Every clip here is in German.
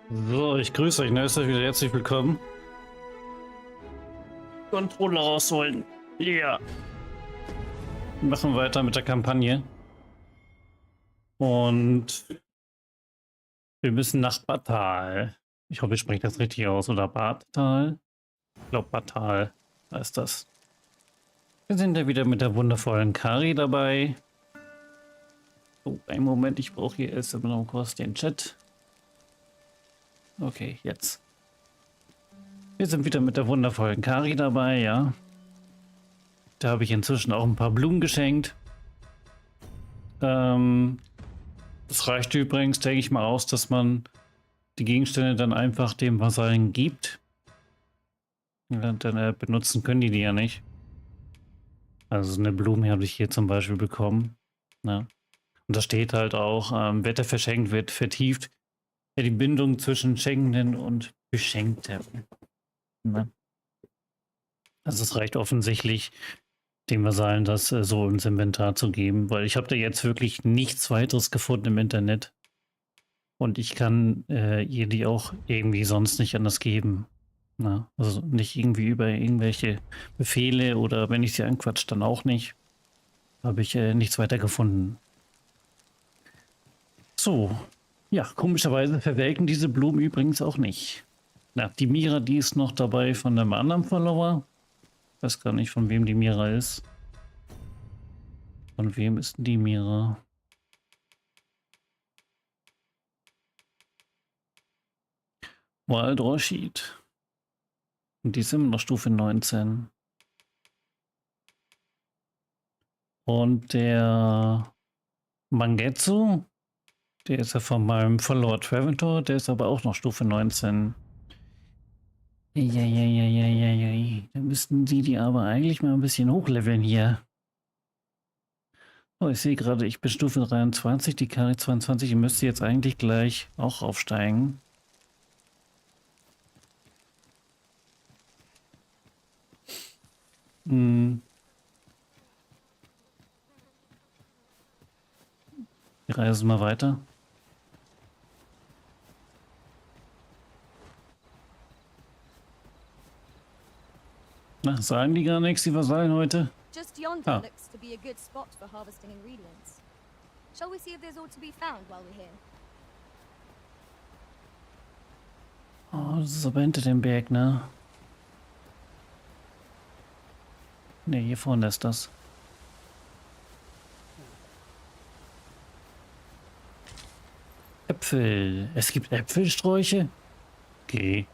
So, ich grüße euch, ne? Seid wieder herzlich willkommen. Controller rausholen. Ja. Machen weiter mit der Kampagne. Und wir müssen nach Batal. Ich hoffe, ich spreche das richtig aus. Oder Batal? Ich glaube, Batal. Da ist das. Wir sind ja wieder mit der wundervollen Kari dabei. Oh, einen Moment, ich brauche hier erst noch kurz den Chat. Okay, jetzt. Wir sind wieder mit der wundervollen Kari dabei, ja. Da habe ich inzwischen auch ein paar Blumen geschenkt. Das reicht übrigens, denke ich mal, aus, dass man die Gegenstände dann einfach dem Vasallen gibt. Und dann benutzen können die ja nicht. Also so eine Blume habe ich hier zum Beispiel bekommen. Ne? Und da steht halt auch, wer der verschenkt wird, vertieft ja die Bindung zwischen Schenkenden und Beschenktem. Ne? Also es reicht offensichtlich, dem Vasallen das so ins Inventar zu geben, weil ich habe da jetzt wirklich nichts weiteres gefunden im Internet. Und ich kann ihr die auch irgendwie sonst nicht anders geben. Na, also nicht irgendwie über irgendwelche Befehle oder wenn ich sie anquatsche, dann auch nicht. Habe ich nichts weiter gefunden. So, ja, komischerweise verwelken diese Blumen übrigens auch nicht. Na, die Mira, die ist noch dabei von einem anderen Follower. Ich weiß gar nicht, von wem die Mira ist. Von wem ist denn die Mira? Wild Rashid. Und die ist immer noch Stufe 19. Und der Mangetsu, der ist ja von meinem Follower Traventor, der ist aber auch noch Stufe 19. Ja. Dann müssten sie die aber eigentlich mal ein bisschen hochleveln hier. Oh, ich sehe gerade, ich bin Stufe 23, die Kari 22, die müsste jetzt eigentlich gleich auch aufsteigen. Wir reisen mal weiter. Na, sagen die gar nichts, die Vasallen heute? Just yonder looks to be a good spot for harvesting ingredients. Shall we see if there's aught to be found while we're here? Oh, das ist aber hinter dem Berg, ne? Ne, hier vorne ist das. Äpfel. Es gibt Äpfelsträuche? Okay.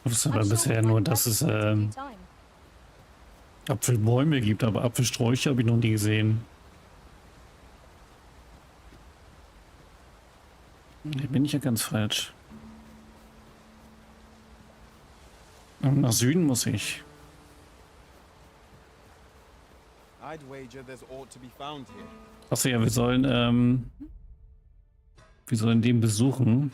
Ich wusste aber bisher nur, dass es Apfelbäume gibt, aber Apfelsträuche habe ich noch nie gesehen. Hier bin ich ja ganz falsch. Nach Süden muss ich. Achso, ja, wir sollen den besuchen.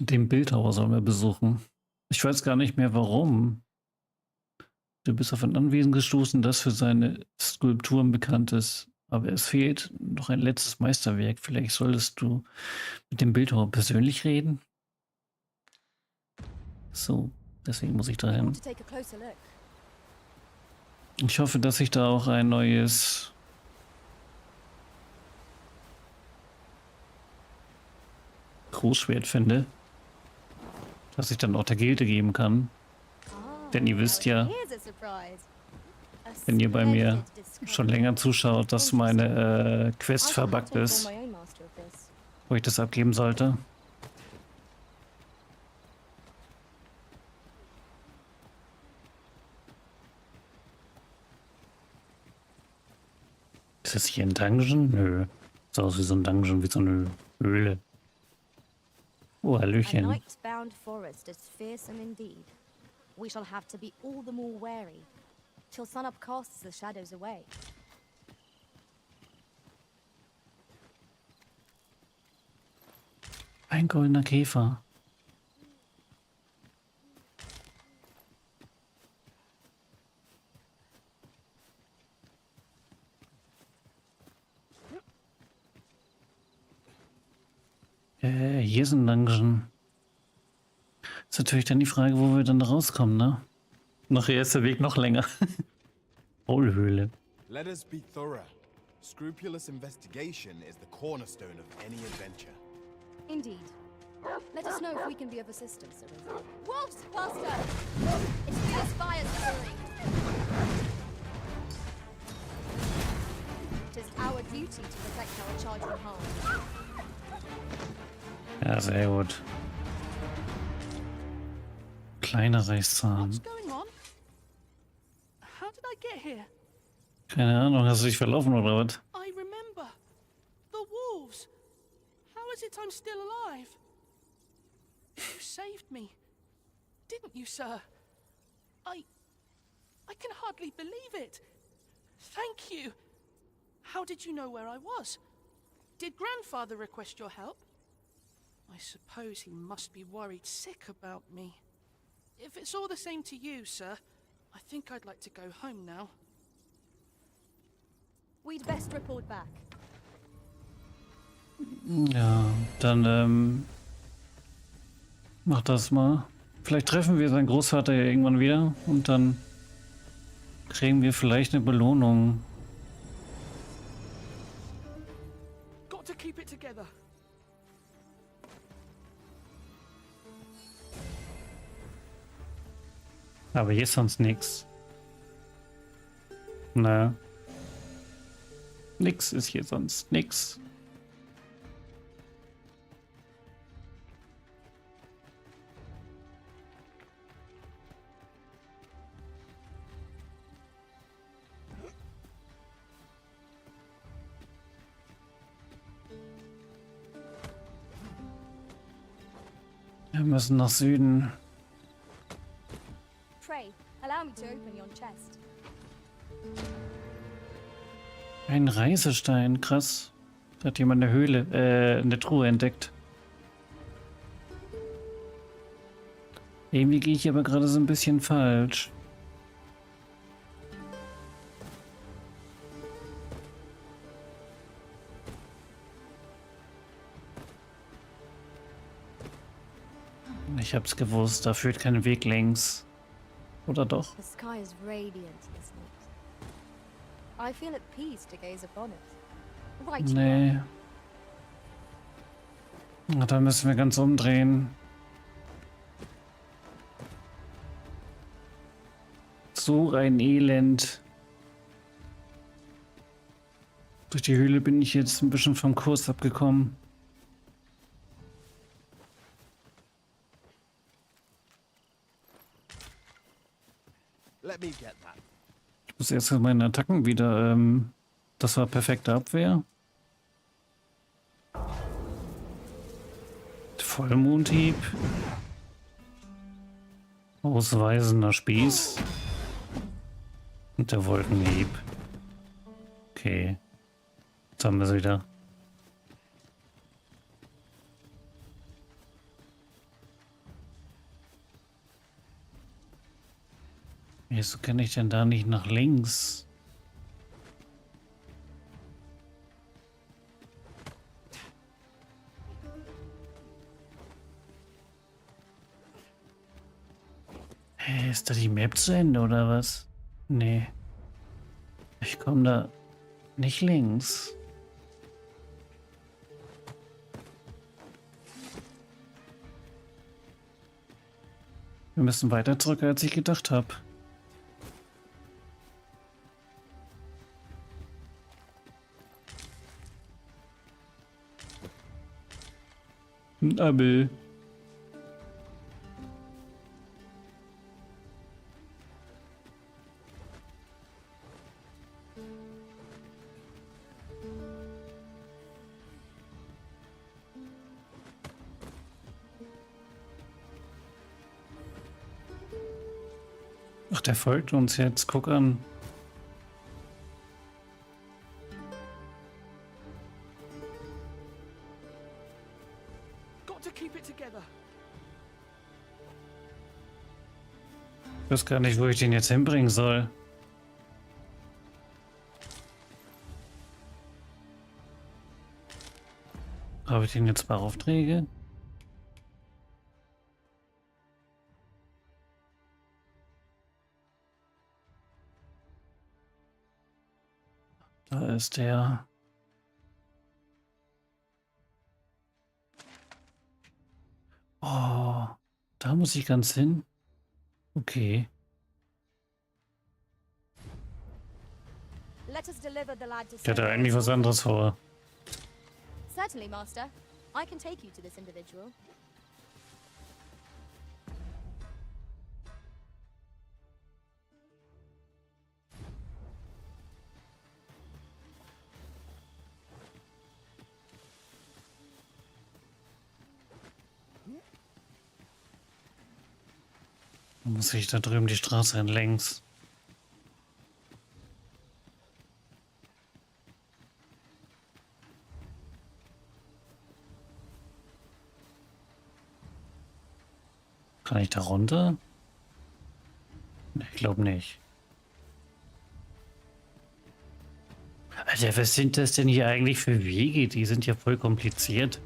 Den Bildhauer sollen wir besuchen. Ich weiß gar nicht mehr warum. Du bist auf ein Anwesen gestoßen, das für seine Skulpturen bekannt ist. Aber es fehlt noch ein letztes Meisterwerk. Vielleicht solltest du mit dem Bildhauer persönlich reden? So, deswegen muss ich da hin. Ich hoffe, dass ich da auch ein neues Großschwert finde, das ich dann auch der Gilde geben kann. Denn ihr wisst ja, wenn ihr bei mir schon länger zuschaut, dass meine Quest verbuggt ist, wo ich das abgeben sollte. Ist das hier ein Dungeon? Nö. Sieht aus wie so ein Dungeon, wie so eine Höhle. Oh, Hallöchen. We shall have to be all the more wary till sunup casts the shadows away. Ein goldener Käfer. hier ist ein Dungeon. Ist natürlich dann die Frage, wo wir dann rauskommen, ne? Nachher ist der Weg noch länger. Hohlhöhle. Let us be thorough. Scrupulous investigation is the cornerstone of any adventure. Indeed. Let us know if we can be of assistance, Arisen. Wolves, faster! It's this fire's fury. It is our duty to protect our charge from harm. Ja, sehr gut. Kleiner Reißzahn. What's going on? How did I get here? Keine Ahnung, hast du dich verlaufen oder was? I remember. The wolves. How is it I'm still alive? You saved me. Didn't you, sir? I can hardly believe it. Thank you. How did you know where I was? Did grandfather request your help? I suppose he must be worried sick about me. If it's all the same to you, sir, I think I'd like to go home now. We'd best report back. Ja, dann mach das mal. Vielleicht treffen wir seinen Großvater ja irgendwann wieder und dann kriegen wir vielleicht eine Belohnung. Got to keep it together. Aber hier ist sonst nichts. Na. Nix ist hier sonst nix. Wir müssen nach Süden. Pray, allow me to open your chest. Ein Reisestein, krass. Da hat jemand eine Höhle, eine Truhe entdeckt. Irgendwie gehe ich aber gerade so ein bisschen falsch. Ich hab's gewusst, da führt kein Weg längs. Oder doch? The sky is radiant, isn't it? I feel at peace to gaze upon it. Right you are. Nee. Na, da müssen wir ganz umdrehen. So ein Elend. Durch die Höhle bin ich jetzt ein bisschen vom Kurs abgekommen. Let me get that. Ich muss erst meine Attacken wieder. Das war perfekte Abwehr. Vollmondhieb. Ausweisender Spieß. Und der Wolkenhieb. Okay. Jetzt haben wir es wieder. Wieso kann ich denn da nicht nach links? Hey, ist da die Map zu Ende oder was? Nee. Ich komme da nicht links. Wir müssen weiter zurück, als ich gedacht habe. Abel. Ach, der folgt uns jetzt. Guck an. Got to keep it together. Ich weiß gar nicht, wo ich den jetzt hinbringen soll. Habe ich den jetzt Beauftrage? Da ist der. Oh, da muss ich ganz hin. Okay. Let us deliver the lad to Ich hatte Sir eigentlich was anderes vor. Certainly, Master. I can take you to this individual. Dann muss ich da drüben die Straße hin längs. Kann ich da runter? Nee, ich glaube nicht. Alter, was sind das denn hier eigentlich für Wege? Die sind ja voll kompliziert.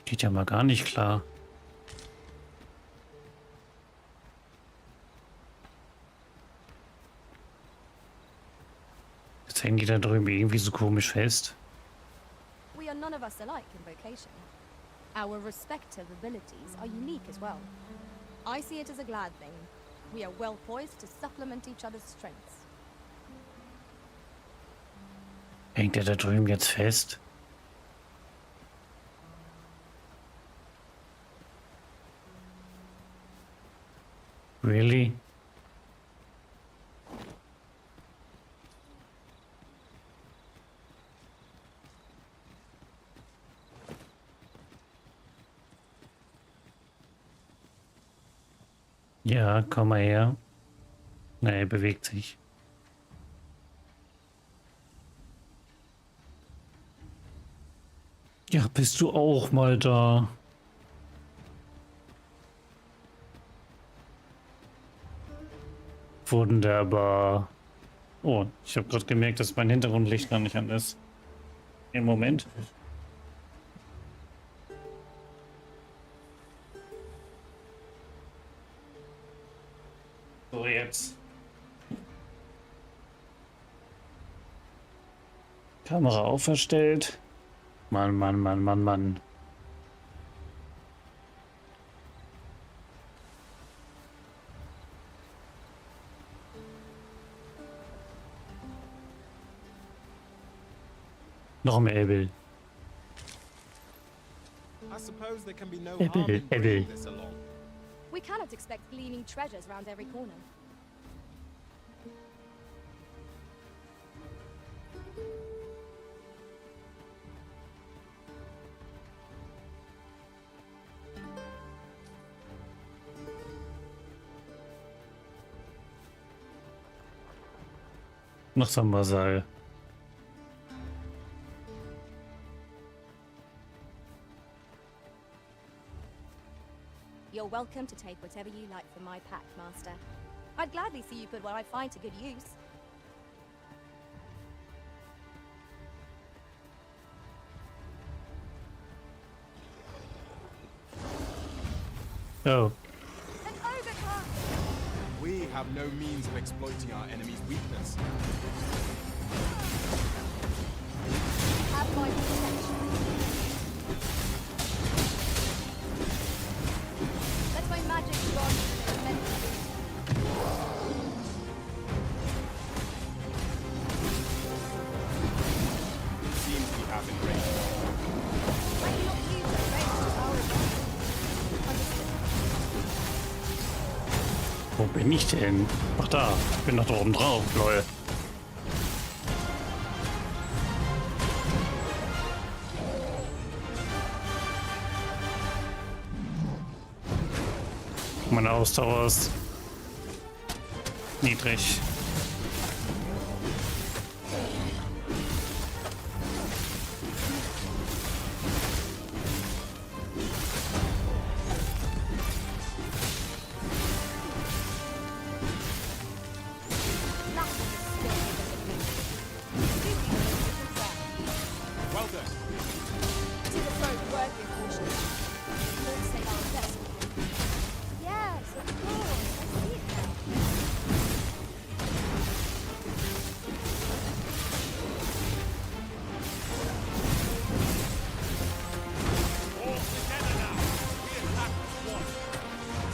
Geht ja mal gar nicht klar. Jetzt hängen die da drüben irgendwie so komisch fest. We are none of us alike in vocation. Our respective abilities are unique as well. I see it as a glad thing. We are well poised to supplement each other's strengths. Hängt der da drüben jetzt fest? Really? Ja, komm mal her. Nee, er bewegt sich. Ja, bist du auch mal da? Wunderbar. Oh, ich habe gerade gemerkt, dass mein Hintergrundlicht gar nicht an ist. Im Moment. So, jetzt. Kamera auferstellt. Mann, Mann, Mann, Mann, Mann. Noch mehr Ebel. I suppose there can be no Ebbe, harm in Ebbe. bringing this along. We cannot expect gleaning treasures round every corner. Noch so ein Basal. You're welcome to take whatever you like from my pack, Master. I'd gladly see you put what I find to good use. Oh, An overclass! We have no means of exploiting our enemy's weakness. Have my protection. Let my magic run immensely. It seems we have in range. I cannot use the range power. Understood. wo bin ich denn? Ach da, ich bin doch da oben drauf, lol. Meine Ausdauer ist niedrig. Well done. It is a boat worthy of caution. All say our best. Yes, of course. I see it now.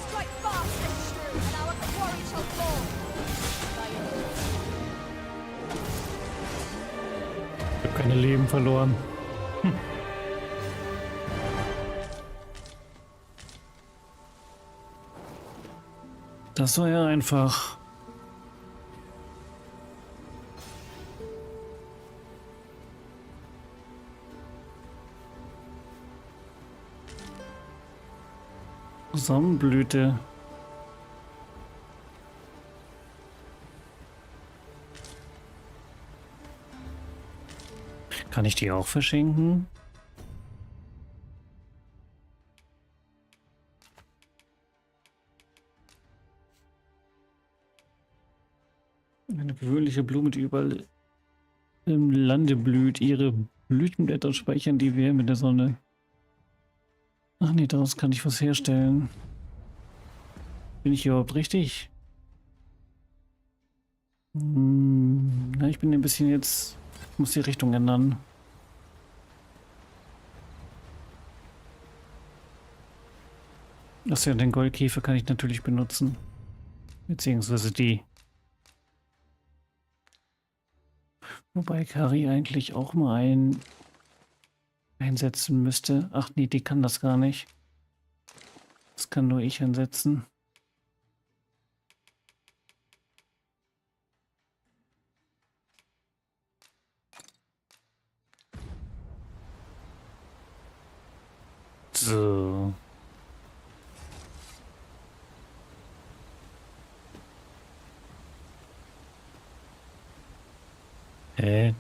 Strike fast and true, and our quarry shall fall. By your Ich habe keine Leben verloren. Das war ja einfach. Sonnenblüte. Kann ich die auch verschenken? Eine gewöhnliche Blume, die überall im Lande blüht. Ihre Blütenblätter speichern die Wärme der Sonne. Ach nee, daraus kann ich was herstellen. Bin ich hier überhaupt richtig? Na, ich bin ein bisschen jetzt... Ich muss die Richtung ändern. Achso, ja, den Goldkäfer kann ich natürlich benutzen. Beziehungsweise die. Wobei Kari eigentlich auch mal einsetzen müsste. Ach nee, die kann das gar nicht. Das kann nur ich einsetzen. So. Hä?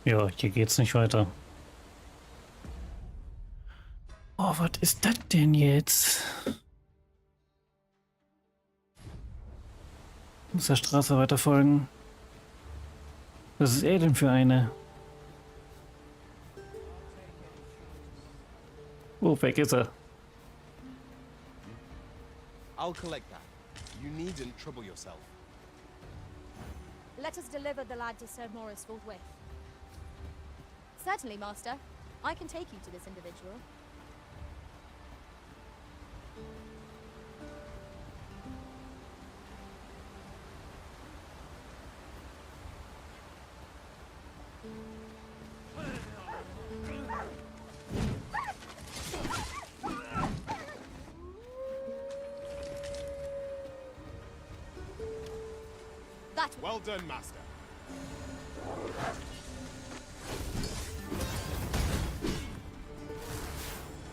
Ja, hier geht's nicht weiter. Oh, was ist das denn jetzt? Muss der Straße weiter folgen. Was ist er denn für eine? Oh, weg ist er. I'll collect that. You needn't trouble yourself. Let us deliver the lad to Sir Morris forthwith. Certainly, Master. I can take you to this individual. That Well done, Master.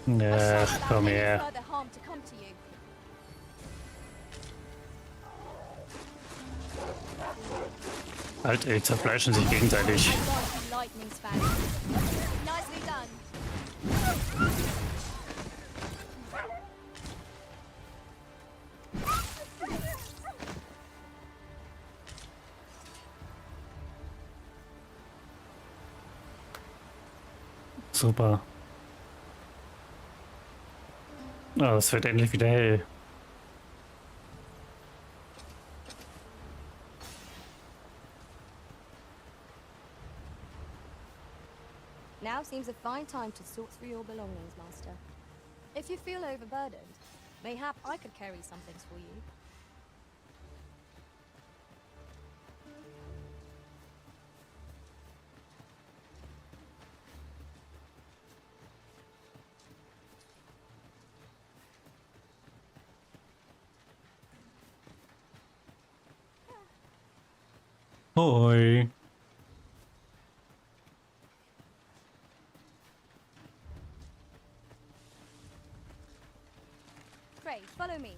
Ach, komm her. further harm to come to you. Alter, die zerfleischen sich gegenseitig. Lightning span. Nicely done. Super. Oh, es wird endlich wieder hell. Now seems a fine time to sort through your belongings, Master. If you feel overburdened, mayhap I could carry some things for you. Hoi. Pray, follow me.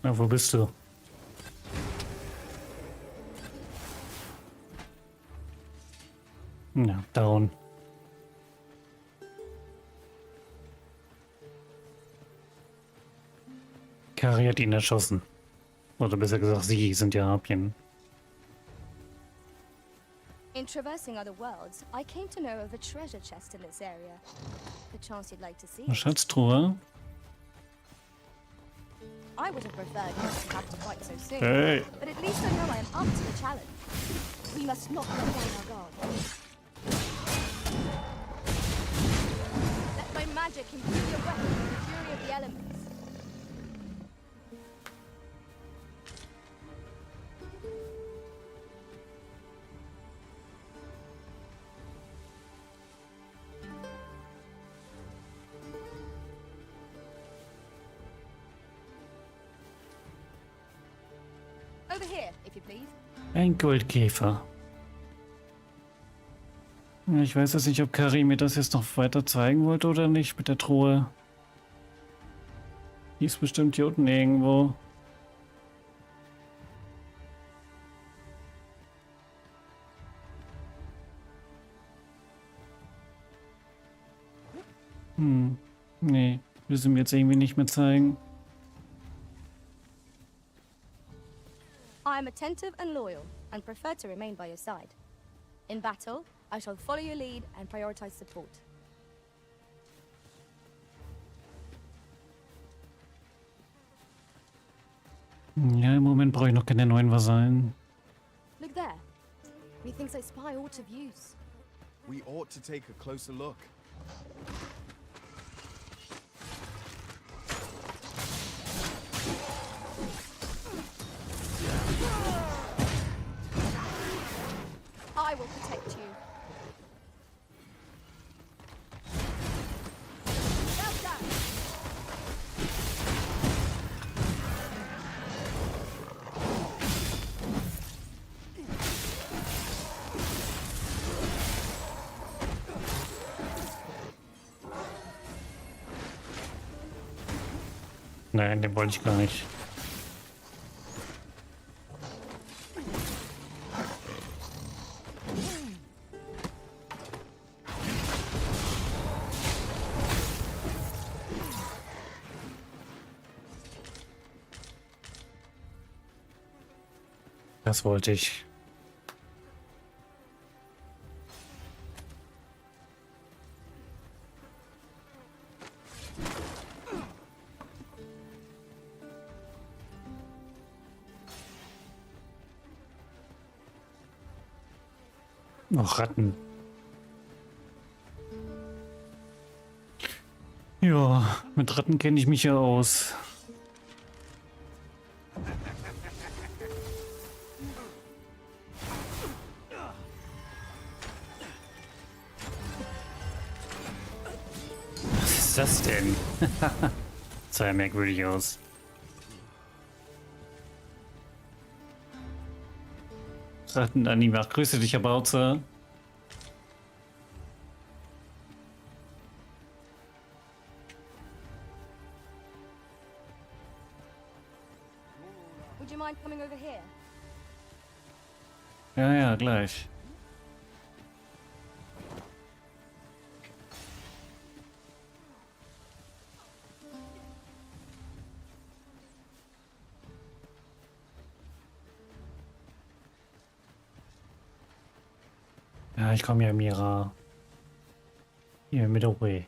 Na, wo bist du? Ja, down. Kari hat ihn erschossen. Oder besser gesagt, sie sind ja Harpien. In traversing other worlds, I came to know of a treasure chest in this area. The chance you'd like to see Eine it. Schatztruhe. I would have preferred not to have to fight so soon. Hey. But at least I know I am up to the challenge. We must not let down our guard. Let my magic imbue your weapon with the fury of the elements. Over here, if you please. Ein Goldkäfer. Ich weiß jetzt nicht, ob Kari mir das jetzt noch weiter zeigen wollte oder nicht mit der Truhe. Die ist bestimmt hier unten irgendwo. Nee, will sie mir jetzt irgendwie nicht mehr zeigen. I am attentive and loyal, and prefer to remain by your side. In battle, I shall follow your lead and prioritize support. Ja, im Moment brauche ich noch keine neuen Vasallen. Look there. Methinks I spy aught of use. We ought to take a closer look. I will protect you. Well done. Nein, den wollte ich gar nicht. Das wollte ich. Noch Ratten. Ja, mit Ratten kenne ich mich ja aus. Was ist das denn? Sah ja merkwürdig aus. Rattenanima, grüße dich, Herr Bauzer. Would you mind coming over here? Ja, ja, gleich. Ja, ich komme ja, Mira. Hier mit Ruhe.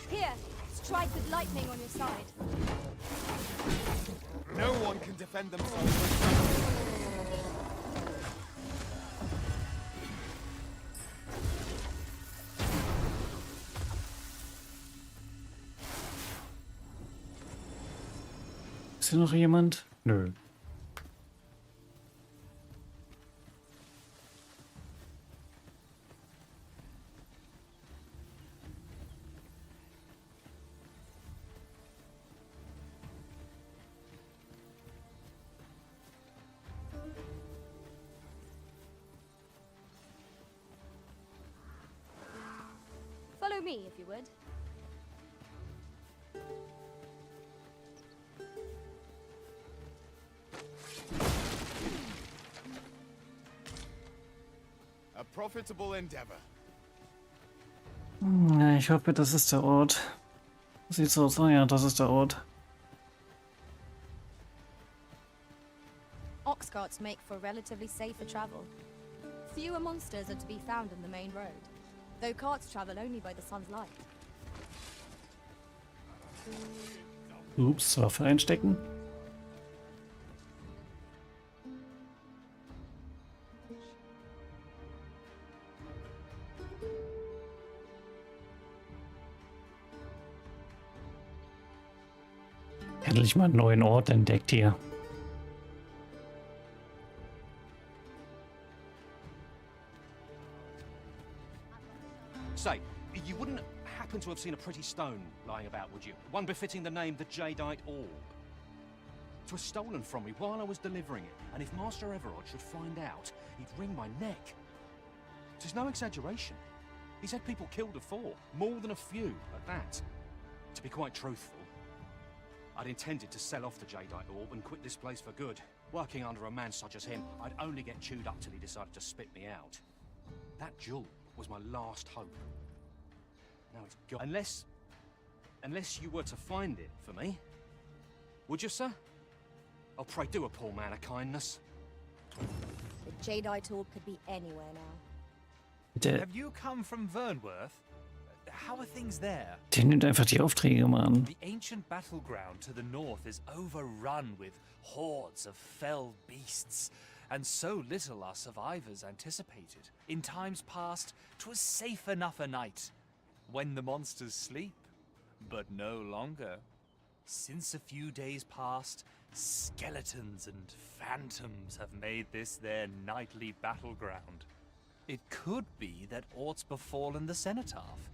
Here, strike with lightning on your side. No one can defend themselves. Ist hier noch jemand? Nö. Follow me, if you would. A profitable endeavor. Ja, ich hoffe, das ist der Ort. Sieht so aus. Oh ja, das ist der Ort. Ox carts make for relatively safer travel. Fewer monsters are to be found in the main road, though carts travel only by the sun's light. Ups, Waffe einstecken. Endlich mal einen neuen Ort entdeckt hier. Say, you wouldn't happen to have seen a pretty stone lying about, would you? One befitting the name the Jadeite Orb. It was stolen from me while I was delivering it, and if Master Everard should find out, he'd wring my neck. It's no exaggeration. He's had people killed before, more than a few at that. To be quite truthful, I'd intended to sell off the Jadeite Orb and quit this place for good. Working under a man such as him, I'd only get chewed up till he decided to spit me out. That jewel was my last hope. Now it's gone. Unless you were to find it for me. Would you, sir? Oh, pray do a poor man a kindness. The Jadeite Orb could be anywhere now. Have you come from Vernworth? How are things there? Der nimmt einfach die Aufträge mal an. The ancient battleground to the north is overrun with hordes of fell beasts, and so little our survivors anticipated. In times past, 'twas safe enough a night, when the monsters sleep, but no longer. Since a few days past, skeletons and phantoms have made this their nightly battleground. It could be that aught's befallen the cenotaph.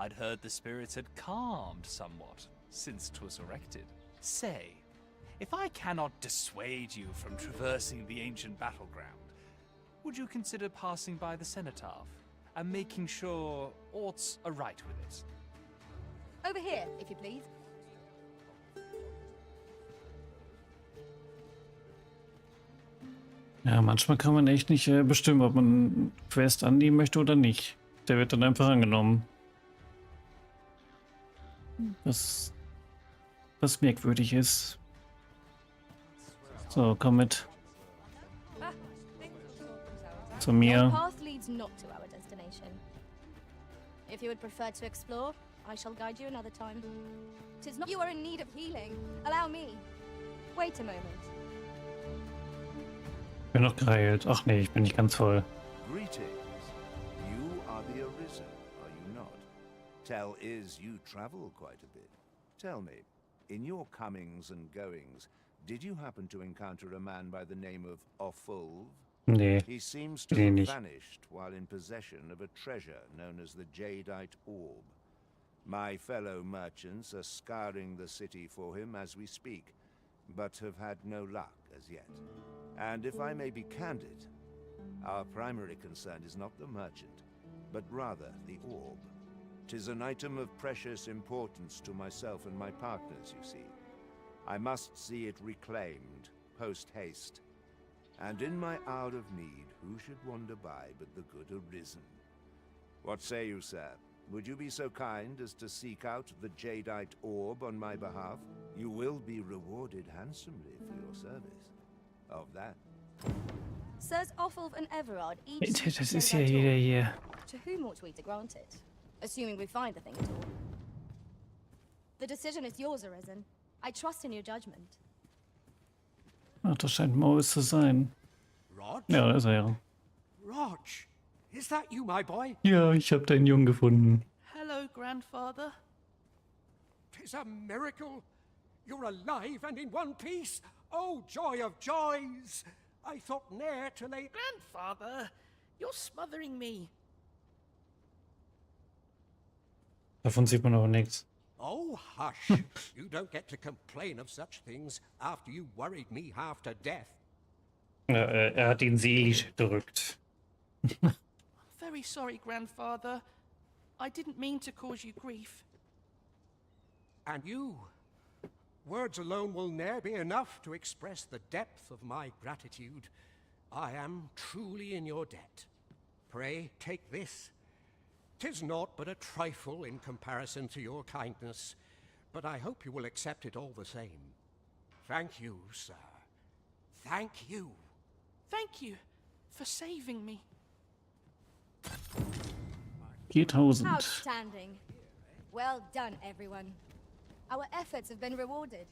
I'd heard the spirits had calmed somewhat since 'twas erected. Say, if I cannot dissuade you from traversing the ancient battleground, would you consider passing by the cenotaph and making sure aught's aright with it? Over here, if you please. Ja, manchmal kann man echt nicht bestimmen, ob man einen Quest annehmen möchte oder nicht. Der wird dann einfach angenommen. Was merkwürdig ist. So, komm mit. Zu The mir. path leads not to our destination. If you would prefer to explore, I shall guide you another time. 'Tis not you are in need of healing. Allow me. Wait a moment. Ich bin noch geheilt. Ach nee, ich bin nicht ganz voll. Greetings. You are the Arisen, are you not? Tell is you travel quite a bit. Tell me, in your comings and goings, did you happen to encounter a man by the name of Offulv? Nee, He seems to nee, have nicht. vanished while in possession of a treasure known as the Jadeite Orb. My fellow merchants are scouring the city for him as we speak, but have had no luck as yet. And if I may be candid, our primary concern is not the merchant, but rather the orb. 'Tis an item of precious importance to myself and my partners, you see. I must see it reclaimed, post-haste. And in my hour of need, who should wander by but the good Arisen? What say you, sir? Would you be so kind as to seek out the Jadeite Orb on my behalf? You will be rewarded handsomely for your service. Of that. Sirs Offulv and Everard each Das seek ist ja Jadeite jeder Orb. hier. To whom ought we to grant it? Assuming we find the thing at all. The decision is yours, Arisen. I trust in your judgment. Ach, das scheint Maurice zu sein. Rog? Ja, da ist er ja. Rog, is that you, my boy? Ja, ich habe deinen Jungen gefunden. Hello, Grandfather. 'Tis a miracle. You're alive and in one piece. Oh, joy of joys! I thought ne'er to lay... Grandfather, you're smothering me. Davon sieht man aber nichts. Oh, hush. You don't get to complain of such things after you worried me half to death. Ja, er hat ihn seelisch erdrückt. Very sorry, Grandfather. I didn't mean to cause you grief. And you... Words alone will ne'er be enough to express the depth of my gratitude. I am truly in your debt. Pray, take this. 'Tis naught but a trifle in comparison to your kindness, but I hope you will accept it all the same. Thank you, sir. Thank you. Thank you for saving me. 4000. Outstanding. Well done, everyone. Our efforts have been rewarded.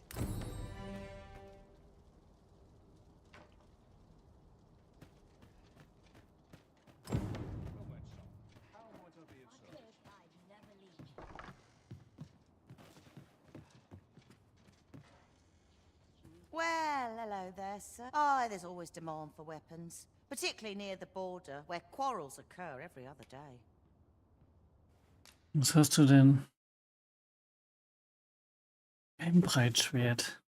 Well, hello there, sir. Oh, there's always demand for weapons, particularly near the border, where quarrels occur every other day. Was hast du denn? Ein Breitschwert.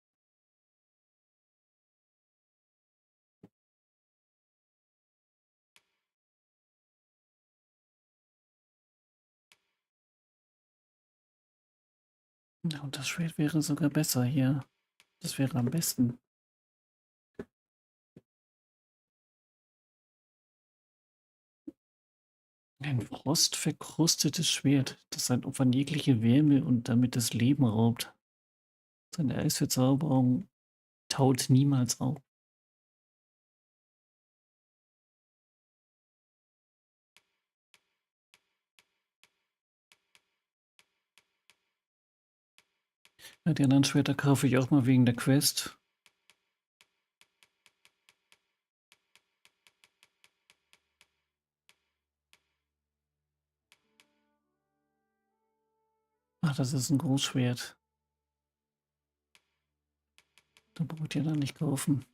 Ja, und das Schwert wäre sogar besser hier. Das wäre am besten. Ein frostverkrustetes Schwert, das ein Opfern jegliche Wärme und damit das Leben raubt. Seine Eisverzauberung taut niemals auf. Ja, die anderen Schwerter kaufe ich auch mal wegen der Quest. Ach, das ist ein Großschwert. Da braucht ihr dann nicht kaufen.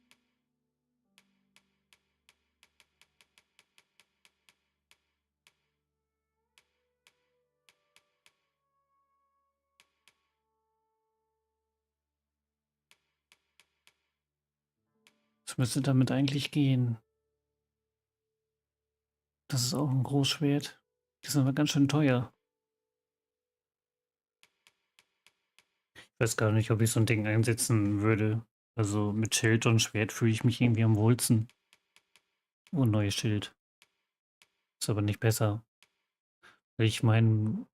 Das müsste damit eigentlich gehen. Das ist auch ein Großschwert. Die sind aber ganz schön teuer. Ich weiß gar nicht, ob ich so ein Ding einsetzen würde. Also mit Schild und Schwert fühle ich mich irgendwie am wohlsten. Oh, ein neues Schild. Ist aber nicht besser. Ich meine,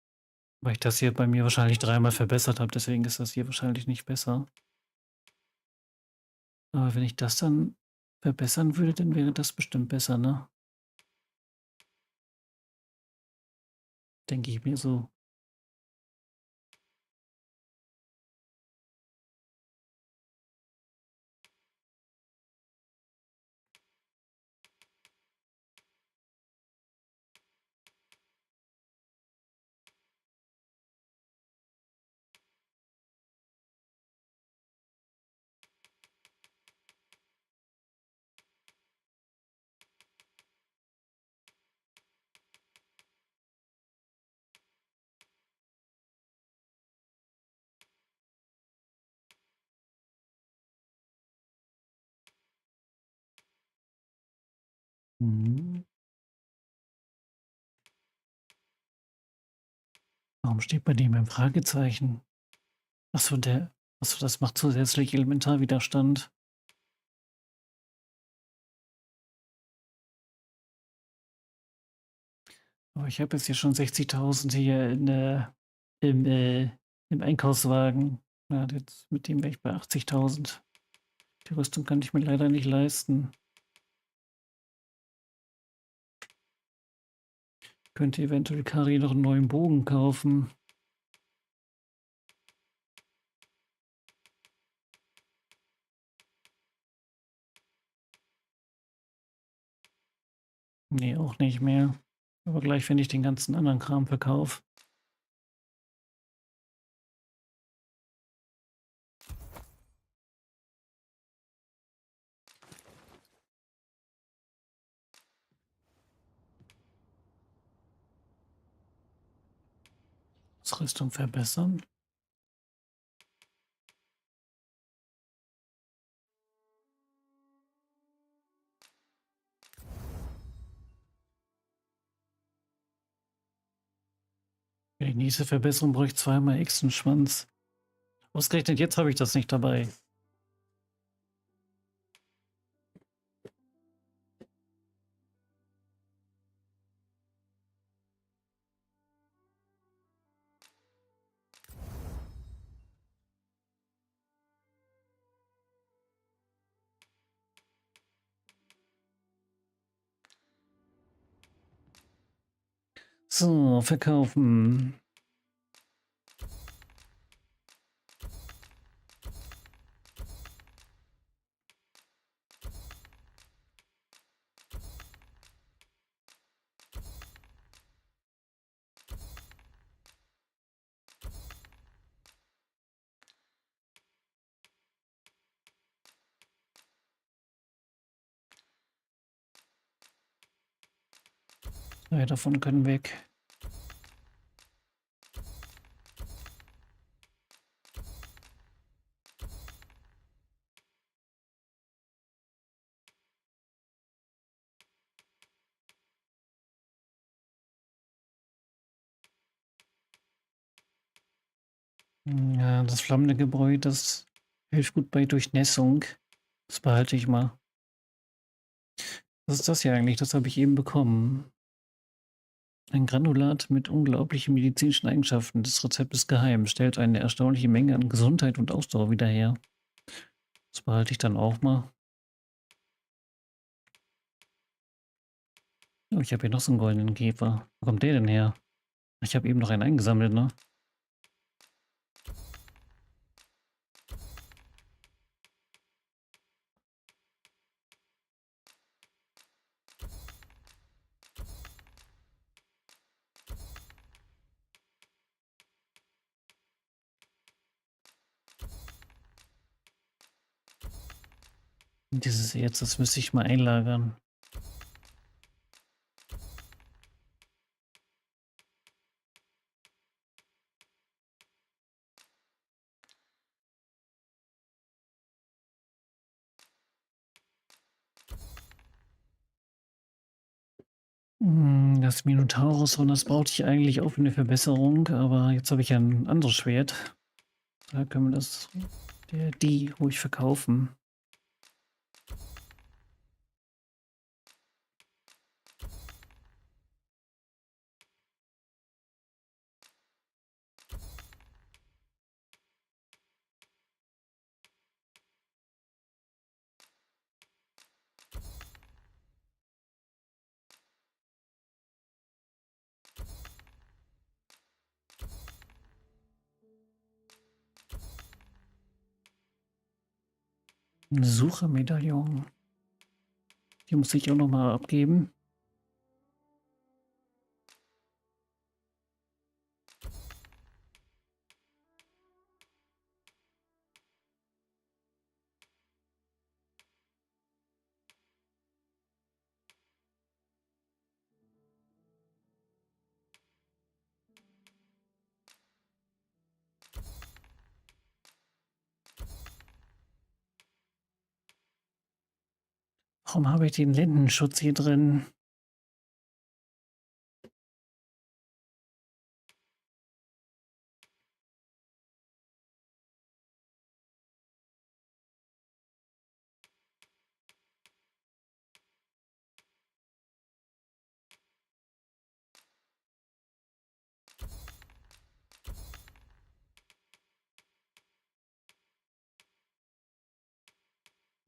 weil ich das hier bei mir wahrscheinlich 3-mal verbessert habe, deswegen ist das hier wahrscheinlich nicht besser. Aber wenn ich das dann verbessern würde, dann wäre das bestimmt besser, ne? Denke ich mir so. Mhm. Warum steht bei dem ein Fragezeichen? Achso, das macht zusätzlich Elementarwiderstand. Aber ich habe jetzt hier schon 60.000 hier im Einkaufswagen. Ja, jetzt, mit dem wäre ich bei 80.000. Die Rüstung kann ich mir leider nicht leisten. Könnte eventuell Kari noch einen neuen Bogen kaufen. Nee, auch nicht mehr. Aber gleich, wenn ich den ganzen anderen Kram verkaufe. Rüstung verbessern. Für die nächste Verbesserung brauche ich 2-mal Echsenschwanz. Ausgerechnet jetzt habe ich das nicht dabei. So, verkaufen. Zwei davon können weg. Ja, das flammende Gebräu, das hilft gut bei Durchnässung. Das behalte ich mal. Was ist das hier eigentlich? Das habe ich eben bekommen. Ein Granulat mit unglaublichen medizinischen Eigenschaften. Das Rezept ist geheim, stellt eine erstaunliche Menge an Gesundheit und Ausdauer wieder her. Das behalte ich dann auch mal. Oh, ich habe hier noch so einen goldenen Käfer. Wo kommt der denn her? Ich habe eben noch einen eingesammelt, ne? Dieses Erz, das müsste ich mal einlagern. Das Minotaurus-Horn, das brauchte ich eigentlich auch für eine Verbesserung, aber jetzt habe ich ja ein anderes Schwert. Da können wir das, die ruhig verkaufen. Ein Suchermedaillon. Die muss ich auch noch mal abgeben. Warum habe ich den Lendenschutz hier drin?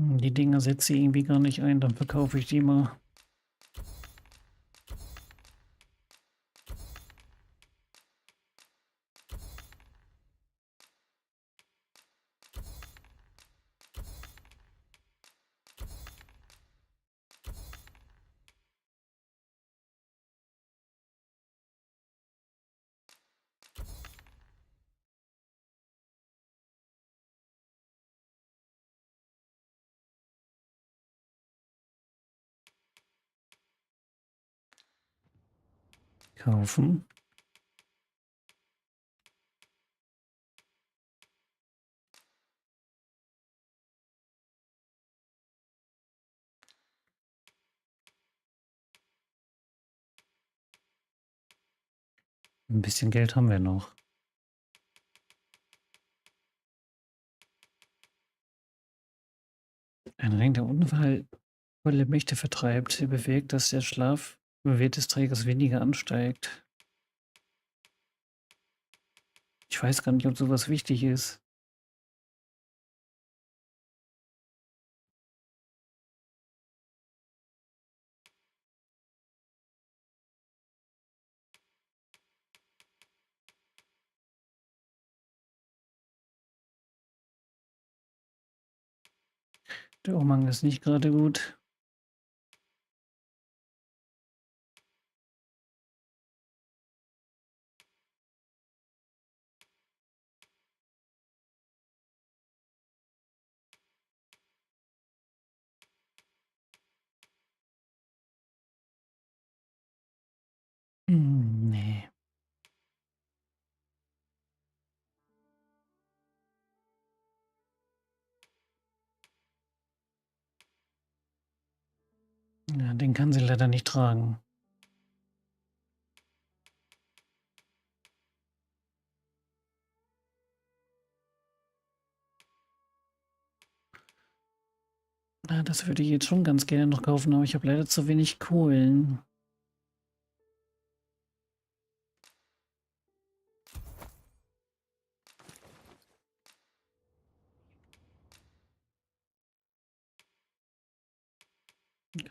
Die Dinger setze ich irgendwie gar nicht ein, dann verkaufe ich die mal. Kaufen. Ein bisschen Geld haben wir noch. Ein Ring der Unfall volle Mächte vertreibt. Er bewirkt, dass der Schlaf im Wert des Trägers weniger ansteigt. Ich weiß gar nicht, ob sowas wichtig ist. Der Umhang ist nicht gerade gut. Nee. Ja, den kann sie leider nicht tragen. Ja, das würde ich jetzt schon ganz gerne noch kaufen, aber ich habe leider zu wenig Kohlen.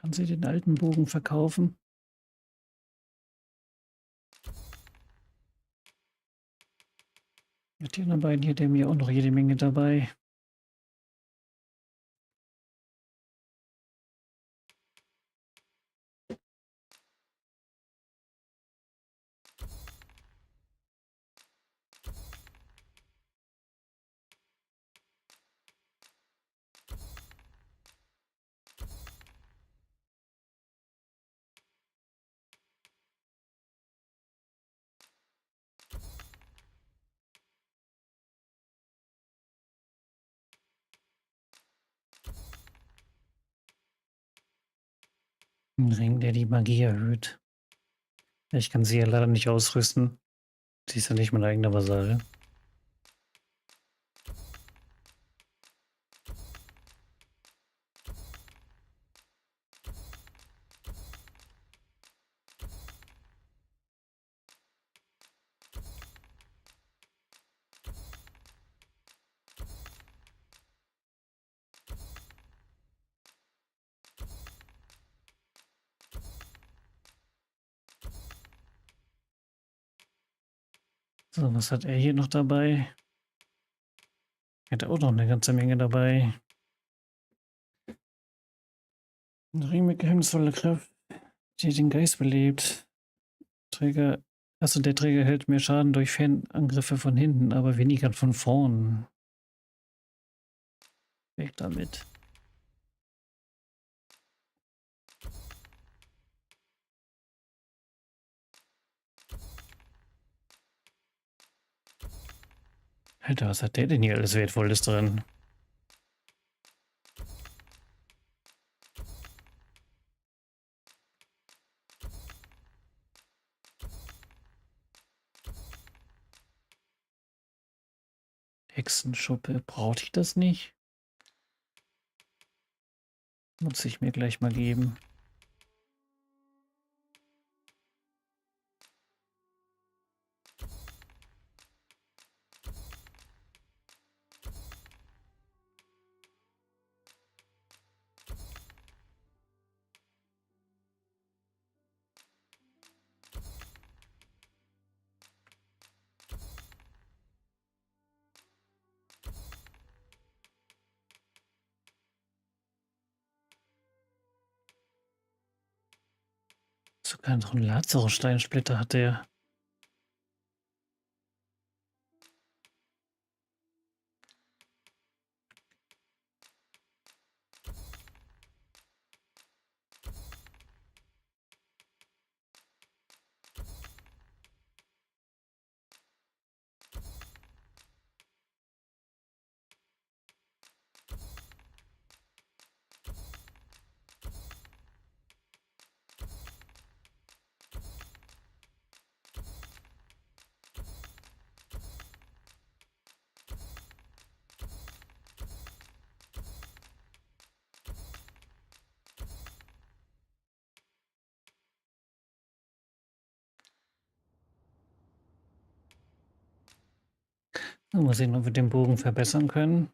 Kann sie den alten Bogen verkaufen? Mit den beiden hier, der mir auch noch jede Menge dabei. Ein Ring, der die Magie erhöht. Ich kann sie ja leider nicht ausrüsten. Sie ist ja nicht mein eigener Vasall. So, was hat er hier noch dabei? Er hat auch noch eine ganze Menge dabei. Ein Ring mit geheimnisvoller Kraft, die den Geist belebt. Träger, also der Träger hält mehr Schaden durch Fernangriffe von hinten, aber weniger von vorn. Weg damit. Alter, was hat der denn hier alles Wertvolles drin? Hexenschuppe, brauchte ich das nicht? Muss ich mir gleich mal geben. Sogar noch einen Lazarussteinsplitter hat der. Mal sehen, ob wir den Bogen verbessern können.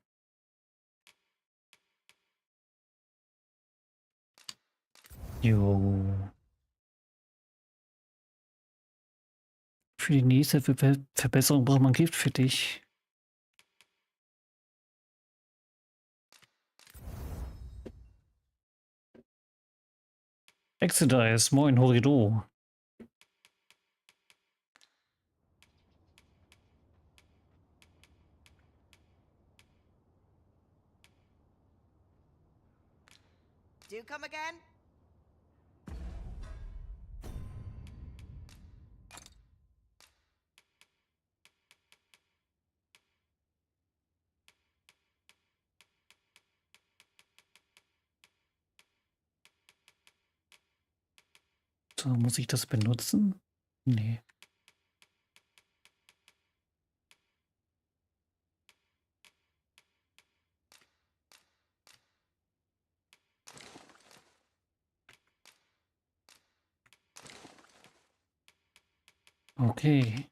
Jo. Für die nächste Verbesserung braucht man Gift für dich. Exodus, moin, Horido. Do you come again? So, muss ich das benutzen? Nee. Okay.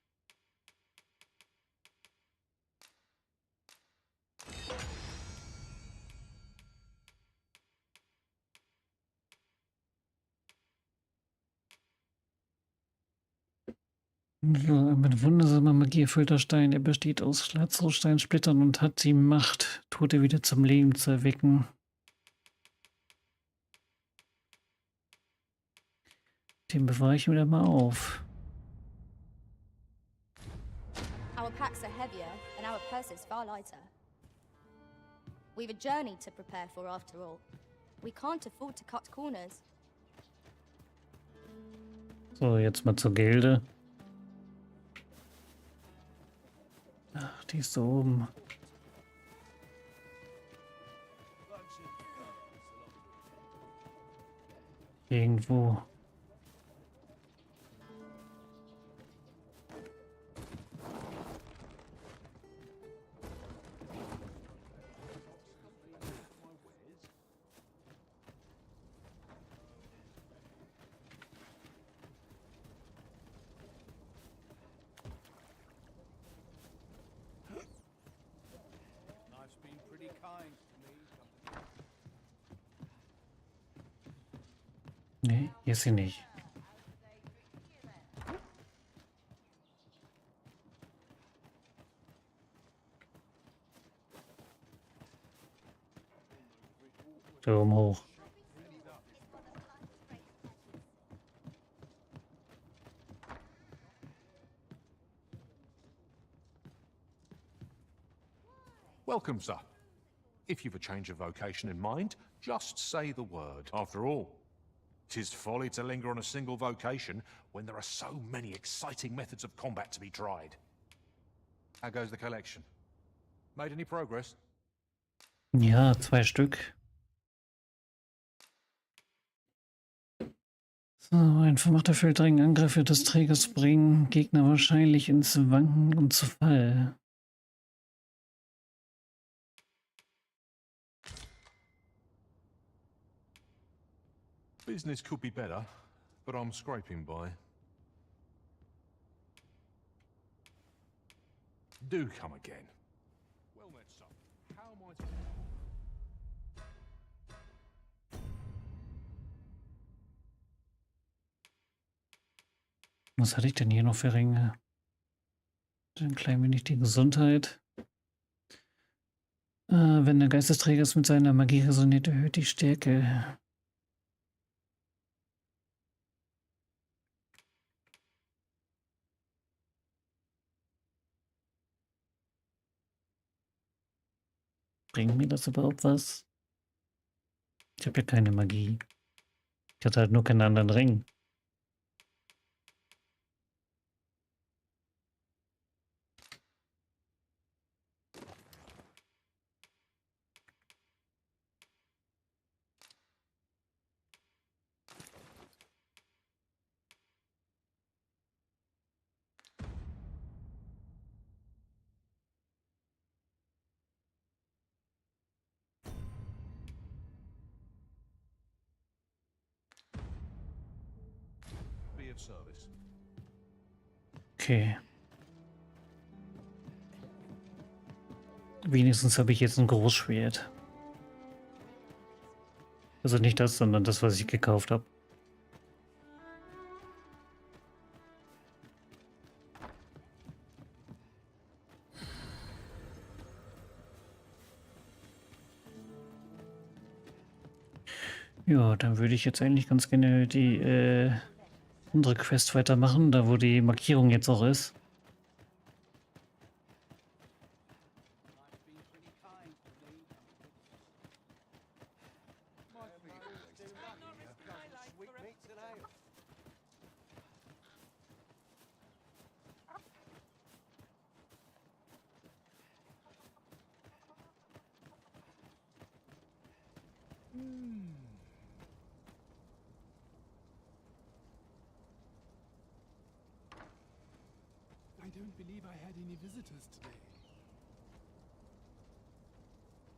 So, mit wundersamer Magie erfüllter Stein. Er besteht aus Lazarussteinsplittern und hat die Macht, Tote wieder zum Leben zu erwecken. Den bewahre ich mir dann mal auf. Our packs are heavier and our purses far lighter. We've a journey to prepare for after all. We can't afford to cut corners. So, jetzt mal zur Gilde. Ach, die ist da oben. Irgendwo. Life's been pretty kind to me. Nee, hier ist sie nicht. Da oben hoch. Welcome, sir. If you've a change of vocation in mind, just say the word. After all, 'tis folly to linger on a single vocation when there are so many exciting methods of combat to be tried. How goes the collection? Made any progress? Ja, 2 Stück. So, ein vermachter Feldring Angriffe des Trägers bringen Gegner wahrscheinlich ins Wanken und zu Fall. Business could be better, but I'm scraping by. Do come again. Well met, sir. How am I to... Was hatte ich denn hier noch für Ringe? Ein klein wenig die Gesundheit. Wenn der Geist des Trägers mit seiner Magie resoniert, erhöht die Stärke. Bringt mir das überhaupt was? Ich habe ja keine Magie. Ich hatte halt nur keinen anderen Ring. Be of service. Okay. Wenigstens habe ich jetzt ein Großschwert. Also nicht das, sondern das, was ich gekauft habe. Ja, dann würde ich jetzt eigentlich ganz gerne die unsere Quest weitermachen, da wo die Markierung jetzt auch ist. I don't believe I had any visitors today.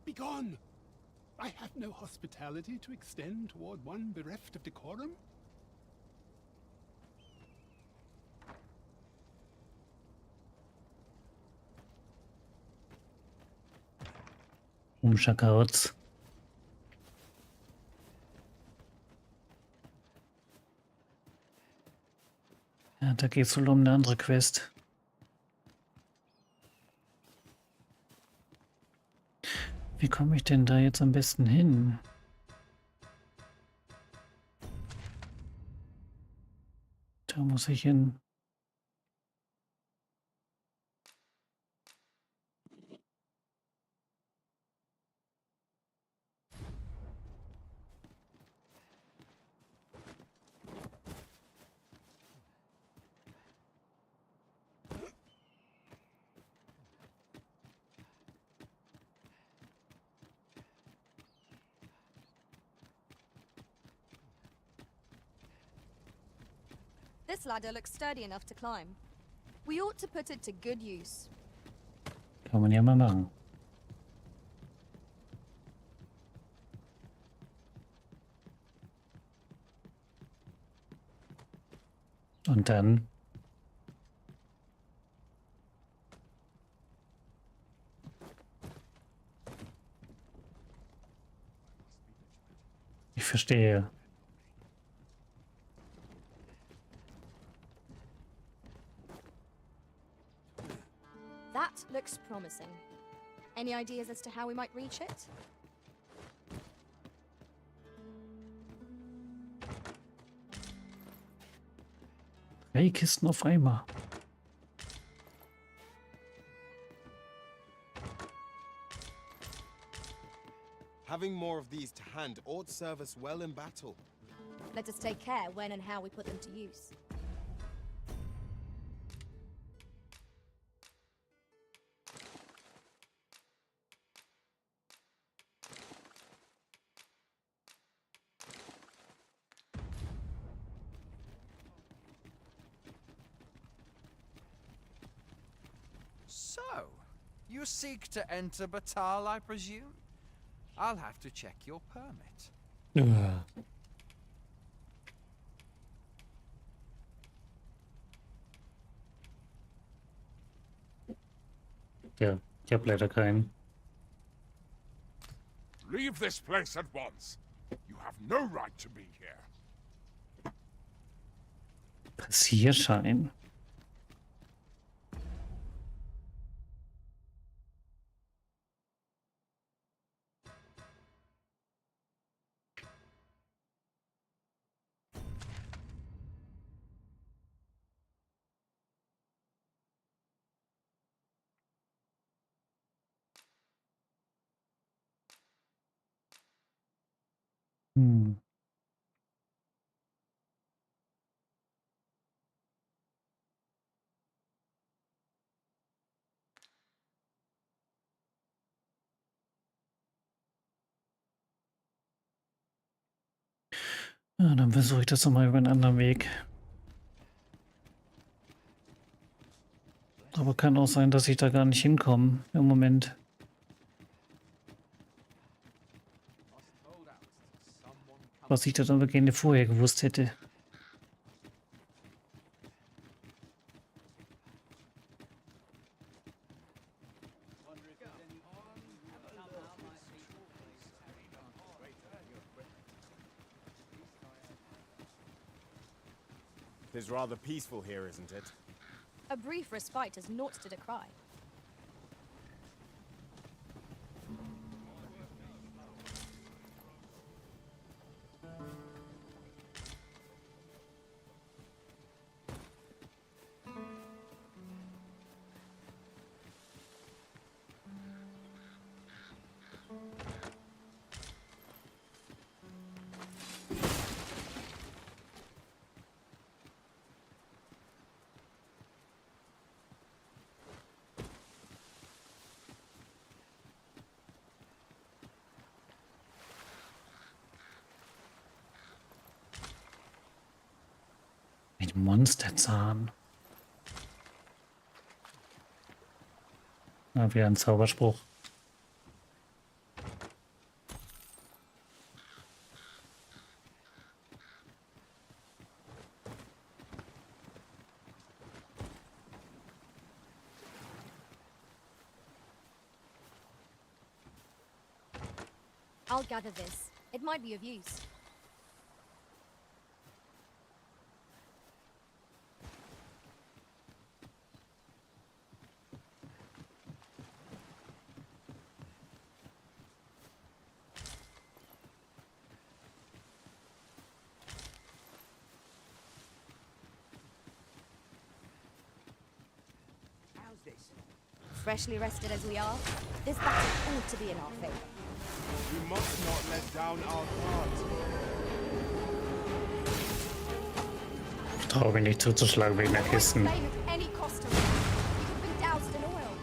Begone! I have no hospitality to extend toward one bereft of decorum. Kauz. Ja, da geht es wohl um eine andere Quest. Wie komme ich denn da jetzt am besten hin? Da muss ich hin. This ladder looks sturdy enough to climb. We ought to put it to good use. Kann man ja mal machen. Und dann ich verstehe. That looks promising. Any ideas as to how we might reach it? Drei Kisten auf einmal. Having more of these to hand ought serve us well in battle. Let us take care when and how we put them to use. So, you seek to enter Batal, I presume? I'll have to check your permit. Ja, ich habe leider keinen. Leave this place at once. You have no right to be here. Passierschein. Hm. Ja, dann versuche ich das nochmal über einen anderen Weg. Aber kann auch sein, dass ich da gar nicht hinkomme im Moment. Was ich da dann gerne vorher gewusst hätte. It is rather peaceful here, isn't it? A brief respite is naught to decry. Monsterzahn. Na, wieder ein Zauberspruch. I'll gather this. It might be of use. How's this? Freshly rested as we are, this battle ought to be in our favor. We must not let down our guard. Ich traue mich nicht zuzuschlagen wegen der Kisten. Flame at any cost to us. You could have been doused in oil.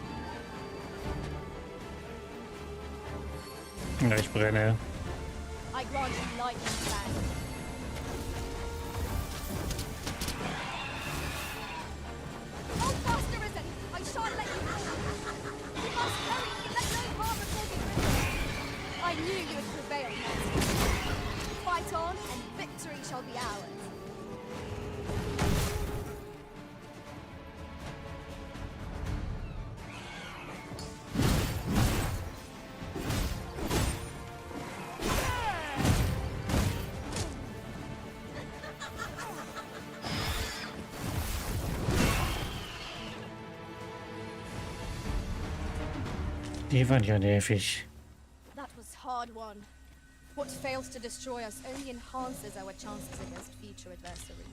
Ja, ich brenne. I grant you lightning plan. Hold fast, Arisen! I shan't let you go! You must hurry! Let no harm befall you! I knew you would prevail, Master. Fight on, and victory shall be ours. Die waren ja nervig. That was hard won. What fails to destroy us only enhances our chances against future adversaries.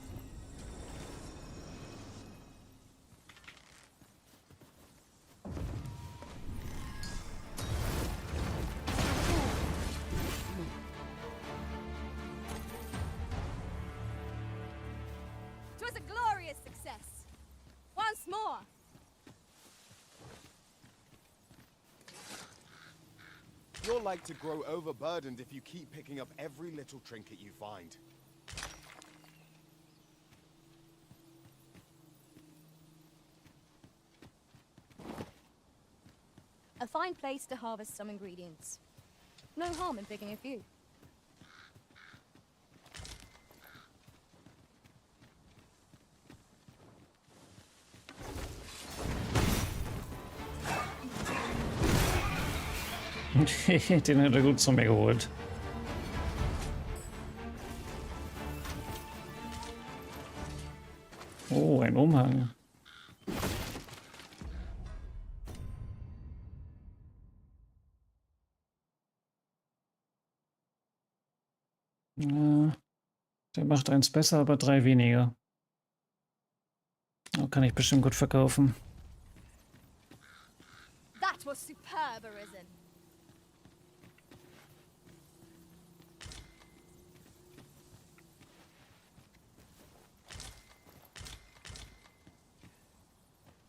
It was a glorious success. Once more. You're like to grow overburdened if you keep picking up every little trinket you find. A fine place to harvest some ingredients. No harm in picking a few. Den hat er gut zu mir geholt. Oh, ein Umhang. Ja, der macht eins besser, aber 3 weniger. Oh, kann ich bestimmt gut verkaufen. That was superb, Arisen.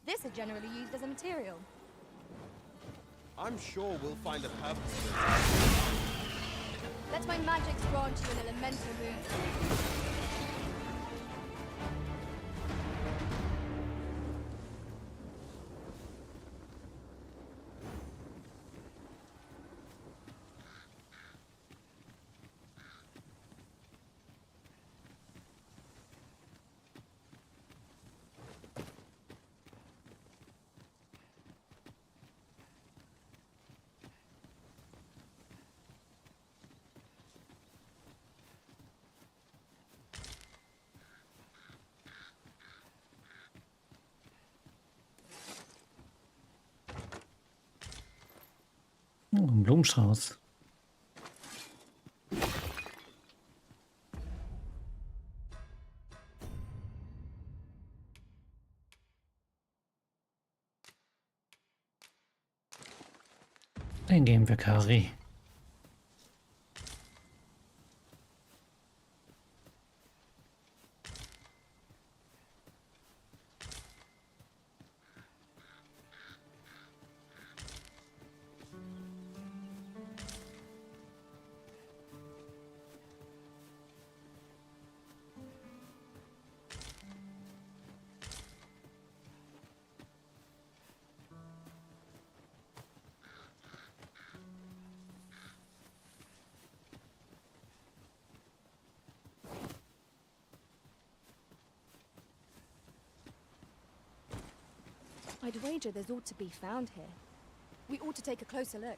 This is generally used as a material. I'm sure we'll find a purpose for it. Let my magics grant you an elemental move. Oh, ein Blumenstrauß. Den geben wir Kari. I'd wager there's ought to be found here. We ought to take a closer look.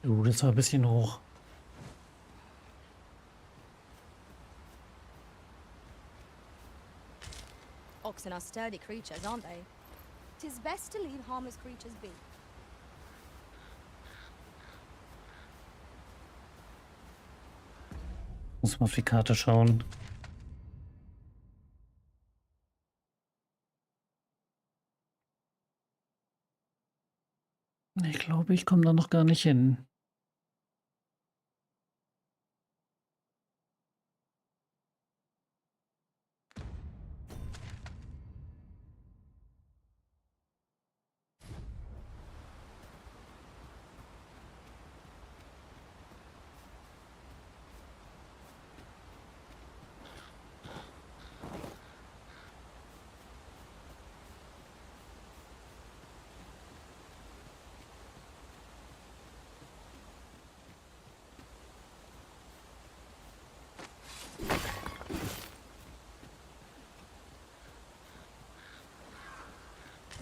Das war ein bisschen hoch. Oxen are sturdy creatures, aren't they? 'Tis best to leave harmless creatures be. Muss mal auf die Karte schauen. Ich glaube, ich komme da noch gar nicht hin.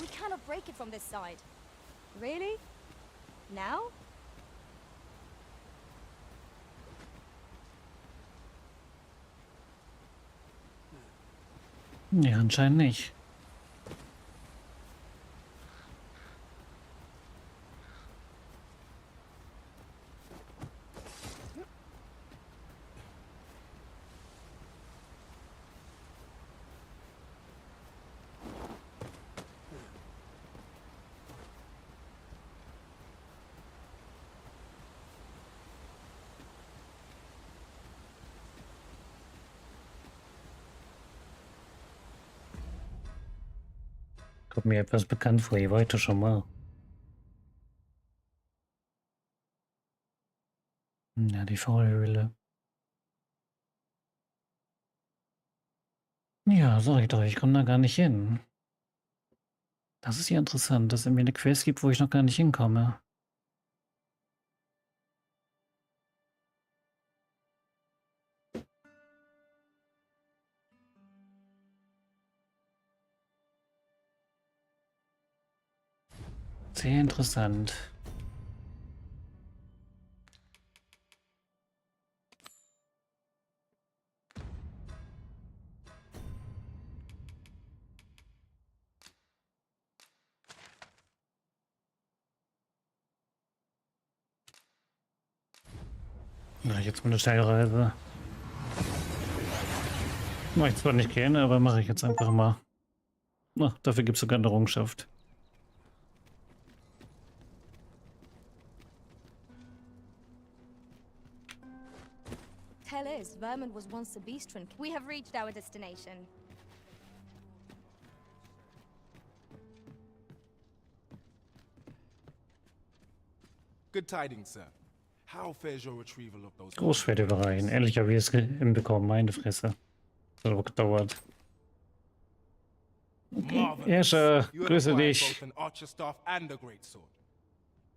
We cannot break it from this side. Really? Now? Ja, anscheinend nicht. Kommt mir etwas bekannt vor, ihr wollt schon mal. Ja, die Faulhöhle. Ja, sag ich doch, ich komme da gar nicht hin. Das ist ja interessant, dass es mir eine Quest gibt, wo ich noch gar nicht hinkomme. Sehr interessant. Na, jetzt mal eine Steilreise. Mache ich zwar nicht gerne, aber mache ich jetzt einfach mal. Ach, dafür gibt es sogar eine Errungenschaft. Tell is, vermin was once a beast drink. We have reached our destination. Good tidings, sir. How fares your retrieval of those... Großschwert überreichen. Endlich habe ich es hinbekommen. Meine Fresse. Das hat aber gedauert. Okay. Escher, grüße dich.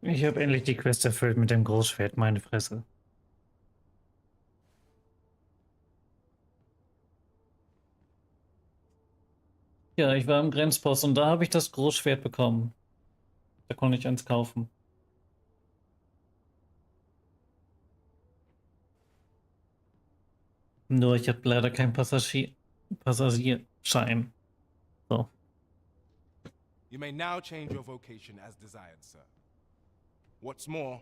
Ich habe endlich die Quest erfüllt mit dem Großschwert. Meine Fresse. Ja, ich war im Grenzpost und da habe ich das Großschwert bekommen. Da konnte ich eins kaufen. Nur ich habe leider keinen Passagierschein. So. You may now change your vocation as desired, sir. What's more,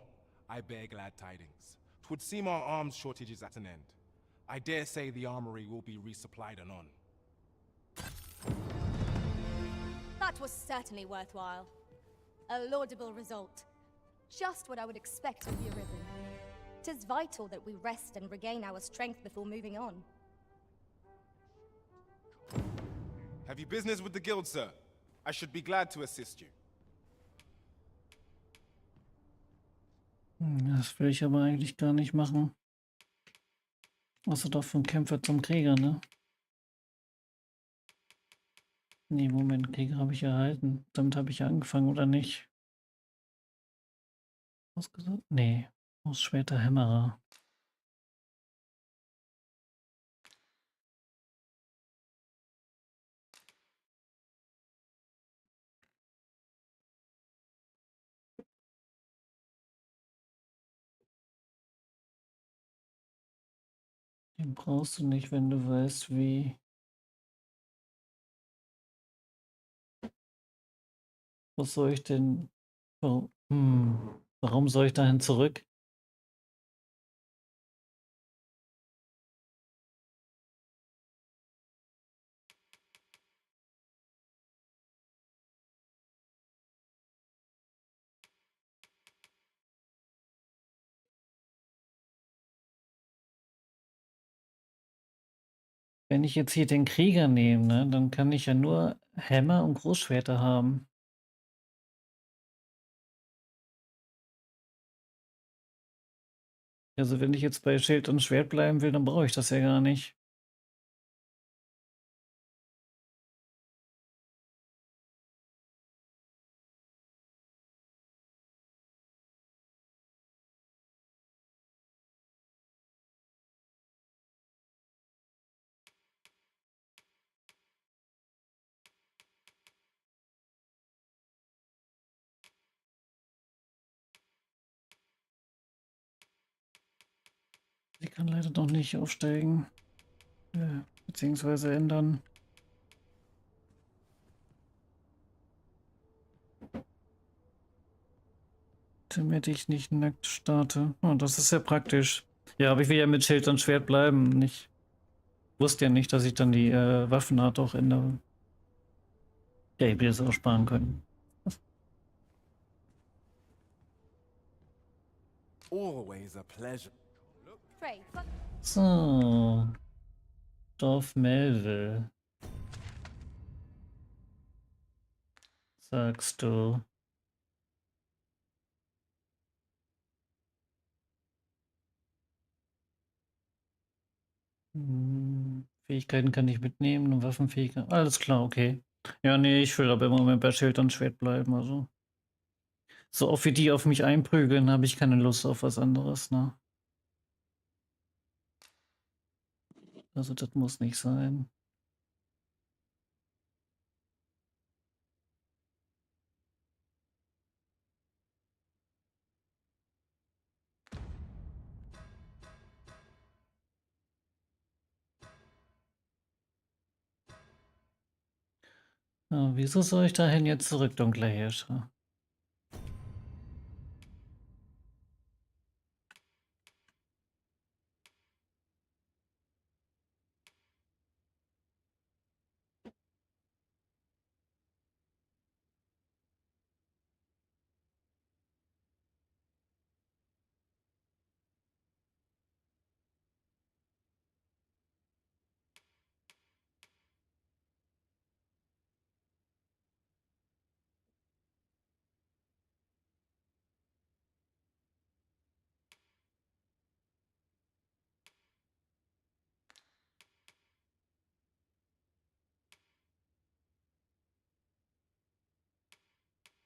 I bear glad tidings. 'Twould seem our arms shortage is at an end. I dare say the armory will be resupplied anon. That was certainly worthwhile. A laudable result. Just what I would expect of the Arisen. 'Tis vital that we rest and regain our strength before moving on. Have you business with the guild, sir? I should be glad to assist you. Das will ich aber eigentlich gar nicht machen. Außer doch vom Kämpfer zum Krieger, ne? Nee, Moment, Krieger habe ich erhalten. Damit habe ich ja angefangen, oder nicht? Ausgesucht? Nee, Großschwerter Hämmerer. Den brauchst du nicht, wenn du weißt, wie. Was soll ich denn? Warum soll ich dahin zurück? Wenn ich jetzt hier den Krieger nehme, ne, dann kann ich ja nur Hämmer und Großschwerter haben. Also wenn ich jetzt bei Schild und Schwert bleiben will, dann brauche ich das ja gar nicht. Ich kann leider noch nicht aufsteigen, beziehungsweise ändern. Damit ich nicht nackt starte. Oh, das ist sehr praktisch. Ja, aber ich will ja mit Schild und Schwert bleiben. Ich wusste ja nicht, dass ich dann die Waffenart auch ändere. Ja, ich will es auch sparen können. Always a pleasure. Frey, but So. Dorf Melville. Sagst du. Fähigkeiten kann ich mitnehmen und Waffenfähigkeiten. Alles klar, okay. Ja, nee, ich will aber im Moment bei Schild und Schwert bleiben. Also. So oft wie die auf mich einprügeln, habe ich keine Lust auf was anderes, ne? Also das muss nicht sein. Ja, wieso soll ich dahin jetzt zurück, dunkler Hirscher?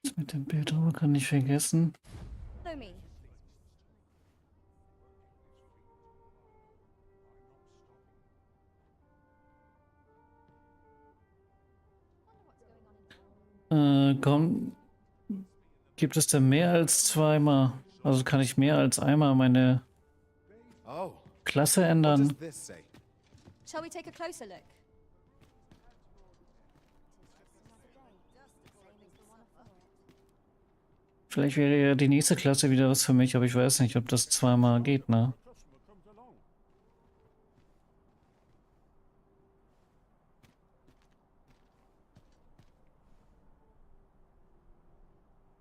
Das mit dem Bild drüber kann ich vergessen. follow me. Komm, gibt es denn mehr als zweimal? Also kann ich mehr als einmal meine Oh, Klasse what does ändern? this say? Shall we take a closer look? Vielleicht wäre ja die nächste Klasse wieder was für mich, aber ich weiß nicht, ob das zweimal geht, ne?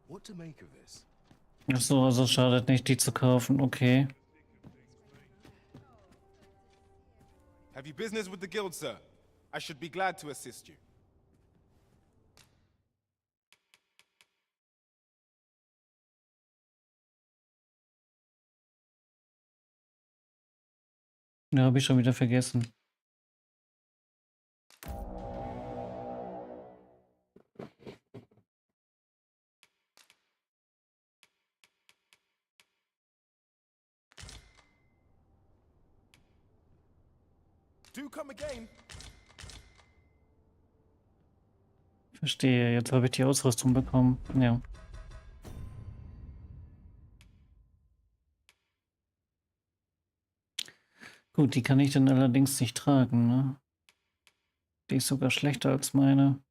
What to make of this? Ach so, also schadet nicht, die zu kaufen, okay. Have you business with the guild, sir? I should be glad to assist you. Ja, habe ich schon wieder vergessen. Do come again. Verstehe, jetzt habe ich die Ausrüstung bekommen. Ja. Gut, die kann ich dann allerdings nicht tragen, ne? Die ist sogar schlechter als meine.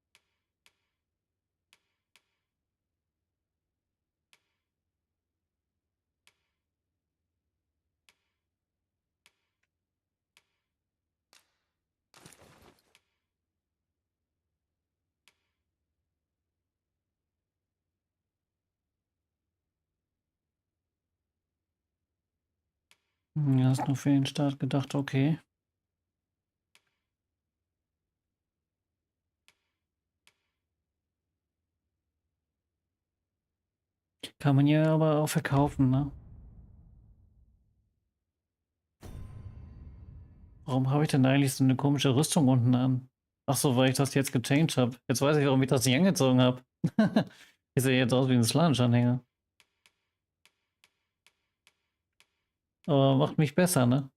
Ja, ist nur für den Start gedacht, okay. Kann man ja aber auch verkaufen, ne? Warum habe ich denn eigentlich so eine komische Rüstung unten an? Ach so, weil ich das jetzt gechanged habe. Jetzt weiß ich, warum ich das nicht angezogen habe. Ich sehe jetzt aus wie ein Slunge-Anhänger. Aber macht mich besser, ne?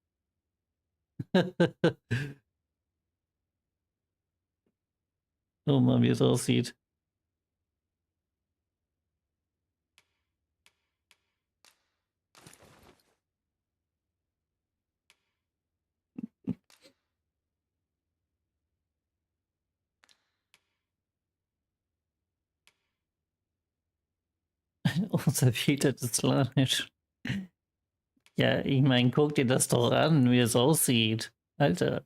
Oh Mann, wie es aussieht. Unserviertes Slunge. Ja, ich meine, guck dir das doch an, wie es aussieht. Alter.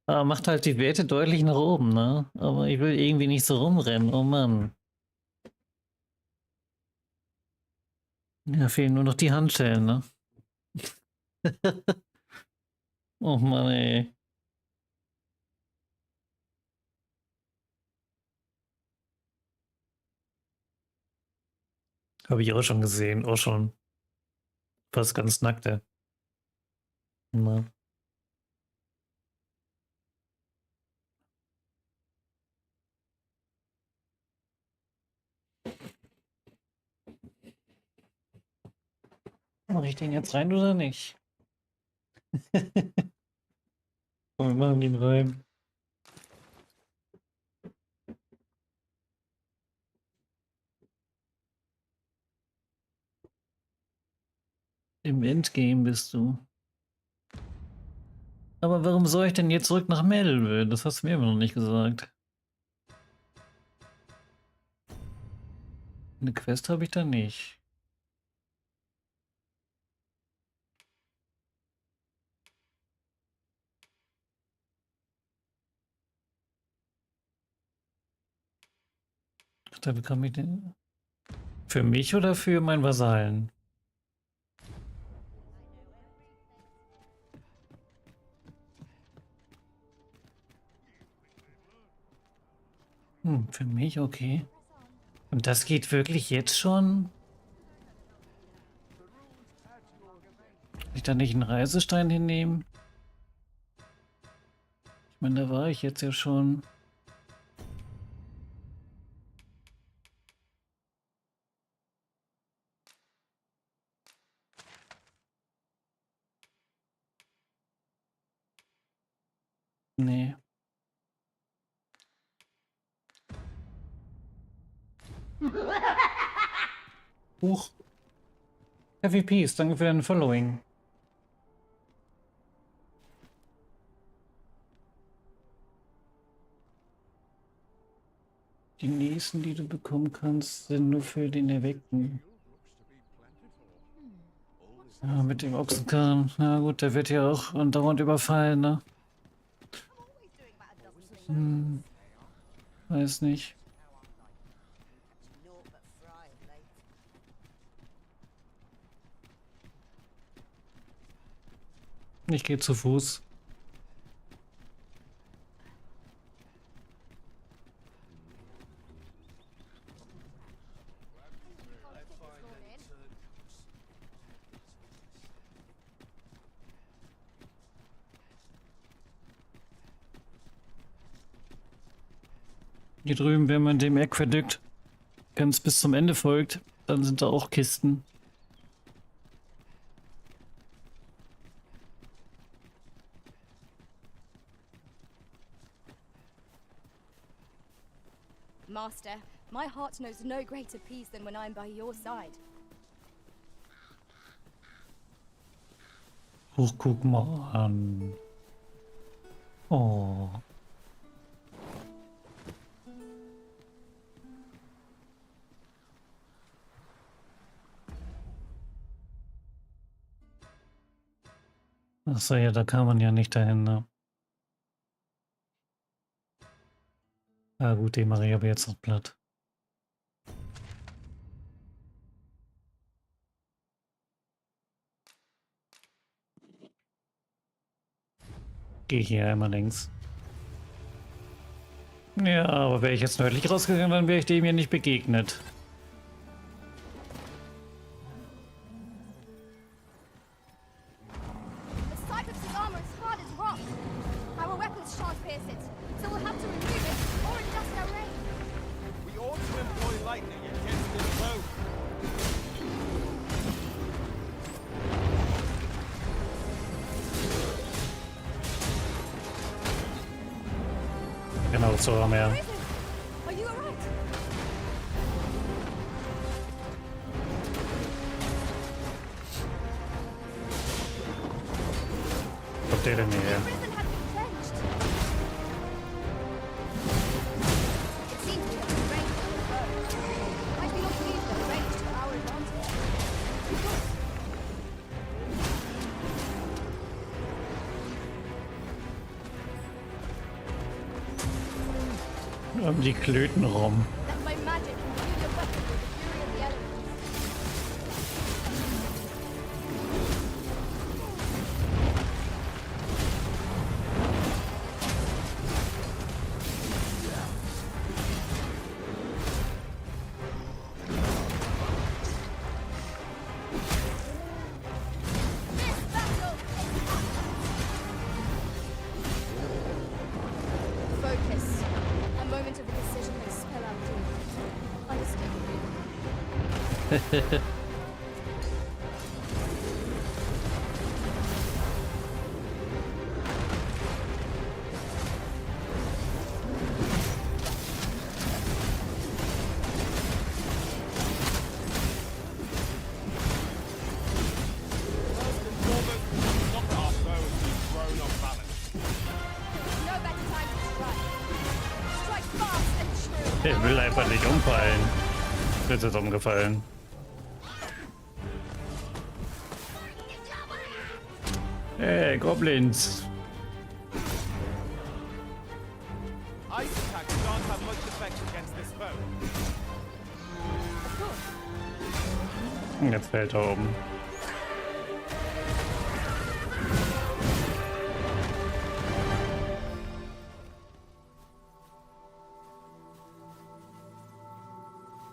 Aber macht halt die Werte deutlich nach oben, ne? Aber ich will irgendwie nicht so rumrennen, oh Mann. Ja, fehlen nur noch die Handschellen, ne? Oh Mann, ey. Habe ich auch schon gesehen, auch schon. Fast ganz nackte. Na. Mache ich den jetzt rein oder nicht? Wir machen ihn rein. Im Endgame bist du. Aber warum soll ich denn jetzt zurück nach Melville? Das hast du mir immer noch nicht gesagt. Eine Quest habe ich da nicht. Ach, da bekomme ich den. Für mich oder für meinen Vasallen? Für mich okay. Und das geht wirklich jetzt schon? Kann ich da nicht einen Reisestein hinnehmen? Ich meine, da war ich jetzt ja schon. Nee. Huch. Heavy Peace, danke für dein Following. Die nächsten, die du bekommen kannst, sind nur für den Erweckten. Ja, mit dem Ochsenkahn. Na gut, der wird ja auch andauernd überfallen, ne? Weiß nicht. Ich gehe zu Fuß. Hier drüben, wenn man dem Aquädukt ganz bis zum Ende folgt, dann sind da auch Kisten. Master, my heart knows no greater peace than when I'm by your side. Huch, guck mal an. Oh. Achso, ja, da kann man ja nicht dahin, ne? Ah gut, den mache ich aber jetzt noch platt. Gehe hier einmal links. Ja, aber wäre ich jetzt nördlich rausgegangen, dann wäre ich dem hier nicht begegnet. The side of his armor is hard as rock. Our weapons shan't pierce it, so we'll have to remove it or adjust our range. We ought to employ lightning against this foe. Genau, so haben wir. Are you alright? Kommt der denn her? Prison has been clenched. It seems we have been ranged on the foe. I do not believe that range to our advantage. Um die Klöten rum. That my magic can fuel your weapon with the fury of the elements. This battle is focus. A moment of indecision may spell out doom. Understood. First and foremost, stop our foe and be thrown off balance. No better time to strike. Strike fast and true. Der will einfach nicht umfallen. Jetzt ist er umgefallen. Hey, Goblins. Ice attacks can't have much effect against this foe. Jetzt fällt er oben.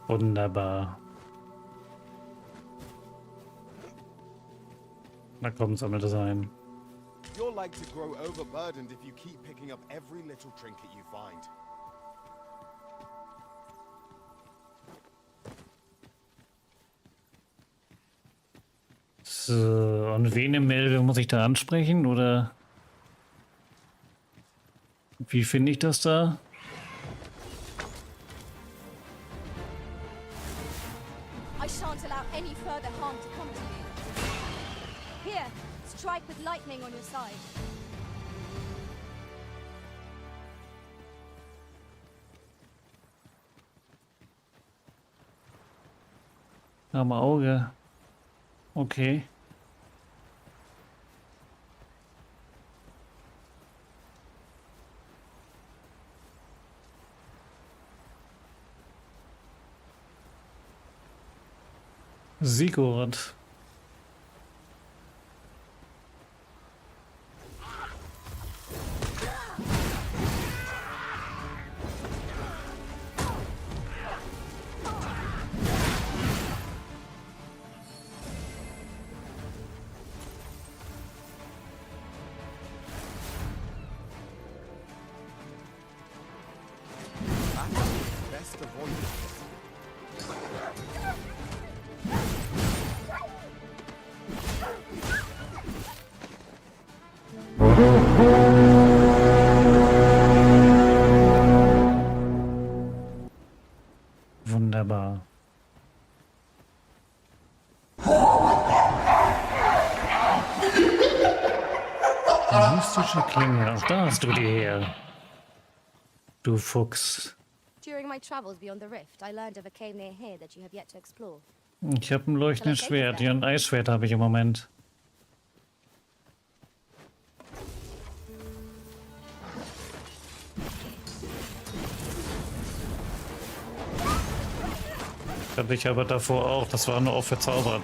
Wunderbar. Na komm, sammelt es ein. You're like to grow overburdened if you keep picking up every little trinket you find. So, und wen im Melville muss ich da ansprechen, oder? Wie finde ich das da? I shan't allow any further harm to come to you. Here, strike with lightning on your side. Am Auge. Okay. Sigurd. Best avoided. Wunderbar. Mystische Klinge, auch da hast du die her. Du Fuchs. During my travels beyond the rift, I learned of a cave near here that you have yet to explore. Ich habe ein leuchtendes Schwert. Ja, ein Eisschwert habe ich im Moment. Hatte ich aber davor auch. Das war nur auch verzaubert.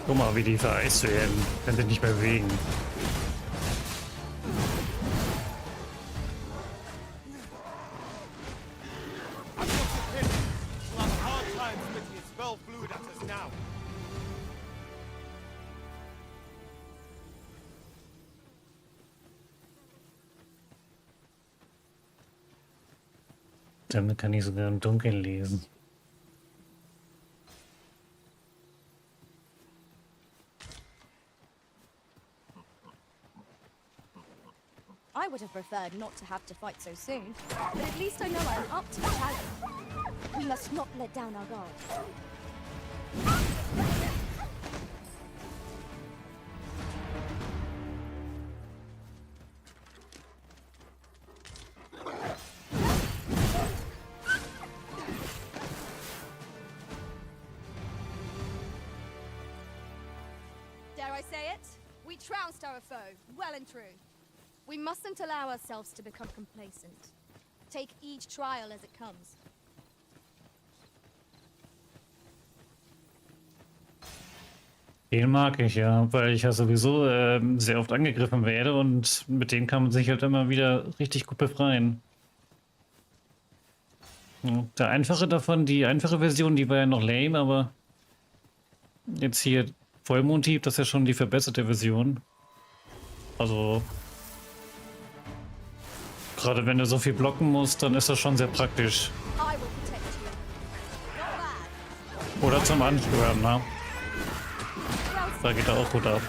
Guck mal, wie die vereist werden. Können sich nicht mehr bewegen. Damit kann ich sogar im Dunkeln lesen. I would have preferred not to have to fight so soon, but at least I know I'm up to the challenge. We must not let down our guard. Dare I say it? We trounced our foe, well and true. We mustn't allow ourselves to become complacent. Take each trial as it comes. Den mag ich ja, weil ich ja sowieso sehr oft angegriffen werde und mit denen kann man sich halt immer wieder richtig gut befreien. Ja, der einfache davon, die einfache Version, die war ja noch lame, aber jetzt hier Vollmondhieb, das ist ja schon die verbesserte Version. Also gerade wenn du so viel blocken musst, dann ist das schon sehr praktisch. I will protect you. Not bad. Oder zum Anschwören, ne? Da geht er auch gut ab.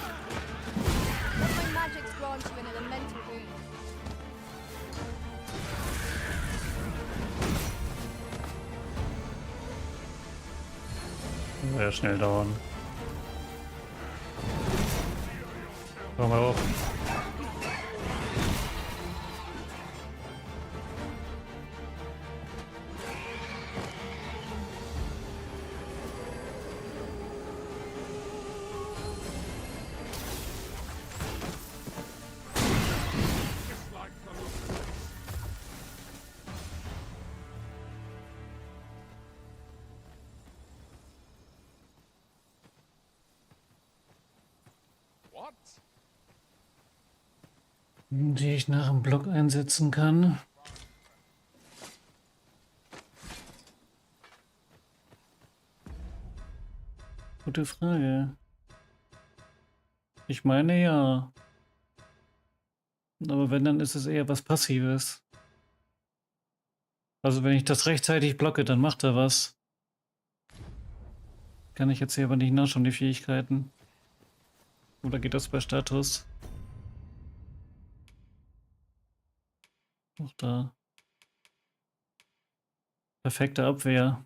My magics grant you an elemental boon. Sehr schnell dauern. Komm mal hoch. Die ich nach dem Block einsetzen kann. Gute Frage. Ich meine ja. Aber wenn, dann ist es eher was Passives. Also wenn ich das rechtzeitig blocke, dann macht er was. Kann ich jetzt hier aber nicht nachschauen, die Fähigkeiten. Oder geht das bei Status? Auch da. Perfekte Abwehr.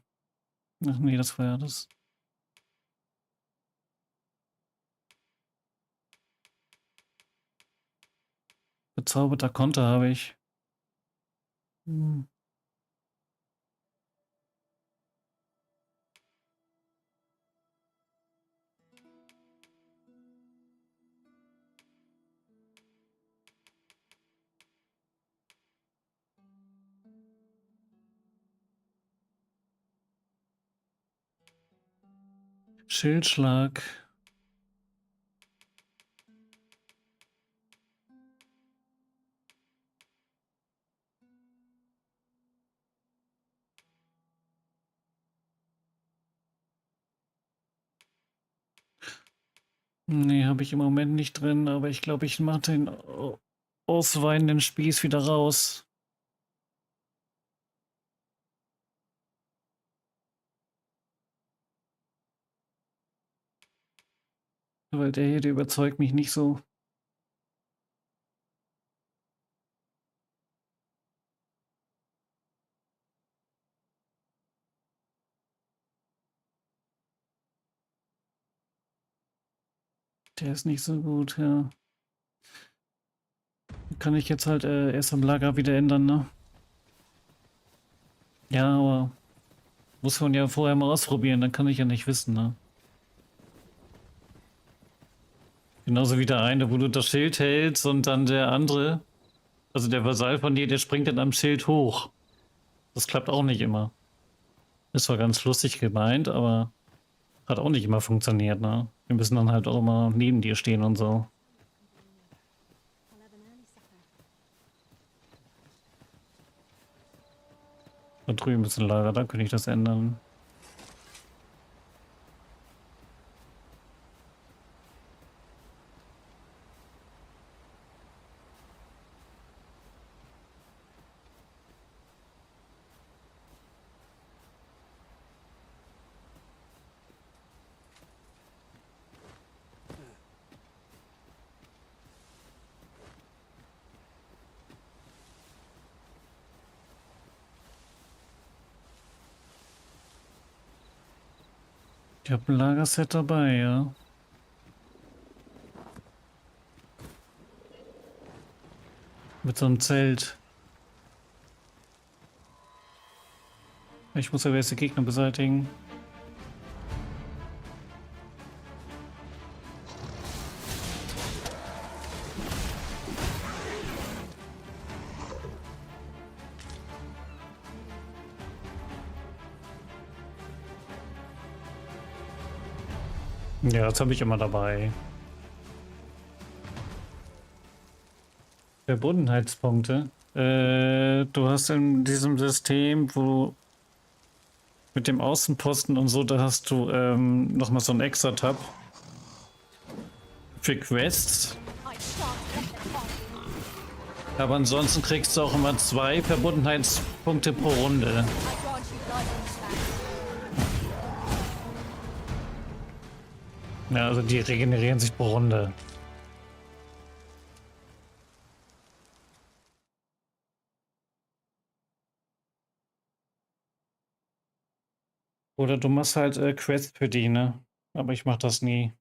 Ach nee, das war ja das. Bezauberter Konter habe ich. Schildschlag. Nee, habe ich im Moment nicht drin, aber ich glaube, ich mache den ausweinenden Spieß wieder raus. Weil der hier, der überzeugt mich nicht so. Der ist nicht so gut, ja. Kann ich jetzt halt erst am Lager wieder ändern, ne? Ja, aber muss man ja vorher mal ausprobieren, dann kann ich ja nicht wissen, ne? Genauso wie der eine, wo du das Schild hältst und dann der andere, also der Vasall von dir, der springt dann am Schild hoch. Das klappt auch nicht immer. Ist zwar ganz lustig gemeint, aber hat auch nicht immer funktioniert, ne? Wir müssen dann halt auch immer neben dir stehen und so. Da drüben ist ein Lager, da könnte ich das ändern. Ich habe ein Lagerset dabei, ja. Mit so einem Zelt. Ich muss aber erst die Gegner beseitigen. Ja, das habe ich immer dabei. Verbundenheitspunkte. Du hast in diesem System, wo mit dem Außenposten und so, da hast du nochmal so einen extra Tab für Quests. Aber ansonsten kriegst du auch immer 2 Verbundenheitspunkte pro Runde. Ja, also die regenerieren sich pro Runde. Oder du machst halt Quests für die, ne? Aber ich mach das nie.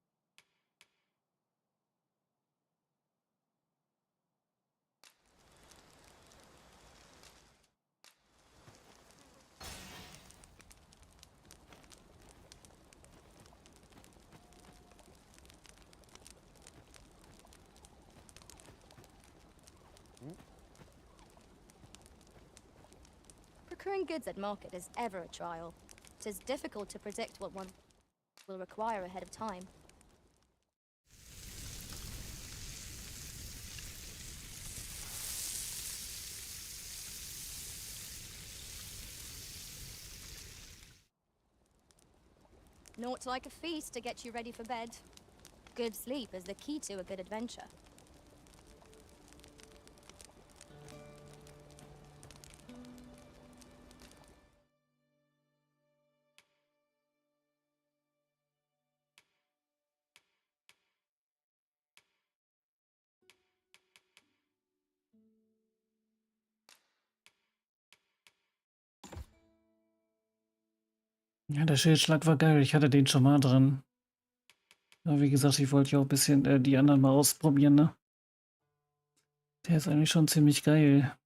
Procuring goods at market is ever a trial. 'Tis difficult to predict what one will require ahead of time. Naught like a feast to get you ready for bed. Good sleep is the key to a good adventure. Ja, der Schildschlag war geil. Ich hatte den schon mal drin. Aber wie gesagt, ich wollte ja auch ein bisschen die anderen mal ausprobieren, ne? Der ist eigentlich schon ziemlich geil.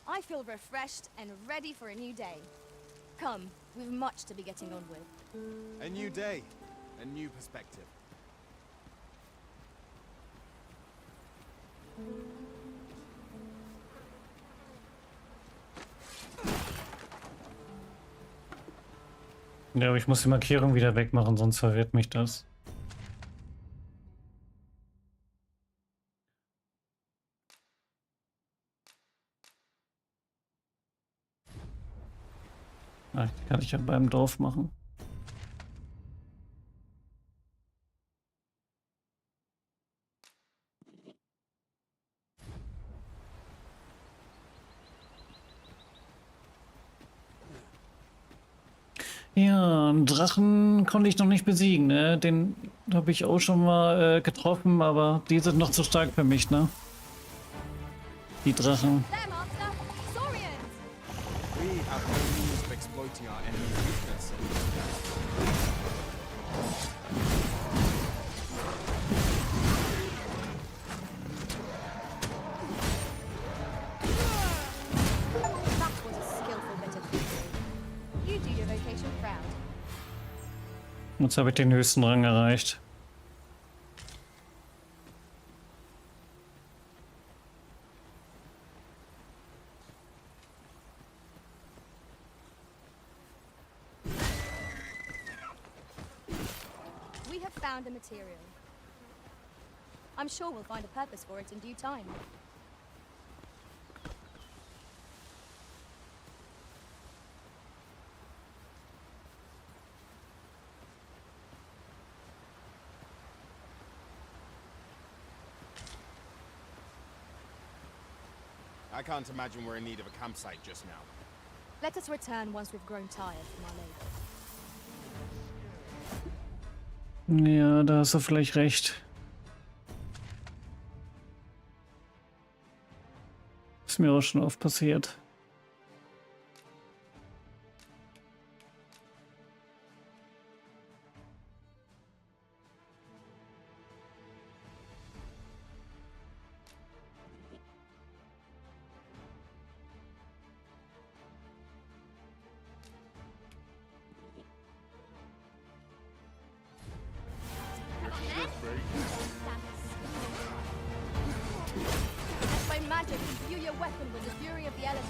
I feel refreshed and ready for a new day. Come, we've much to be getting on with. A new day, a new perspective. Ja, aber ich muss die Markierung wieder wegmachen, sonst verwirrt mich das. Ah, die kann ich ja beim Dorf machen. Ja, einen Drachen konnte ich noch nicht besiegen, ne? Den habe ich auch schon mal getroffen, aber die sind noch zu stark für mich, ne? Die Drachen. There, Master! Saurians! We have no means of exploiting our enemy's weakness. That was a skillful bit of victory. You do your vocation proud. Jetzt habe ich den höchsten Rang erreicht. We have found a material. I'm sure we'll find a purpose for it in due time. I can't imagine we're in need of a campsite just now. Let us return once we've grown tired from our labor. Ja, da hast du vielleicht recht. Ist mir auch schon oft passiert. As by magic, imbue your weapon with the fury of the elements.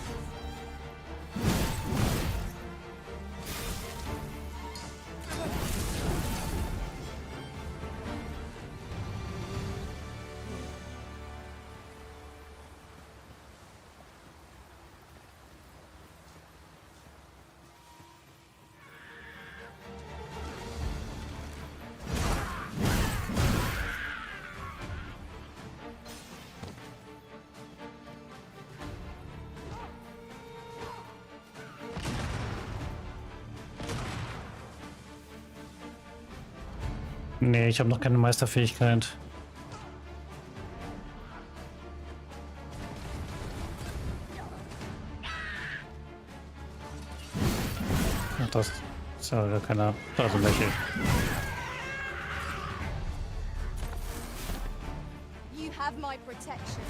Nee, ich habe noch keine Meisterfähigkeit. Ach, das ist ja gar keiner. Also welche. You have my protection.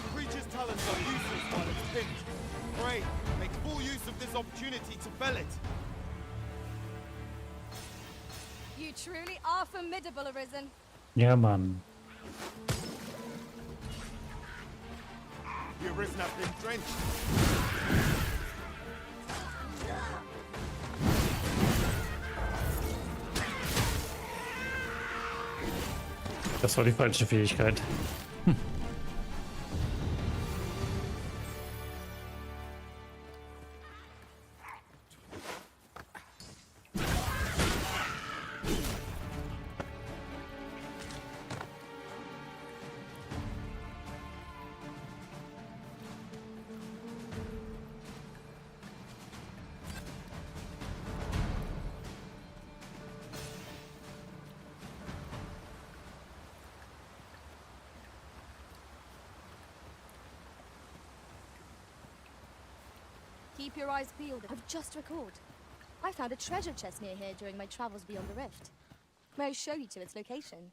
The creature's talents are useless while it's pinned. Pray, make full use of this opportunity to fell it. You truly are formidable, Arisen. Ja, Mann. The Arisen have been drenched. Das war die falsche Fähigkeit. Keep your eyes peeled. I've just recalled. I found a treasure chest near here during my travels beyond the rift. May I show you to its location?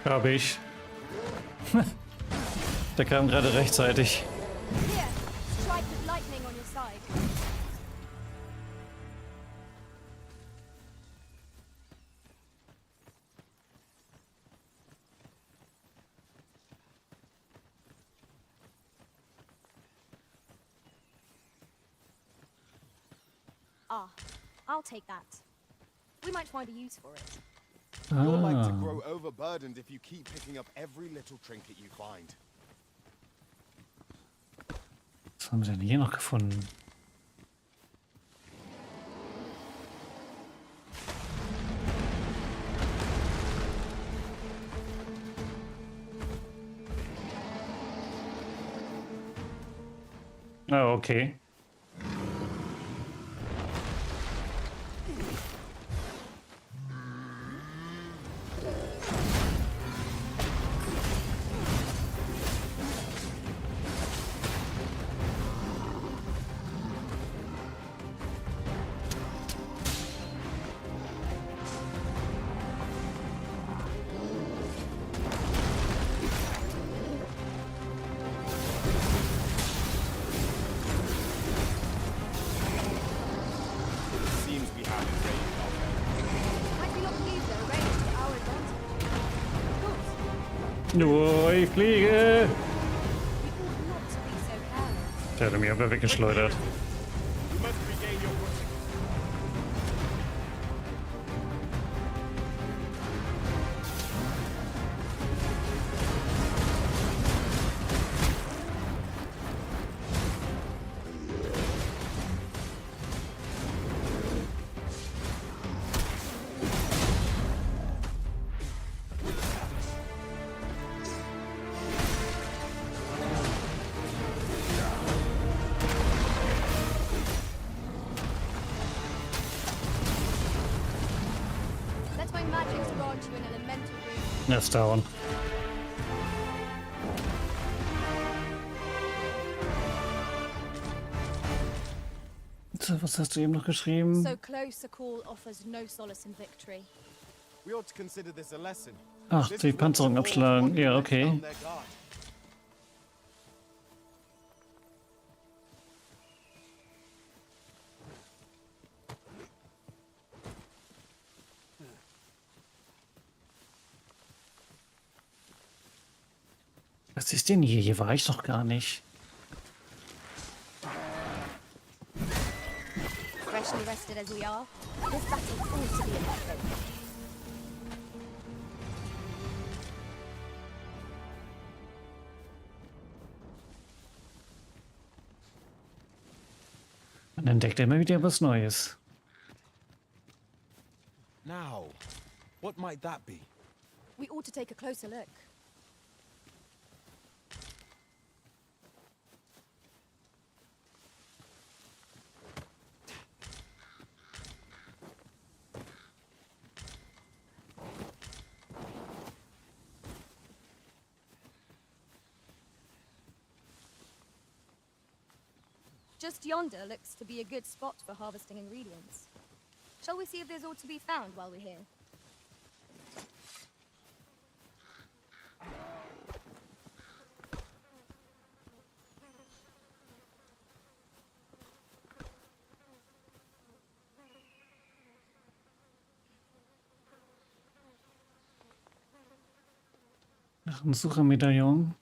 Hab ich. Der kam gerade rechtzeitig. Here, strike with lightning on your side. Ah, I'll take that. We might find a use for it. You're like to Ah. grow overburdened if you keep picking up every little trinket you find. Was haben wir denn hier noch gefunden? Ah, okay. Seems we have invaded our Might we not use their range to our advantage? Of course. Nur, ich fliege! We ought not to be so careless. Der hat mich aber weggeschleudert. You must regain your footing. Let my magic grant you an elemental room. Er ist down. So, was hast du eben noch geschrieben? So close a call offers no solace in victory. We ought to consider this a lesson. Ach, This die is what Panzerung the abschlagen. Lord Ja, wants okay. on their guard. Was ist denn hier? Hier war ich noch gar nicht. Freshly rested as we are, this battle ought to be an epic. Man entdeckt immer wieder was Neues. Now, what might that be? We ought to take a closer look. Just yonder looks to be a good spot for harvesting ingredients. Shall we see if there's aught to be found while we're here? Nach einem Suchermedaillon.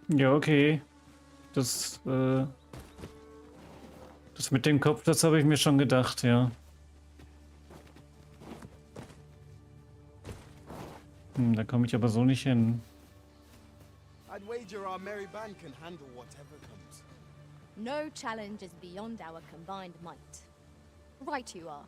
Ja, okay. Das mit dem Kopf, das habe ich mir schon gedacht, ja. Da komme ich aber so nicht hin. I'd wager our merry band can handle whatever comes. No challenge is beyond our combined might. Right you are.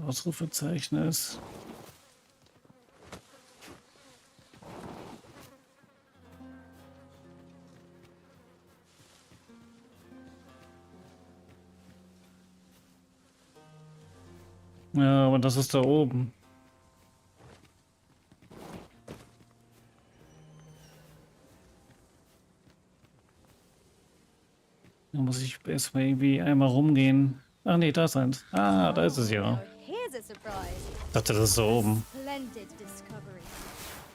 Ausrufezeichnis. Ja, aber das ist da oben. Da muss ich erstmal irgendwie einmal rumgehen. Ach nee, da ist eins. Ah, da ist es ja. Here's a surprise. Ich dachte, das ist da oben. Splendid discovery.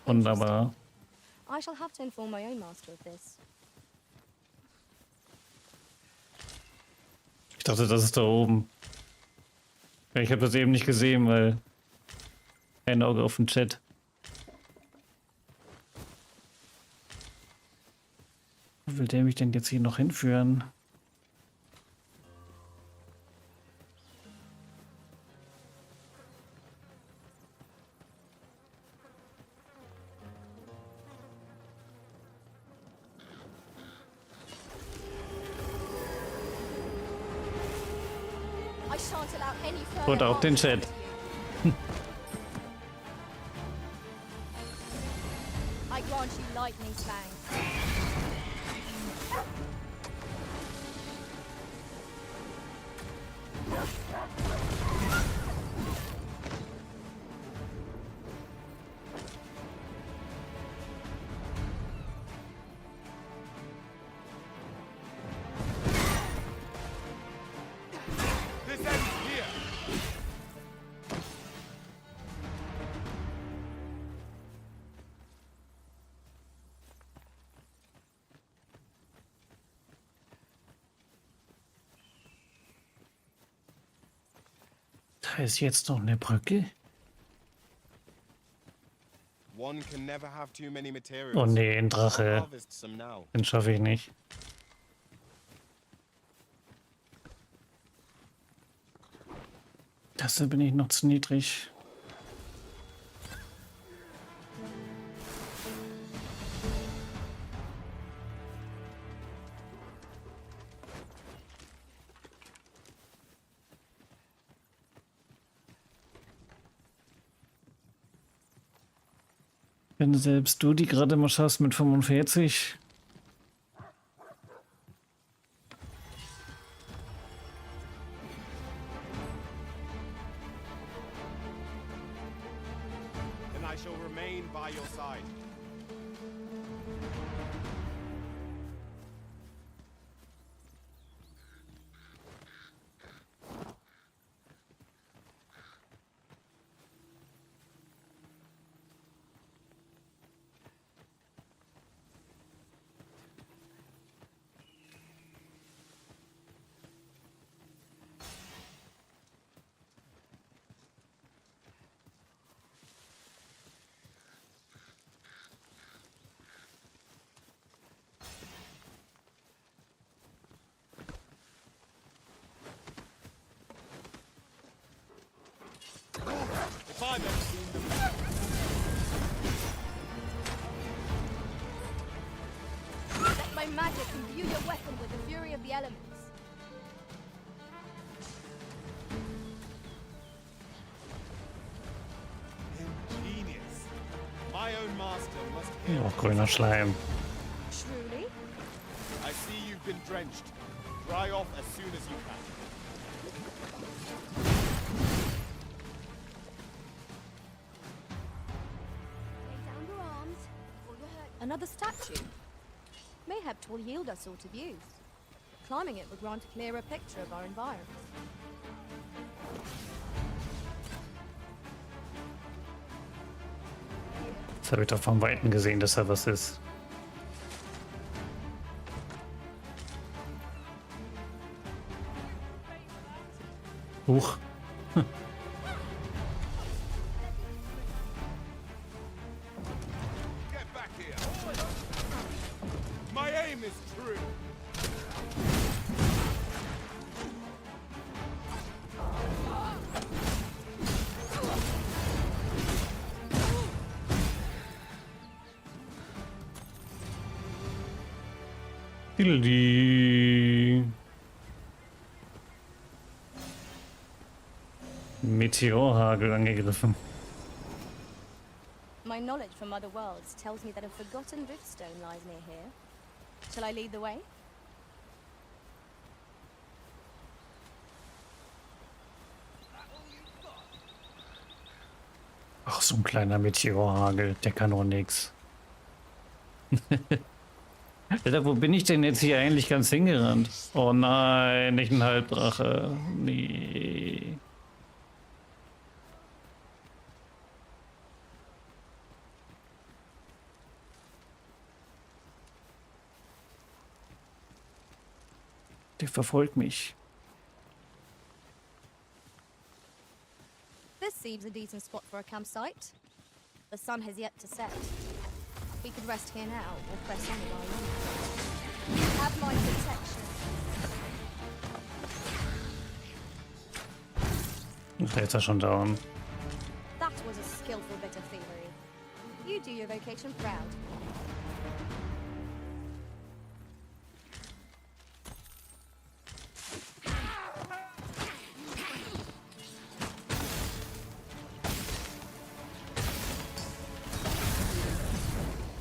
Wunderbar. I shall have to inform my own master of this. Ich dachte, das ist da oben. Ja, ich habe das eben nicht gesehen, weil kein Auge auf den Chat. Wo will der mich denn jetzt hier noch hinführen? I shan't allow any further Und auch den Chat. I grant you lightning fangs. This ends here. Da ist jetzt noch eine Brücke. One can never have too many materials. Oh nee, ein I'll Drache. harvest some now. Den schaffe ich nicht. Dafür bin ich noch zu niedrig. Wenn selbst du die gerade mal schaffst mit 45. Then I shall remain by your side. If I've ever seen them. Let my magic imbue your weapon with the fury of the elements. Ingenious. My own master must Oh, grüner Schleim. Truly? I see you've been drenched. Dry off as soon as you can. Lay down your arms before you're hurt. Another statue. Mayhap 'twill yield us sort of use. Climbing it would grant a clearer picture of our environs. Das habe ich doch vom Weiten gesehen, dass da was ist. Huch. Get back here. My aim is true. Die Meteorhagel angegriffen. My knowledge from other worlds tells me that a forgotten driftstone lies near here. Shall I lead the way? Ach, so ein kleiner Meteorhagel, der kann doch nix. Alter, wo bin ich denn jetzt hier eigentlich ganz hingerannt? Oh nein, nicht ein Halbdrache. Nee. Der verfolgt mich. seems a decent spot for a campsite. The sun has yet to set. We could rest here now or press on while longer. Have my protection. Der ist ja schon down. That was a skillful bit of thievery. You do your vocation proud.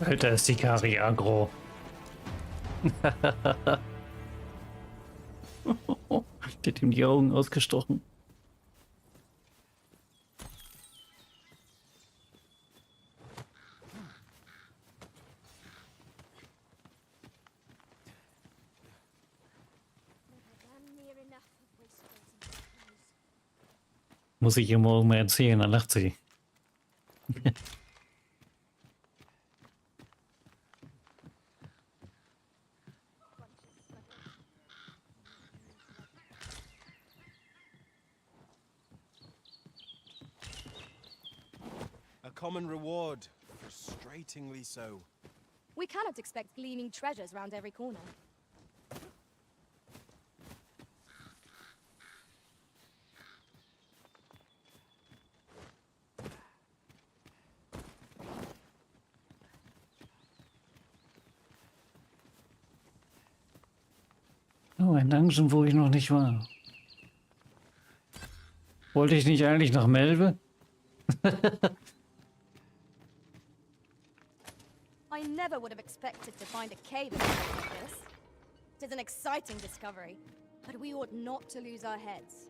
Alter, ist die Kari aggro. Die hat ihm die Augen ausgestochen. Muss ich ihr morgen mal erzählen, dann lacht sie. A common reward, frustratingly so. We cannot expect gleaming treasures round every corner. Oh, ein Dungeon, wo ich noch nicht war. Wollte ich nicht eigentlich nach Melve? I never would have expected to find a cave in a place like this. It is an exciting discovery, but we ought not to lose our heads.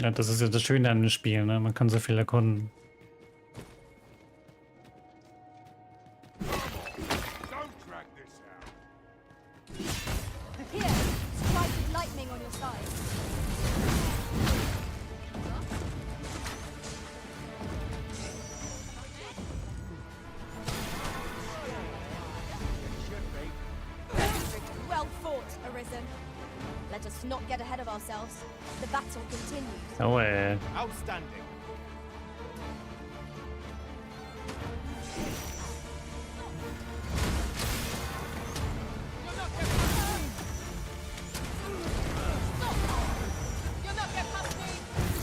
Ja, das ist ja das Schöne an dem Spiel, ne? Man kann so viel erkunden. Don't drag this out. Here, strike with lightning on your side. Well fought, Arisen. Let us not get ahead of ourselves. The battle continues. Oh, Outstanding.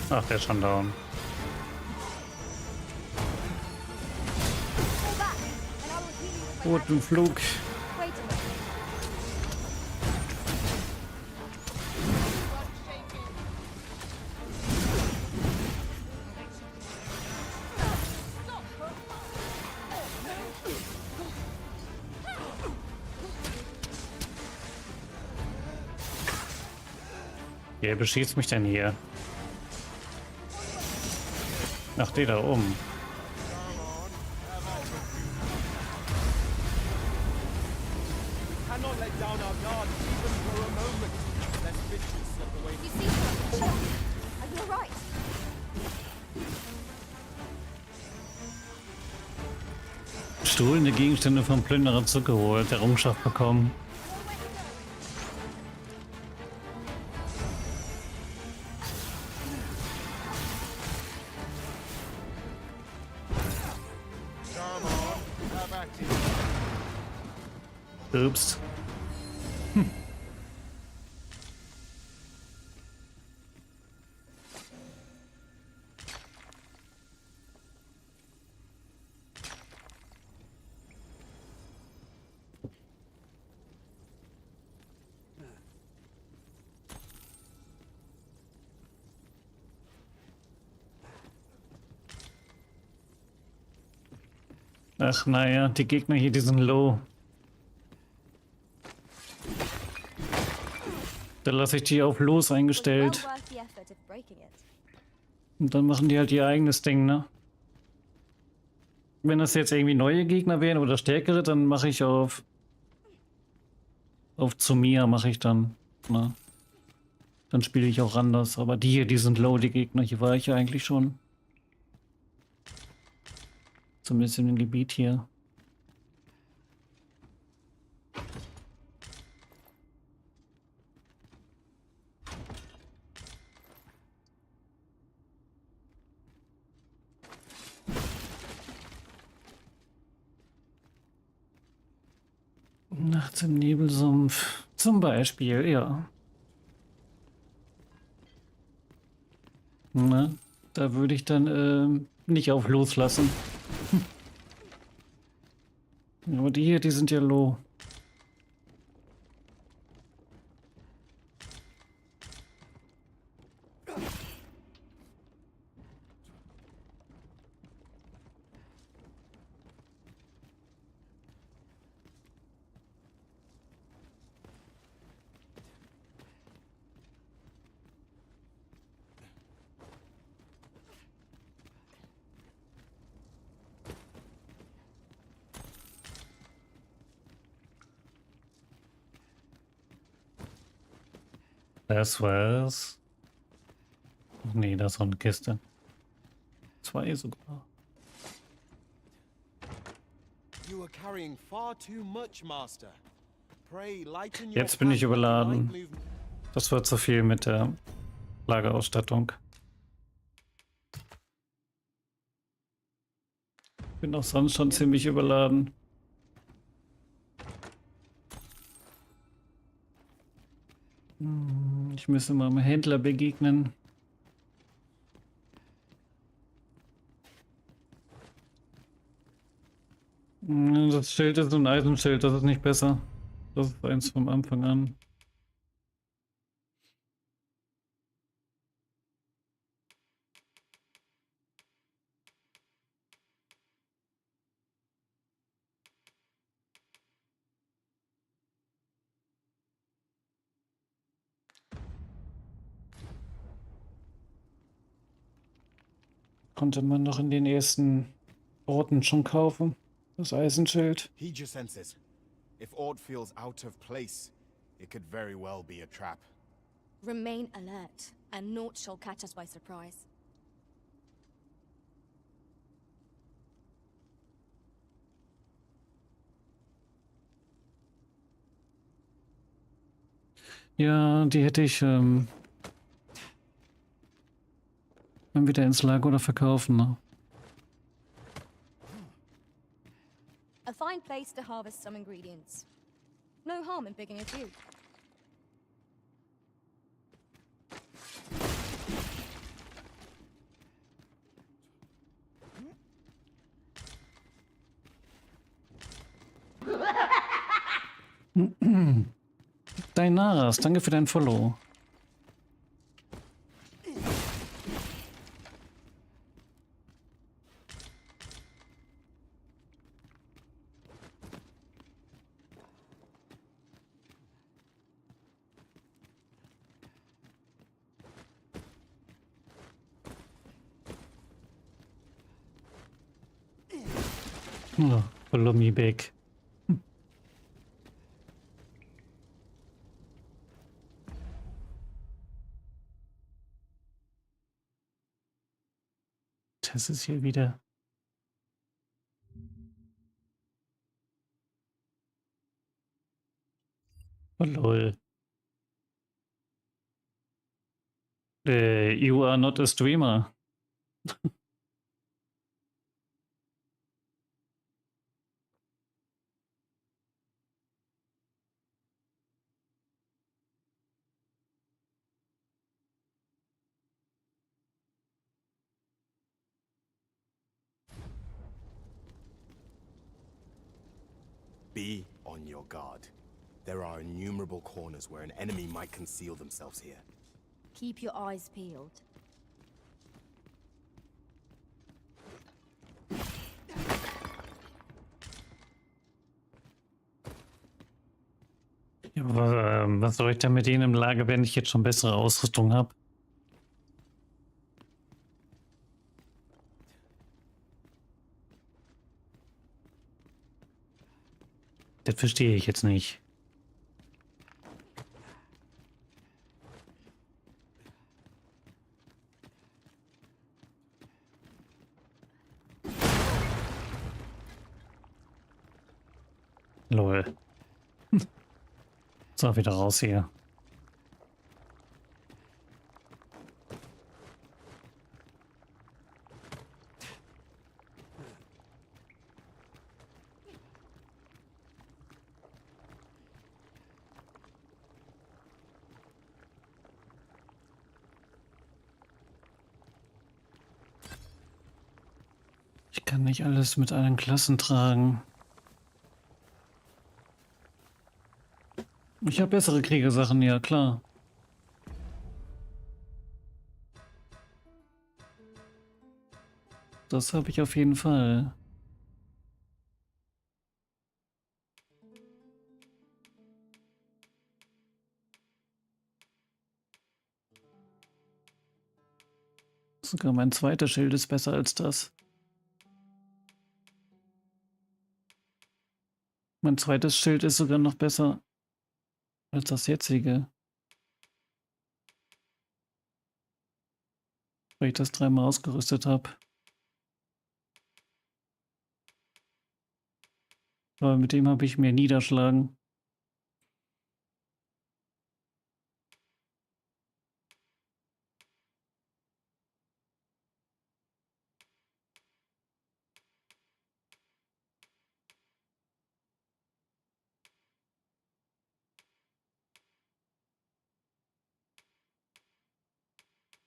Ach, der ist schon down. Fall back, and I will heal you with my Guten Flug. Wait a minute. Wer beschießt mich denn hier? Ach, der da oben. Cannot let down our guard even for a moment. Let bitches slip away. You see something, Chuck? And you're right. Gestohlene Gegenstände vom Plünderer zurückgeholt, Errungenschaft bekommen. Come on, have at it. Ups. Ach naja, die Gegner hier, die sind low. Da lasse ich die auf los eingestellt. Well worth the effort of breaking it. Und dann machen die halt ihr eigenes Ding, ne? Wenn das jetzt irgendwie neue Gegner wären oder stärkere, dann mache ich auf zu mir mache ich dann, ne? Dann spiele ich auch anders. Aber die hier, die sind low, die Gegner. Hier war ich ja eigentlich schon. Zumindest in dem Gebiet hier. Nachts im Nebelsumpf. Zum Beispiel, ja. Na, da würde ich dann nicht auf loslassen. Aber die hier, die sind ja low. Das war's. Ach nee, das ist so eine Kiste. 2 sogar. You are carrying far too much, Master. Pray, lighten your Jetzt bin ich path with the light überladen. movement. Das wird zu viel mit der Lagerausstattung. Bin auch sonst schon ziemlich überladen. Ich müsste mal einem Händler begegnen. Das Schild ist ein Eisenschild, das ist nicht besser. Das ist eins vom Anfang an. Konnte man noch in den ersten Orten schon kaufen. Das Eisenschild. Heed your senses. If aught feels out of place, it could very well be a trap. Remain alert, and naught shall catch us by surprise. Ja, die hätte ich dann wieder ins Lager oder verkaufen, ne? A fine place to harvest some ingredients. No harm in picking a few. Dainaras, danke für dein Follow. Oh, follow me back. Das ist hier wieder. Oh lol. You are not a streamer. Be on your guard. There are innumerable corners where an enemy might conceal themselves here. Keep your eyes peeled. Ja, was soll ich denn mit denen im Lager, wenn ich jetzt schon bessere Ausrüstung habe? Das verstehe ich jetzt nicht. Lol. So, wieder raus hier. Ich kann nicht alles mit allen Klassen tragen. Ich habe bessere Kriegersachen, ja klar. Das habe ich auf jeden Fall. Sogar mein zweites Schild ist besser als das. Mein zweites Schild ist sogar noch besser als das jetzige. Weil ich das dreimal ausgerüstet habe. Aber mit dem habe ich mir niederschlagen.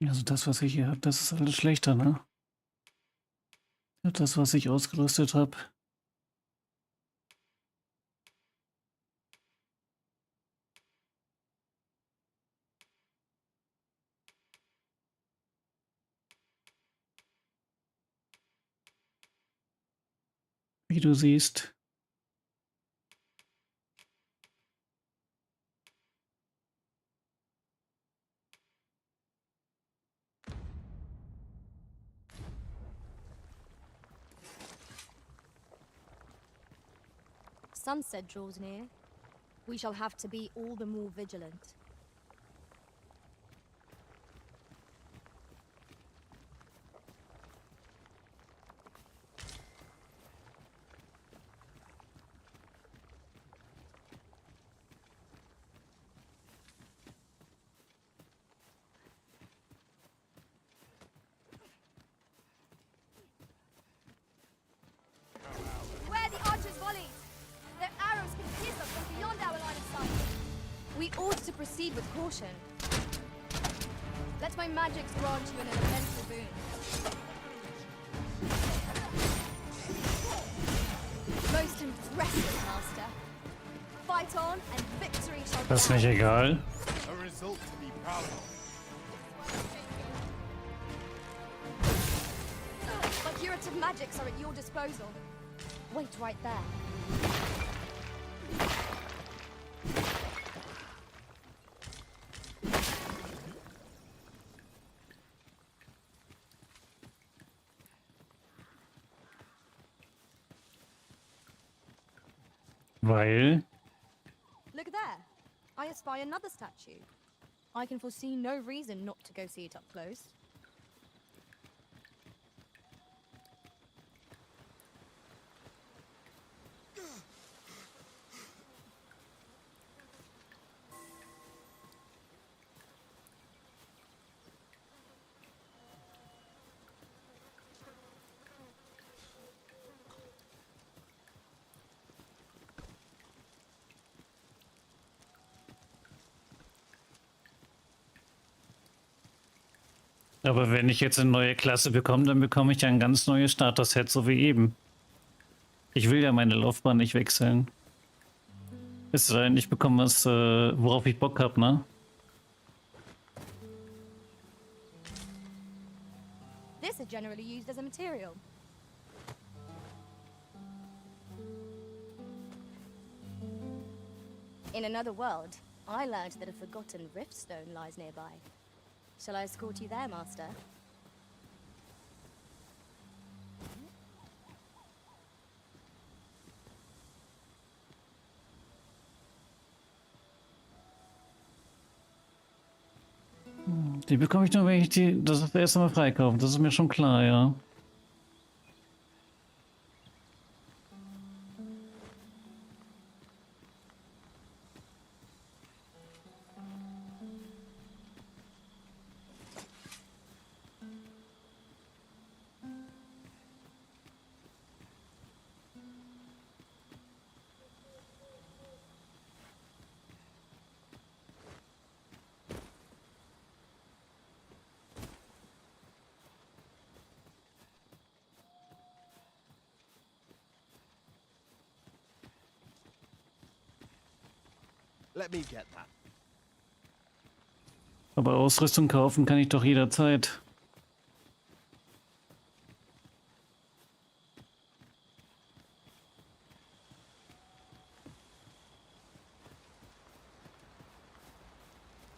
Also das, was ich hier habe, das ist alles schlechter, ne? Das, was ich ausgerüstet habe. Wie du siehst. Sunset draws near. We shall have to be all the more vigilant. Where the archers' volleys! Their arrows can pierce us from beyond our line of sight. We ought to proceed with caution. Let my magics grant you an elemental boon. Most impressive, Master. Fight on, and victory shall Das ist nicht egal. A result to be proud of. My curative magics are at your disposal. Wait right there. Weil Look there. I espy another statue. I can foresee no reason not to go see it up close. Aber wenn ich jetzt eine neue Klasse bekomme, dann bekomme ich ja ein ganz neues Starter-Set, so wie eben. Ich will ja meine Laufbahn nicht wechseln. Es sei denn, ich bekomme was, worauf ich Bock habe, ne? This is generally used as a material. In another world, I learned that a forgotten riftstone lies nearby. Shall I escort you there, Master? Die bekomme ich nur, wenn ich das erste Mal freikaufe. Das ist mir schon klar, ja. Let me get that. Aber Ausrüstung kaufen kann ich doch jederzeit.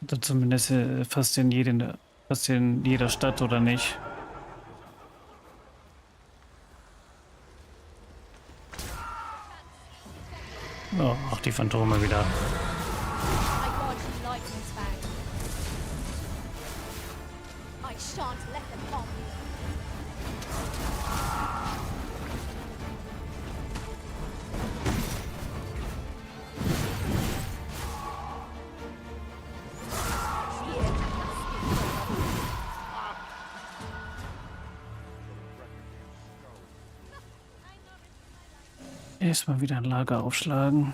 Oder zumindest fast in jeder Stadt, oder nicht? Oh, ach, die Phantome wieder. I dodged lightning's fang. I shan't let them harm you. Erstmal wieder ein Lager aufschlagen.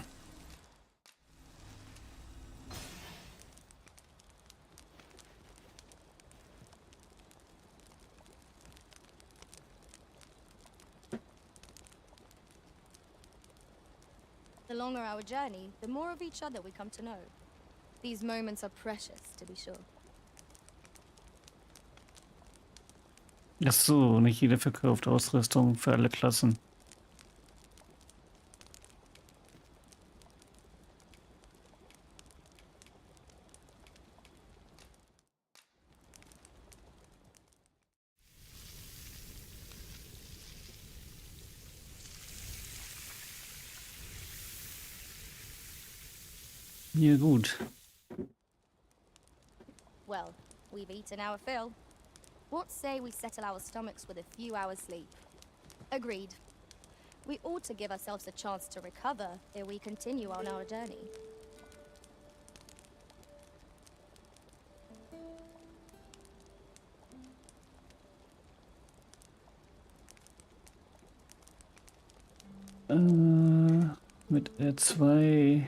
The longer our journey, the more of each other we come to know. These moments are precious, to be sure. Ach so, nicht jeder verkauft Ausrüstung für alle Klassen. Ja, gut. Well, we've eaten our fill. What say we settle our stomachs with a few hours sleep? Agreed. We ought to give ourselves a chance to recover ere we continue on our journey. Mit R2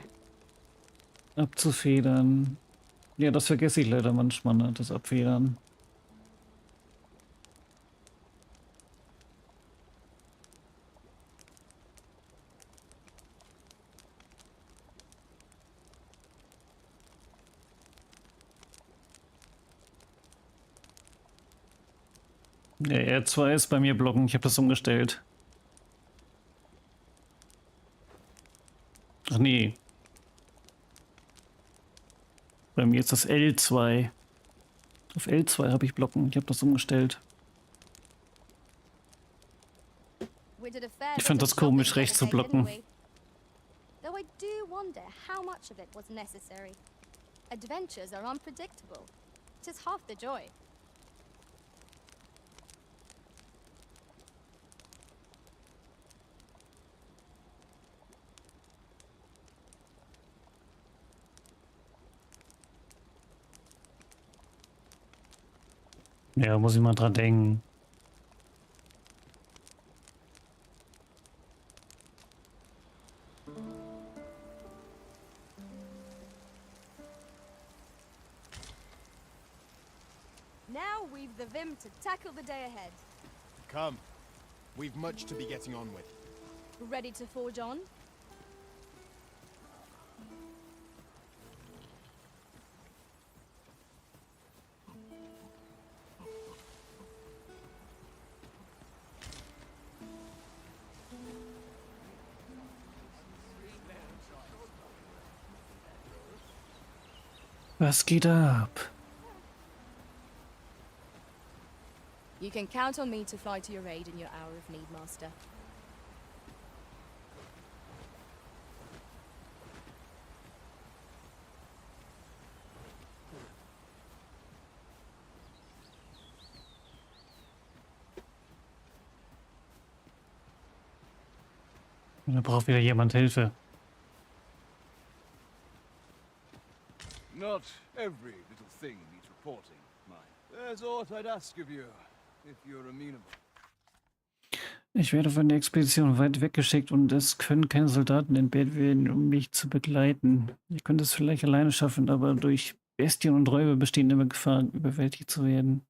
abzufedern. Ja, das vergesse ich leider manchmal, ne, das Abfedern. Der R2 ist bei mir blocken, ich habe das umgestellt. Ach nee. Bei mir ist das L2. Auf L2 habe ich blocken, ich habe das umgestellt. Ich fand das komisch, rechts zu blocken. Though I do wonder how much of it was necessary. Adventures are unpredictable. 'Tis half the joy. Ja, muss ich mal dran denken. Now we've the vim to tackle the day ahead. Come. We've much to be getting on with. Ready to forge on? Was geht ab? You can count on me to fly to your aid in your hour of need, Master. Da braucht wieder jemand Hilfe. Not every little thing needs reporting, mind. There's aught I'd ask of you, if you're amenable. Ich werde von der Expedition weit weggeschickt und es können keine Soldaten entbehrt werden, um mich zu begleiten. Ich könnte es vielleicht alleine schaffen, aber durch Bestien und Räuber besteht immer Gefahr, überwältigt zu werden.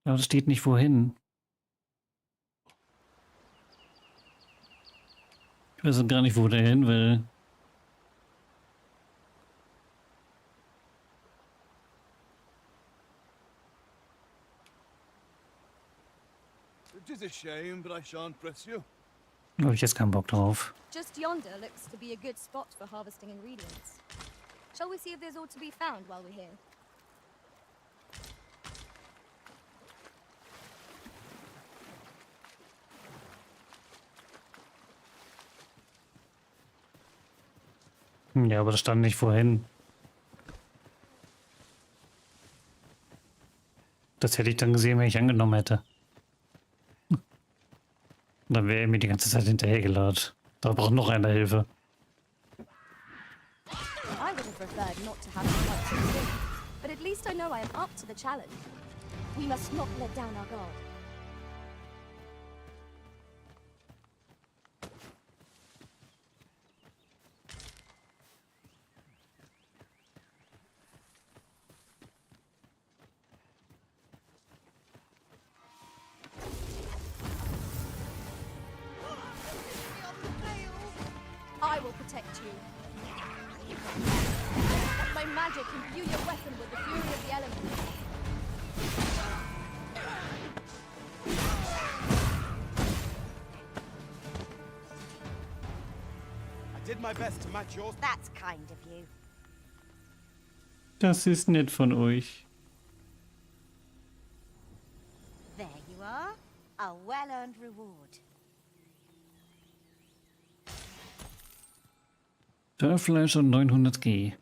Aber es steht nicht wohin. Ich weiß gar nicht, wo der hin will. It is a shame, but I shan't press you. Da habe ich jetzt keinen Bock drauf. Just yonder looks to be a good spot for harvesting ingredients. Shall we see if there's aught to be found while we're here? Ja, aber das stand nicht vorhin. Das hätte ich dann gesehen, wenn ich angenommen hätte. Dann wäre er mir die ganze Zeit hinterhergeladen. Da braucht noch einer Hilfe. I would have preferred not to have to fight so soon, but at least I know I am up to the challenge. We must not let down our guard. I will protect you. Let my magic imbue your weapon with the fury of the elements. I did my best to match yours. That's kind of you. Das ist nett von euch. There you are. A well-earned reward. Dörrfleisch und 900G.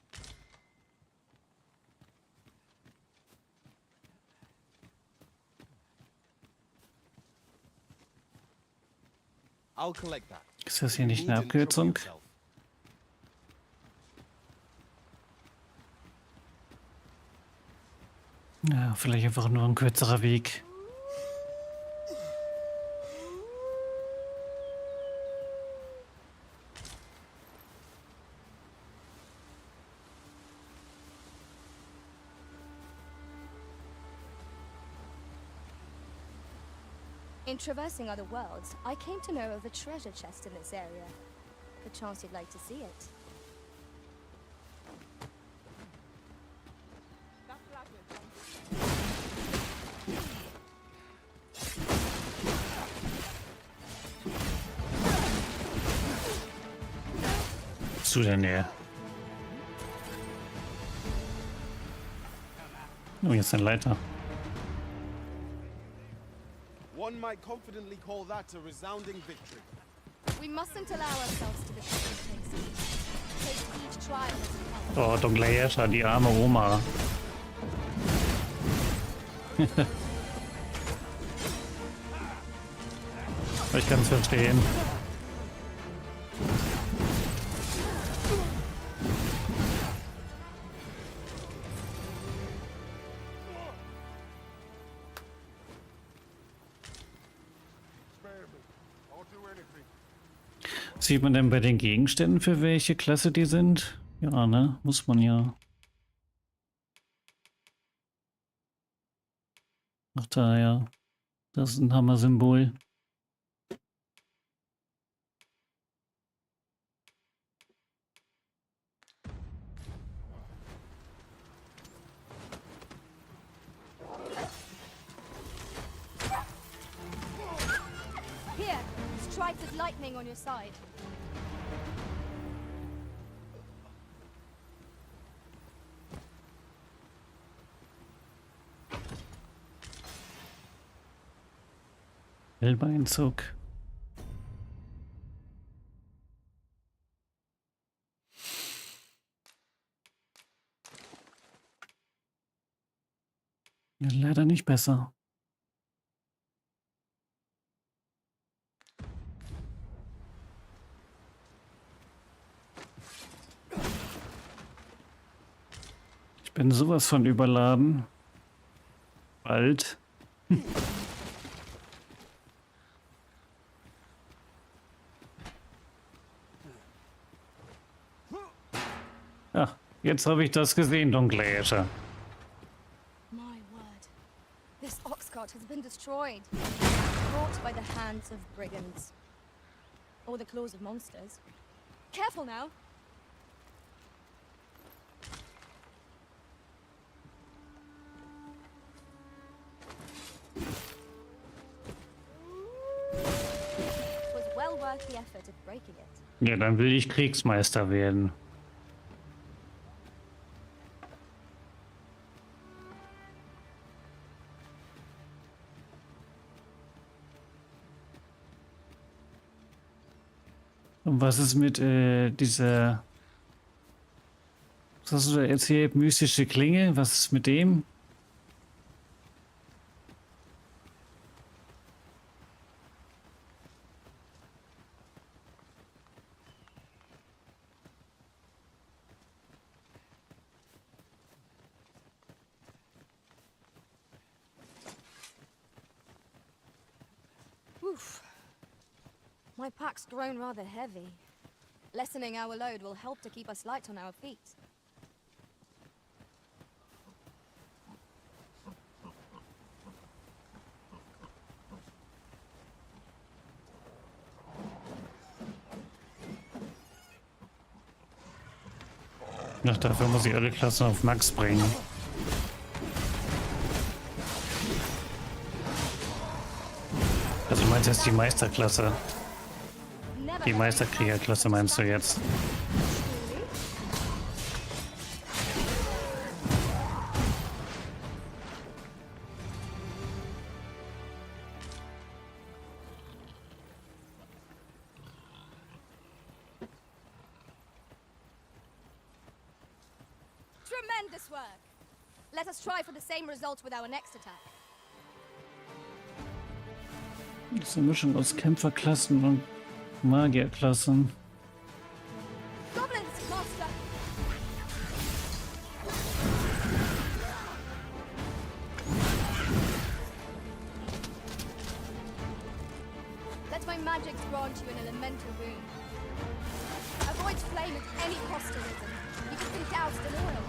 I'll collect that. Ist das hier nicht eine Abkürzung? Ja, vielleicht einfach nur ein kürzerer Weg. In traversing other worlds, I came to know of a treasure chest in this area. Perchance you'd like to see it. Zu der Nähe. Oh, jetzt eine Leiter. One might confidently call that a resounding victory. We mustn't allow ourselves to be complacent. Take each trial as it comes. Oh, Dogma, die arme Oma. Ich kann es verstehen. Sieht man denn bei den Gegenständen, für welche Klasse die sind? Ja, ne? Muss man ja. Ach da, ja. Das ist ein Hammer-Symbol. Here, strike with lightning on your side. Elbeinzug. Ja, leider nicht besser. Ich bin sowas von überladen. Bald. Ja, jetzt habe ich das gesehen, Dunkleäscher. My word. This ox cart has been destroyed. Brought by the hands of brigands. or the claws of monsters. Careful now. It was well worth the effort of breaking it. Ja, dann will ich Kriegsmeister werden. Und was ist mit dieser, was hast du da erzählt, mystische Klinge? Was ist mit dem? Oof. My pack's grown rather heavy. Lessening our load will help to keep us light on our feet. Ach, dafür muss ich alle Klassen auf Max bringen. Also du meinst jetzt die Meisterklasse? Die Meisterkriegerklasse meinst du jetzt? Tremendous work! Let us try for the same result with our next attack. Das ist eine Mischung aus Kämpferklassen und Magierklassen. Goblins, Master! Let my magic grant you an elemental boon. Avoid flame at any cost arisen. You can be doused in oil.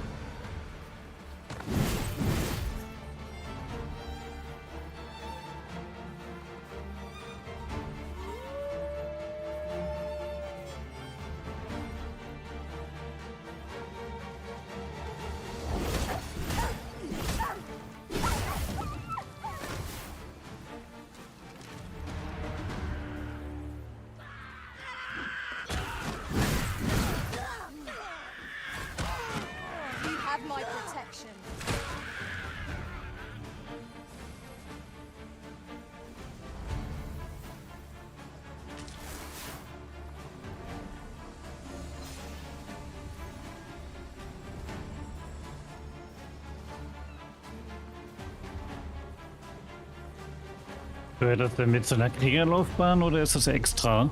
My protection. Gehört das denn mit so einer Kriegerlaufbahn oder ist das extra?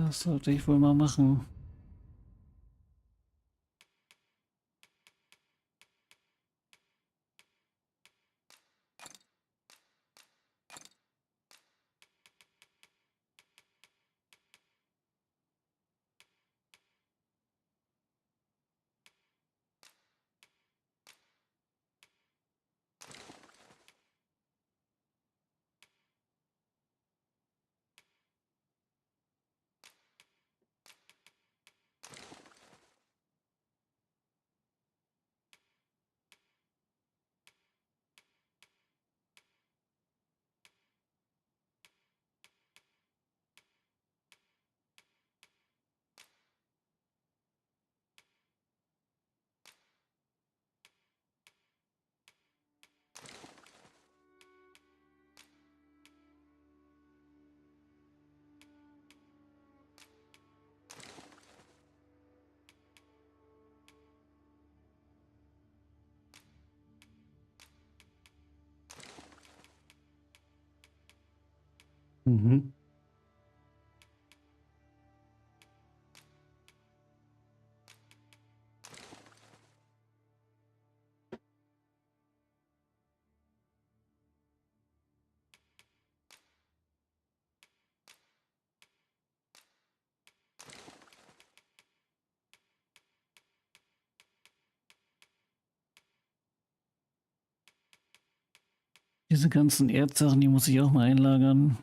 Das sollte ich wohl mal machen. Mhm. Diese ganzen Erdsachen, die muss ich auch mal einlagern.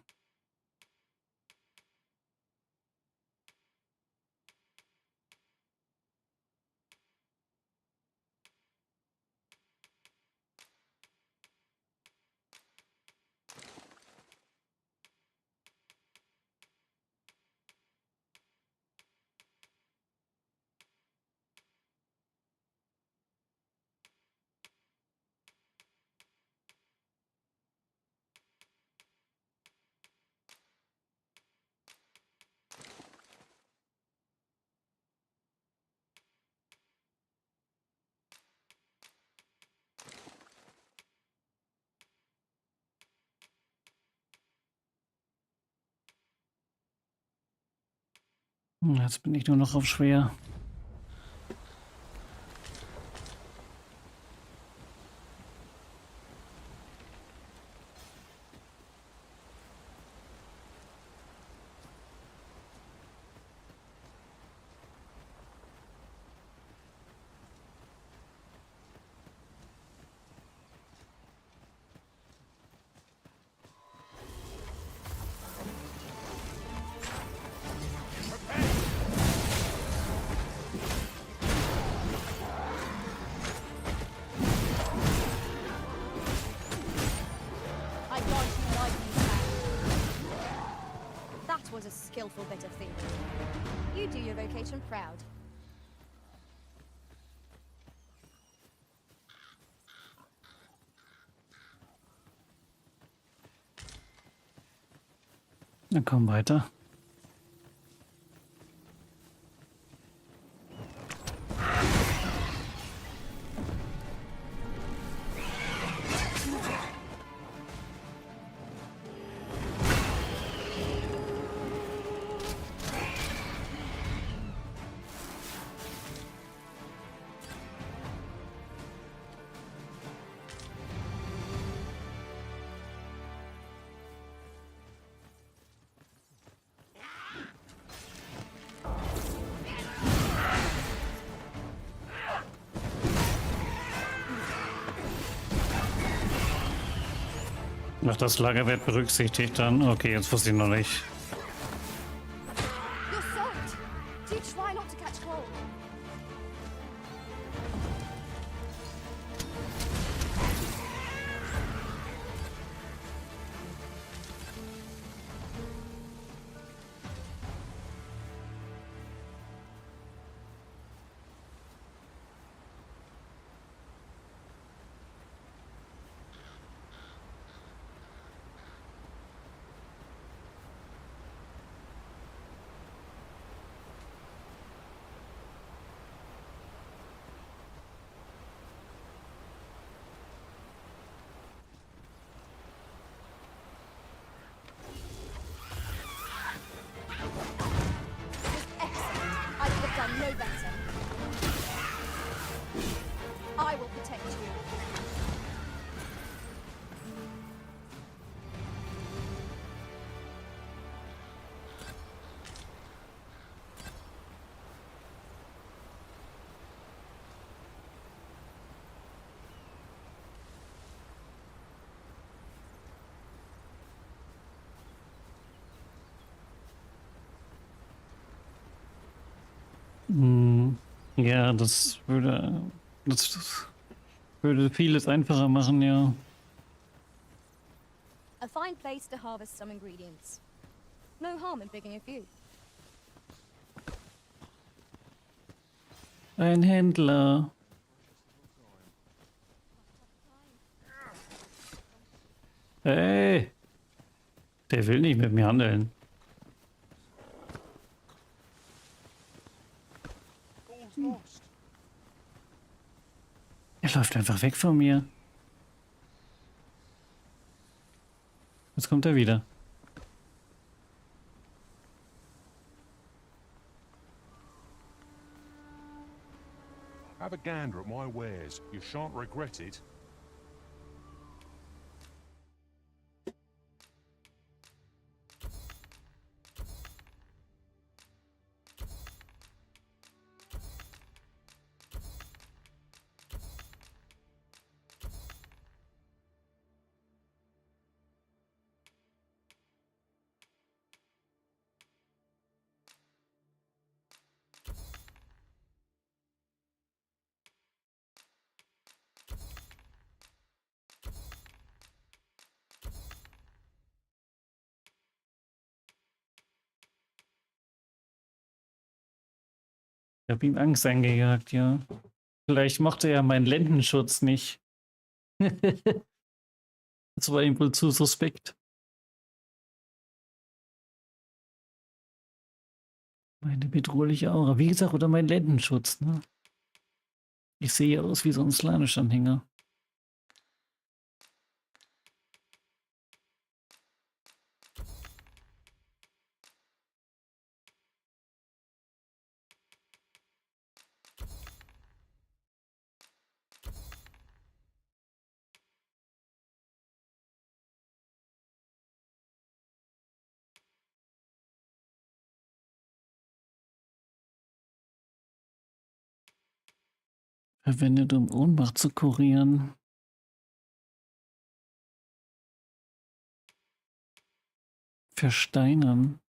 Jetzt bin ich nur noch auf schwer. Was a skillful bit of thievery. You do your vocation proud. Dann komm weiter. Ach, das Lager wird berücksichtigt dann. Okay, jetzt wusste ich noch nicht. You're soaked. Do you try not to catch cold? No better. I will protect you. Ja, das würde vieles einfacher machen, ja. A fine place to harvest some ingredients. No harm in picking a few. Ein Händler. Hey, der will nicht mit mir handeln. Er läuft einfach weg von mir. Jetzt kommt er wieder. Have a gander at my wares. You shan't regret it. Ich habe ihm Angst eingejagt, ja. Vielleicht mochte er meinen Lendenschutz nicht. Das war ihm wohl zu suspekt. Meine bedrohliche Aura. Wie gesagt, oder mein Lendenschutz, ne? Ich sehe aus wie so ein Slanisch-Anhänger. Verwendet, um Ohnmacht zu kurieren. Versteinern.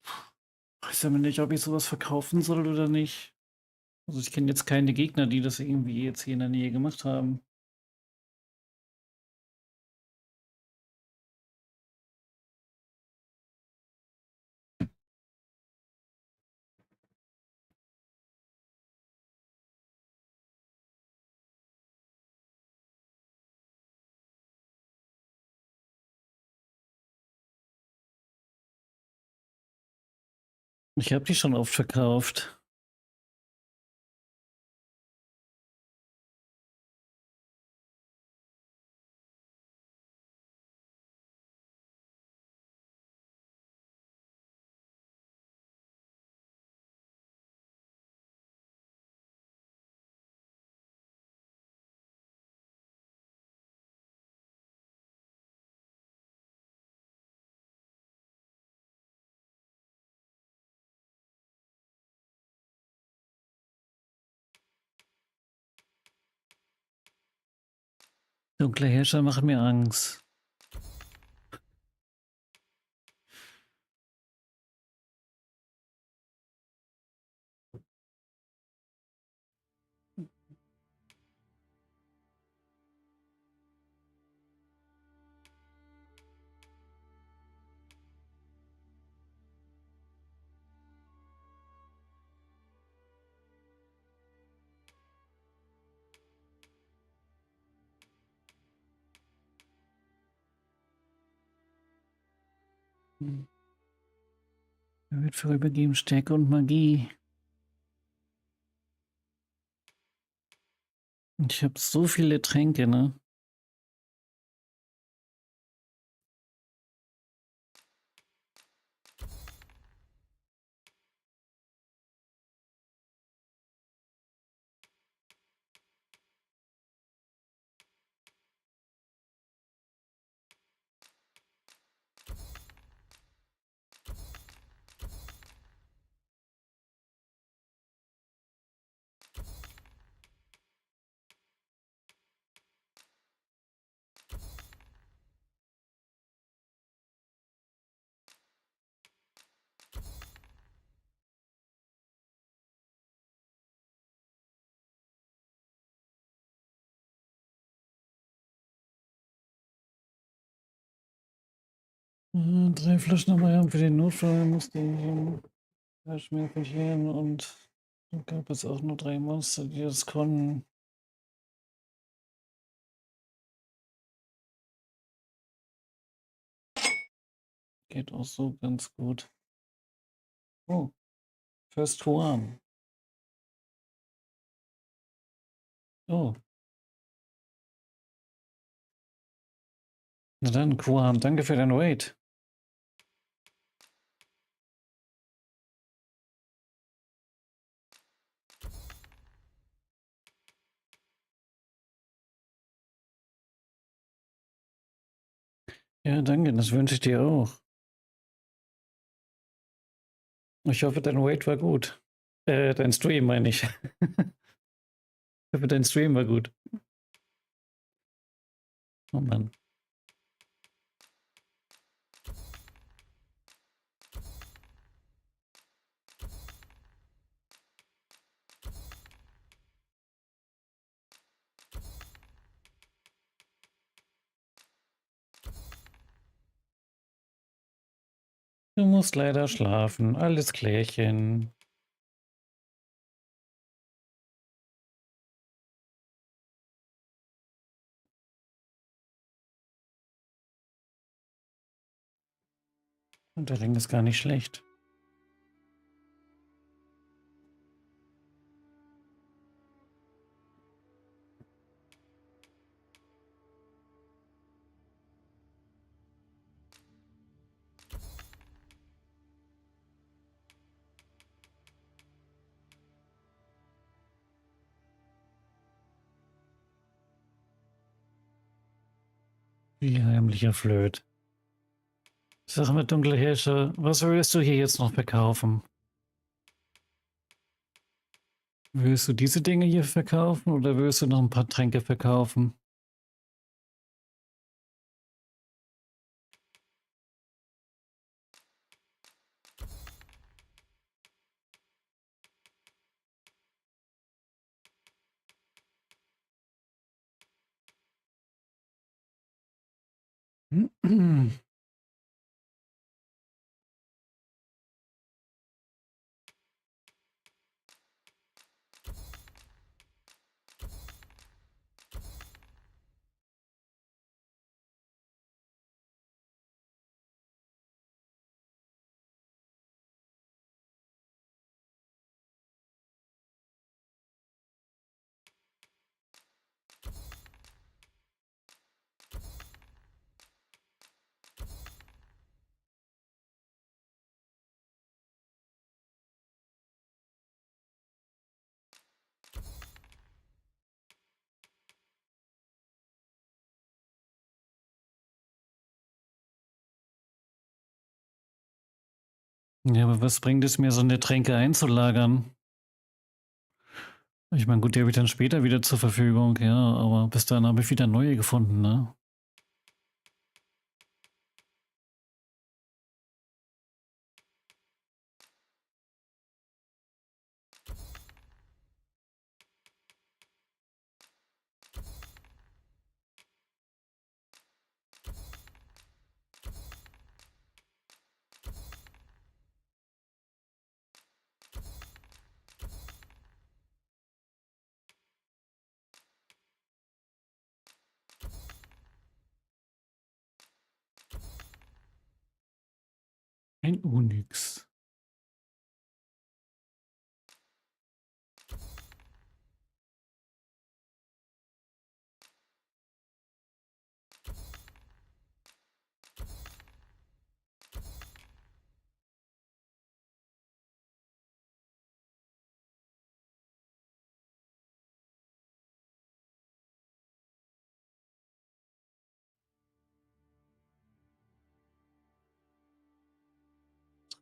Ich weiß aber nicht, ob ich sowas verkaufen soll oder nicht. Also ich kenne jetzt keine Gegner, die das irgendwie jetzt hier in der Nähe gemacht haben. Ich habe die schon oft verkauft. Dunkle Herrscher machen mir Angst. Er wird vorübergehend Stärke und Magie. Und ich habe so viele Tränke, ne? Drei Flaschen dabei haben für den Notfall, musste ich mehr verlieren und dann gab es auch nur 3 Monster, die das konnten. Geht auch so ganz gut. Oh, First One. Oh. Na dann, Kuan, danke für dein Wait. Ja, danke, das wünsche ich dir auch. Ich hoffe, dein Wait war gut. Dein Stream meine ich. Ich hoffe, dein Stream war gut. Oh Mann. Du musst leider schlafen. Alles klärchen. Und der Ring ist gar nicht schlecht. Wie heimlicher Flöt. Sag mal, dunkle Hirsche, was willst du hier jetzt noch verkaufen? Willst du diese Dinge hier verkaufen oder willst du noch ein paar Tränke verkaufen? Ja, aber was bringt es mir, so eine Tränke einzulagern? Ich meine, gut, die habe ich dann später wieder zur Verfügung, ja, aber bis dahin habe ich wieder neue gefunden, ne? Ein Onyx.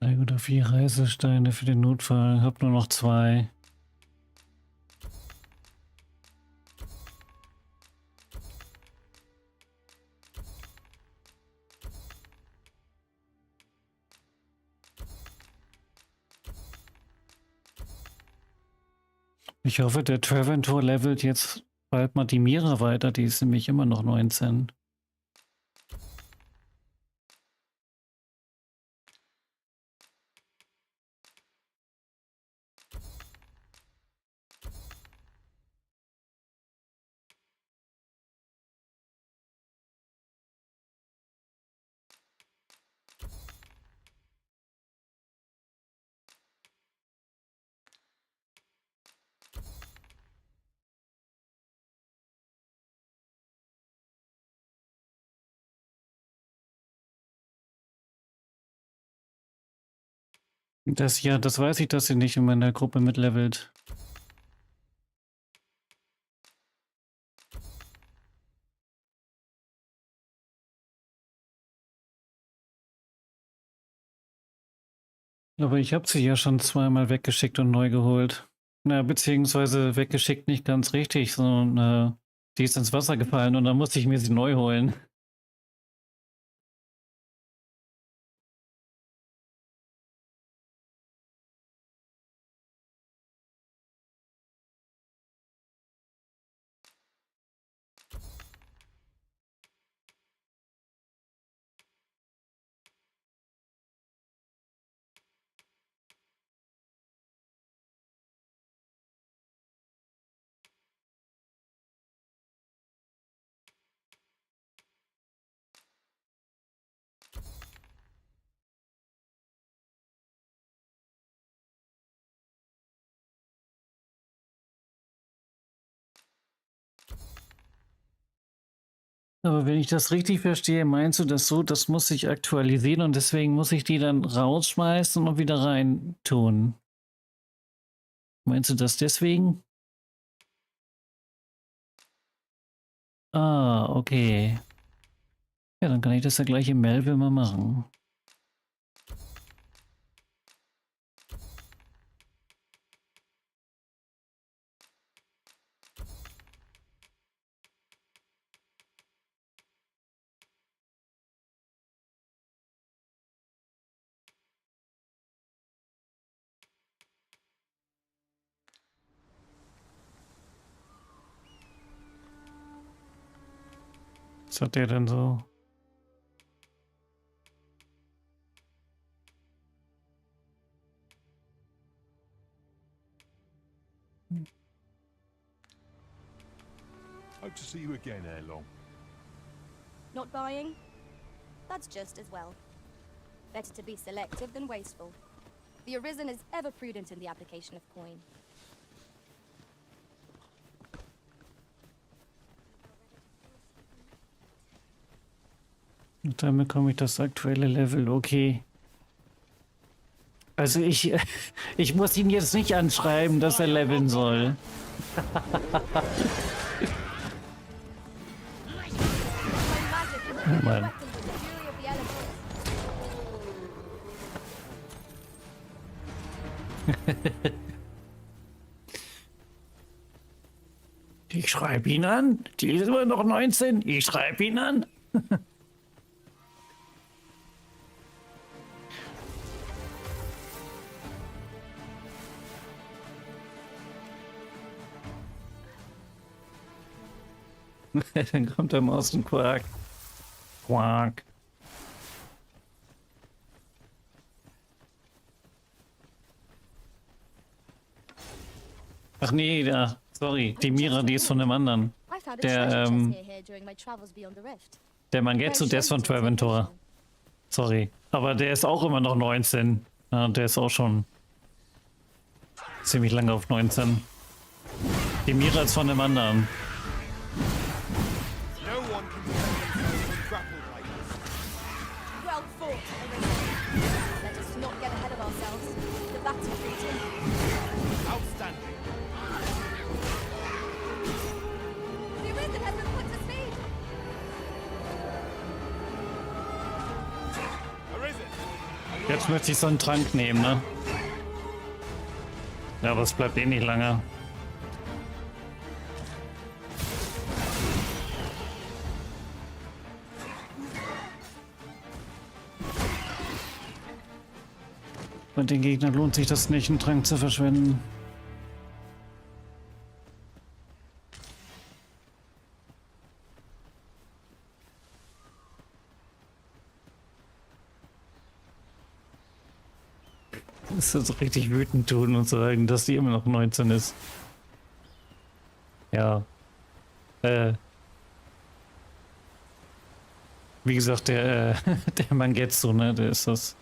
Drei oder vier Reisesteine für den Notfall. Hab nur noch 2. Ich hoffe, der Traventor levelt jetzt bald mal die Mira weiter. Die ist nämlich immer noch 19. Das weiß ich, dass sie nicht in meiner Gruppe mitlevelt. Aber ich habe sie ja schon zweimal weggeschickt und neu geholt. Na, beziehungsweise weggeschickt nicht ganz richtig, sondern die ist ins Wasser gefallen und dann musste ich mir sie neu holen. Aber wenn ich das richtig verstehe, meinst du das so, das muss sich aktualisieren und deswegen muss ich die dann rausschmeißen und wieder rein tun? Meinst du das deswegen? Ah, okay. Ja, dann kann ich das ja gleich im Melville mal machen. Was hat der denn so? Hope to see you again ere long. Not buying? That's just as well. Better to be selective than wasteful. The Arisen is ever prudent in the application of coin. Und dann bekomme ich das aktuelle Level, okay. Also ich muss ihn jetzt nicht anschreiben, dass er leveln soll. Oh Mann. Ich schreibe ihn an. Die ist immer noch 19. Ich schreibe ihn an. Dann kommt er mal aus dem Quark. Quark. Ach nee, da. Sorry. Die Mira, die ist von dem anderen. Der Mangetsu, der ist von Traventor. Sorry. Aber der ist auch immer noch 19. Ja, der ist auch schon ziemlich lange auf 19. Die Mira ist von dem anderen. Jetzt möchte ich so einen Trank nehmen, ne? Ja, aber es bleibt eh nicht lange. Bei den Gegnern lohnt sich das nicht, einen Trank zu verschwenden. Das ist so richtig wütend tun und sagen, dass die immer noch 19 ist. Ja. Wie gesagt, der Mangetsu, ne, der ist das.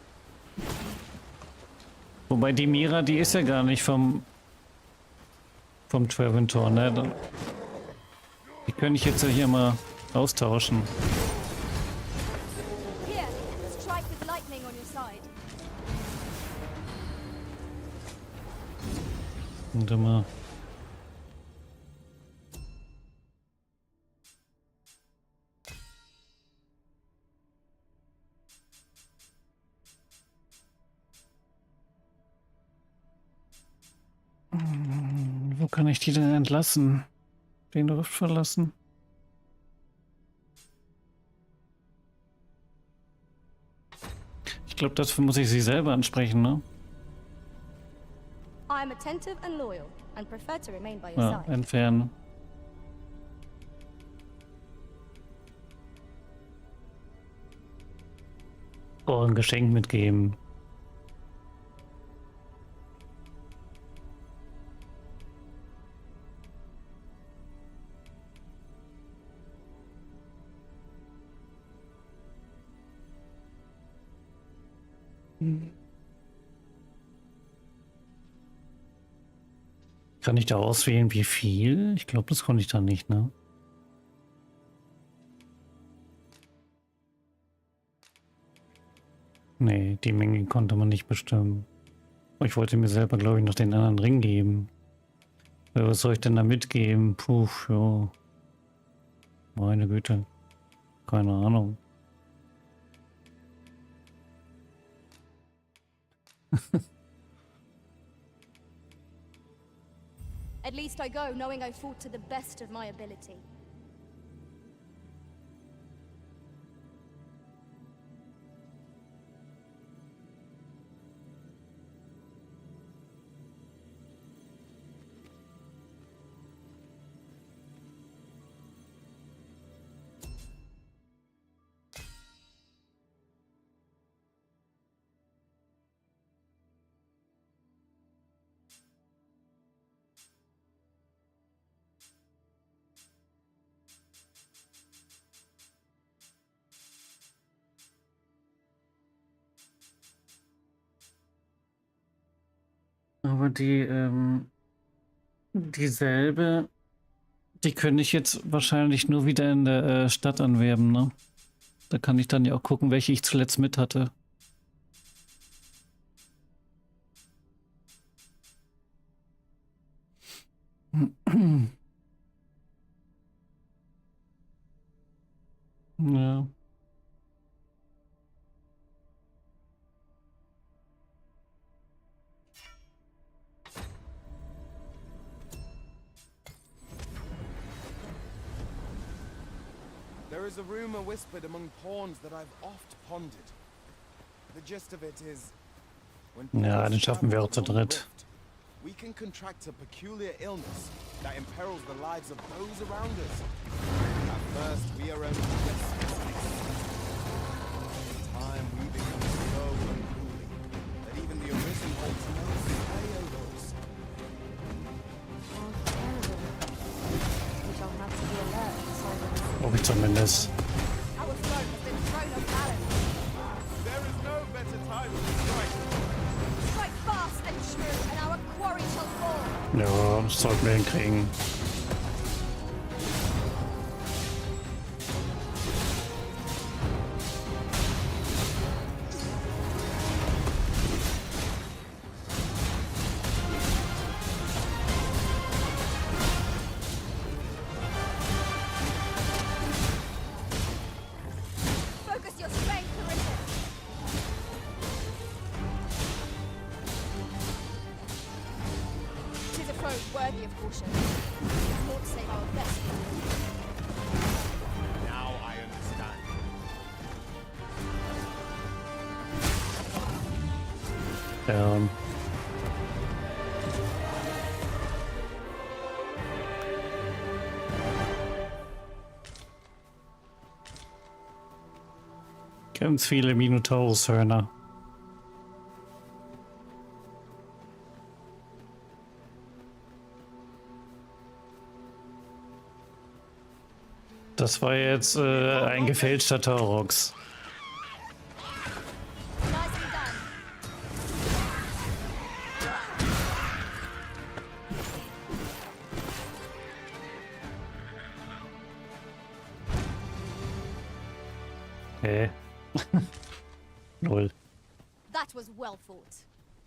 Wobei die Mira, die ist ja gar nicht vom Traventor, ne? Die könnte ich jetzt ja hier mal austauschen. Warte mal. Wo kann ich die denn entlassen? Den Rift verlassen? Ich glaube, dafür muss ich sie selber ansprechen, ne? I'm attentive and loyal and prefer to remain by your Ja, side. entfernen. Oh, ein Geschenk mitgeben. Kann ich da auswählen, wie viel? Ich glaube, das konnte ich da nicht, ne? Nee, die Menge konnte man nicht bestimmen. Ich wollte mir selber, glaube ich, noch den anderen Ring geben. Was soll ich denn da mitgeben? Puh, ja. Meine Güte. Keine Ahnung. At least I go knowing I fought to the best of my ability. Aber dieselbe, die könnte ich jetzt wahrscheinlich nur wieder in der Stadt anwerben, ne? Da kann ich dann ja auch gucken, welche ich zuletzt mit hatte. Ja. There is a rumor whispered among pawns that I've oft pondered. The gist of it is, when Ja, pawns den schaffen wir auch zu travel along the dritt. rift, we can contract a peculiar illness that imperils the lives of those around us. At first, we are only guests. In time, we become so unruly that even the arisen holds no sway over us. Oh, terrible. We shall have to be alert, so Glaube ich zumindest. our throne has been thrown off balance. There is no better time to strike. Strike fast and true, and our quarry shall fall. Ja, das sollten wir hinkriegen. Focus your strength, Carissa. Tis a foe worthy of caution. Lord save our best. Now I understand. Ja. Ganz viele Minotaurushörner. Das war jetzt ein gefälschter Taurox. Nicely done. Hä? Null. That was well fought.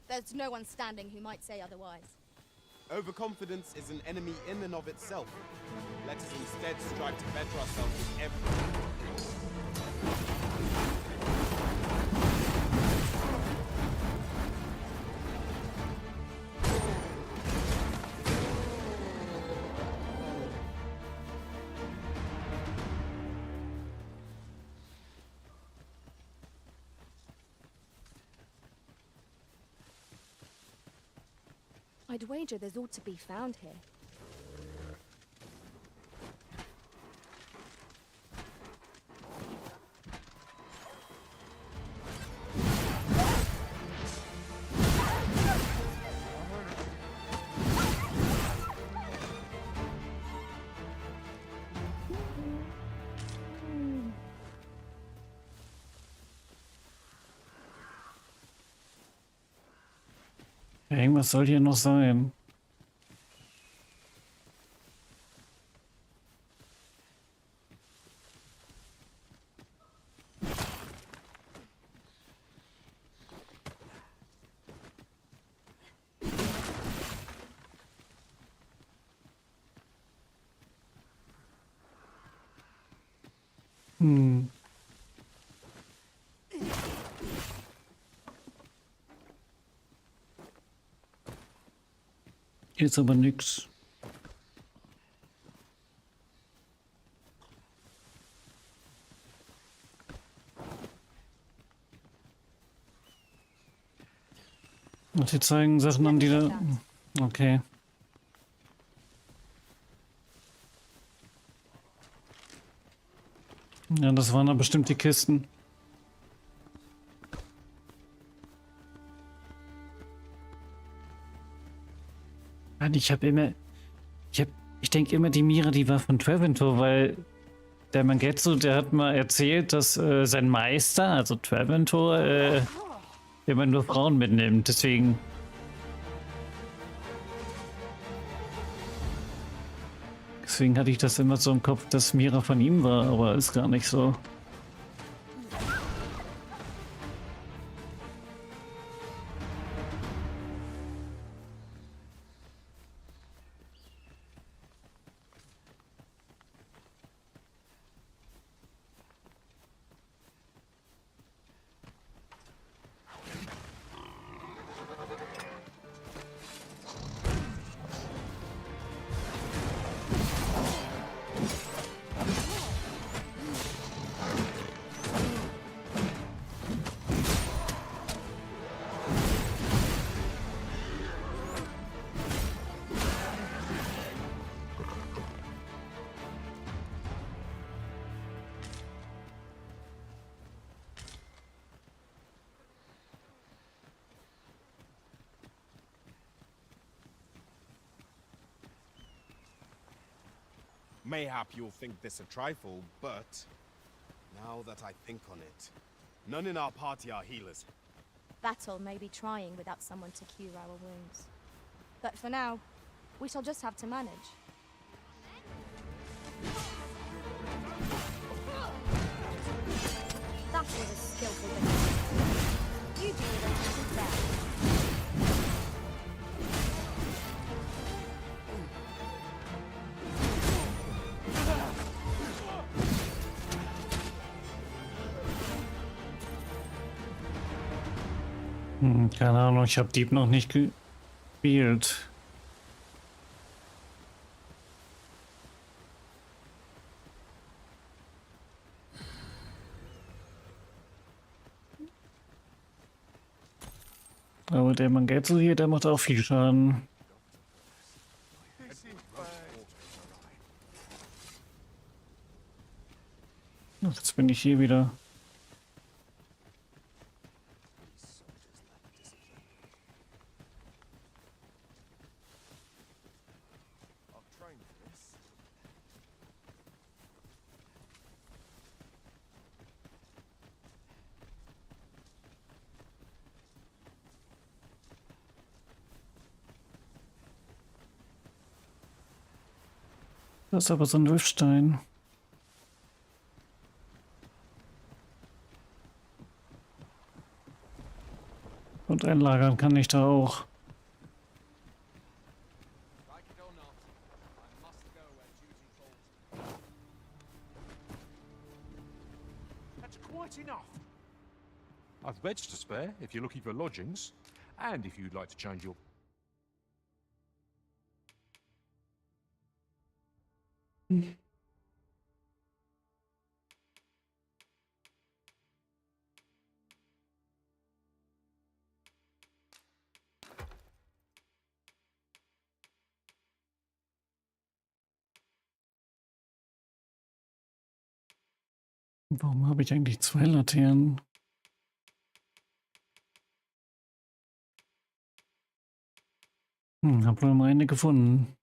There's no one standing who might say otherwise. Overconfidence is an enemy in and of itself. Let us instead strive to better ourselves with every. I'd wager there's ought to be found here. Irgendwas soll hier noch sein. Hm. Hier ist aber nix. Ach, die zeigen Sachen an, die da... Okay. Ja, das waren da bestimmt die Kisten. Mann, ich denke immer, die Mira, die war von Treventor, weil der Mangetsu, der hat mal erzählt, dass sein Meister, also Treventor, immer nur Frauen mitnimmt. Deswegen... Deswegen hatte ich das immer so im Kopf, dass Mira von ihm war, aber ist gar nicht so. Mayhap you'll think this a trifle, but now that I think on it, none in our party are healers. Battle may be trying without someone to cure our wounds. But for now, we shall just have to manage. That was a skillful bit. You do the rest of that. Keine Ahnung, ich habe Dieb noch nicht gespielt. Aber der Mangetsu hier, der macht auch viel Schaden. Ach, jetzt bin ich hier wieder. Das ist aber so ein Riffstein. Und einlagern kann ich da auch. That's quite enough. I've beds to spare if you're looking for lodgings, and if you'd like to change your... Warum habe ich eigentlich zwei Laternen? Hab wohl mal eine gefunden.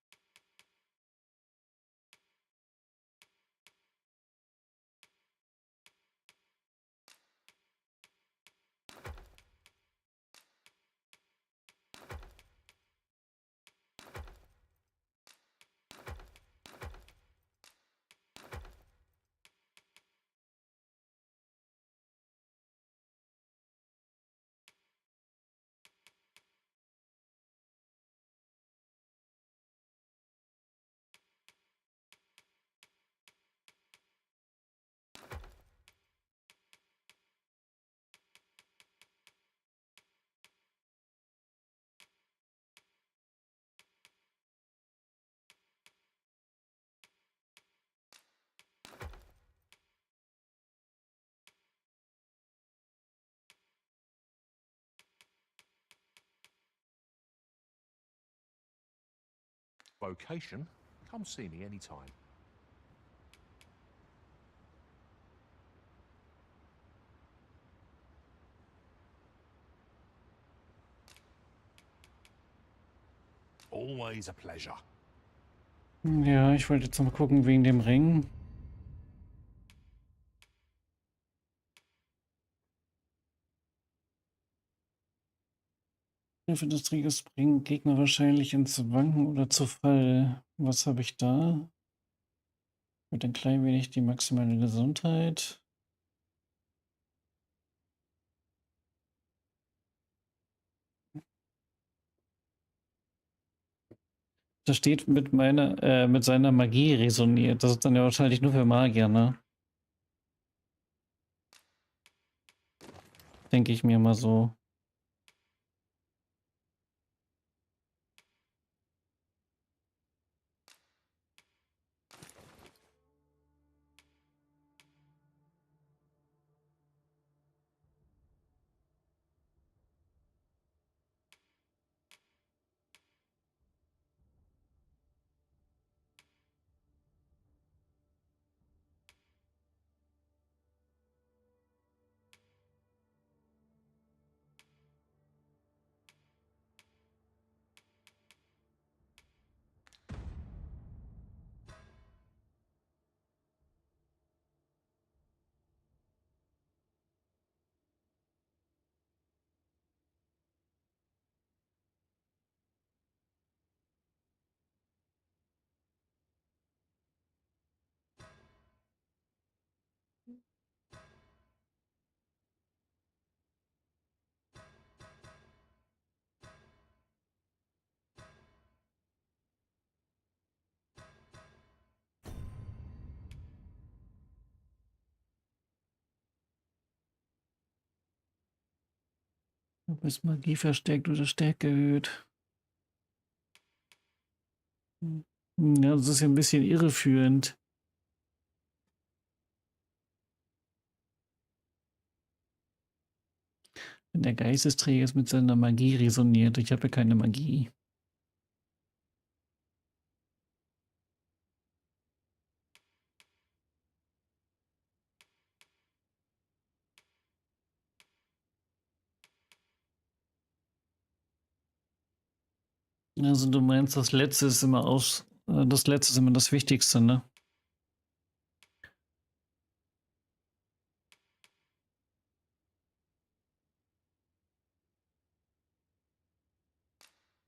Vocation? Come see me anytime. Always a pleasure. Ja, ich wollte jetzt mal gucken wegen dem Ring. Hilfe des Trägers bringen Gegner wahrscheinlich ins Wanken oder zu Fall. Was habe ich da? Mit ein klein wenig die maximale Gesundheit. Da steht mit mit seiner Magie resoniert. Das ist dann ja wahrscheinlich nur für Magier, ne? Denke ich mir mal so. Du bist Magie verstärkt oder Stärke erhöht. Ja, das ist ja ein bisschen irreführend. Wenn der Geistesträger ist mit seiner Magie resoniert. Ich habe ja keine Magie. Also du meinst, das Letzte ist immer das Letzte ist immer das Wichtigste, ne?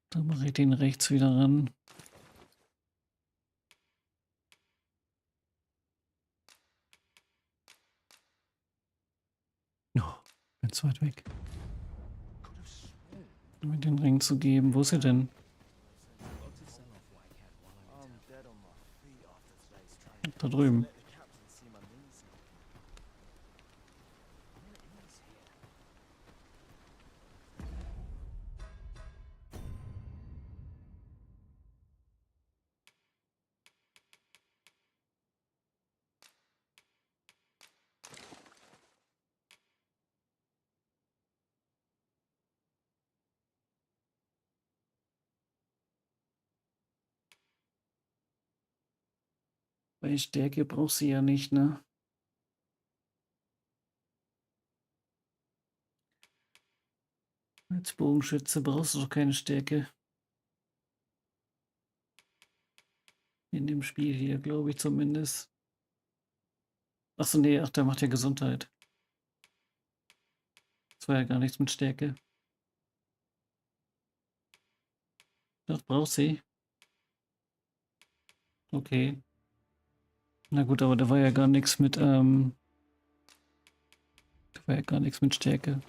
Da mache ich den rechts wieder ran. Oh, bin zu weit weg. Um mir den Ring zu geben. Wo ist er denn? Da drüben. Bei Stärke braucht sie ja nicht, ne? Als Bogenschütze brauchst du doch keine Stärke. In dem Spiel hier, glaube ich zumindest. Achso, nee, ach, der macht ja Gesundheit. Das war ja gar nichts mit Stärke. Das braucht sie. Okay. Na gut, aber da war ja gar nichts mit, da war ja gar nichts mit Stärke.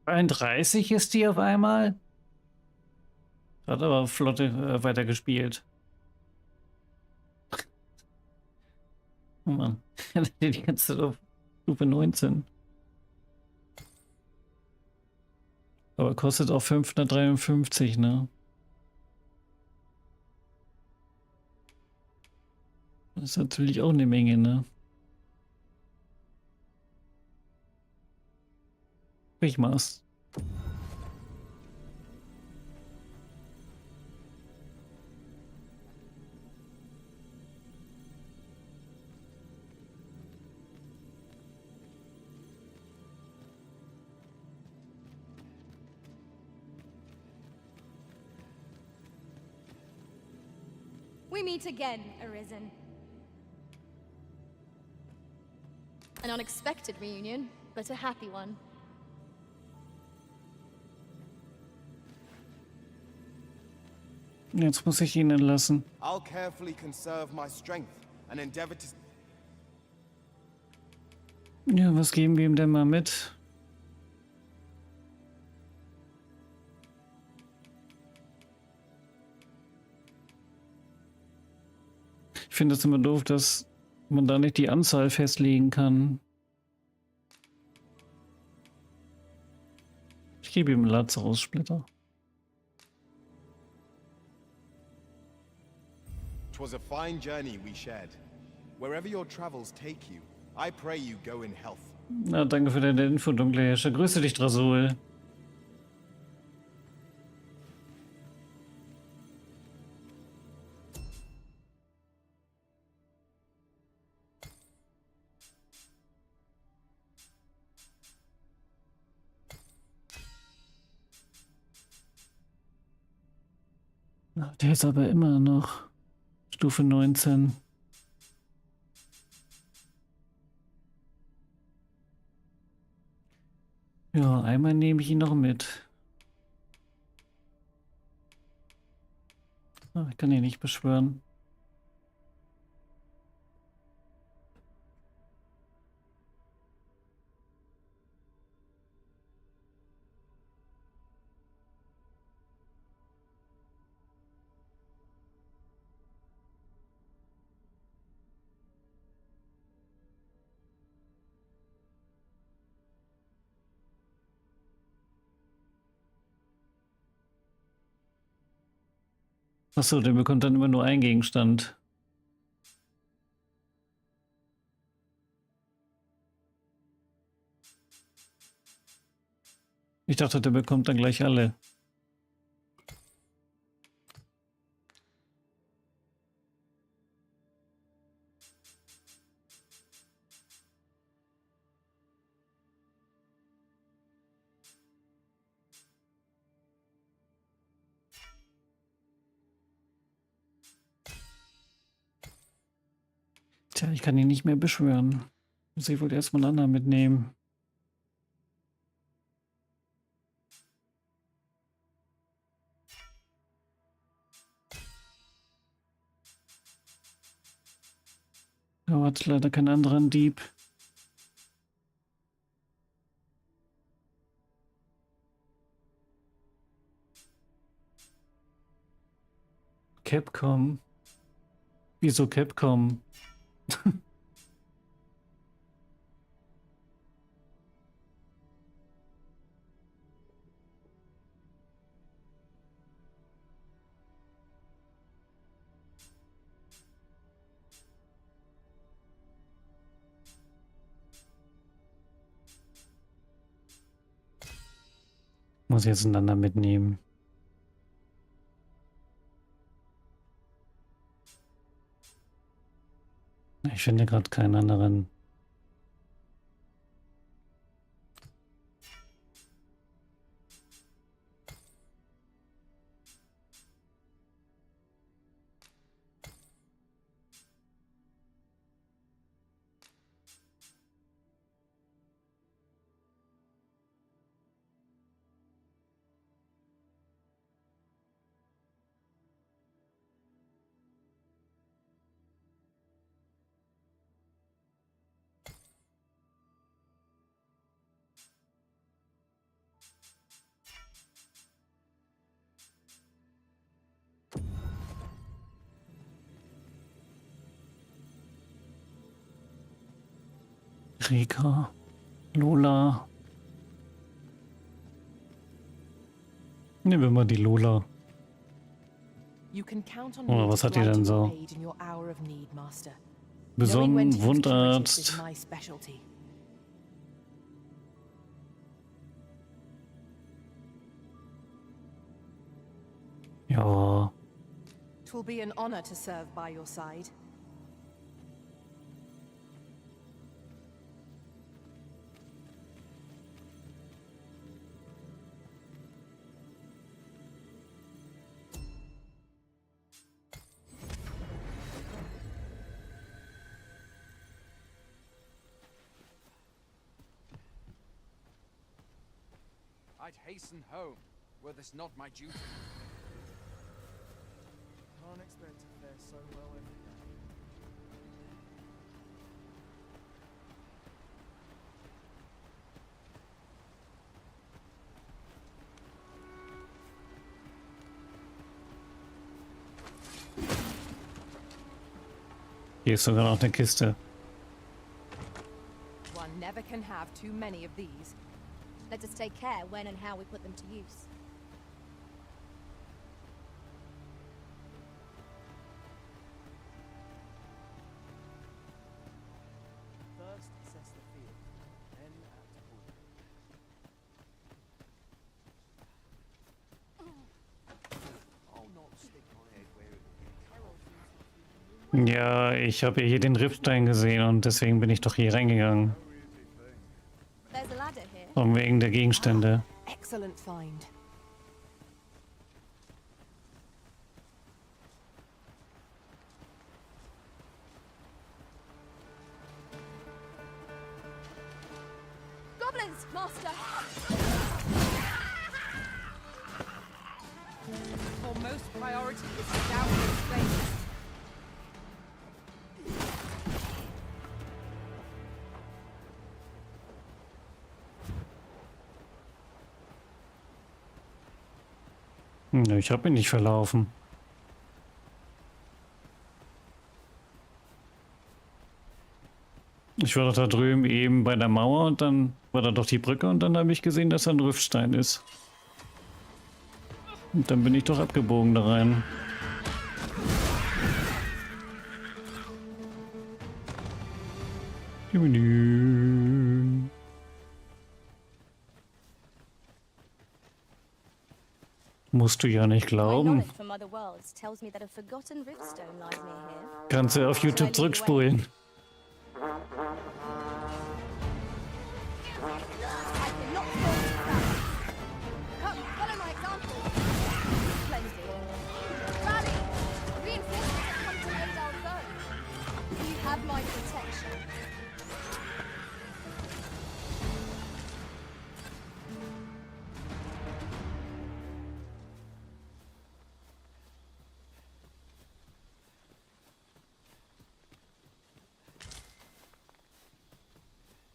32 ist die auf einmal. Hat aber flott weitergespielt. Oh Mann, die ganze Zeit auf Stufe 19. Aber kostet auch 553, ne? Das ist natürlich auch eine Menge, ne? Ich mach's. We meet again, Arisen. An unexpected reunion, but a happy one. Jetzt muss ich ihn entlassen. I'll carefully conserve my strength and endeavor to... Ja, was geben wir ihm denn mal mit? Ich finde es immer doof, dass man da nicht die Anzahl festlegen kann. Ich gebe ihm einen Lazarus-Splitter. 'Twas a fine journey we shared. Wherever your travels take you, I pray you go in health. Na, danke für deine Info, dunkle Herrscher. Grüße dich, Drasul. Der ist aber immer noch Stufe 19. Ja, einmal nehme ich ihn noch mit. Ich kann ihn nicht beschwören. Achso, der bekommt dann immer nur einen Gegenstand. Ich dachte, der bekommt dann gleich alle. Tja, ich kann ihn nicht mehr beschwören. Muss ich wohl erstmal einen anderen mitnehmen. Aber hat leider keinen anderen Dieb. Capcom. Wieso Capcom? Muss jetzt einander mitnehmen. Ich finde gerade keinen anderen. Krieger. Lola. Nehmen wir mal die Lola. Oder was hat die denn so? Besonnen, Wundarzt. Ja. Twill be an honor to serve by your side. I'd hasten home, were this not my duty. Can't expect to fare so well every day. Hier ist sogar noch eine Kiste. One never can have too many of these. Let us take care when and how we put them to use. First, assess the field, then act accordingly. I'll not stick my head where it will. Ja, ich habe hier den Riffstein gesehen und deswegen bin ich doch hier reingegangen. There's a ladder here. Und wegen der Gegenstände. Excellent find. Goblins, Master! For most priority is to down these flames. Ich habe mich nicht verlaufen. Ich war doch da drüben eben bei der Mauer und dann war da doch die Brücke und dann habe ich gesehen, dass da ein Riffstein ist. Und dann bin ich doch abgebogen da rein. Musst du ja nicht glauben. Kannst du auf YouTube zurückspulen.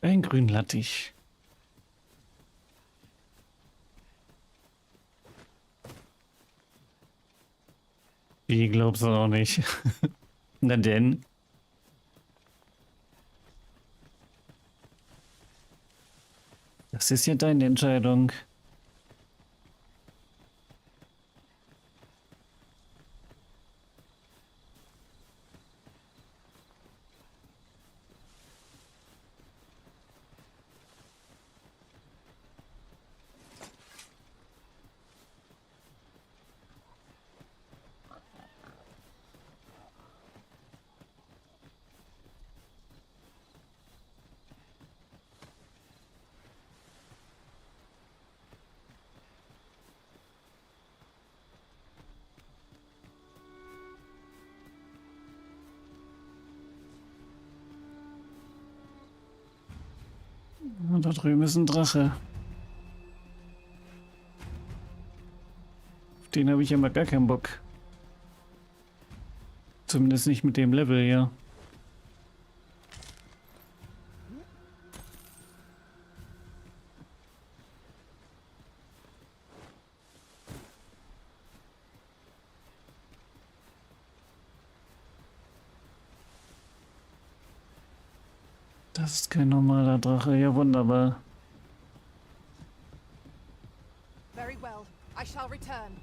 Ein Grünlattich. Wie glaubst du auch nicht? Na denn? Das ist ja deine Entscheidung. Da drüben ist ein Drache. Auf den habe ich immer gar keinen Bock. Zumindest nicht mit dem Level, ja. Das ist kein normaler Drache. Ja, wunderbar. Very well. I shall return.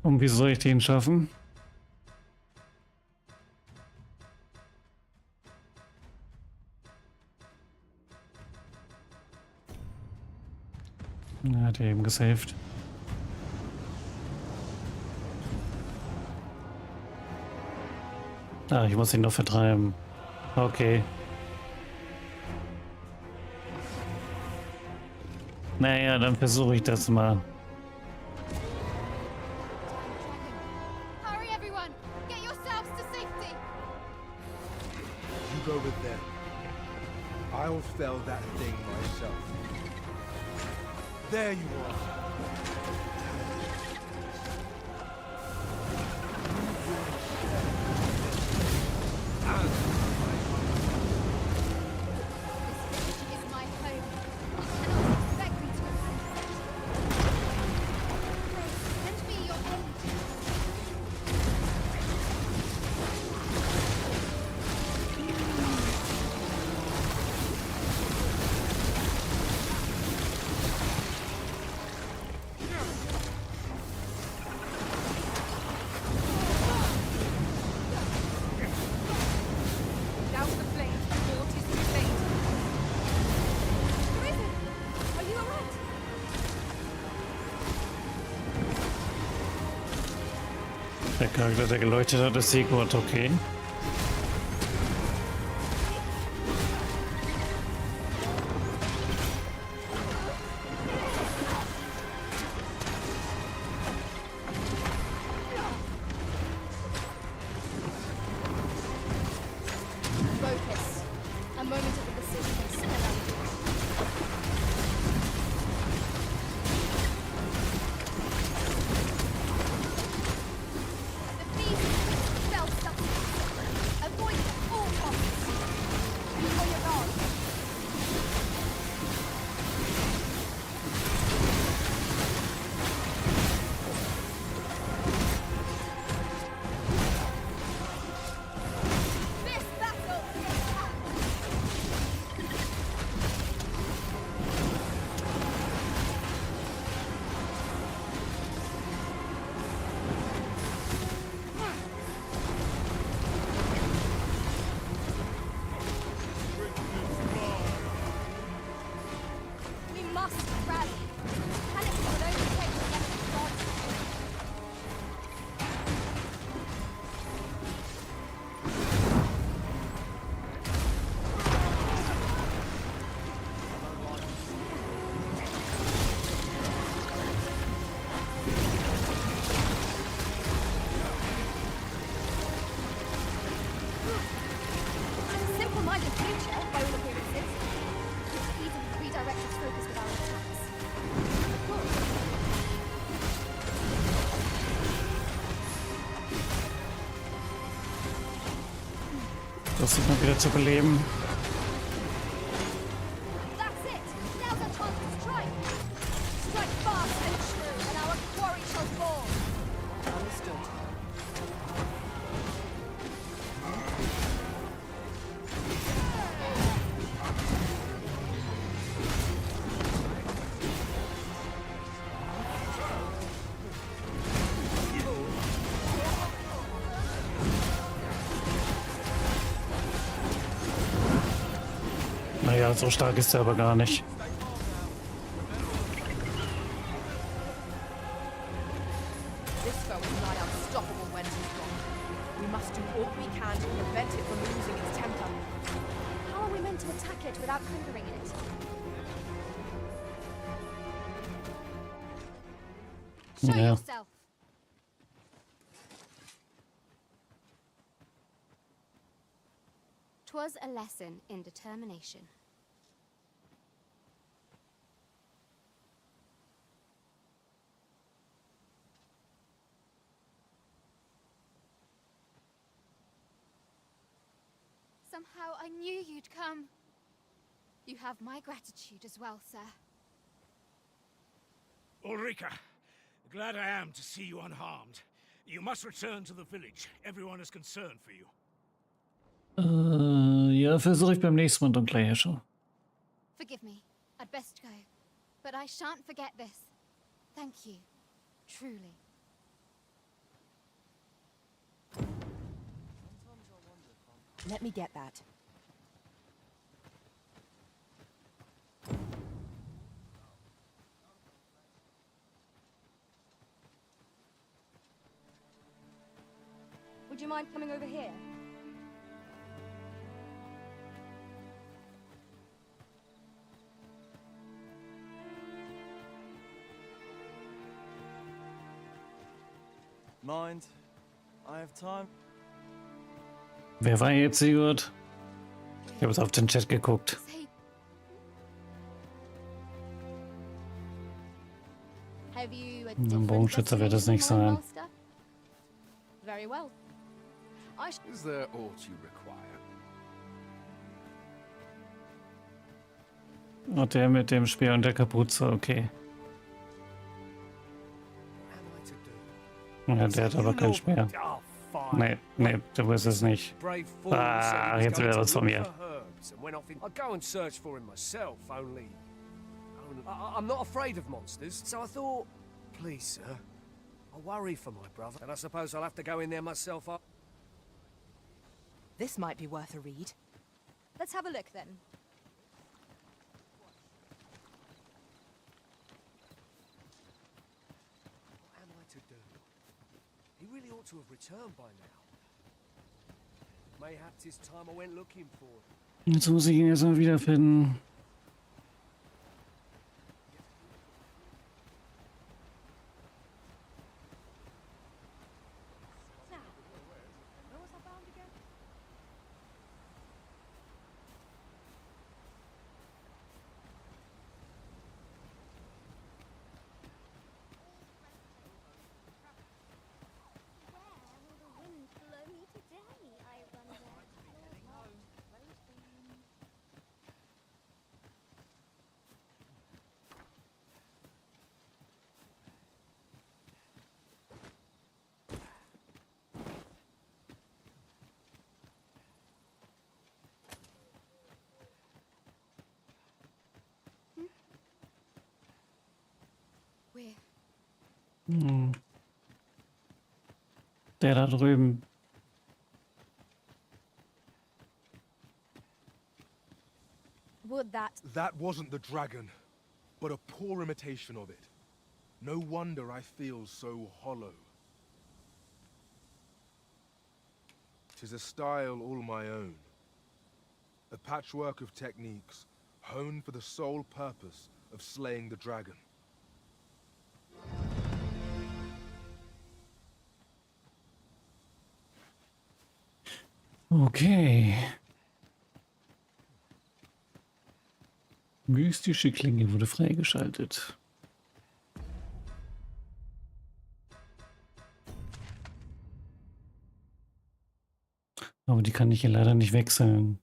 Und wie soll ich den schaffen? Er hat ja eben gesaved. Ah, ich muss ihn noch vertreiben. Okay. Naja, dann versuche ich das mal. Hurry, everyone! Get yourselves to safety! You go with them. I'll fell that thing myself. There you are. This is my home. I cannot expect me to abandon it. Pray, lend me your aid. Douse the flames before it is too late. Risen! Are you alright? Der Charakter, der geleuchtet hat, ist Sigurd, okay. Focus. A moment of indecision can spell out. The beast spell substance. Avoid it at all costs. On your guard. This battle is We must rally. Panic will overtake the left advantage. A simple-minded creature, by all appearances. It's easy to redirect its focus with our attacks. Of course. Das sieht man wieder zu beleben. That's it! Now's our chance to strike! Strike fast and true, and our quarry shall fall! Understood. Naja, so stark ist er aber gar nicht. This foe is nigh unstoppable when it is gone. We must do all we can to prevent it from losing its temper. How are we meant to attack it without hindering it? Show Yeah. yourself! 'Twas a lesson in determination. Somehow I knew you'd come. You have my gratitude as well, sir. Ulrika, glad I am to see you unharmed. You must return to the village. Everyone is concerned for you. Ja, versuche ich beim nächsten Mal, dunkler Herrscher. Forgive me. I'd best go. But I shan't forget this. Thank you. Truly. Let me get that. Would you mind coming over here? Mind? I have time. Wer war jetzt, Sigurd? Ich habe jetzt auf den Chat geguckt. Have you a Ein different Bogenschützer wird das nicht destination, sein. Master? Very well. Is there aught you require? Und der mit dem Speer und der Kapuze, okay. Ja, der hat aber keinen Speer. Nee, nee, du wirst es nicht. Ah, jetzt will er was von mir. I'll go and search for him myself, only I'm not afraid of monsters, so I thought, please, sir, I worry for my brother, and I suppose I'll have to go in there myself. This might be worth a read. Let's have a look then. What am I to do? He really ought to have returned by now. Mayhaps it's time I went looking for him. Jetzt muss ich ihn erstmal wiederfinden. Hm. Der da drüben. Would that... That wasn't the dragon, but a poor imitation of it. No wonder I feel so hollow. 'Tis a style all my own. A patchwork of techniques, honed for the sole purpose of slaying the dragon. Okay. Mystische Klinge wurde freigeschaltet. Aber die kann ich hier leider nicht wechseln.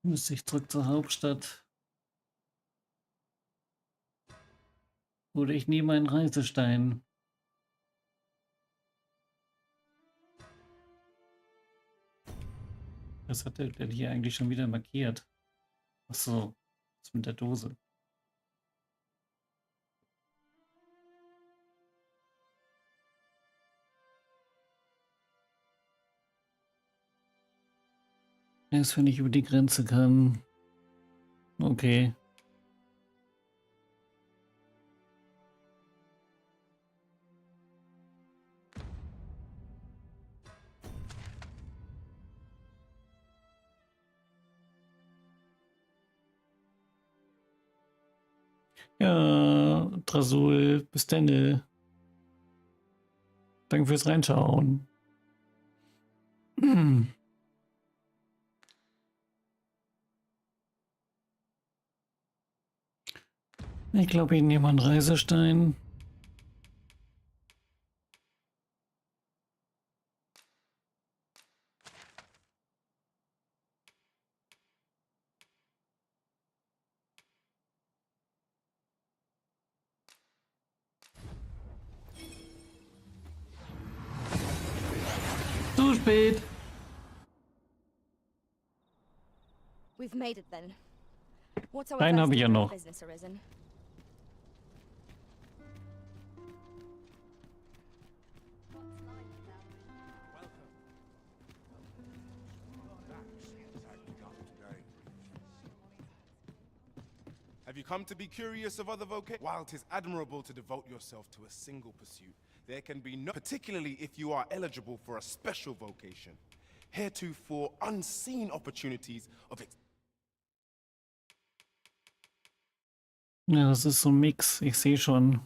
Müsste ich zurück zur Hauptstadt. Oder ich nehme einen Reisestein. Was hat der denn hier eigentlich schon wieder markiert? Achso, was mit der Dose? Erst wenn ich über die Grenze kann. Okay. Ja, Trasul, bis dann. Danke fürs Reinschauen. Ich glaube, ich nehme einen Reisestein. Zu spät. We've made it then. What's our Einen first habe ich ja order of noch. business, Arisen? Have you come to be curious of other vocations? While it is admirable to devote yourself to a single pursuit, there can be no, particularly if you are eligible for a special vocation. Heretofore unseen opportunities of Ja, das ist so ein Mix. Ich sehe schon.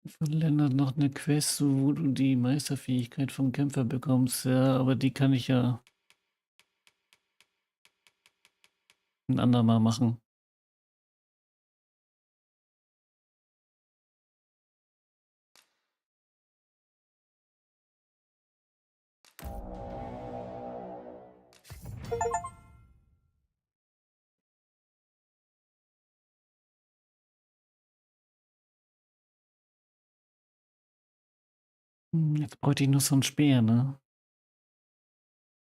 Verlängert noch eine Quest, wo du die Meisterfähigkeit vom Kämpfer bekommst. Ja, aber die kann ich ja ein andermal machen. Jetzt bräuchte ich noch so einen Speer, ne?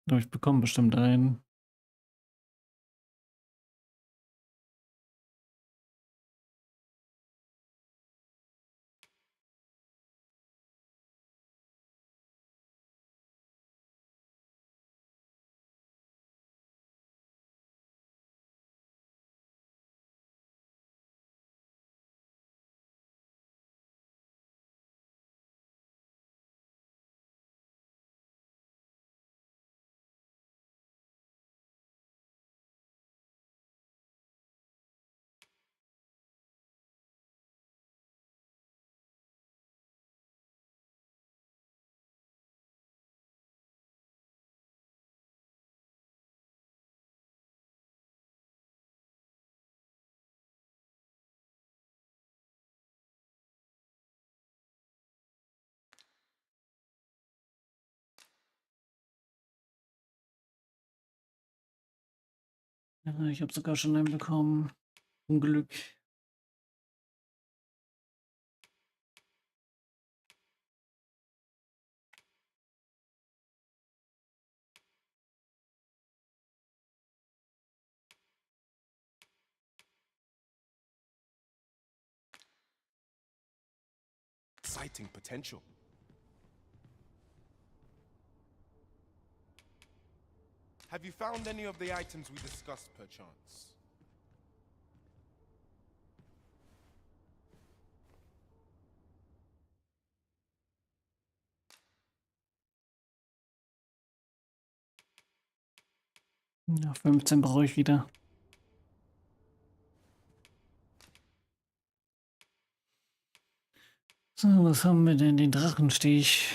Aber ich bekomme bestimmt einen. Ja, ich habe sogar schon einen bekommen. Zum Glück. exciting potential. Have you found any of the items we discussed, perchance? Ja, 15 brauche ich wieder. So, was haben wir denn? Den Drachenstich.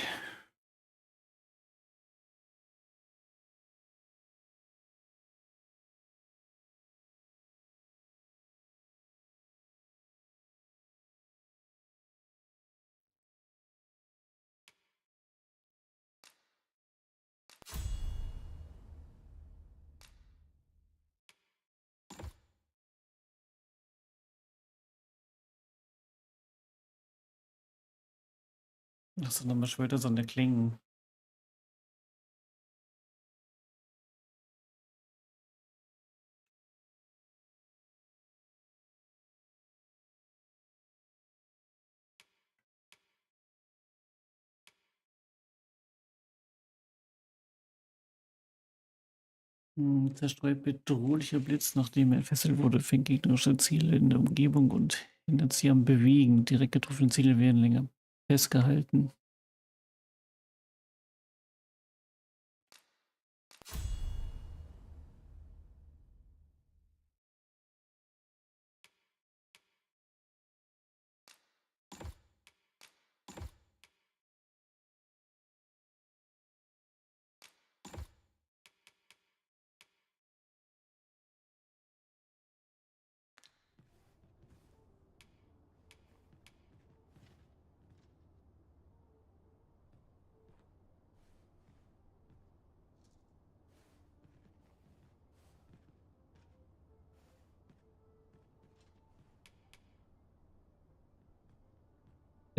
Das sind nochmal Schwerter, so eine Klingen. Zerstreut bedrohlicher Blitz, nachdem er entfesselt wurde, fängt gegnerische Ziele in der Umgebung und hindert sie am Bewegen. Direkt getroffene Ziele werden länger festgehalten.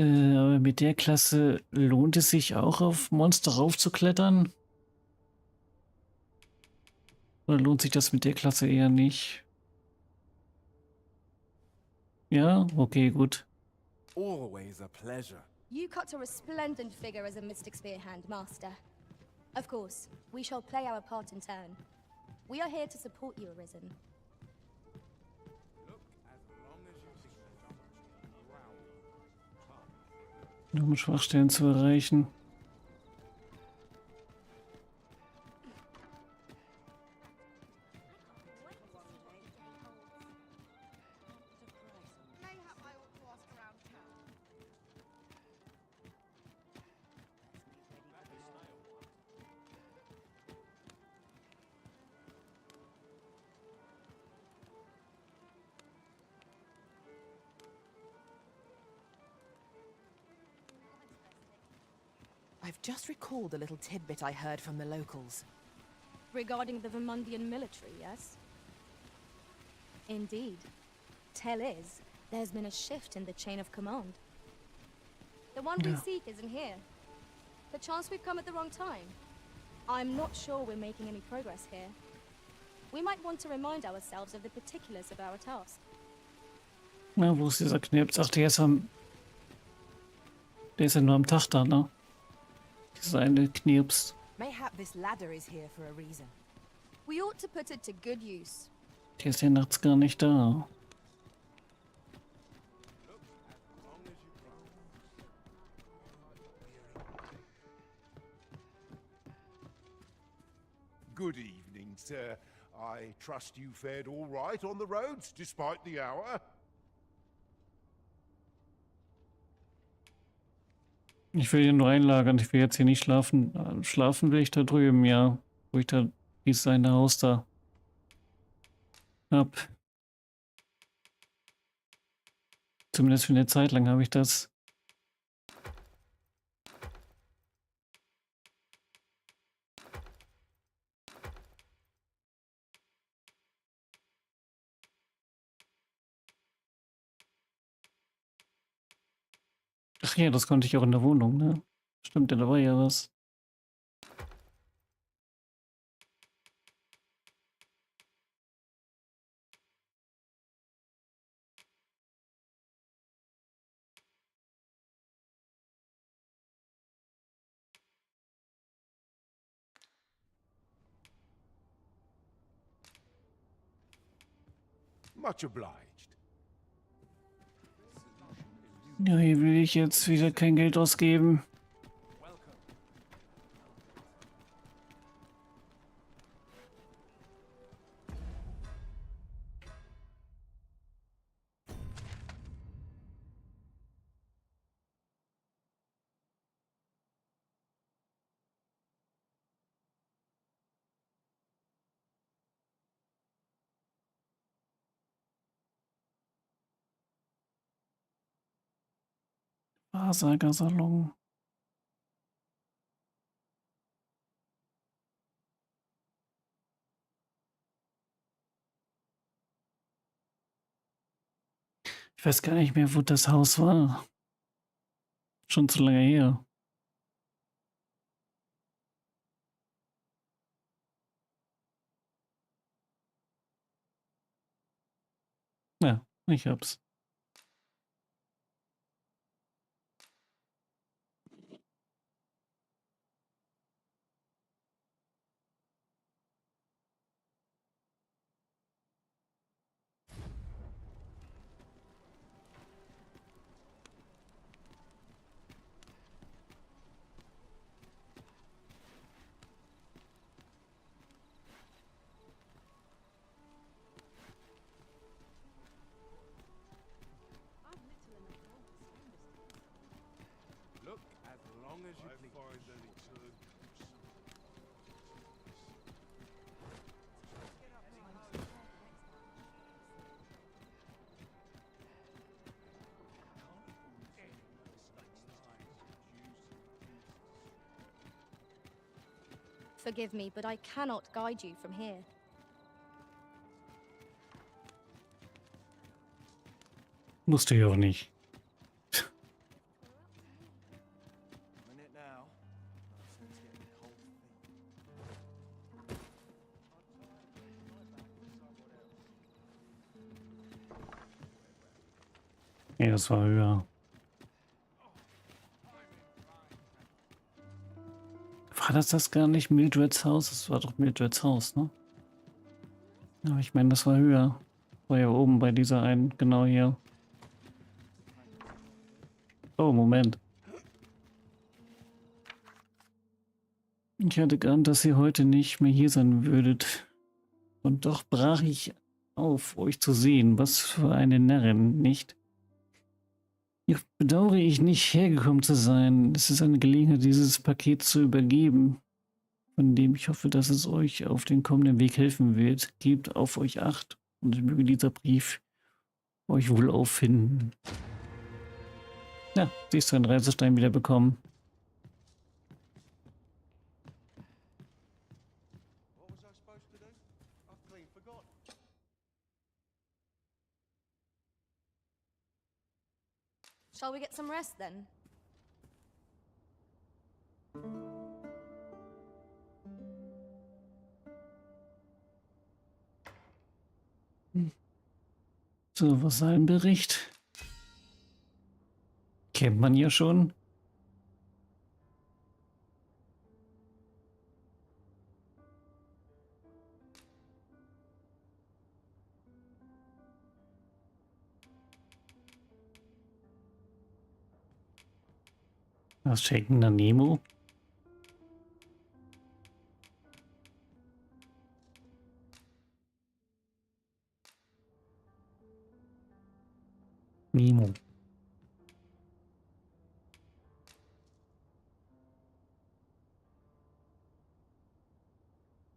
Aber mit der Klasse lohnt es sich auch auf Monster raufzuklettern? Oder lohnt sich das mit der Klasse eher nicht? Ja, okay, gut. Always a pleasure. You cut a resplendent figure as a Mystic Spear Hand, Master. Of course, we shall play our part in turn. We are here to support you, Arisen. Nur um Schwachstellen zu erreichen. I've just recalled a little tidbit I heard from the locals. Regarding the Vermundian military, yes? Indeed. Tell is, there's been a shift in the chain of command. The one we seek isn't here. The chance we've come at the wrong time. I'm not sure we're making any progress here. We might want to remind ourselves of the particulars of our task. Na, wo ist dieser Knirps? Ach, der ist ja nur am Tag da, ne? Dieser eine Knirps. Mayhap this ladder is here for a reason. We ought to put it to good use. Der ist ja nachts gar nicht da. Good evening, sir. I trust you fared all right on the roads, despite the hour? Ich will hier nur einlagern. Ich will jetzt hier nicht schlafen. Schlafen will ich da drüben, ja. Wo ich da dieses eine Haus da hab. Zumindest für eine Zeit lang habe ich das. Ach ja, das konnte ich auch in der Wohnung, ne? Stimmt, ja, da war ja was. Much obliged. Ja, hier will ich jetzt wieder kein Geld ausgeben. Wahrsagersalon. Ich weiß gar nicht mehr, wo das Haus war. Schon zu lange her. Ja, ich hab's. Forgive me, but I cannot guide you from here. Musste ich auch nicht. Ja, das war höher. War das gar nicht Mildreds Haus? Das war doch Mildreds Haus, ne? Aber ich meine, das war höher. War ja oben bei dieser einen, genau hier. Oh, Moment. Ich hatte geahnt, dass ihr heute nicht mehr hier sein würdet. Und doch brach ich auf, euch zu sehen. Was für eine Närrin, nicht? Hier bedauere ich nicht, hergekommen zu sein. Es ist eine Gelegenheit, dieses Paket zu übergeben, von dem ich hoffe, dass es euch auf den kommenden Weg helfen wird. Gebt auf euch Acht und möge dieser Brief euch wohl auffinden. Ja, siehst du einen Reisestein wieder bekommen. Shall we get some rest then? So, was ein Bericht? Kennt man ja schon. Was schenken da Nemo? Nemo.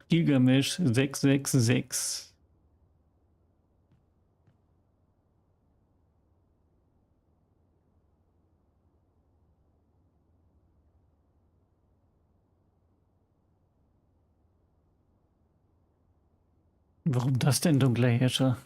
Gilgamesh 666. Warum das denn, dunkler Herrscher?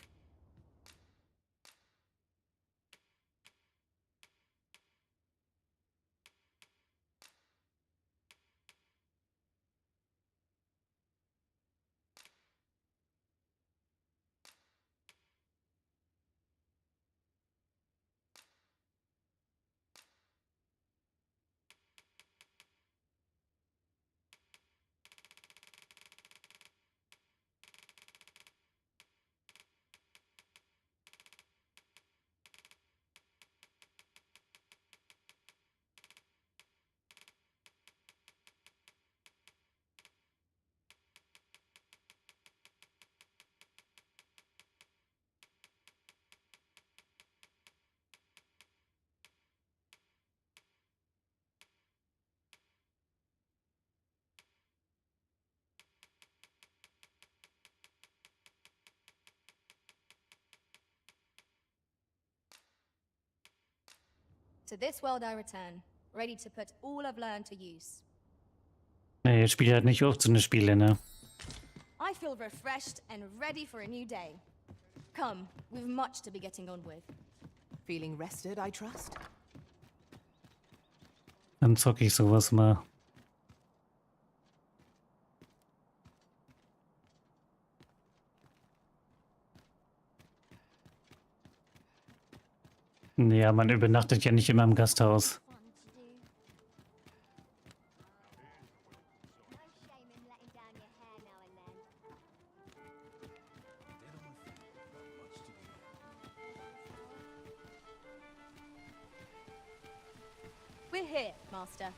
To this world I return, ready to put all I've learned to use. Nee, das Spiel hat nicht oft so eine Spiele, ne? I feel refreshed and ready for a new day. Come, we've much to be getting on with. Feeling rested, I trust? Dann zocke ich sowas mal. Ja, man übernachtet ja nicht immer im Gasthaus. We're here, Master.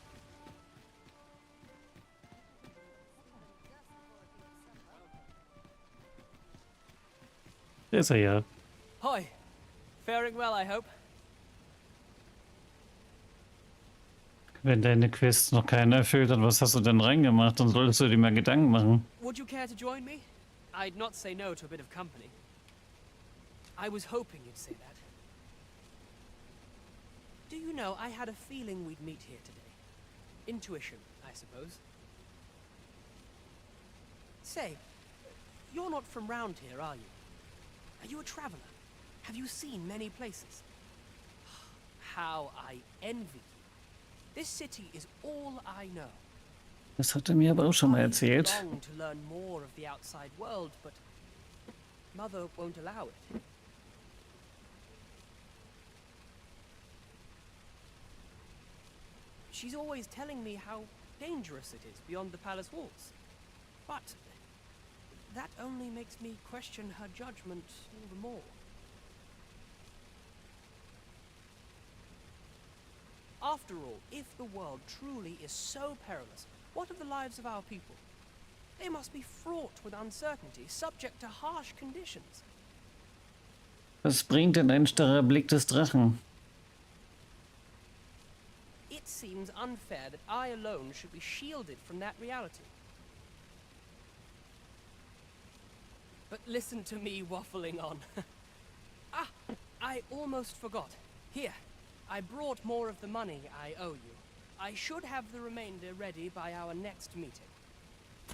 Da ist er ja. Hi. Faring well, I hope. Wenn deine Quest noch keinen erfüllt hat, was hast du denn reingemacht? Dann solltest du dir mal Gedanken machen. Would you care to join me? I'd not say no to a bit of company. I was hoping you'd say that. Do you know, I had a feeling we'd meet here today. Intuition, I suppose. Say, you're not from round here, are you? Are you a traveler? Have you seen many places? How I envy you. This city is all I know. Das hat er mir aber auch schon mal erzählt. I long to learn more of the outside world, but Mother won't allow it. She's always telling me how dangerous it is beyond the palace walls. But that only makes me question her judgment all the more. After all, if the world truly is so perilous, what of the lives of our people? They must be fraught with uncertainty, subject to harsh conditions. Was bringt denn ein starrer Blick des Drachen? It seems unfair that I alone should be shielded from that reality. But listen to me waffling on. Ah, I almost forgot. Here, I brought more of the money I owe you. I should have the remainder ready by our next meeting.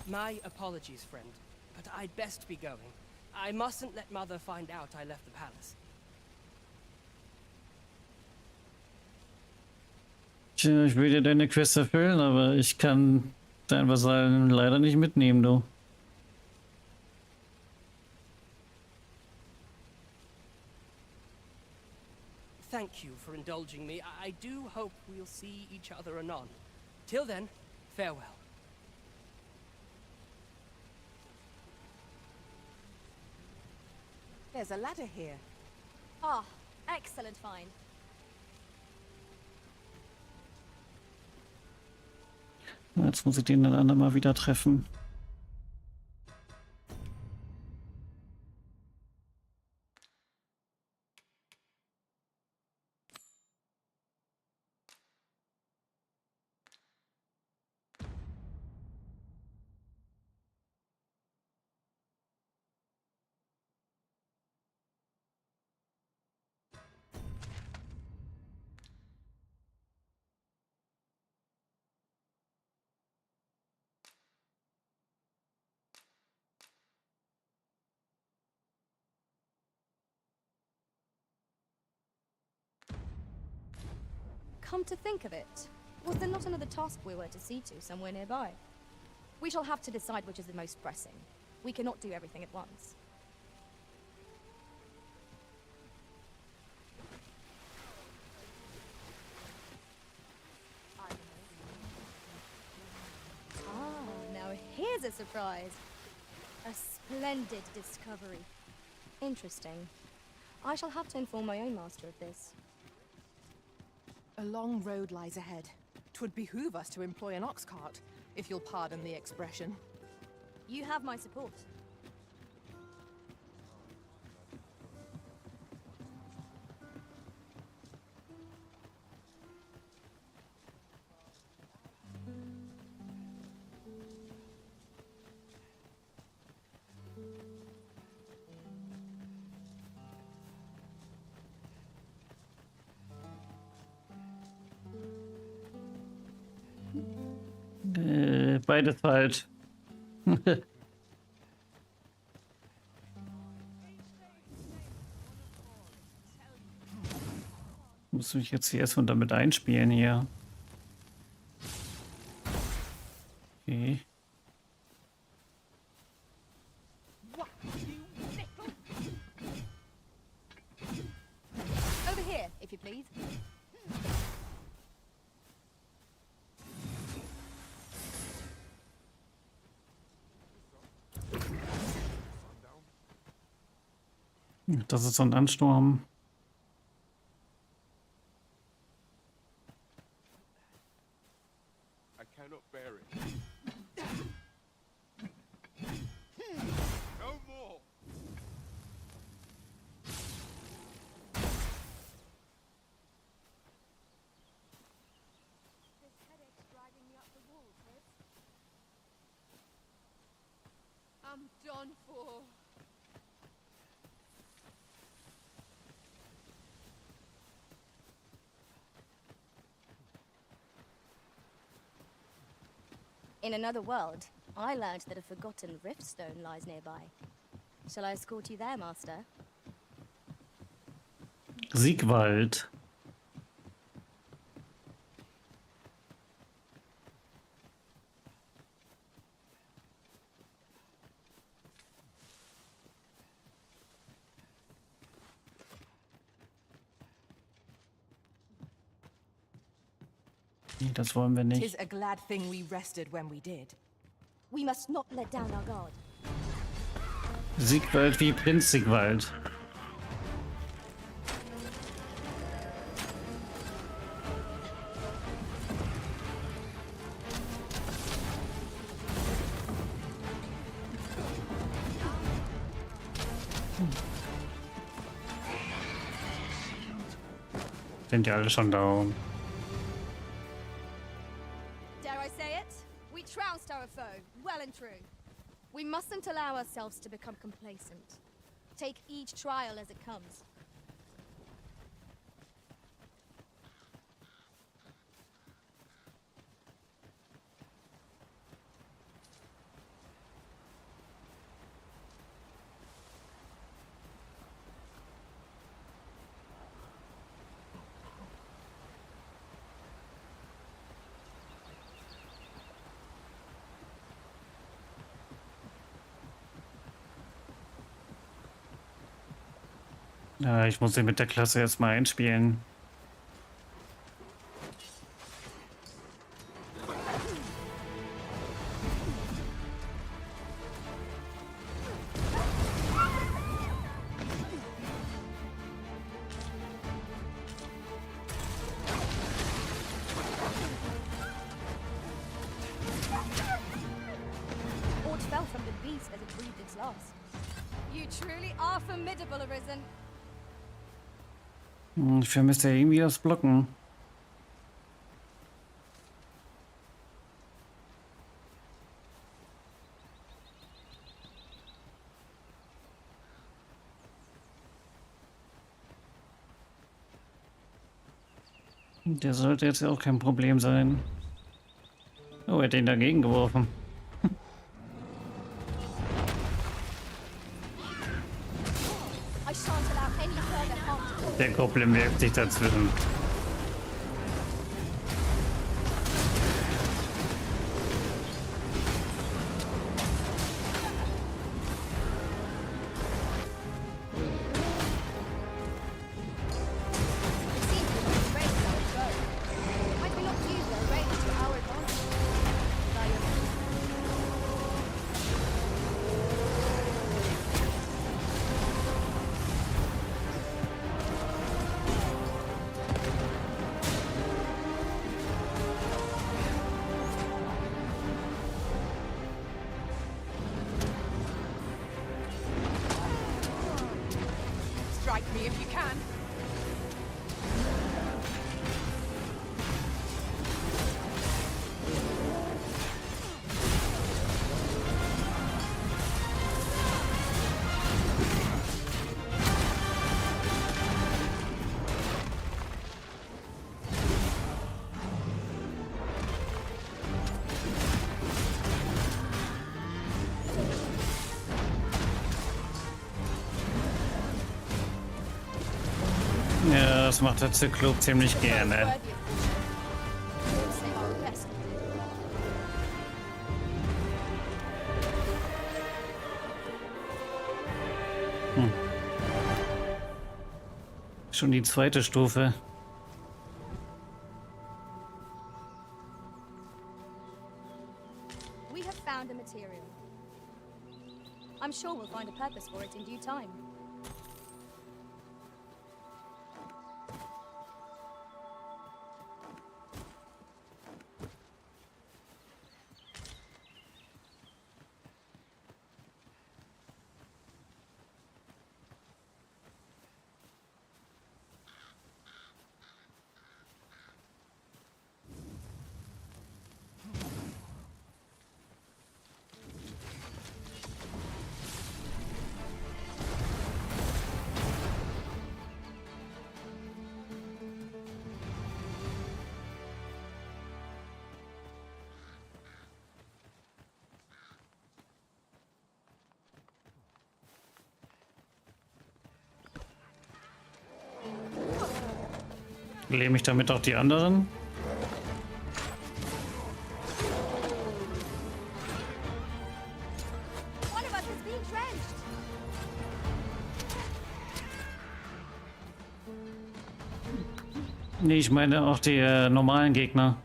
My apologies, friend, but I'd best be going. I mustn't let Mother find out I left the palace. Tja, ich will dir deine Quest erfüllen, aber ich kann dein Vasallen leider nicht mitnehmen, du. Thank you for indulging me. I do hope we'll see each other anon. Till then, farewell. There's a ladder here. Ah, excellent find. Jetzt muss ich den dann andermal wieder treffen. Come to think of it, was there not another task we were to see to somewhere nearby? We shall have to decide which is the most pressing. We cannot do everything at once. Ah, now here's a surprise. A splendid discovery. Interesting. I shall have to inform my own master of this. A long road lies ahead. 'Twould behoove us to employ an ox cart, if you'll pardon the expression. You have my support. Beides falsch. Muss mich jetzt hier erstmal damit einspielen hier. Okay. Over here, if you please. Das ist so ein Ansturm. I cannot bear it. No more. I'm done for. In another world, I learned that a forgotten riftstone lies nearby. Shall I escort you there, Master? Siegwald. Nee, das wollen wir nicht. Tis a glad thing we rested when we did. We must not let down our guard. Siegwald wie Prinz Siegwald. Sind ja alle schon down. Dare I say it? We trounced our foe, well and true. We mustn't allow ourselves to become complacent. Take each trial as it comes. Ja, ich muss sie mit der Klasse erstmal einspielen. Aught fell from the beast as it breathed its last. You truly are formidable, Arisen. Ich vermisse ja irgendwie das Blocken. Der sollte jetzt auch kein Problem sein. Oh, er hat den dagegen geworfen. I shan't allow any further harm to Der Goblin wirft sich dazwischen. Might we not use their range to our advantage? By your Strike me if you can. Ja, das macht der Zyklop ziemlich gerne. Schon die zweite Stufe. We have found a material. I'm sure we'll find a purpose for it in due time. Lähme ich damit auch die anderen? One of us is being drenched. Nee, ich meine auch die normalen Gegner.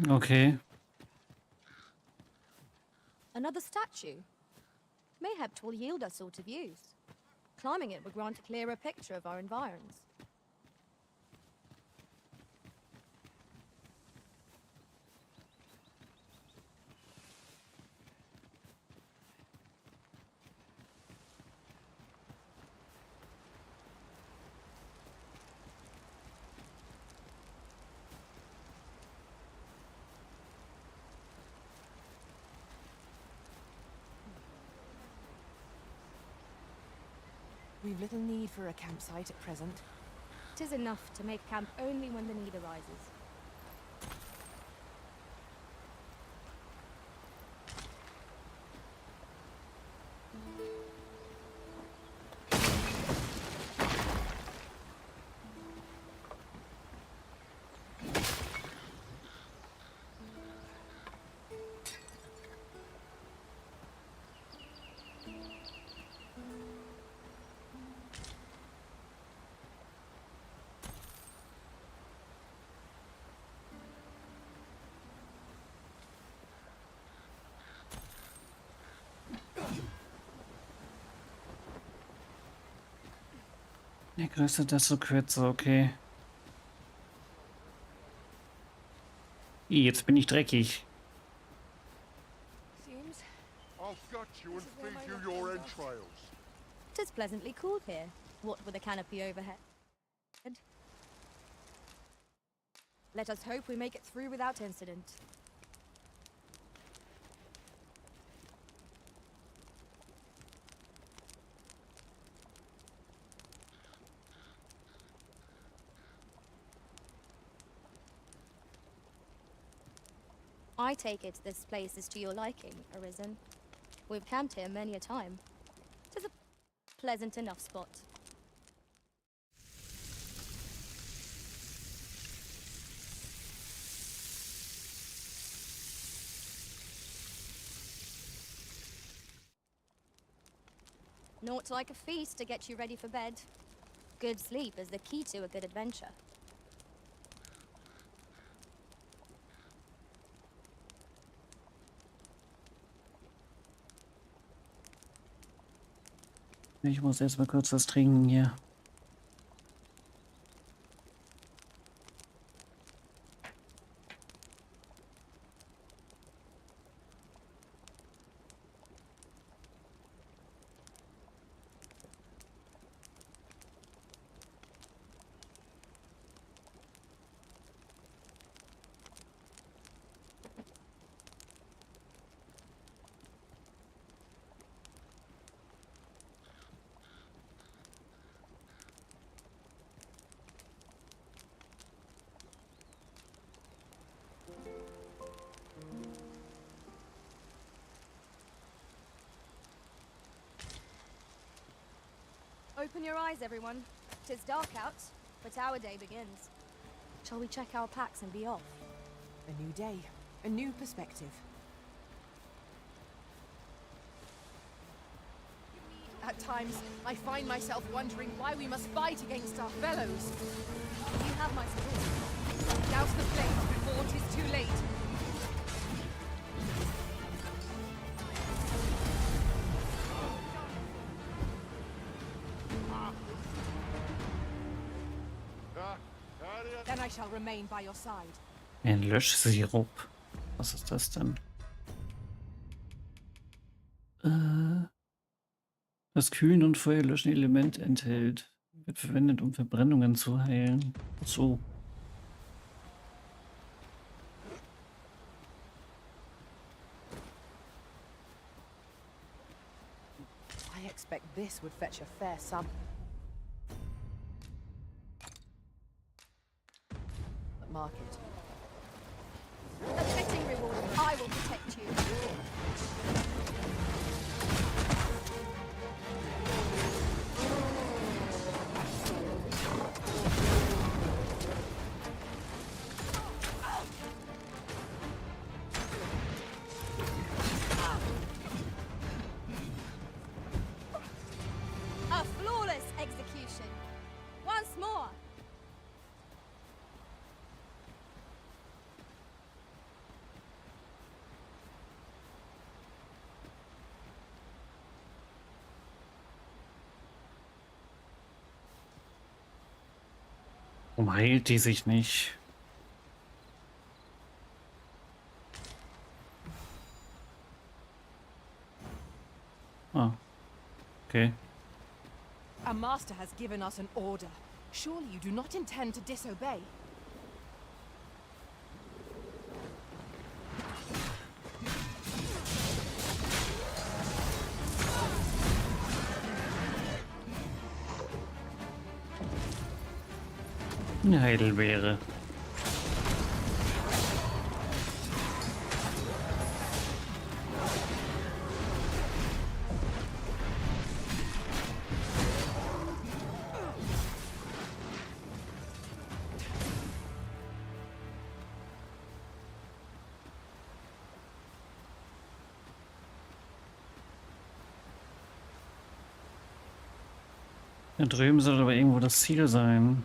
Okay. Another statue. Mayhap 'twill yield us sort of use. Climbing it would grant a clearer picture of our environs. We've little need for a campsite at present. 'Tis enough to make camp only when the need arises. Je größer, desto kürzer, okay. Jetzt bin ich dreckig. I'll gut you and feed you your entrails. 'Tis pleasantly cool here, what with a canopy overhead. Let us hope we make it through without incident. I take it this place is to your liking, Arisen. We've camped here many a time. 'Tis a pleasant enough spot. Naught like a feast to get you ready for bed. Good sleep is the key to a good adventure. Ich muss erst mal kurz was trinken hier. Open your eyes, everyone. 'Tis dark out, but our day begins. Shall we check our packs and be off? A new day, a new perspective. At times, I find myself wondering why we must fight against our fellows. You have my support. Douse the flames before it is too late. Then I shall remain by your side. Ein Löschsirup. Was ist das denn? Das Kühlen und Feuerlöschen Element enthält. Wird verwendet, um Verbrennungen zu heilen. So. I expect this would fetch a fair sum. Market. A fitting reward. I will protect you. Warum heilt die sich nicht? Ah, okay. Our master has given us an order. Surely you do not intend to disobey. Eine Heidelbeere. Da drüben soll aber irgendwo das Ziel sein.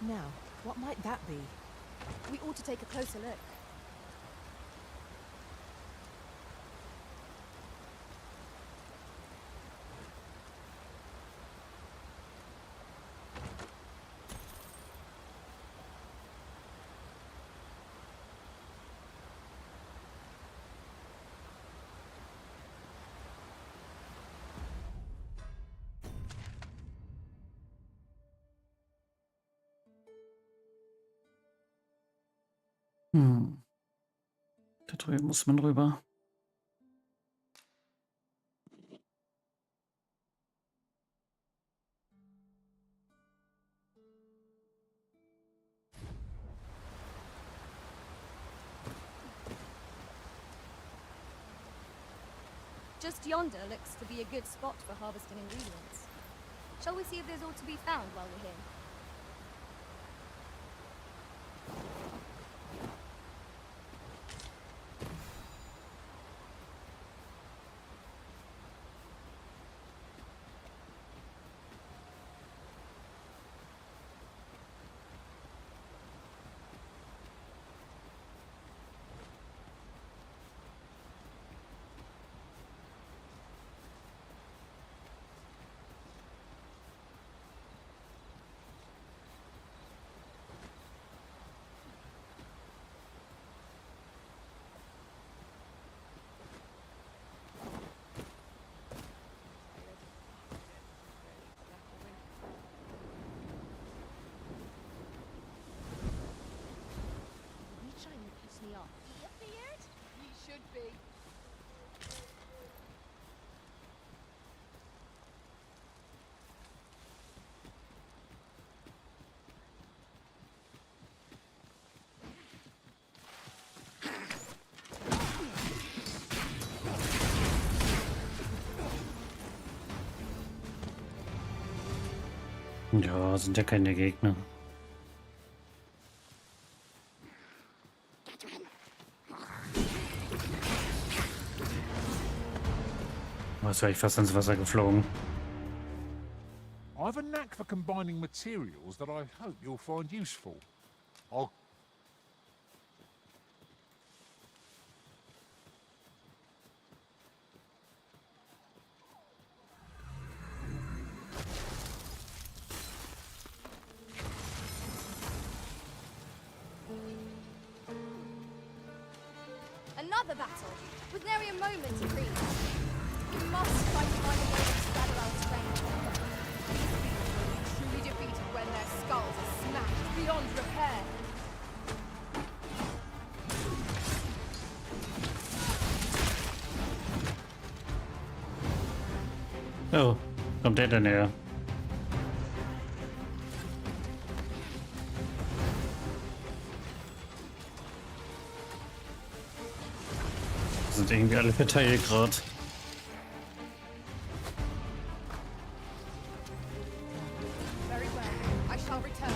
Now, what might that be? We ought to take a closer look. Da drüben muss man rüber. Just yonder looks to be a good spot for harvesting ingredients. Shall we see if there's aught to be found while we're here? Me off. You beard? You should be. Ja, sind ja keine Gegner. Was wäre ich fast ins Wasser geflogen. I've a knack for combining materials that I hope you'll find useful. I'll... Another battle! With nary a moment to breathe. We must try to find a way to scatter our strength. These people will be truly defeated when their skulls are smashed beyond repair. Oh, kommt der denn her? Sind irgendwie alle verteilt gerade. Very well. I shall return.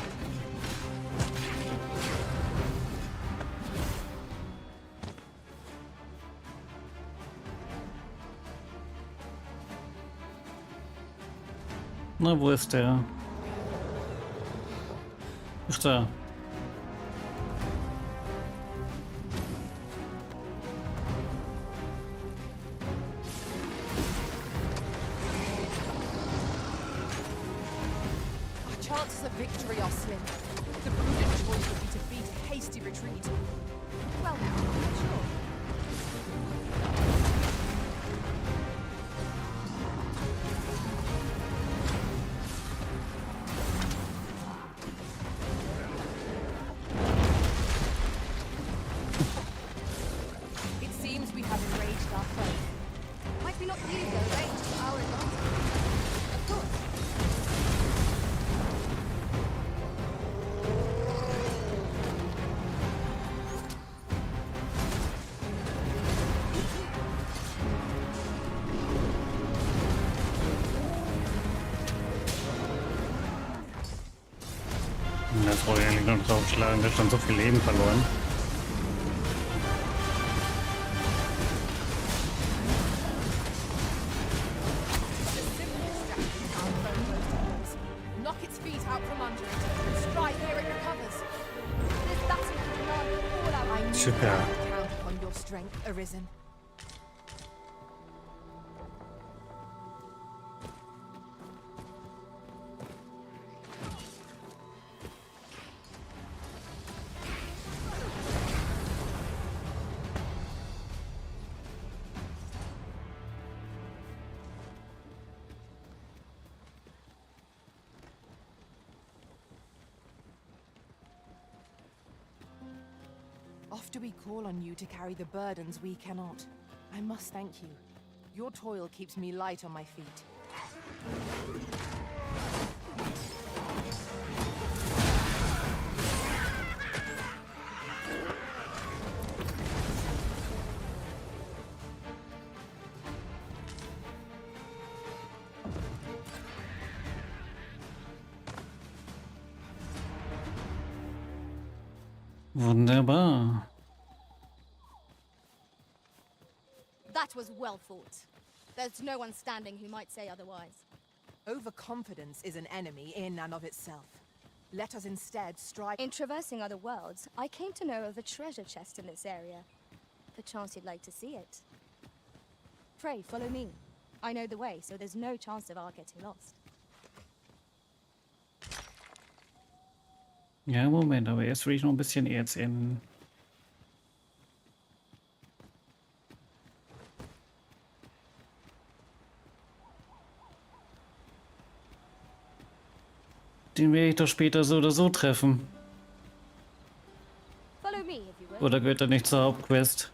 Na, wo ist der? Ach da. Our chances of victory are slim. The prudent choice would be to beat a hasty retreat. Well now, sure. It seems we have enraged our foe. Might we not use their range to our advantage? Of course. Das wollte ich eigentlich nur draufschlagen, der hat schon so viel Leben verloren. Knock its feet out from under it. Strike ere it recovers. This battle will demand all our I knew Super. that I could count upon your strength, Arisen. Oft do we call on you to carry the burdens we cannot. I must thank you. Your toil keeps me light on my feet. Wunderbar. That was well fought. There's no one standing who might say otherwise. Overconfidence is an enemy in and of itself. Let us instead strive. In traversing other worlds, I came to know of a treasure chest in this area. Perchance you'd like to see it. Pray, follow me. I know the way, so there's no chance of our getting lost. Ja, Moment, aber erst will ich noch ein bisschen Erz enden. Den werde ich doch später so oder so treffen. Follow me, if you will. Oder gehört er nicht zur Hauptquest?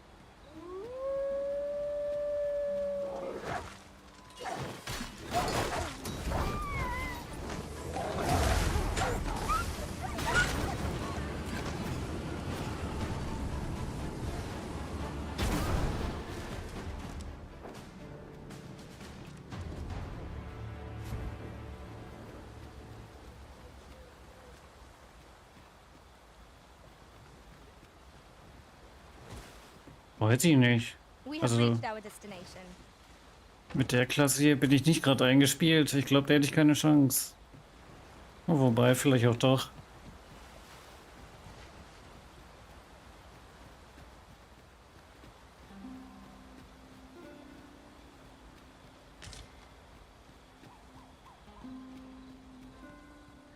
Weiß ich nicht. We have Also reached our destination. mit der Klasse hier bin ich nicht gerade eingespielt. Ich glaube, da hätte ich keine Chance. Oh, wobei, vielleicht auch doch.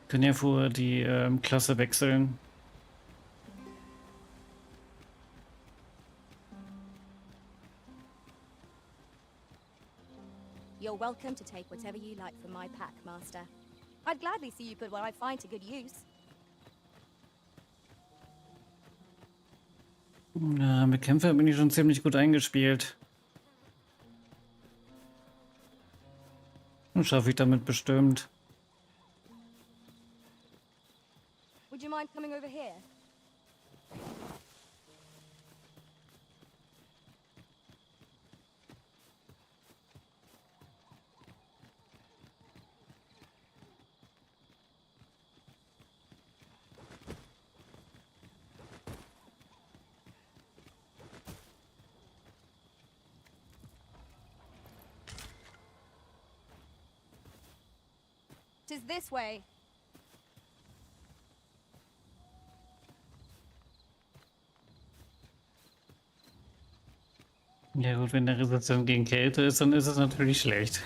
Können ja vorher die Klasse wechseln. You're welcome to take whatever you like from my pack, Master. I'd gladly see you put what I find to good use. Ja, mit Kämpfer bin ich schon ziemlich gut eingespielt. Und schaffe ich damit bestimmt. Would you mind coming over here? 'Tis this way. Ja gut, wenn der Resistent gegen Kälte ist, dann ist es natürlich schlecht.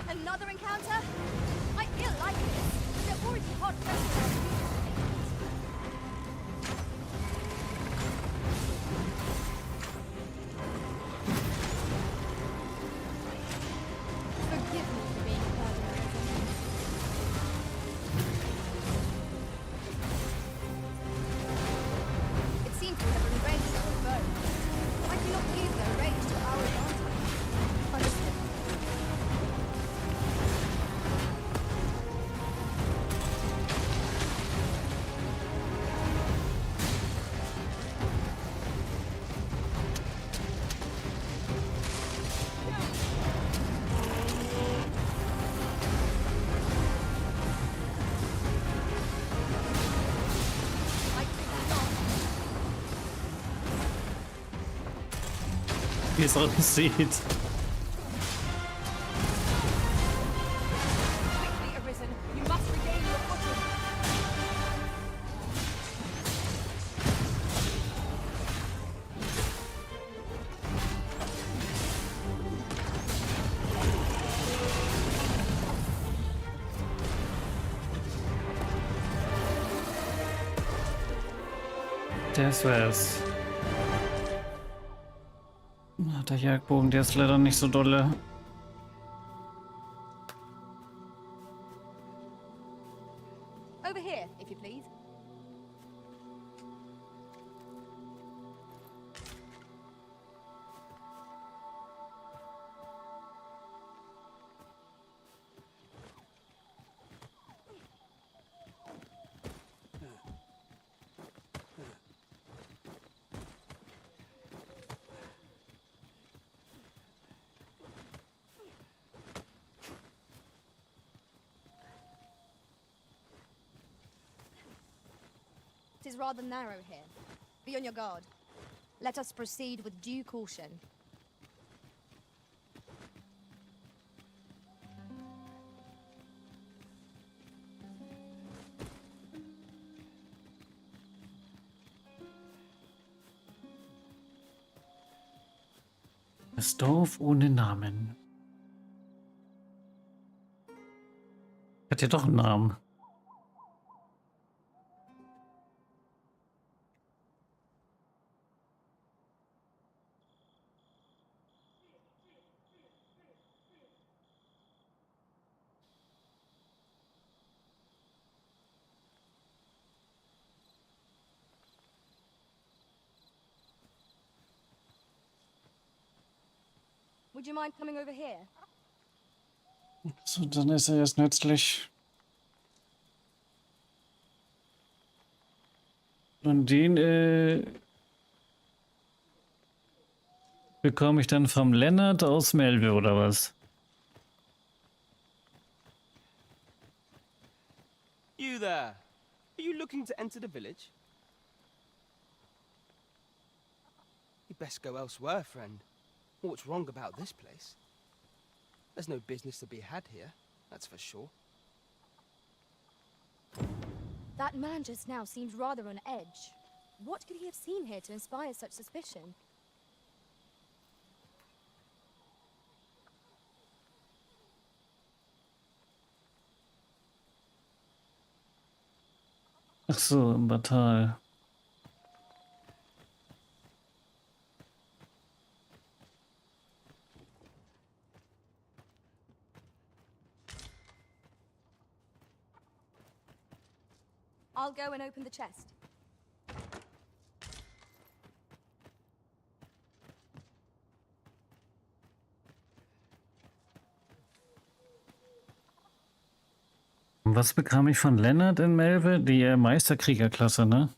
Another encounter? I feel like this. We're already hot pressed. Forgive me for being a burden. It seems we have enraged our foe. I cannot use their rage to our advantage. Understood. Wie es aussieht. Quickly arisen. You must regain your footing. Das wär's. Der Jagdbogen, der ist leider nicht so dolle. Over here, if you please. It is rather narrow here. Be on your guard. Let us proceed with due caution. Das Dorf ohne Namen. Hat ja doch einen Namen. Would you mind coming over here? So, dann ist er jetzt nützlich. Und den bekomme ich dann vom Lennart aus Melve oder was? You there. Are you looking to enter the village? You best go elsewhere, friend. What's wrong about this place? There's no business to be had here, that's for sure. That man just now seemed rather on edge. What could he have seen here to inspire such suspicion? Ach so, im Batal. I'll go and open the chest. Was bekam ich von Lennart in Melve? Die Meisterkriegerklasse, ne?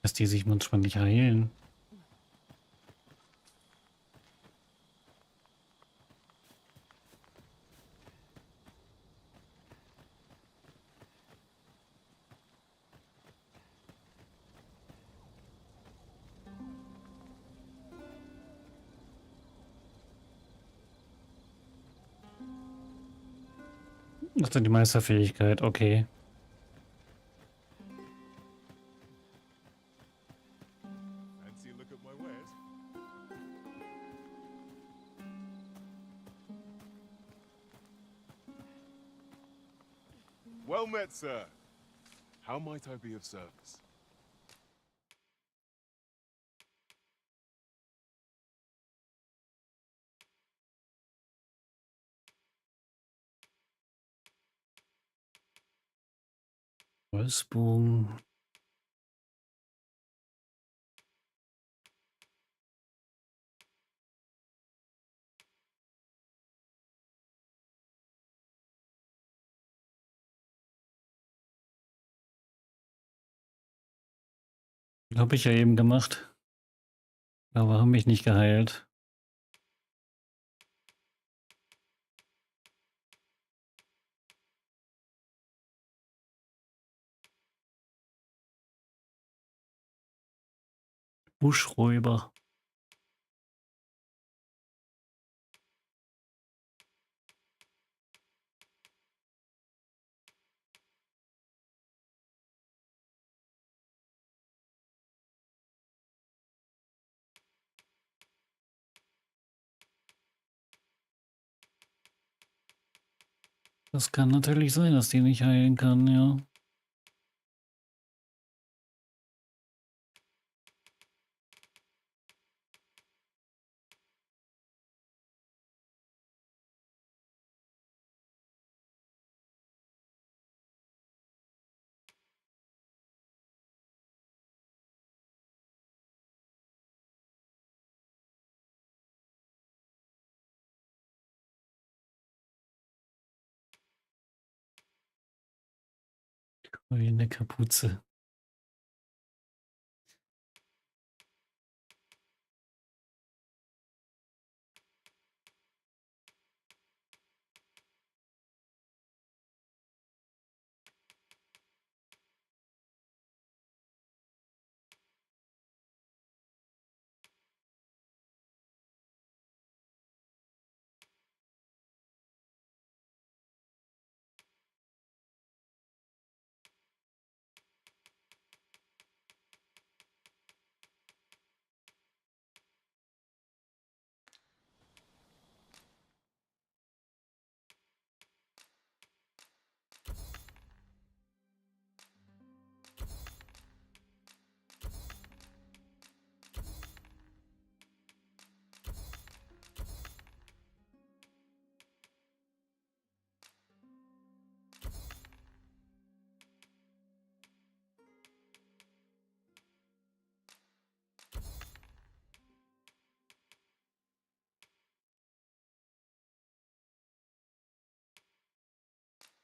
Dass die sich manchmal nicht heilen. Das ist die Meisterfähigkeit, okay. Fancy a look at my wares? Well met, sir. How might I be of service? Holzbogen. Habe ich ja eben gemacht. Aber haben mich nicht geheilt. Buschräuber. Das kann natürlich sein, dass die nicht heilen kann, ja. Eine Kapuze.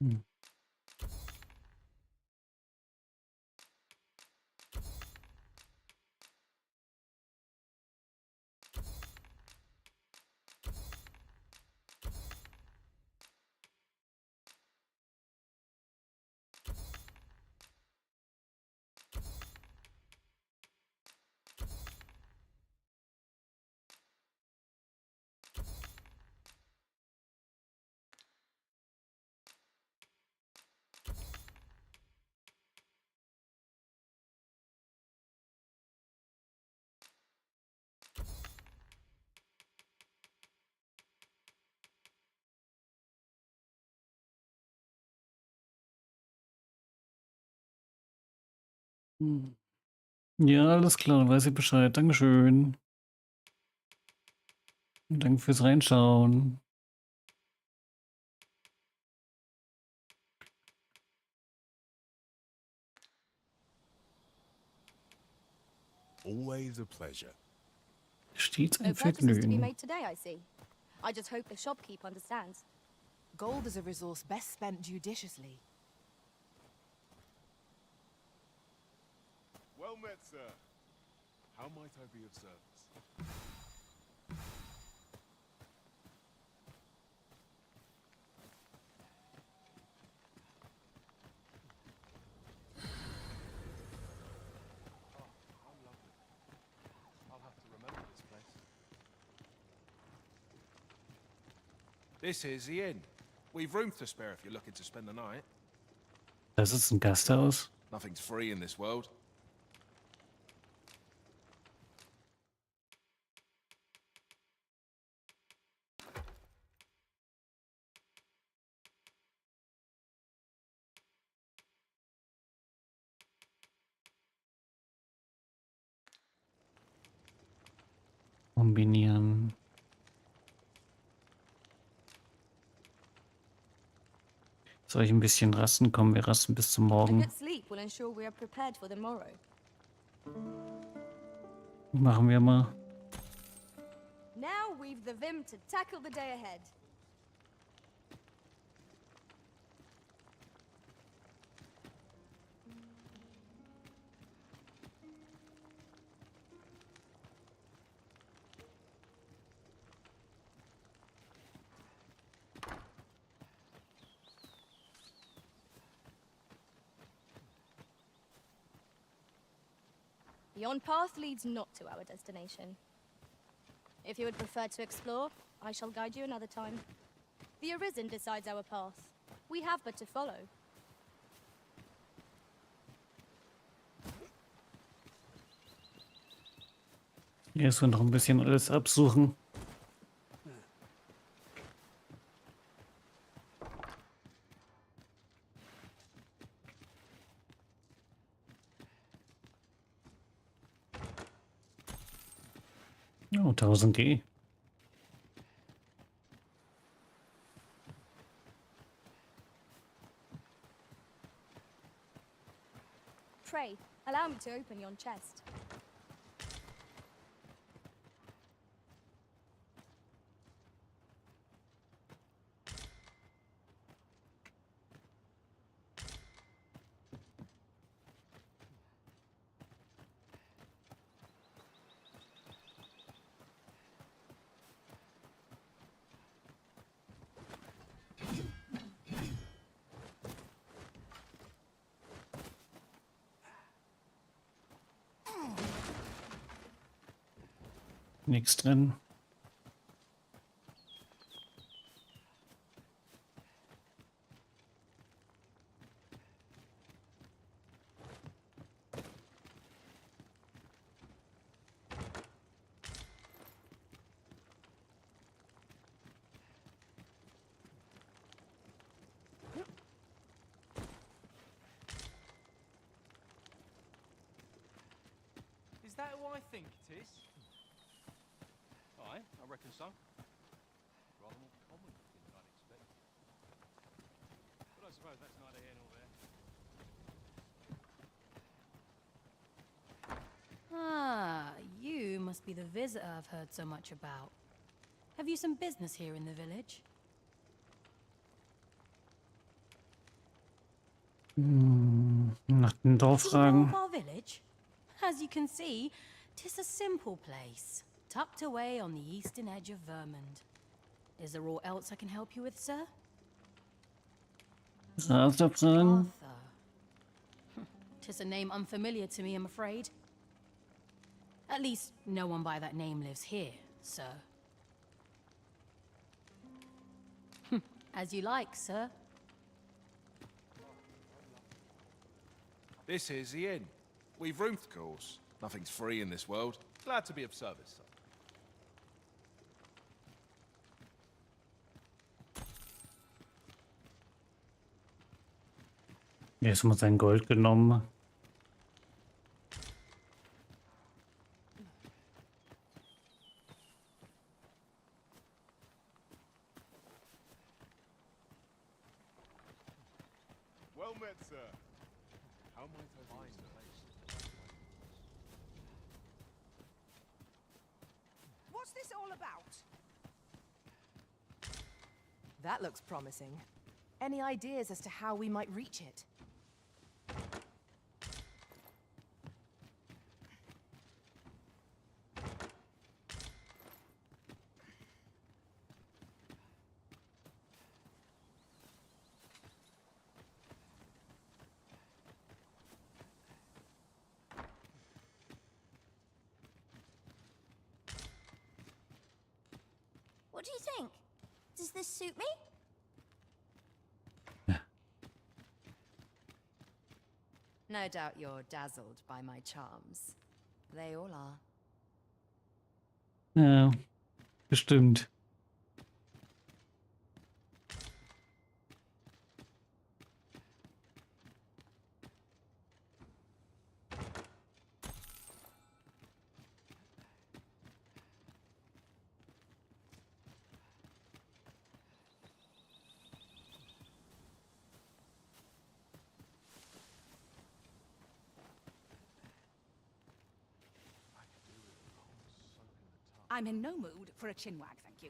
Hm. Hm. Ja, alles klar, weiß ich Bescheid. Dankeschön. Und danke fürs Reinschauen. Always a pleasure. Stets No ein purchases to be Vergnügen. made today, I see. I just hope the shopkeep understands. Gold is a resource best spent judiciously. Well met, sir. How might I be of service? How lovely. I'll have to remember this place. This is the inn. We've room to spare if you're looking to spend the night. Das ist ein Gasthaus. Nothing's free in this world. Kombinieren. Soll ich ein bisschen rasten? Kommen wir rasten bis zum A Morgen. good sleep will ensure we are prepared for the morrow. Machen wir mal. Now we've the vim to tackle the day ahead. Yon path leads not to our destination. If you would prefer to explore, I shall guide you another time. The Arisen decides our path. We have but to follow. Erst mal noch ein bisschen alles absuchen. Oh, 1000 G. Pray, allow me to open yon chest. Nichts drin. Is that who I think it is? Aye, I reckon so. Rather more common looking than I'd expect. But I suppose that's neither here nor there. Ah, you must be the visitor I've heard so much about. Have you some business here in the village? Nach dem Dorf Do you know fragen. of our village? As you can see, 'tis a simple place, tucked away on the eastern edge of Vermund. Is there aught else I can help you with, sir? Arthur fragen. Arthur. 'Tis a name unfamiliar to me, I'm afraid. At least, no one by that name lives here, sir. As you like, sir. This is the inn. We've room, of course. Nothing's free in this world. Glad to be of service, sir. Erstmal sein Gold genommen. Well met, sir. How might I find the place? What's this all about? That looks promising. Any ideas as to how we might reach it? What do you think? Does this suit me? No doubt you're dazzled by my charms. They all are. Ja, bestimmt. I'm in no mood for a chinwag, thank you.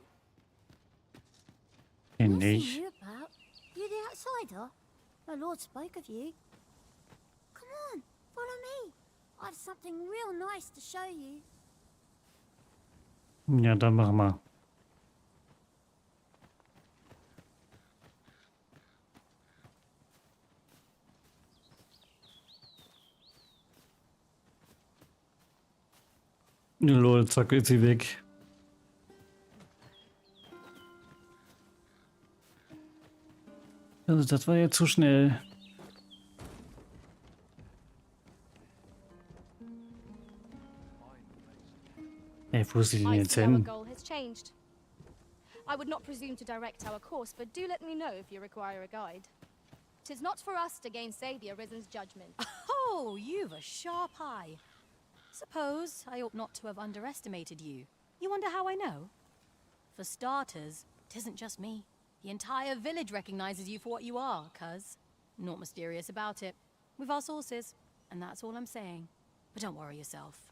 Kenn What's ich. you about? You the outsider? My lord spoke of you. Come on, follow me. I've something real nice to show you. Ja, dann machen wir. Lol, zack, ist sie weg. Also, das war jetzt zu schnell. Ey, wo ist sie denn I jetzt see our hin? goal has changed. I would not presume to direct our course, but do let me know if you require a guide. 'Tis not for us to gainsay the Arisen's judgment. Oh, you've a sharp eye. Suppose I ought not to have underestimated you. You wonder how I know? For starters, 'tisn't just me. The entire village recognizes you for what you are, cuz. Not mysterious about it. We've our sources, and that's all I'm saying. But don't worry yourself.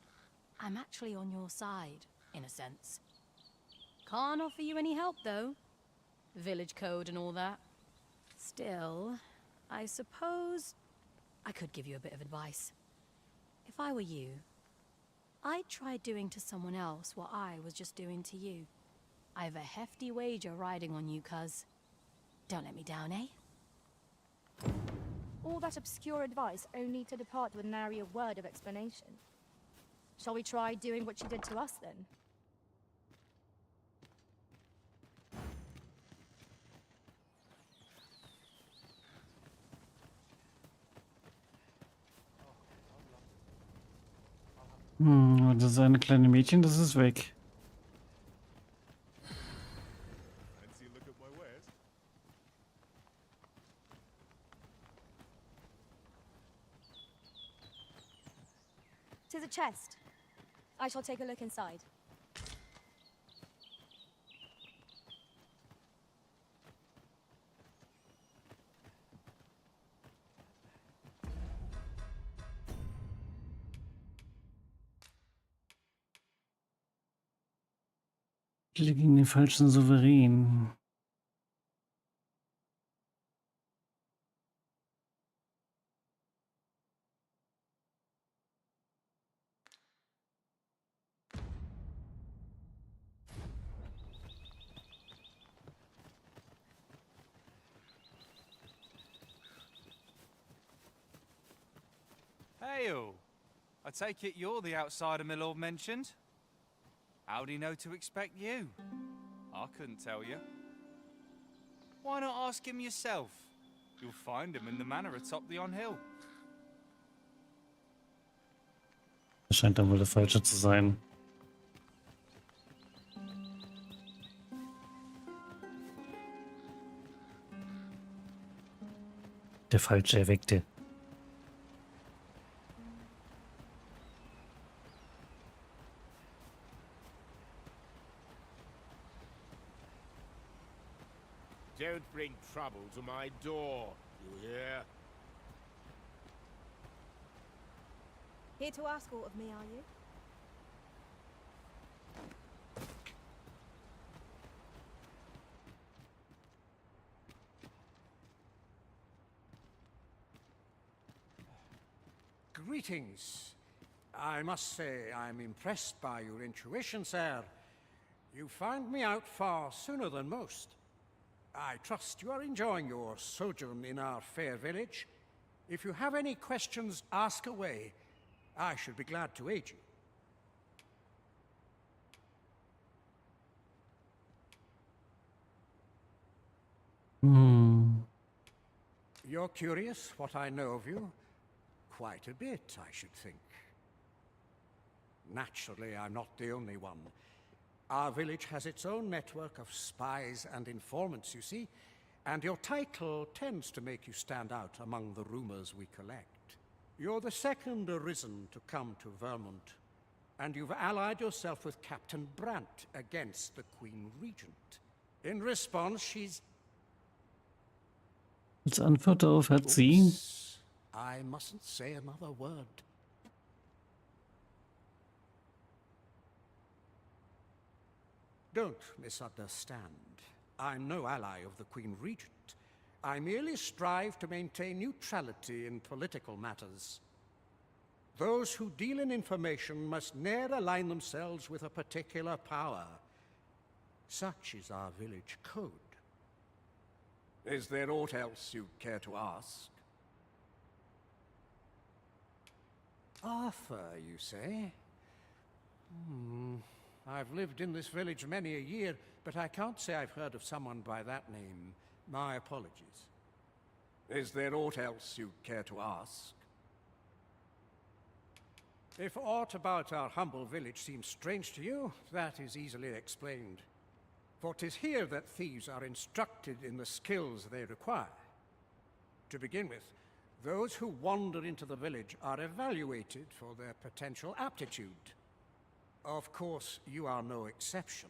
I'm actually on your side, in a sense. Can't offer you any help, though. Village code and all that. Still, I suppose I could give you a bit of advice. If I were you, I'd try doing to someone else what I was just doing to you. I've a hefty wager riding on you, cuz. Don't let me down, eh? All that obscure advice only to depart with nary a word of explanation. Shall we try doing what you did to us, then? Das ist eine kleine Mädchen, das ist weg. Fancy a look at my wares? Tis a chest. I shall take a look inside. Gegen den falschen Souverän. Hail! I take it you're the outsider my lord mentioned? How'd he know to expect you? I couldn't tell you. Why not ask him yourself? You'll find him in the manor atop the on-hill. Das scheint dann wohl der falsche zu sein. Der falsche Erweckte. Don't bring trouble to my door, you hear? Here to ask aught of me, are you? Greetings. I must say I'm impressed by your intuition, sir. You found me out far sooner than most. I trust you are enjoying your sojourn in our fair village. If you have any questions, ask away. I should be glad to aid you. You're curious what I know of you? Quite a bit, I should think. Naturally, I'm not the only one. Our village has its own network of spies and informants, you see, and your title tends to make you stand out among the rumors we collect. You're the second arisen to come to Vermont, and you've allied yourself with Captain Brandt against the Queen Regent. In response, she's... Als Antwort darauf hat sie... Oops, I mustn't say another word. Don't misunderstand. I'm no ally of the Queen Regent. I merely strive to maintain neutrality in political matters. Those who deal in information must ne'er align themselves with a particular power. Such is our village code. Is there aught else you care to ask? Arthur, you say? I've lived in this village many a year, but I can't say I've heard of someone by that name. My apologies. Is there aught else you care to ask? If aught about our humble village seems strange to you, that is easily explained. For 'tis here that thieves are instructed in the skills they require. To begin with, those who wander into the village are evaluated for their potential aptitude. Of course, you are no exception.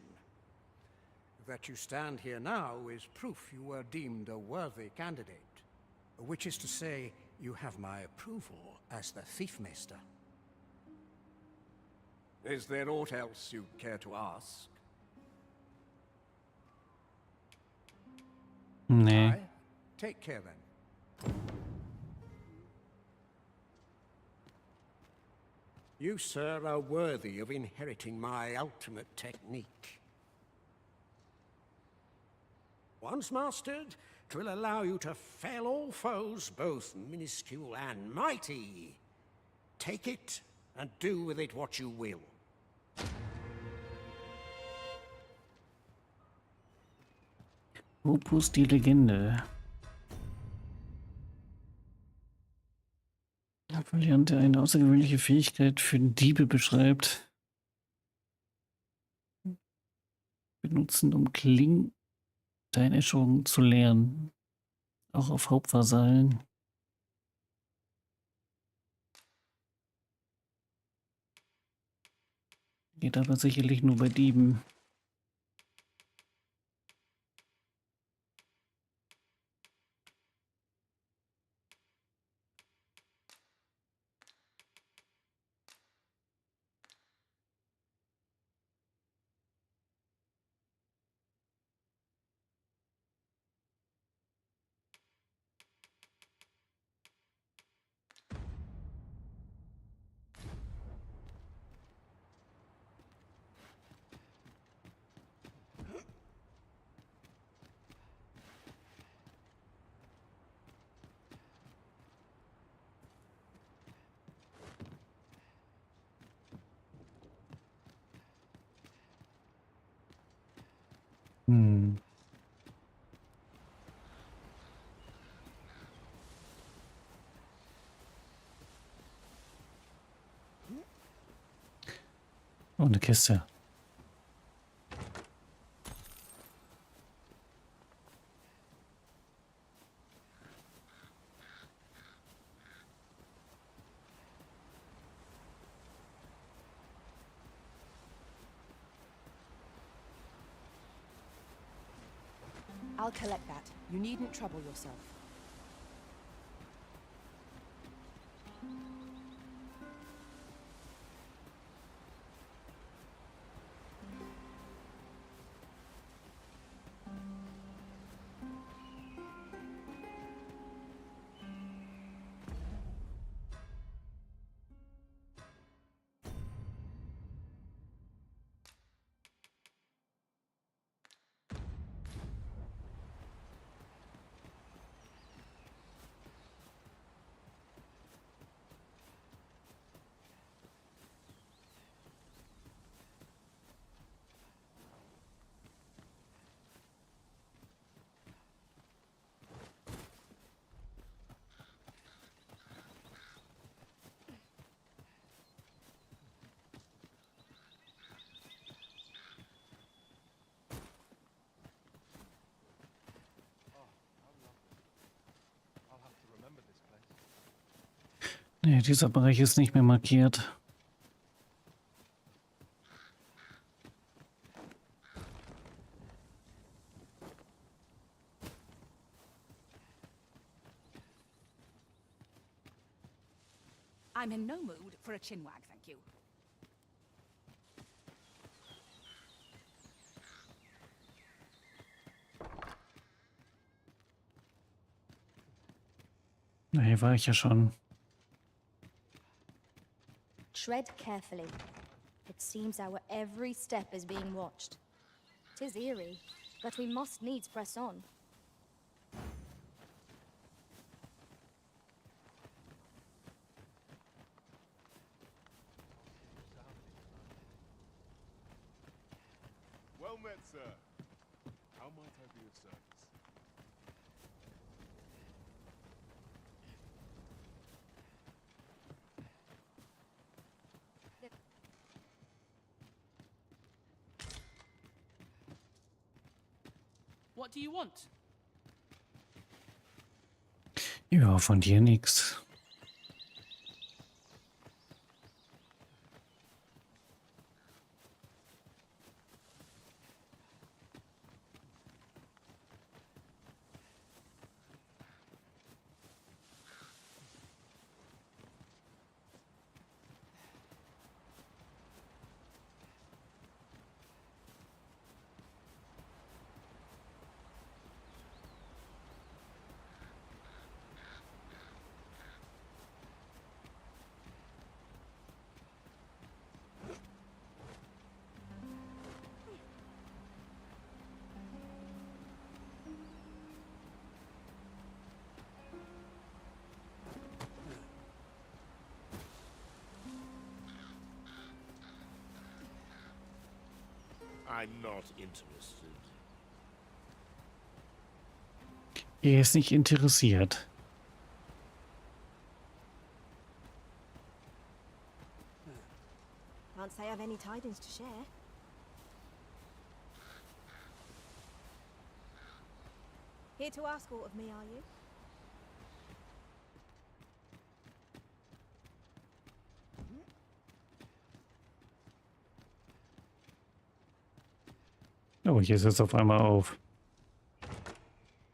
That you stand here now is proof you were deemed a worthy candidate. Which is to say, you have my approval as the Thiefmeister. Is there aught else you care to ask? Nee. Aye. Take care then. You, sir, are worthy of inheriting my ultimate technique. Once mastered, 'twill allow you to fell all foes, both minuscule and mighty. Take it, and do with it what you will. Opus die Legende. Eine Variante, eine außergewöhnliche Fähigkeit für Diebe beschreibt. Benutzen, um Klingen der Einäscherung zu lernen. Auch auf Hauptvasallen. Geht aber sicherlich nur bei Dieben. Oh, eine Kiste. I'll collect that. You needn't trouble yourself. Nee, dieser Bereich ist nicht mehr markiert. I'm in no mood for a chinwag, thank you. Na, hier war ich ja schon. Tread carefully. It seems our every step is being watched. 'Tis eerie, but we must needs press on. Well met, sir. How might I be of service? What do you want? Ja, von dir nix. I'm not interested. Er ist nicht interessiert. Can't say I've any tidings to share. Here to ask aught of me, are you? Oh, hier ist es auf einmal auf.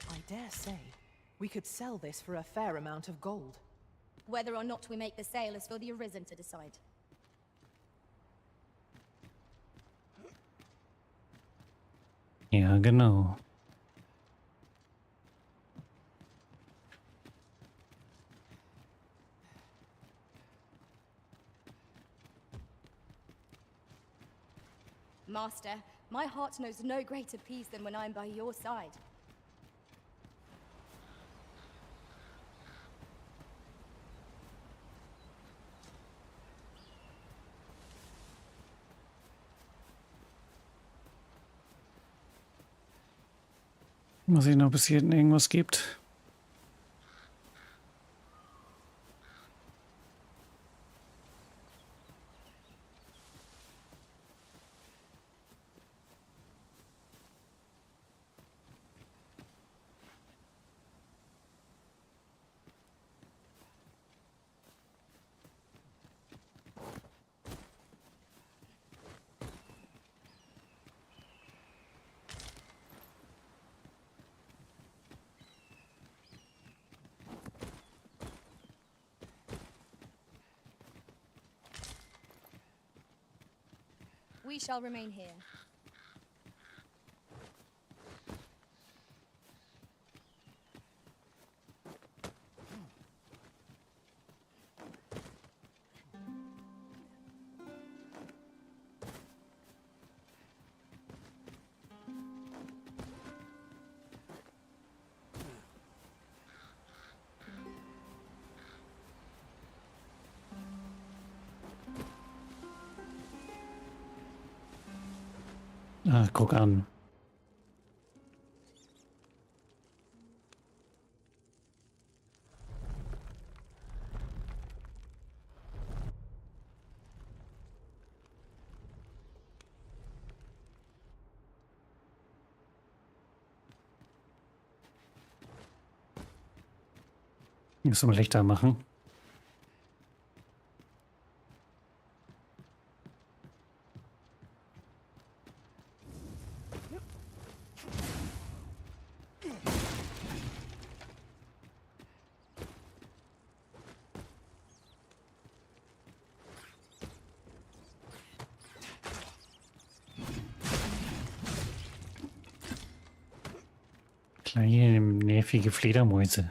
I dare say, we could sell this for a fair amount of gold. Whether or not we make the sale is for the Arisen to decide. Ja, genau. Master, my heart knows no greater peace than when I am by your side. Mal sehen, ob es hier irgendwas gibt. We shall remain here. Ah, guck an. Müssen wir Lichter machen. Kleine, nervige Fledermäuse.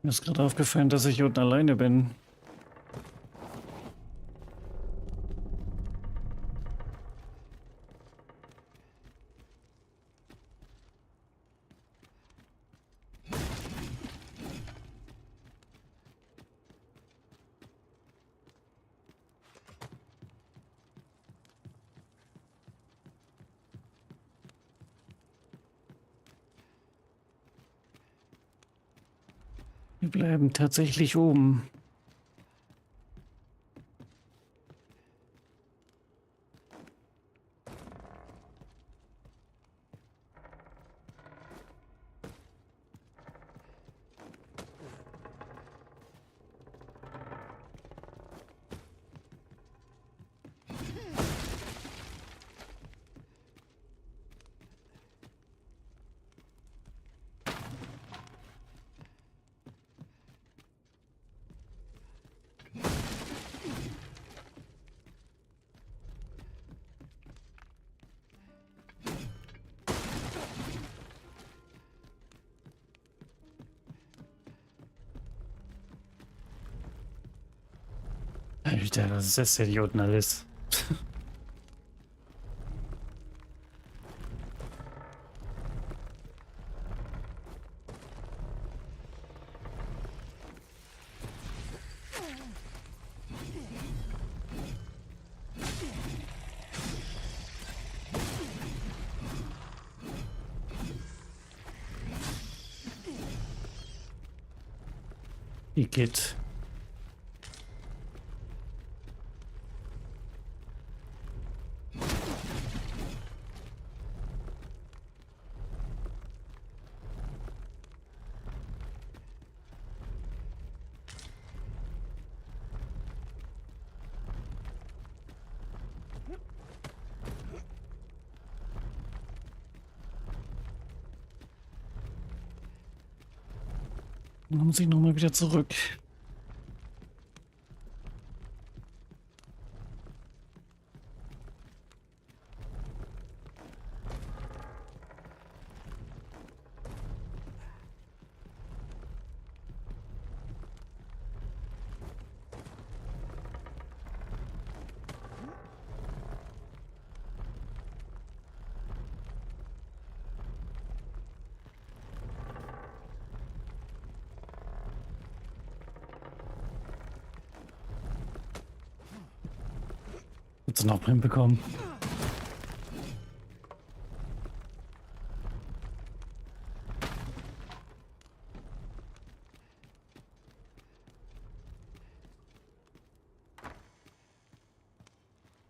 Mir ist gerade aufgefallen, dass ich unten alleine bin. Wir bleiben tatsächlich oben. Alter, das ist ja Idioten alles. Wie geht? Dann muss ich nochmal wieder zurück. Jetzt noch hinbekommen.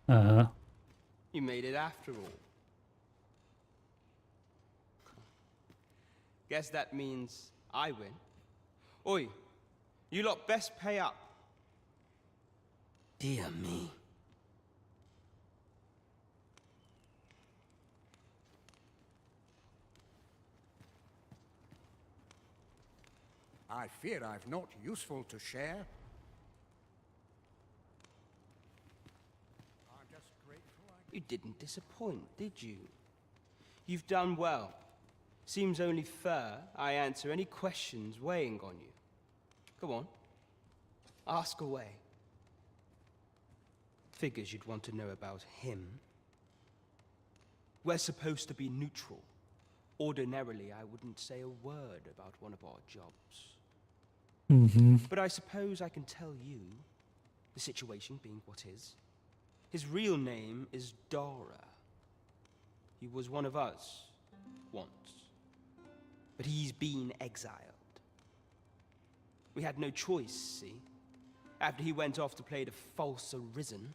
Aha. You made it after all. Guess that means I win. Oi, you lot best pay up. Dear me. I fear I've not useful to share. I'm just grateful You didn't disappoint, did you? You've done well. Seems only fair I answer any questions weighing on you. Go on. Ask away. Figures you'd want to know about him. We're supposed to be neutral. Ordinarily, I wouldn't say a word about one of our jobs. But I suppose I can tell you, the situation being what is. His real name is Dara. He was one of us, once. But he's been exiled. We had no choice, see? After he went off to play the false arisen.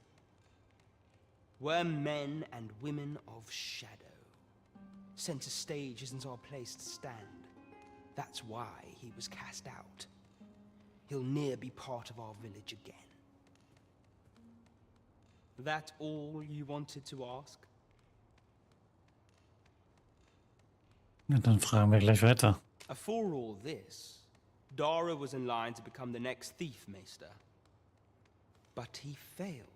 We're men and women of shadow. Center stage isn't our place to stand. That's why he was cast out. He'll ne'er be part of our village again. That all you wanted to ask? Ja, dann fragen wir gleich weiter. For all this, Dara was in line to become the next thief maester. But he failed.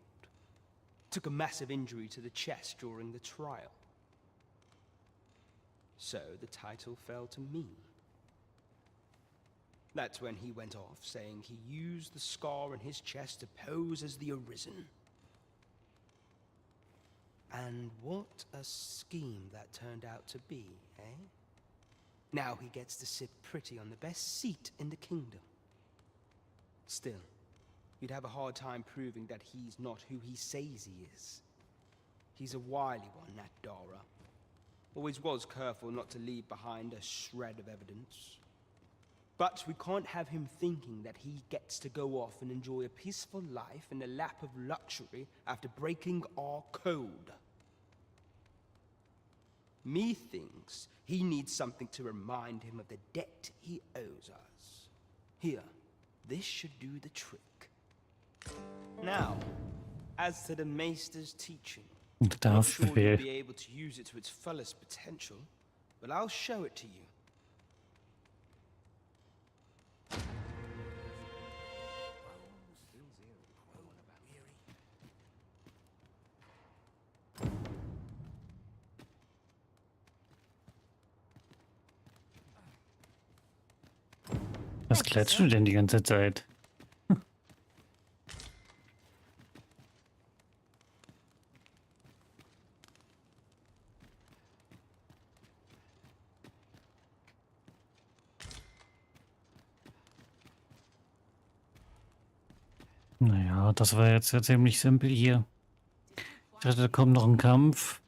Took a massive injury to the chest during the trial. So the title fell to me. That's when he went off, saying he used the scar in his chest to pose as the Arisen. And what a scheme that turned out to be, eh? Now he gets to sit pretty on the best seat in the kingdom. Still, you'd have a hard time proving that he's not who he says he is. He's a wily one, that Dara. Always was careful not to leave behind a shred of evidence. But we can't have him thinking that he gets to go off and enjoy a peaceful life in the lap of luxury after breaking our code. Methinks he needs something to remind him of the debt he owes us. Here, this should do the trick. Now, as to the Maester's teaching, I'm not sure you'll be able to use it to its fullest potential, but I'll show it to you. Was klatschst du denn die ganze Zeit? Naja, das war jetzt ja ziemlich simpel hier. Ich dachte, da kommt noch ein Kampf.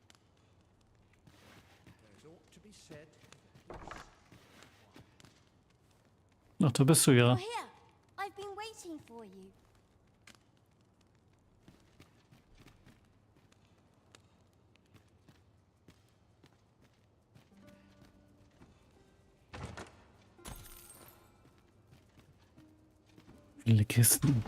Ach, da bist du ja. You're here. I've been waiting for you. Viele Kisten.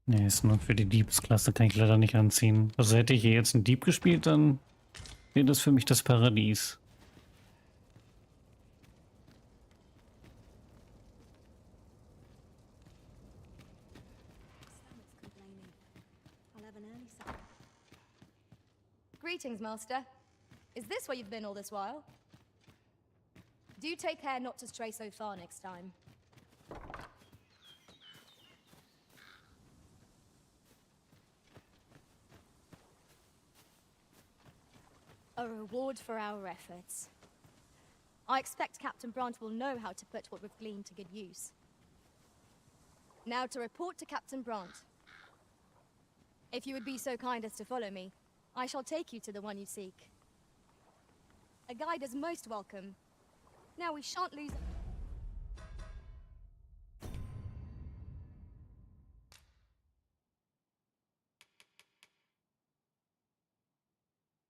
Nee, ist nur für die Diebesklasse, kann ich leider nicht anziehen. Also hätte ich hier jetzt einen Dieb gespielt, dann wäre das für mich das Paradies. Greetings, Master. Is this where you've been all this while? Do take care not to stray so far next time. A reward for our efforts. I expect Captain Brant will know how to put what we've gleaned to good use. Now to report to Captain Brant. If you would be so kind as to follow me, I shall take you to the one you seek. A guide is most welcome. Now we shan't lose...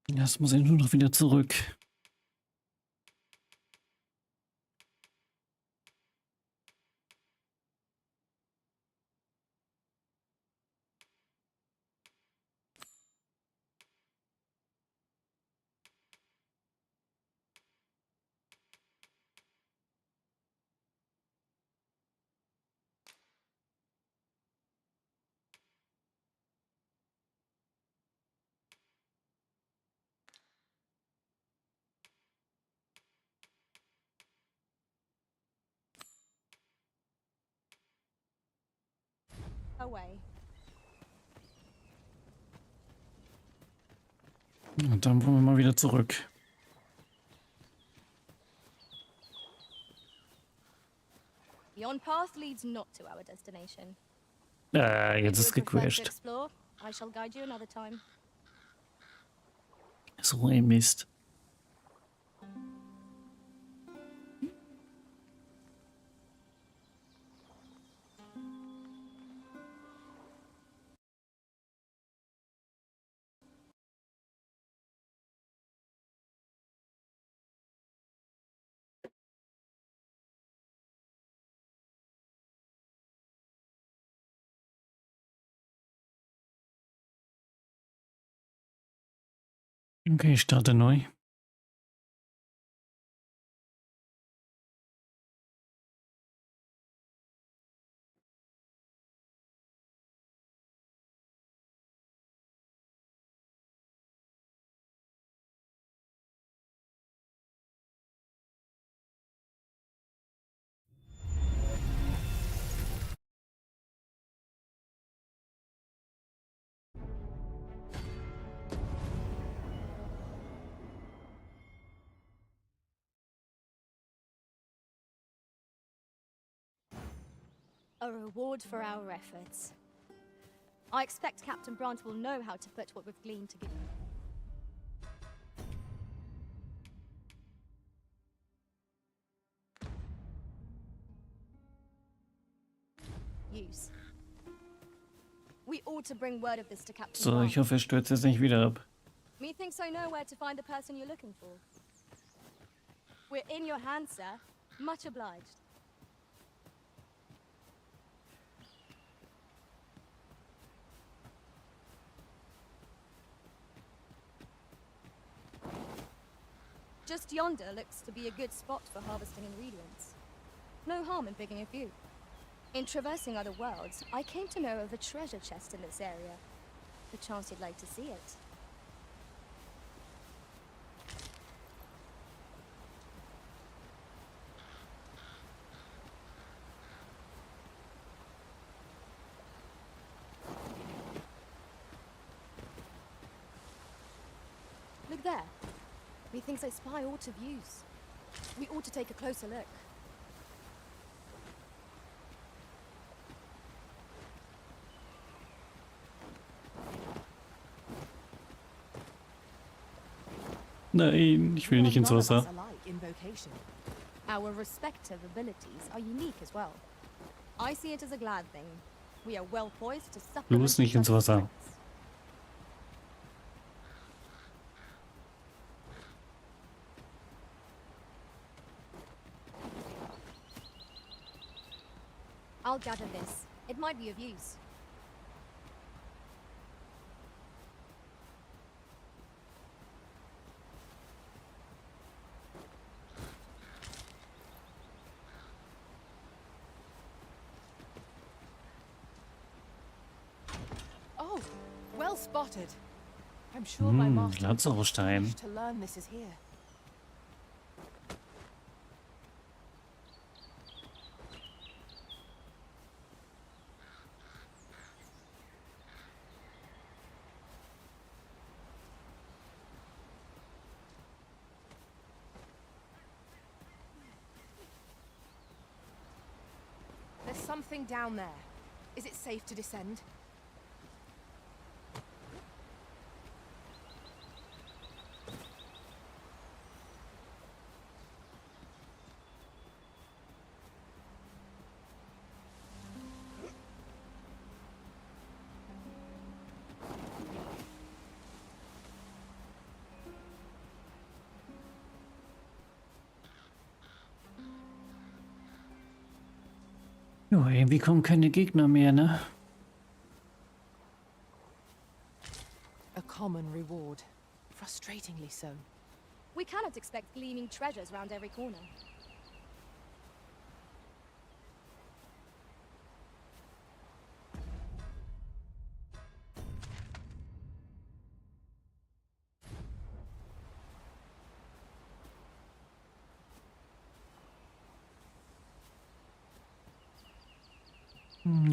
Jetzt muss ich nur noch wieder zurück. Away. Und dann wollen wir mal wieder zurück. The on path leads not to our destination. Jetzt ist gecrashed. I shall guide you another time. So ein Mist. Okay, ich starte neu. A reward for our efforts. I expect Captain Brandt will know how to put what we've gleaned together. Use. We ought to bring word of this to Captain So, Brandt. ich hoffe, er stürzt jetzt nicht wieder ab. Methinks I know where to find the person you're looking for. We're in your hands, sir. Much obliged. Just yonder looks to be a good spot for harvesting ingredients. No harm in picking a few. In traversing other worlds, I came to know of a treasure chest in this area. Perchance you'd like to see it. Look there. Methinks I spy aught of use. We ought to take a closer look. Nein, ich will nicht ins Wasser. Our respective abilities are unique as well. I see it as a glad thing. We are well poised to supplement Bloß nicht ins Wasser. I'll gather this. It might be of use. Oh, well spotted. I'm sure my master Lazarusstein. wished to learn this is here. There's something down there. Is it safe to descend? Ja, irgendwie kommen keine Gegner mehr, ne? A common reward. Frustratingly so. We cannot expect gleaming treasures round every corner.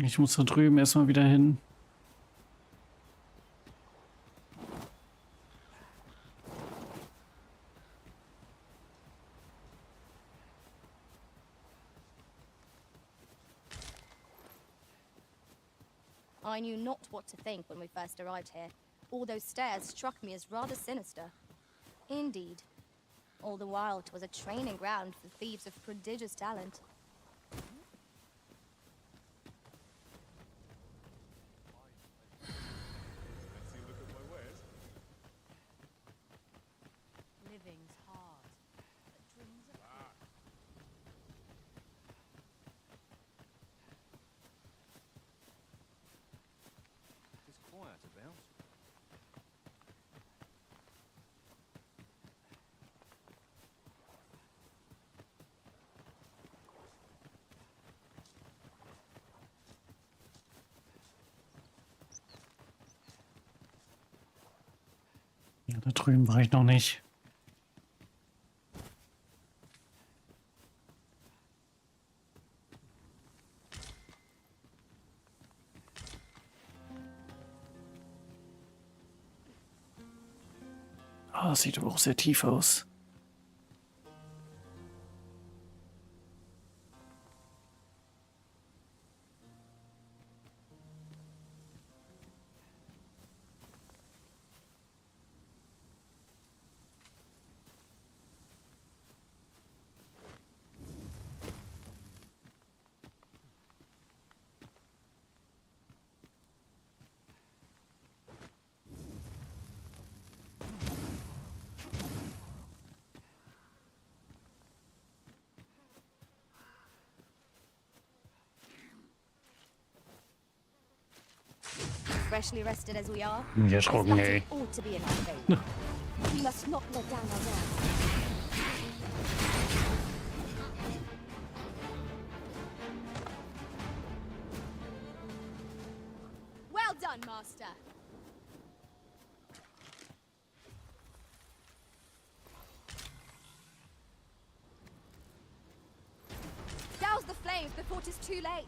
Ich muss da drüben erstmal wieder hin. I knew not what to think when we first arrived here. All those stairs struck me as rather sinister. Indeed. All the while, it was a training ground for thieves of prodigious talent. Living's hard, but dreams are good. It's quiet about. Ja, da drüben war ich noch nicht. Ah, das sieht aber auch sehr tief aus. Freshly rested as we are, Ja, erschrocken, ey. ought to be in our favor. We must not let down our guard. Well done, Master. Douse the flames before it is too late.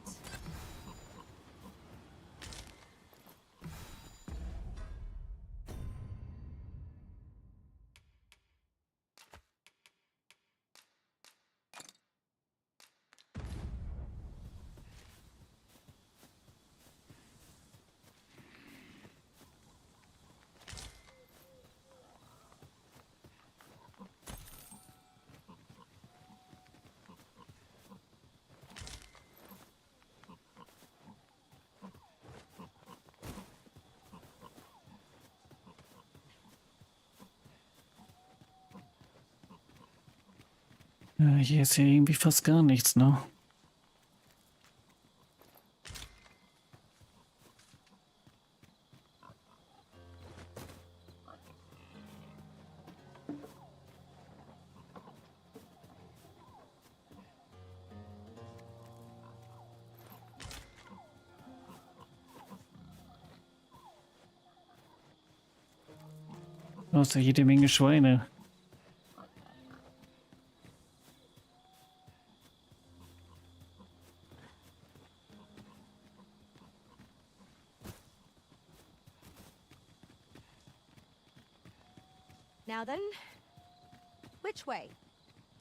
Ja, hier ist ja irgendwie fast gar nichts, ne? Außer jede Menge Schweine. Now then, which way?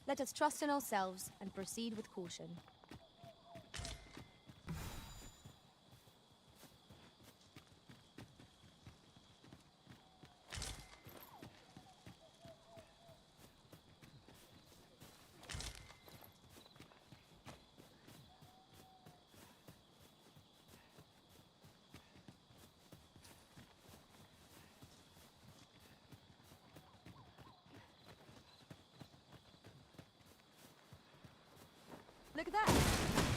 Let us trust in ourselves and proceed with caution. Look at that!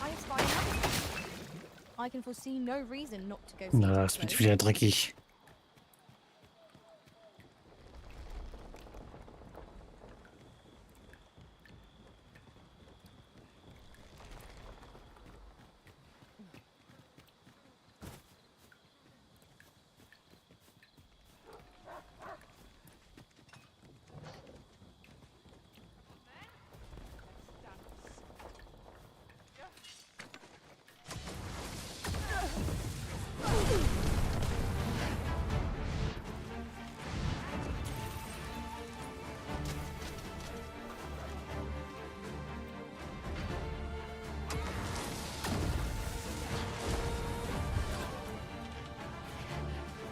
I have spotted nothing. I can foresee no reason not to go see Na, this es wird road. wieder dreckig.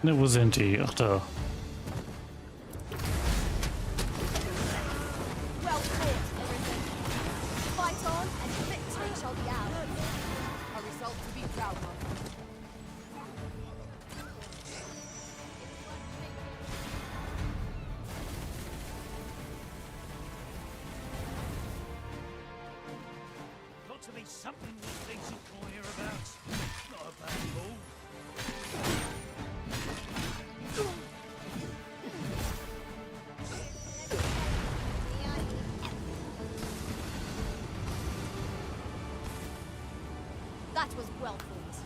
Ne, wo sind die? Ach, da. Well fought, everything. Fight on, and victory shall be ours. A result to be proud of. Got to be something with decent coin hereabouts. Not a bad move. That was well fought.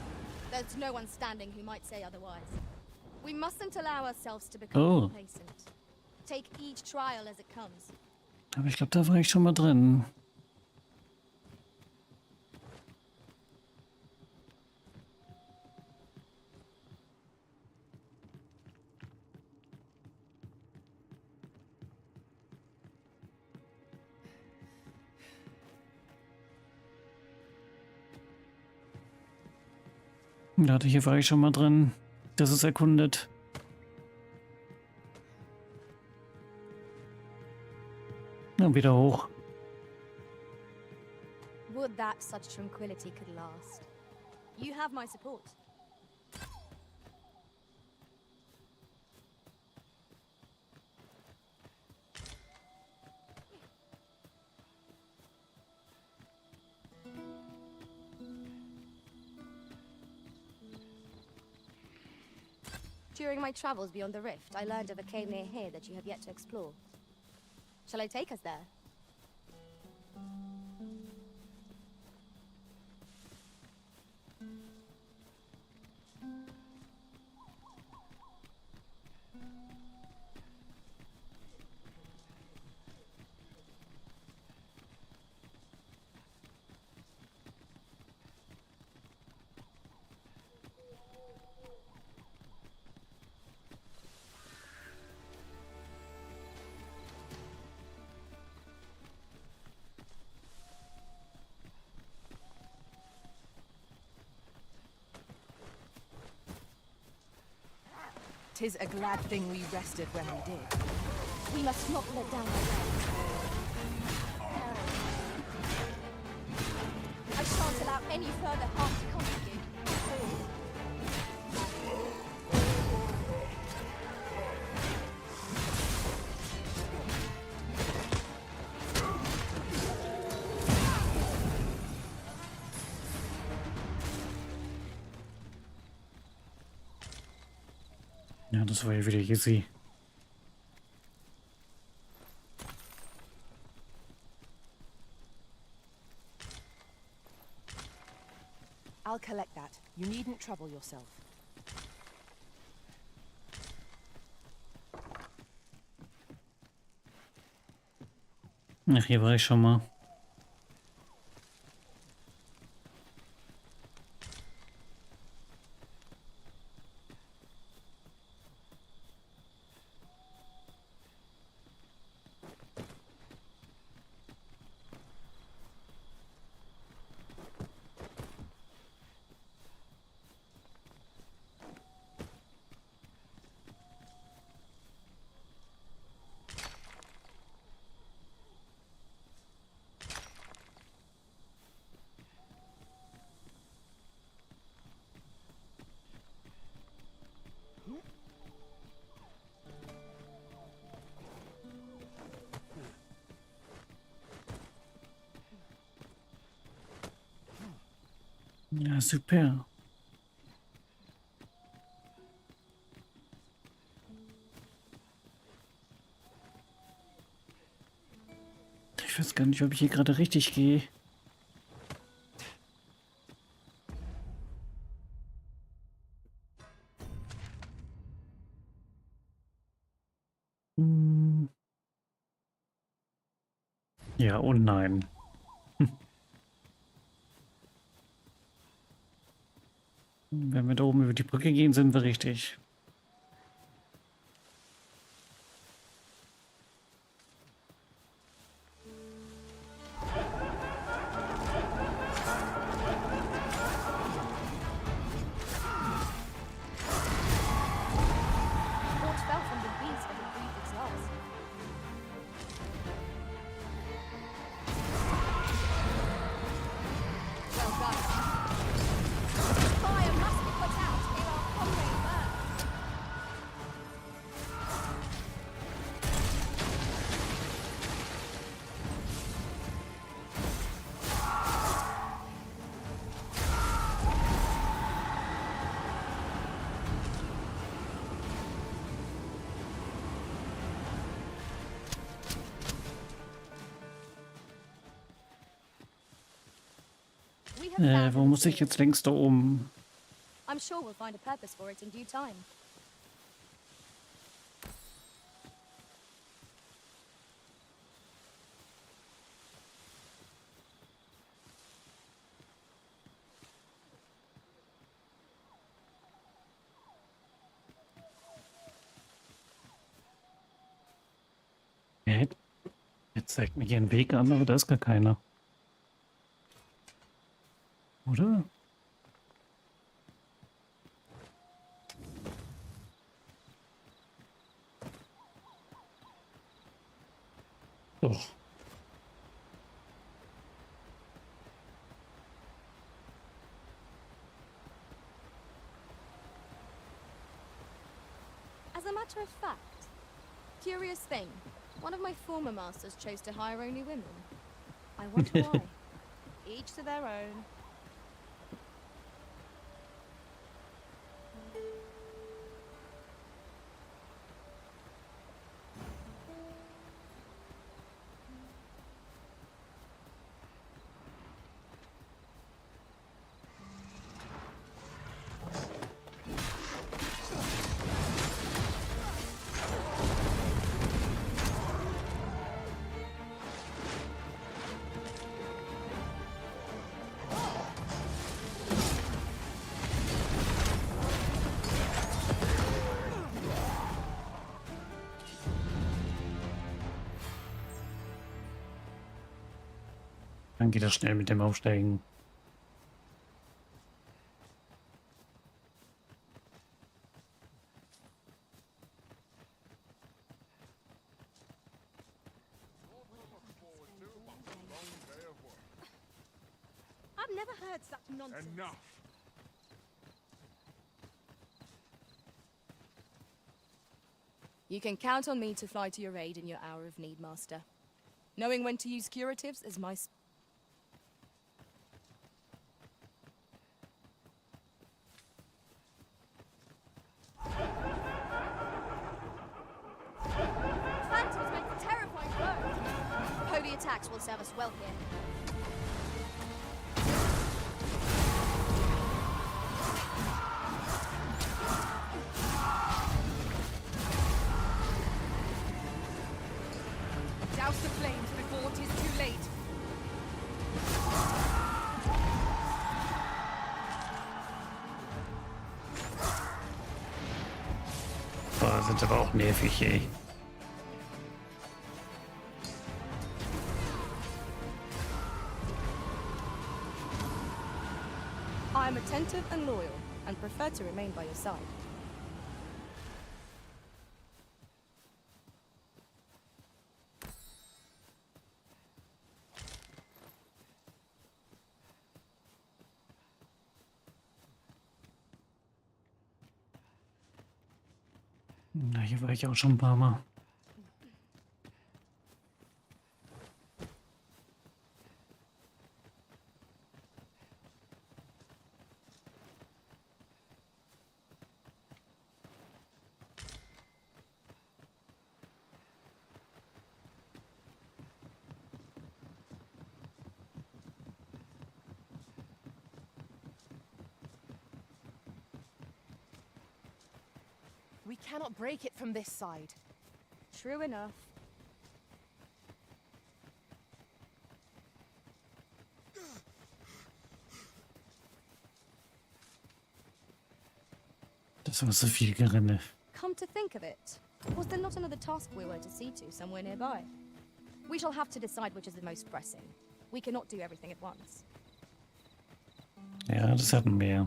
There's no one standing who might say otherwise. We mustn't allow ourselves to become complacent. Take each trial as it comes. Aber ich glaube, da war ich schon mal drin. Ja, hier war ich schon mal drin. Das ist erkundet. Ja, wieder hoch. Would that such tranquility could last. You have my support. During my travels beyond the rift, I learned of a cave near here that you have yet to explore. Shall I take us there? Tis a glad thing we rested when we did. We must not let down our guards. I shan't allow any further harm to come to you. Ja, das war ja wieder easy. I'll collect that. You needn't trouble yourself. Ach, hier war ich schon mal. Ja, super. Ich weiß gar nicht, ob ich hier gerade richtig gehe. Ja und nein. Wenn wir da oben über die Brücke gehen, sind wir richtig. Wo muss ich jetzt längst da oben? I'm sure we'll find a purpose for it in due time. Jetzt zeigt mir hier einen Weg an, aber da ist gar keiner. Oder? Doch. As a matter of fact, curious thing, one of my former masters chose to hire only women. I wonder why. Each to their own. Dann geht das schnell mit dem Aufsteigen. I've never heard such nonsense. Enough! You can count on me to fly to your aid in your hour of need, Master. Knowing when to use curatives is my... Phantoms make a terrifying foe. Holy attacks will serve us well here. Douse the flames before it is too late. Boah, sind aber auch nervig, ey. I am attentive and loyal, and prefer to remain by your side. Na, hier war ich auch schon ein paar Mal. We cannot break it from this side. True enough. Das war so viel Gerinne. Come to think of it, was there not another task we were to see to somewhere nearby? We shall have to decide which is the most pressing. We cannot do everything at once. Ja, das hatten wir ja.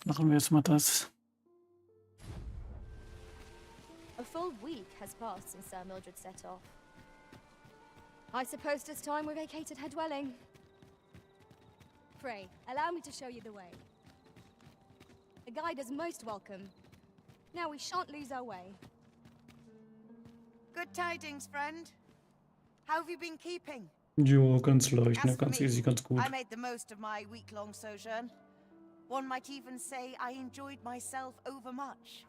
Machen wir jetzt mal das. full week has passed since Sir Mildred set off. I suppose 'tis time we vacated her dwelling. Pray, allow me to show you the way. A guide is most welcome. Now we shan't lose our way. Good tidings, friend. How have you been keeping? Jo, ganz leicht, ne? As for Ganz me, easy, ganz gut. I made the most of my week-long sojourn. One might even say I enjoyed myself overmuch.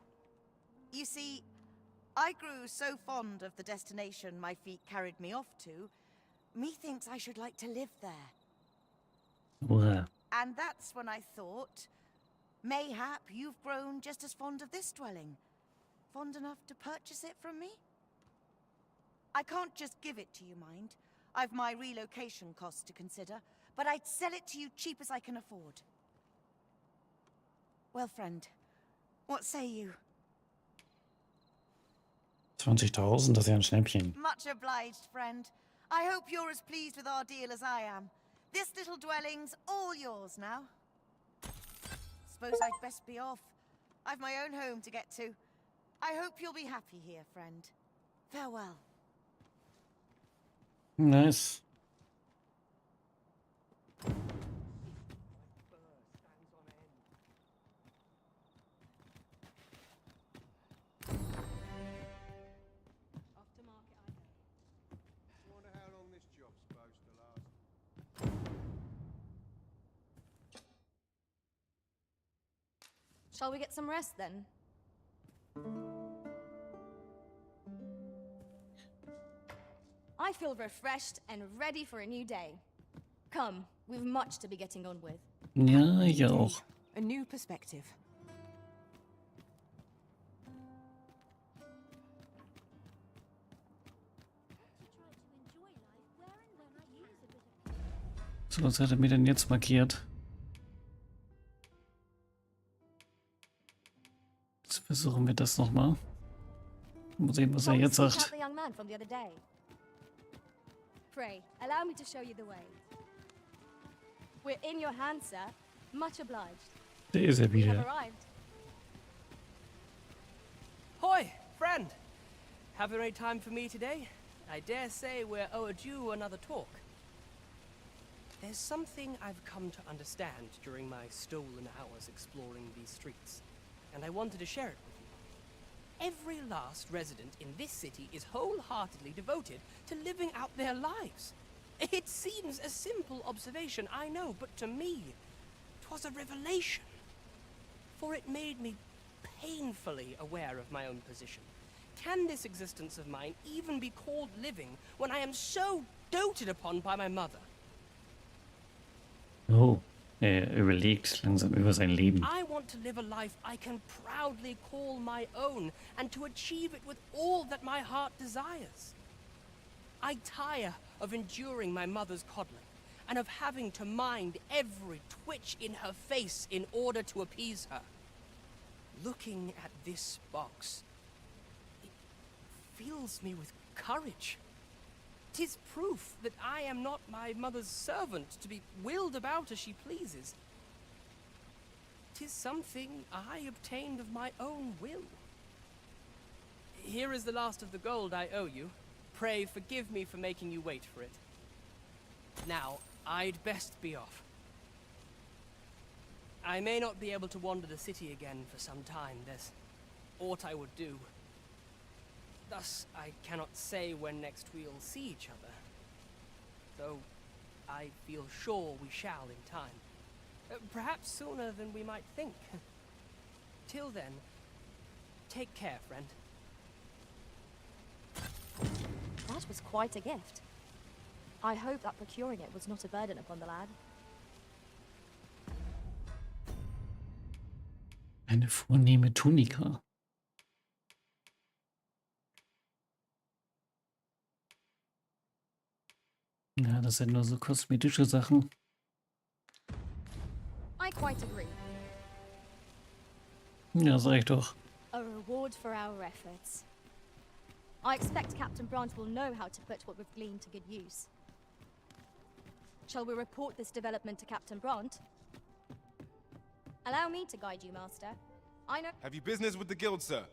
You see, I grew so fond of the destination my feet carried me off to, methinks I should like to live there. Wow. And that's when I thought, mayhap you've grown just as fond of this dwelling. Fond enough to purchase it from me? I can't just give it to you, mind. I've my relocation costs to consider, but I'd sell it to you cheap as I can afford. Well, friend, what say you? 20.000, das ist ja ein Schnäppchen. Much obliged, friend. I hope you're as pleased with our deal as I am. This little dwelling's all yours now. Suppose I'd best be off. I've my own home to get to. I hope you'll be happy here, friend. Farewell. Nice. Wonder how long this job's supposed to last. Shall we get some rest then? I feel refreshed and ready for a new day. Come, we've much to be getting on with. Ja, ich auch. A new perspective. So, was hat er mir denn jetzt markiert? Jetzt versuchen wir das nochmal. Mal sehen, was er jetzt sagt. Pray, allow me to show you the way. We're in your hands, sir. Much obliged. Da ist er We have wieder. arrived. Hoi, friend. Having any time for me today? I dare say we're overdue another talk. There's something I've come to understand during my stolen hours exploring these streets, and I wanted to share it with you. Every last resident in this city is wholeheartedly devoted to living out their lives. It seems a simple observation, I know, but to me, 'twas a revelation. For it made me painfully aware of my own position. Can this existence of mine even be called living when I am so doted upon by my mother? Oh, er überlegt langsam über sein Leben. I want to live a life I can proudly call my own, and to achieve it with all that my heart desires. I tire of enduring my mother's coddling, and of having to mind every twitch in her face in order to appease her. Looking at this box, it fills me with courage. 'Tis proof that I am not my mother's servant to be willed about as she pleases. 'Tis something I obtained of my own will. Here is the last of the gold I owe you. Pray forgive me for making you wait for it. Now, I'd best be off. I may not be able to wander the city again for some time. There's aught I would do. Thus, I cannot say when next we'll see each other. Though, I feel sure we shall in time. Perhaps sooner than we might think. Till then, take care, friend. That was quite a gift. I hope that procuring it was not a burden upon the lad. Eine vornehme Tunika. Ja, das sind nur so kosmetische Sachen. I quite agree. Ja, sag ich doch. A reward for our efforts. I expect Captain Branch will know how to put what we've gleaned to good use. Shall we report this development to Captain Brandt? Allow me to guide you, Master. I know— Have you business with the guild, sir?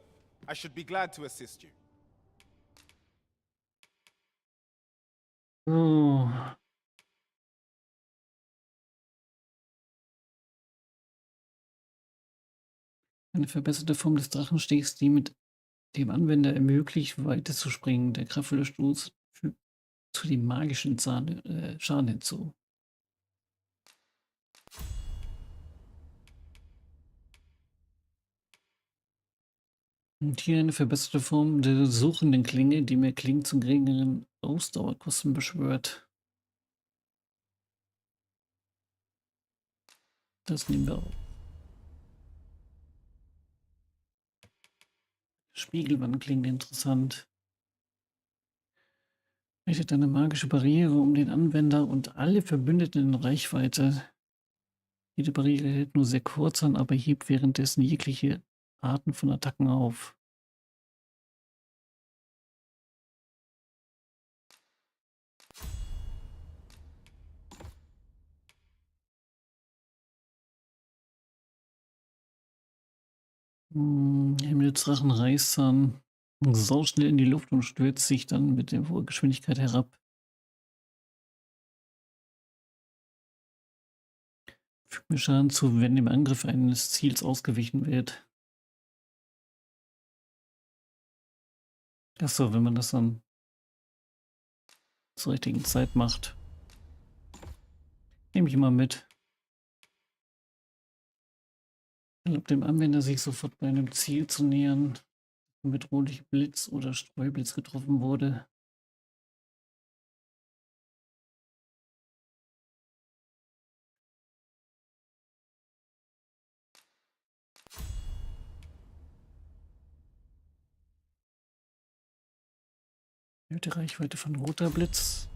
I should be glad to assist you. So. Eine verbesserte Form des Drachenstichs, die mit dem Anwender ermöglicht, weiter zu springen. Der kraftvolle Stoß fügt zu dem magischen Schaden hinzu. Und hier eine verbesserte Form der suchenden Klinge, die mehr Klingen zu geringeren Ausdauerkosten beschwört. Das nehmen wir auf. Spiegelwand klingt interessant. Richtet eine magische Barriere um den Anwender und alle Verbündeten in Reichweite. Jede Barriere hält nur sehr kurz an, aber hebt währenddessen jegliche Arten von Attacken auf. Himmelsdrachen reißt dann sauschnell in die Luft und stürzt sich dann mit der hohen Geschwindigkeit herab. Fügt mir Schaden zu, wenn dem Angriff eines Ziels ausgewichen wird. Achso, wenn man das dann zur richtigen Zeit macht. Nehme ich immer mit. Erlaubt dem Anwender, sich sofort bei einem Ziel zu nähern, mit bedrohlichem Blitz oder Streublitz getroffen wurde. Die Reichweite von roter Blitz.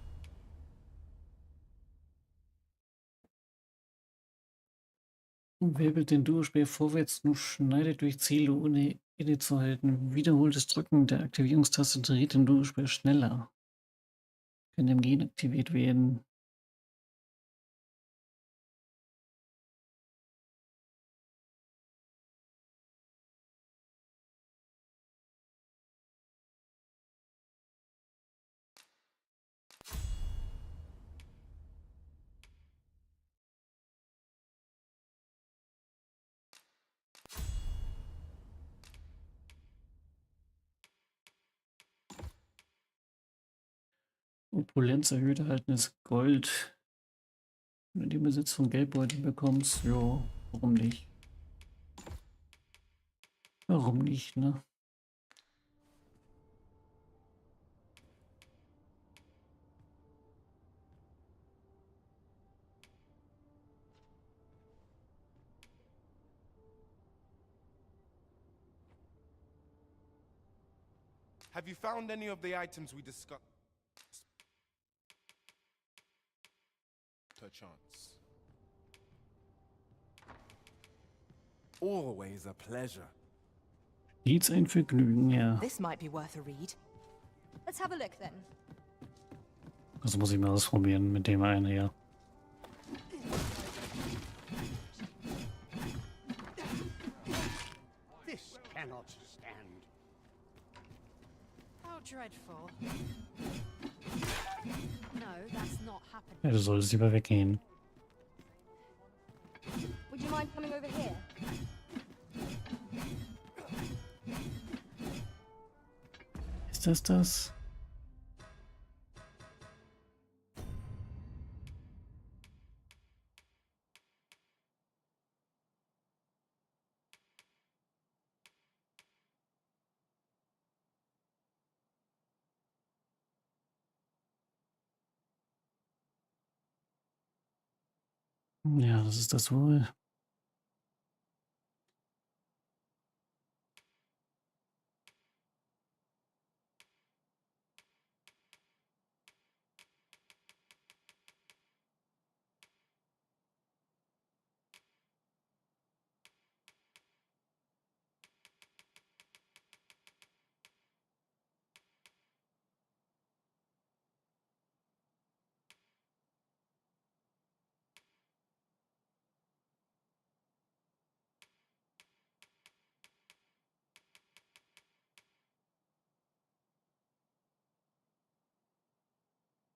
Und wirbelt den Duospeer vorwärts und schneidet durch Ziele, ohne innezuhalten. Wiederholtes Drücken der Aktivierungstaste dreht den Duospeer schneller. Kann MG aktiviert werden. Opulenz erhöht erhaltenes Gold. Wenn du den Besitz von Geldbeutel bekommst, ja, warum nicht? Warum nicht, ne? Have you found any of the items we discussed? Perchance. Always a pleasure. Stets ein Vergnügen, ja. This might be worth a read. Let's have a look then. Das muss ich mal ausprobieren mit dem einen, ja. This cannot stand. How dreadful. No, that's not happening. Ja, du solltest lieber weggehen. Would you mind coming over here? Ist das das? Ja, das ist das wohl.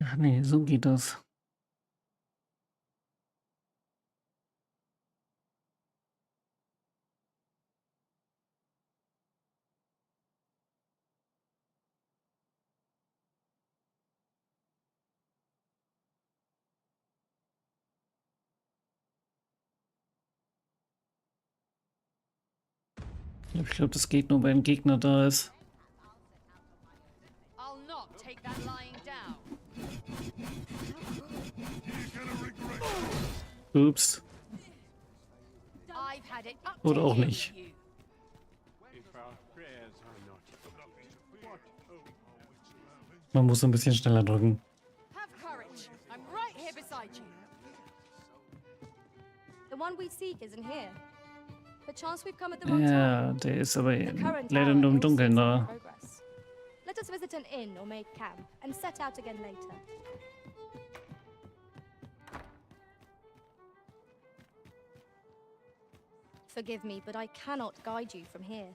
Ach nee, so geht das. Ich glaube, das geht nur, wenn ein Gegner da ist. I'll not take that lying down. Ups. I've had it up Oder to auch here nicht. with you. Man muss so ein bisschen schneller drücken. Have courage. I'm right here beside you. The one we seek isn't here. Perchance we've come at the wrong time. Ja, der ist aber The current leider hour nur im ill Dunkeln suits da. our progress. Let us visit an inn or make camp and set out again later. Forgive me, but I cannot guide you from here.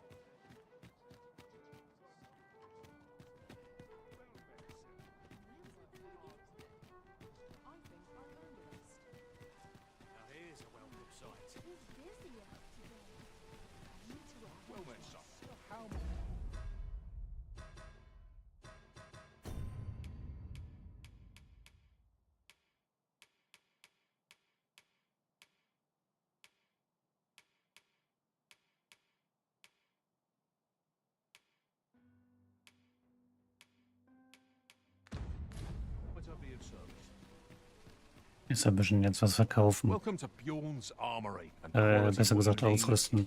Ist ein bisschen jetzt was verkaufen. Welcome to Bjorn's Armory. Besser gesagt ausrüsten.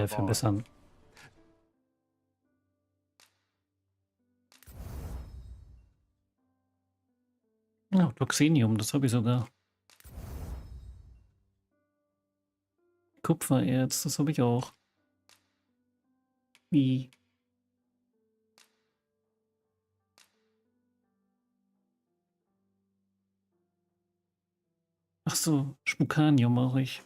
Verbessern. Ja, Toxinium, das habe ich sogar. Kupfererz, das habe ich auch. Wie? Ach so, Schmuckanium mache ich.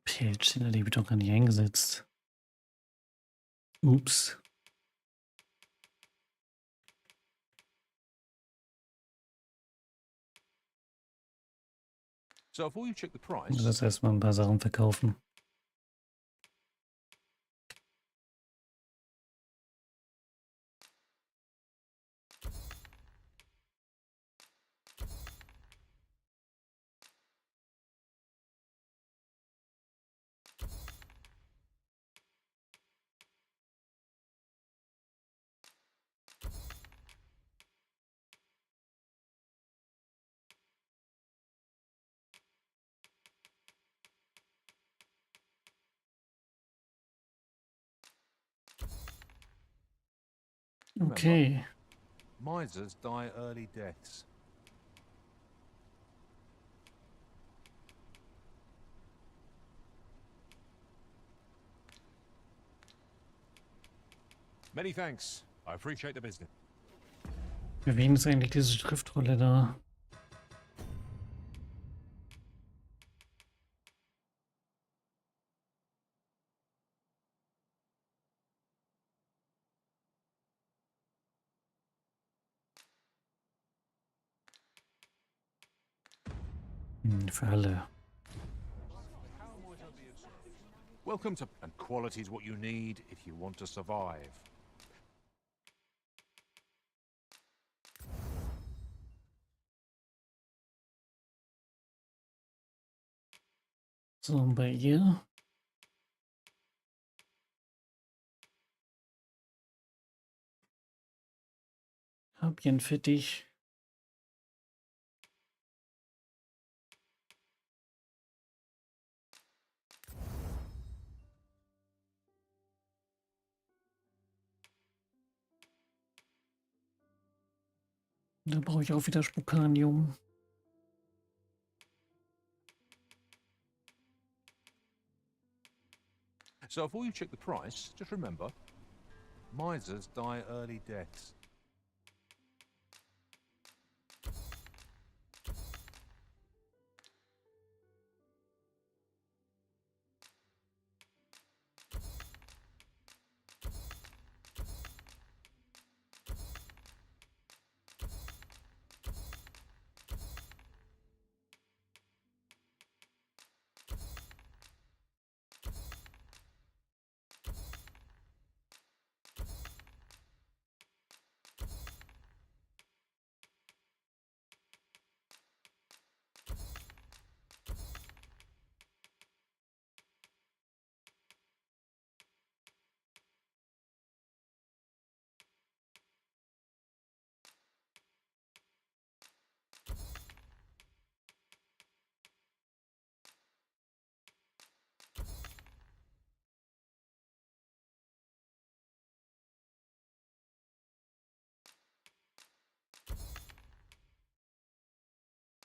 Pilzschiller, die wird doch gar nicht eingesetzt. Ups. So before you check the price. Ich muss jetzt erstmal ein paar Sachen verkaufen. Okay. Misers die early deaths. Many thanks. I appreciate the business. Für wen ist eigentlich diese Schriftrolle da? Für alle. Welcome to... And quality is what you need if you want to survive. So, und bei ihr? Hab ich einen Fittich. Da brauche ich auch wieder Spukanium. So before you check the price, just remember, misers die early deaths.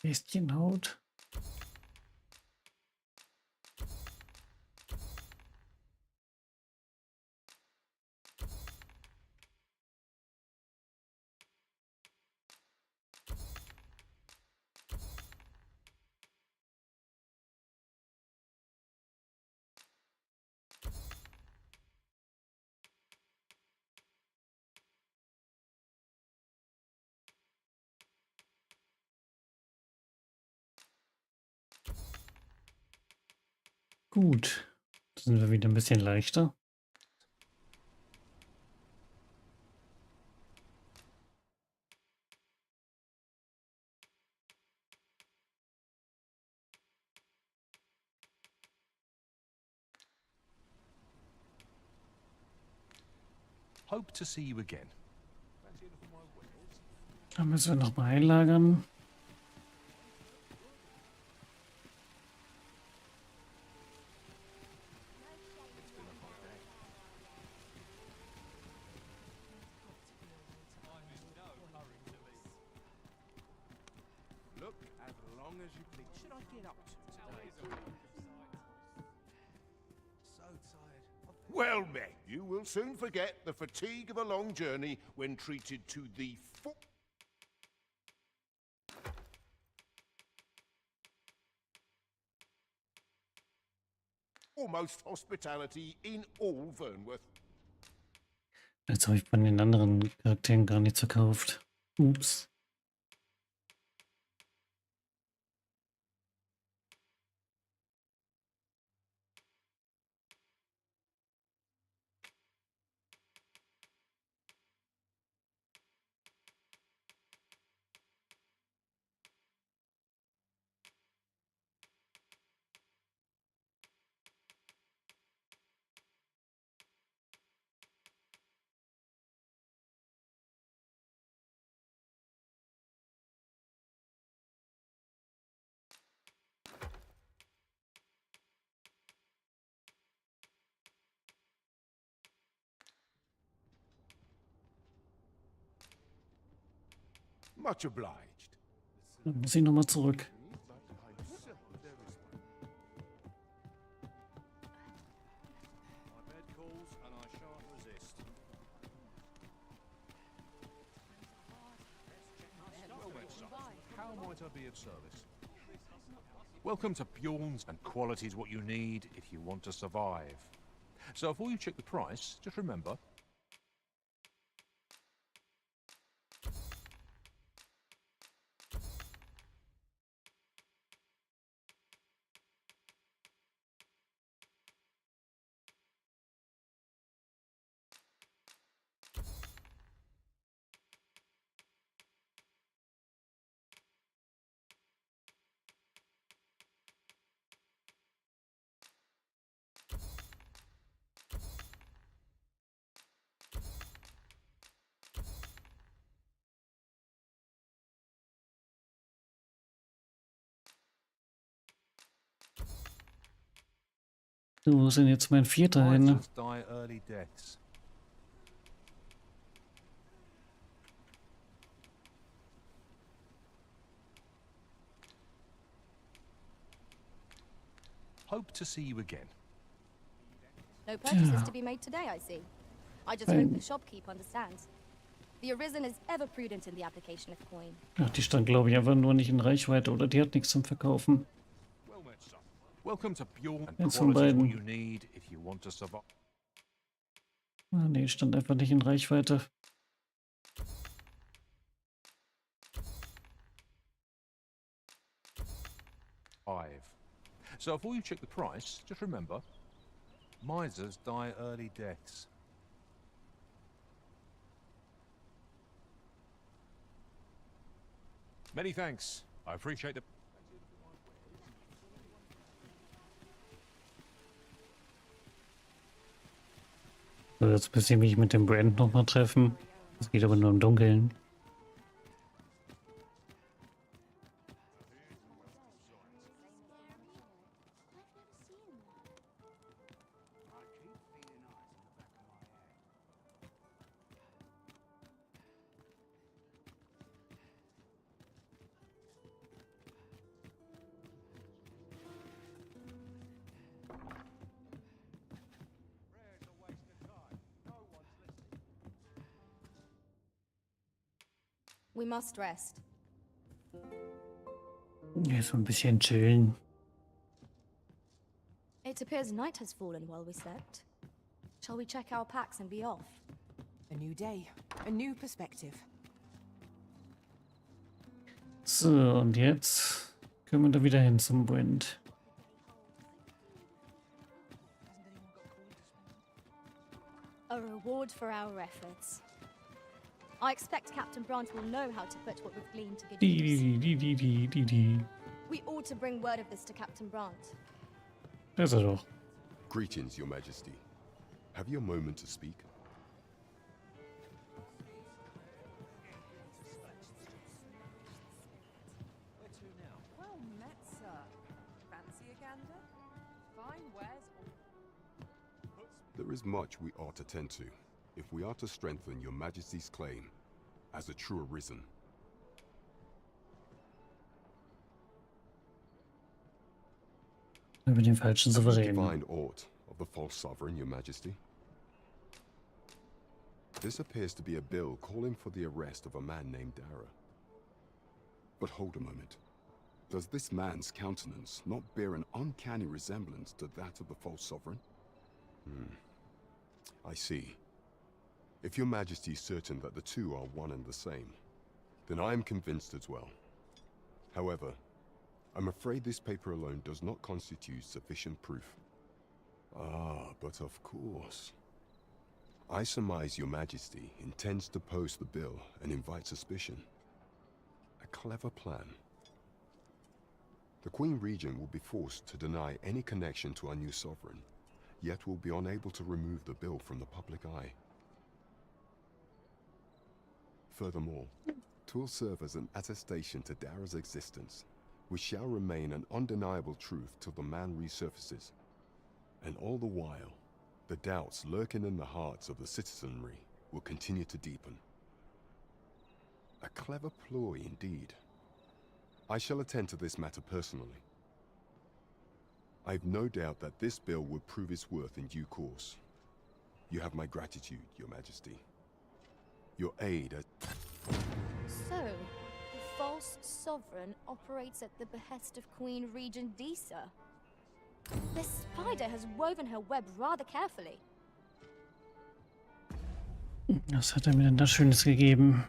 Bestienhaut. Gut, da sind wir wieder ein bisschen leichter. Hope to see you again. Da müssen wir noch mal einlagern. Look as long as you please. Should I get up to today? So tired. Well met. You will soon forget the fatigue of a long journey when treated to the full. Almost hospitality in all Vernworth. Jetzt habe ich bei den anderen Charakteren gar nichts verkauft. Ups. Much obliged. Dann muss ich nochmal zurück. How might I be of service? Welcome to Bjorn's, and quality is what you need if you want to survive. So before you check the price, just remember, So, wo ist denn jetzt mein vierter hin? misers die early deaths. Hope to see you again. No purchases to be made today, I see. I just hope the shopkeep understands. The Arisen is ever prudent in the application of coin. Ach, die stand, glaube ich, einfach nur nicht in Reichweite oder die hat nichts zum Verkaufen. Welcome to Bjorn and Eins von quality is what beiden. you need if you want to survive. Ah, nee, stand einfach nicht in Reichweite. So before you check the price, just remember, misers die early deaths. Many thanks. I appreciate the... So, jetzt müsste ich mich mit dem Brand nochmal treffen. Das geht aber nur im Dunkeln. We must rest. Ja, so ein bisschen chillen. It appears night has fallen while we slept. Shall we check our packs and be off? A new day, a new perspective. So, und jetzt können wir da wieder hin zum Brand. A reward for our efforts. I expect Captain Brandt will know how to put what we've gleaned to good use. We ought to bring word of this to Captain Brandt. Da ist er doch. Greetings, Your Majesty. Have you a moment to speak? Well met, sir. Fancy a gander? Fine wares all. There is much we ought to tend to, if we are to strengthen Your Majesty's claim as a true Arisen. Über den falschen Have you Souverän. divined aught of the false sovereign, Your Majesty? This appears to be a bill calling for the arrest of a man named Dara. But hold a moment. Does this man's countenance not bear an uncanny resemblance to that of the false sovereign? I see. If Your Majesty is certain that the two are one and the same, then I am convinced as well. However, I'm afraid this paper alone does not constitute sufficient proof. Ah, but of course. I surmise Your Majesty intends to post the bill and invite suspicion. A clever plan. The Queen Regent will be forced to deny any connection to our new sovereign, yet will be unable to remove the bill from the public eye. Furthermore, 'twill serve as an attestation to Dara's existence, which shall remain an undeniable truth till the man resurfaces. And all the while, the doubts lurking in the hearts of the citizenry will continue to deepen. A clever ploy indeed. I shall attend to this matter personally. I've no doubt that this bill will prove its worth in due course. You have my gratitude, Your Majesty. Your aid at... So, the false sovereign operates at the behest of Queen Regent Disa. This spider has woven her web rather carefully. Was hat er mir denn da Schönes gegeben?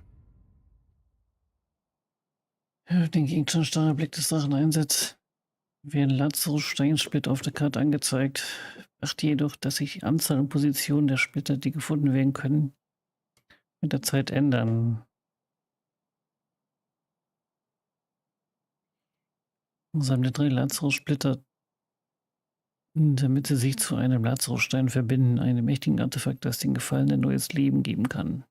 Den Gegenstand starrer Blick des Drachen einsetzt. Wie ein Lazarus-Steinsplit auf der Karte angezeigt. Beachte jedoch, dass sich die Anzahl und Position der Splitter, die gefunden werden können, mit der Zeit ändern. Sammle 3 Lazarus-Splitter, damit sie sich zu einem Lazarus-Stein verbinden, einem mächtigen Artefakt, das den Gefallenen neues Leben geben kann.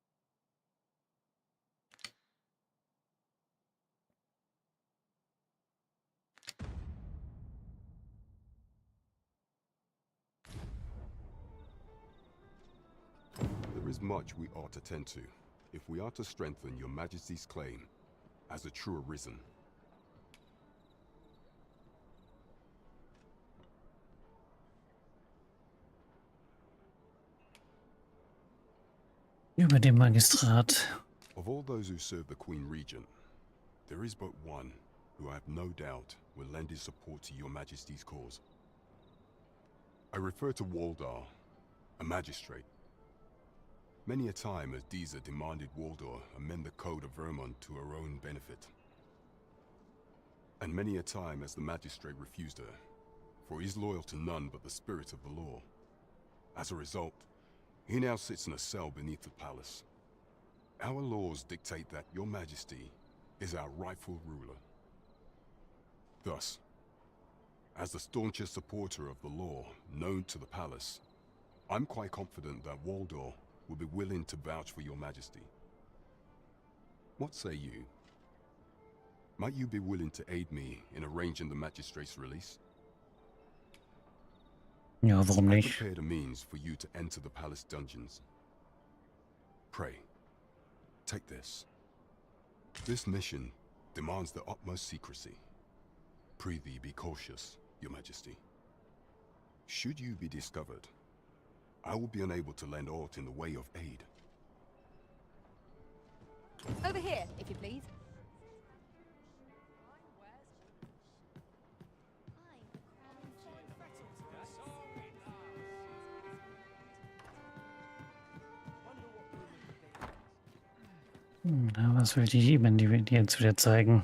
There is much we ought to tend to, if we are to strengthen Your Majesty's claim as a true Arisen. Über dem Magistrat. Of all those who serve the Queen Regent, there is but one who I have no doubt will lend his support to your Majesty's cause. I refer to Waldar, a magistrate. Many a time has Disa demanded Waldar amend the Code of Vermont to her own benefit. And many a time has the magistrate refused her, for he is loyal to none but the spirit of the law. As a result, he now sits in a cell beneath the palace. Our laws dictate that your Majesty is our rightful ruler. Thus, as the staunchest supporter of the law known to the palace, I'm quite confident that Waldor will be willing to vouch for your Majesty. What say you? Might you be willing to aid me in arranging the magistrate's release? Ja, warum I nicht? prepared a means for you to enter the palace dungeons. Pray, take this. This mission demands the utmost secrecy. Prithee be cautious, your Majesty. Should you be discovered, I will be unable to lend aught in the way of aid. Over here, if you please. Na, was will die Diebin, die will die jetzt wieder zeigen?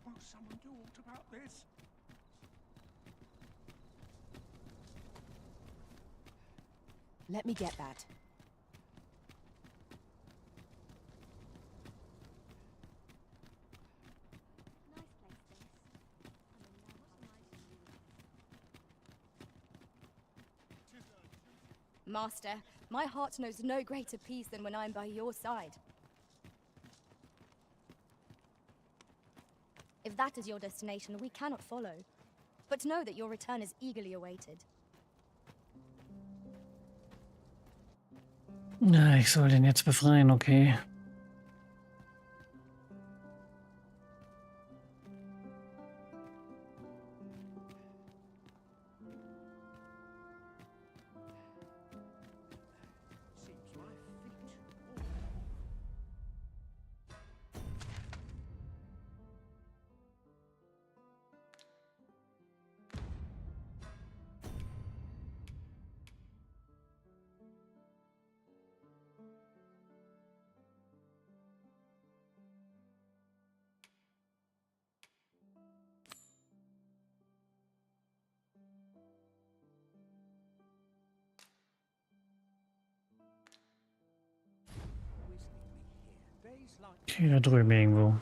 Won't someone do aught about this? Let me get that. Master, my heart knows no greater peace than when I'm by your side. If that is your destination, we cannot follow. But know that your return is eagerly awaited. Na, ich soll den jetzt befreien, okay. Hier da drüben irgendwo.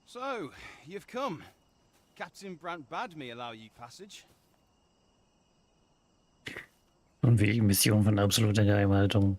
So, you've come. Captain Brandt bade me allow you passage. Und wie Mission von absoluter Geheimhaltung.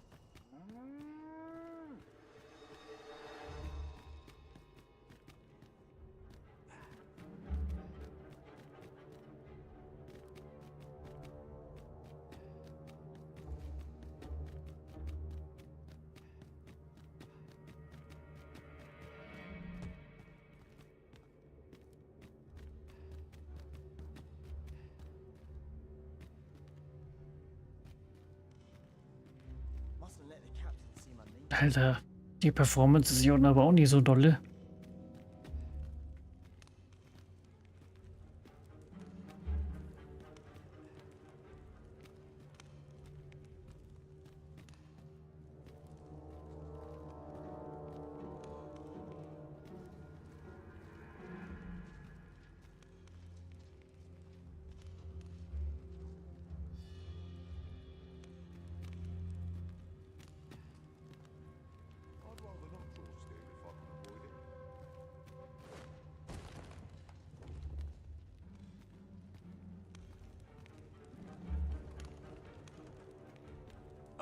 Alter, die Performance ist hier unten aber auch nicht so dolle.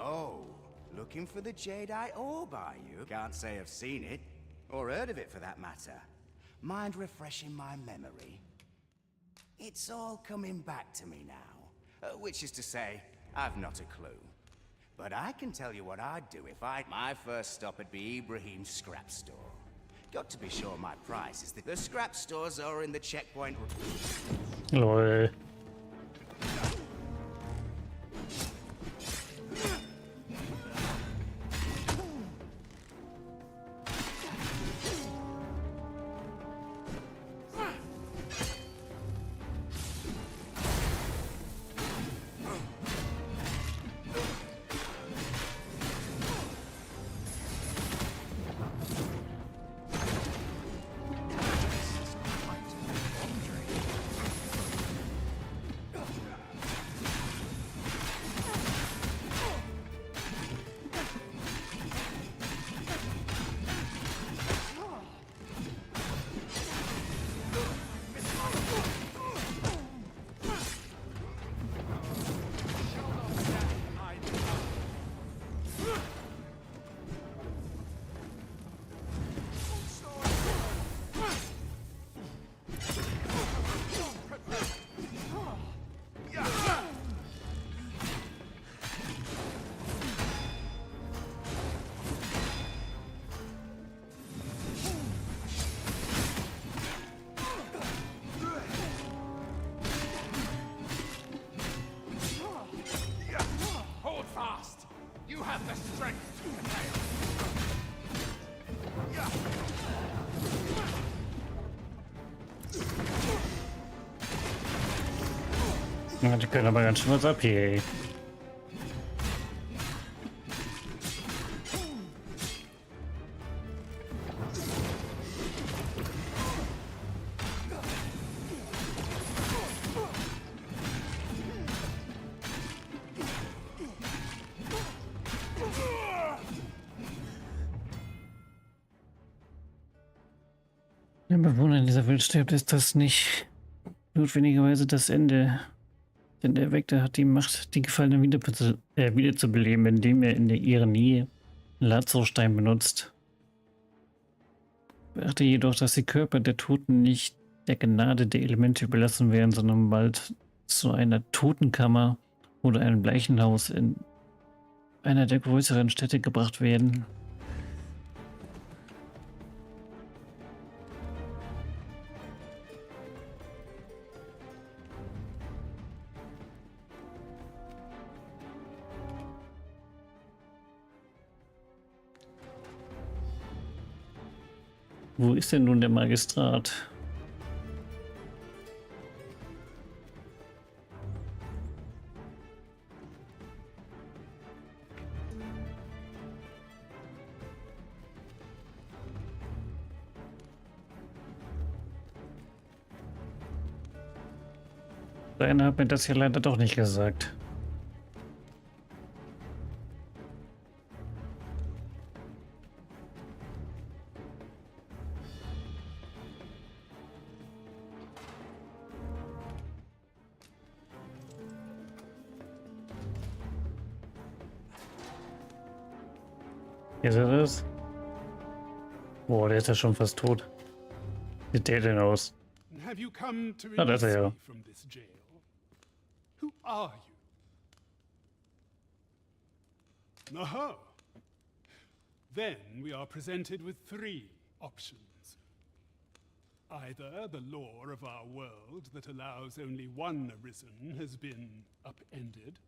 Oh, looking for the Jadeite orb, are you? Can't say I've seen it, or heard of it for that matter. Mind refreshing my memory? It's all coming back to me now. Which is to say, I've not a clue. But I can tell you what I'd do if my first stop would be Ibrahim's scrap store. Got to be sure my price is the scrap stores are in the checkpoint. Lol. Ja, die können aber ganz schön was ab hier, ey. Wenn ein Bewohner in dieser Welt stirbt, ist das nicht notwendigerweise das Ende. Denn der Wächter hat die Macht, die Gefallenen wiederzubeleben, indem er in ihrer Nähe Lazarusstein benutzt. Beachte jedoch, dass die Körper der Toten nicht der Gnade der Elemente überlassen werden, sondern bald zu einer Totenkammer oder einem Leichenhaus in einer der größeren Städte gebracht werden. Wo ist denn nun der Magistrat? Deiner hat mir das hier leider doch nicht gesagt. Ist er das? Boah, der ist ja schon fast tot. Wie sieht der denn aus? Have you come to Ah, das ist er ja. release me from this jail? Who are you? Aha. Then we are presented with three options. Either the law of our world that allows only one arisen has been upended,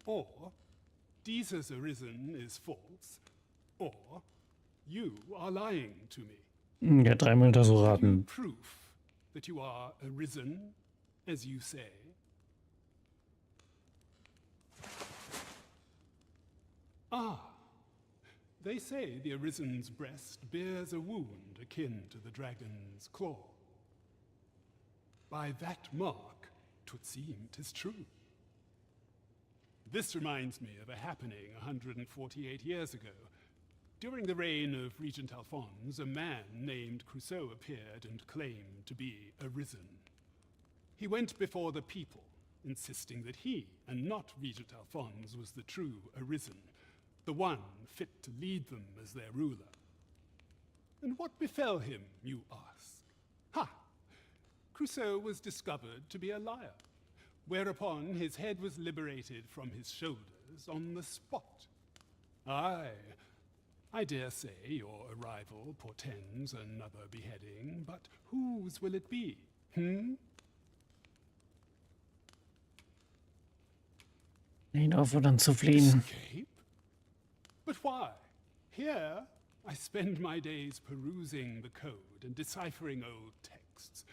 or dieses arisen is false, or you are lying to me. Ja, dreimal das so raten. Proof that you are arisen, as you say. Ah, they say the arisen's breast bears a wound akin to the dragon's claw. By that mark, 'twould seem 'tis true. This reminds me of a happening 148 years ago. During the reign of Regent Alphonse, a man named Crusoe appeared and claimed to be arisen. He went before the people, insisting that he, and not Regent Alphonse, was the true Arisen, the one fit to lead them as their ruler. And what befell him, you ask? Ha! Crusoe was discovered to be a liar, whereupon his head was liberated from his shoulders on the spot. Aye, I dare say your arrival portends another beheading, but whose will it be, Ihn aufhören zu fliehen. Escape? But why? Here, I spend my days perusing the code and deciphering old texts.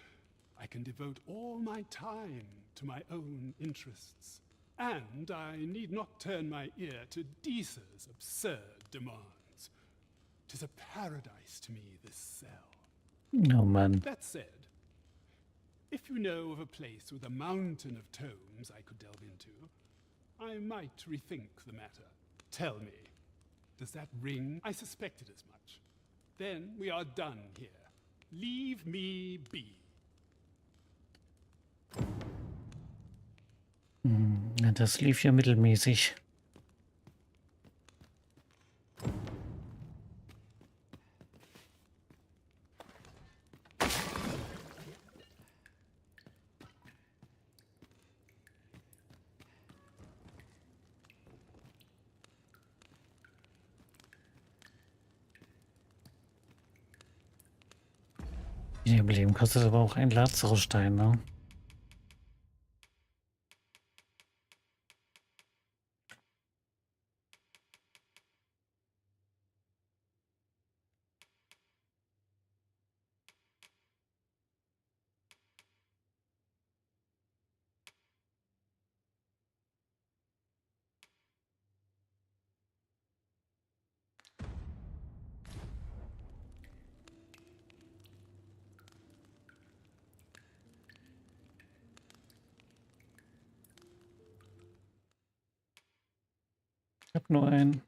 I can devote all my time to my own interests. And I need not turn my ear to Deesa's absurd demands. 'Tis a paradise to me, this cell. Oh man. That said, if you know of a place with a mountain of tomes I could delve into, I might rethink the matter. Tell me, does that ring? I suspected as much. Then we are done here. Leave me be. Das lief ja mittelmäßig. Wiederbeleben kostet aber auch ein Lazarusstein, ne? Ich hab nur einen.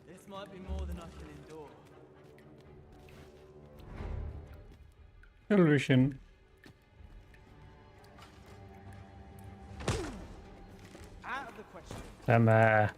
This might be more than I can endure. Hallöchen. Out of the question. Hammer.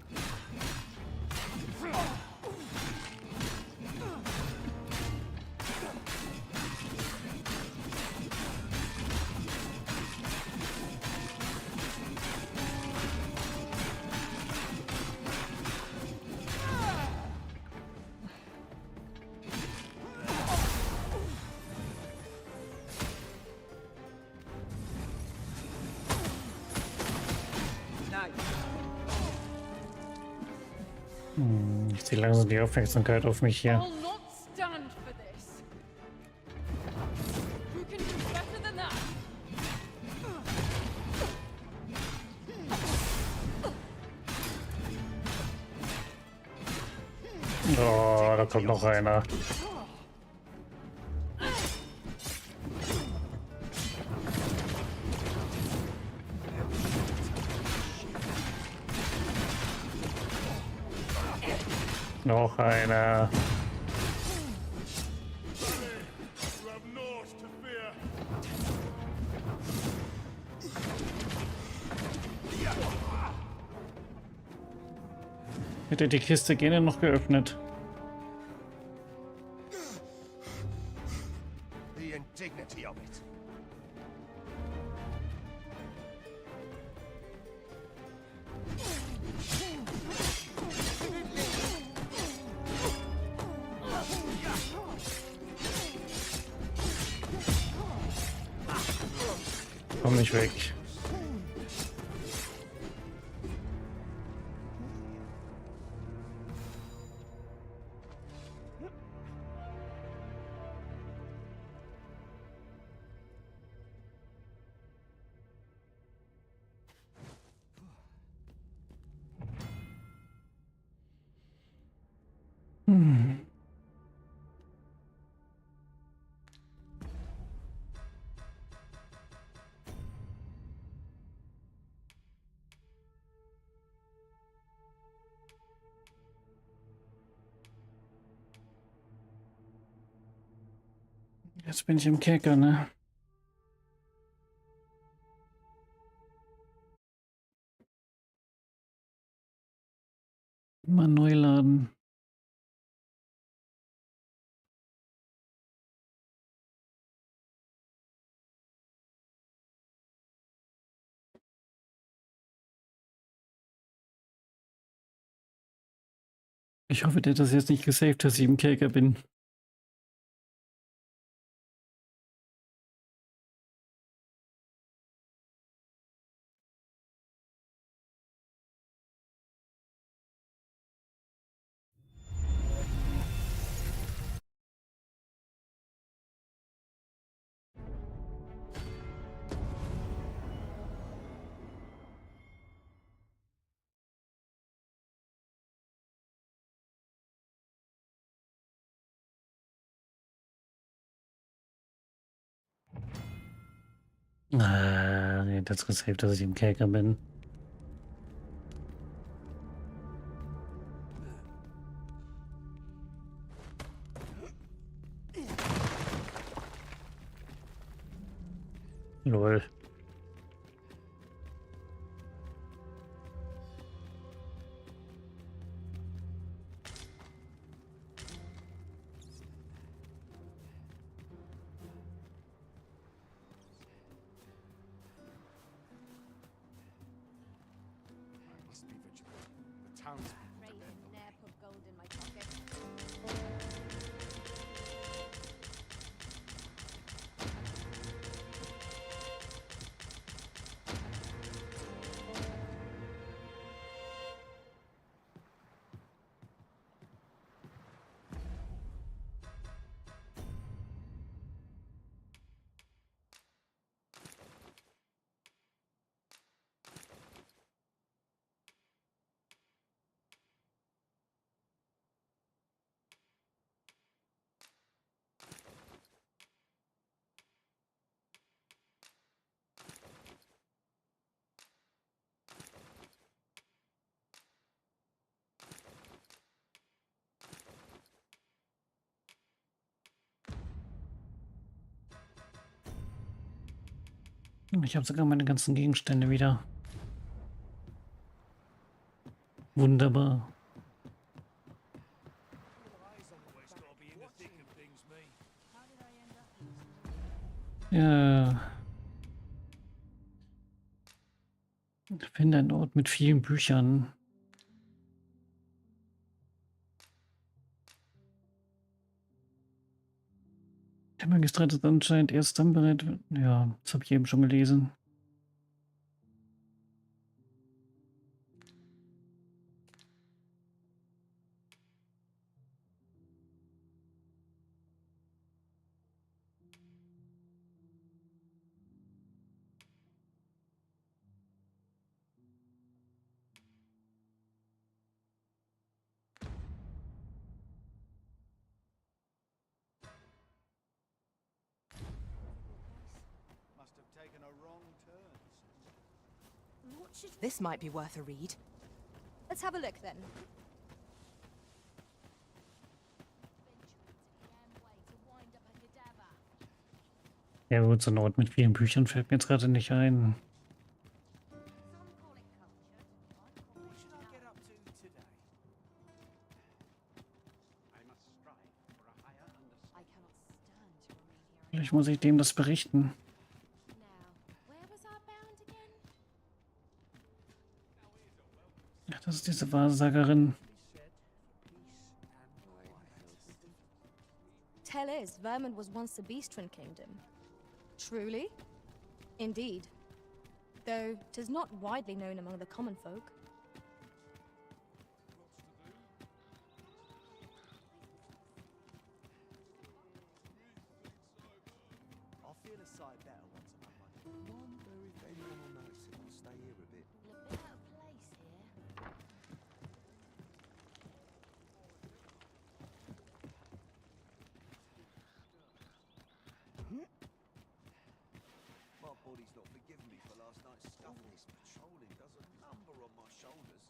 Ich ziehe langsam die Aufmerksamkeit auf mich hier. I'll not stand for this. Who can do better than that? Oh, da kommt noch einer. Noch einer. Hätte die Kiste gerne noch geöffnet. The indignity of it. Komm nicht weg. Jetzt bin ich im Kerker, ne? Mal neu laden. Ich hoffe, der hat das jetzt nicht gesaved, dass ich im Kerker bin. Ah, der hat das gesaved, dass ich im Kerker bin. Lol. Must be vigilant. The townspeople depend on me. Ne'er put gold in my pocket. Ich habe sogar meine ganzen Gegenstände wieder. Wunderbar. Ja. Finde einen Ort mit vielen Büchern. Der Magistrat ist anscheinend erst dann bereit. Ja, das habe ich eben schon gelesen. Must have taken a wrong turn. This might be worth a read. Let's have a look then. Ja gut, so ein Ort mit vielen Büchern fällt mir jetzt gerade nicht ein. Vielleicht muss ich dem das berichten. Ja, das ist diese Wahrsagerin. Tell is, Vermin was once a beast-rin kingdom. Truly? Indeed. Though 'tis not widely known among the common folk. I'll feel a sight better once I'm on my own. Wonder if anyone will notice if I stay here a bit. A bit out of place here. My body's not forgiving me for last night's stuff. This patrolling does a number on my shoulders.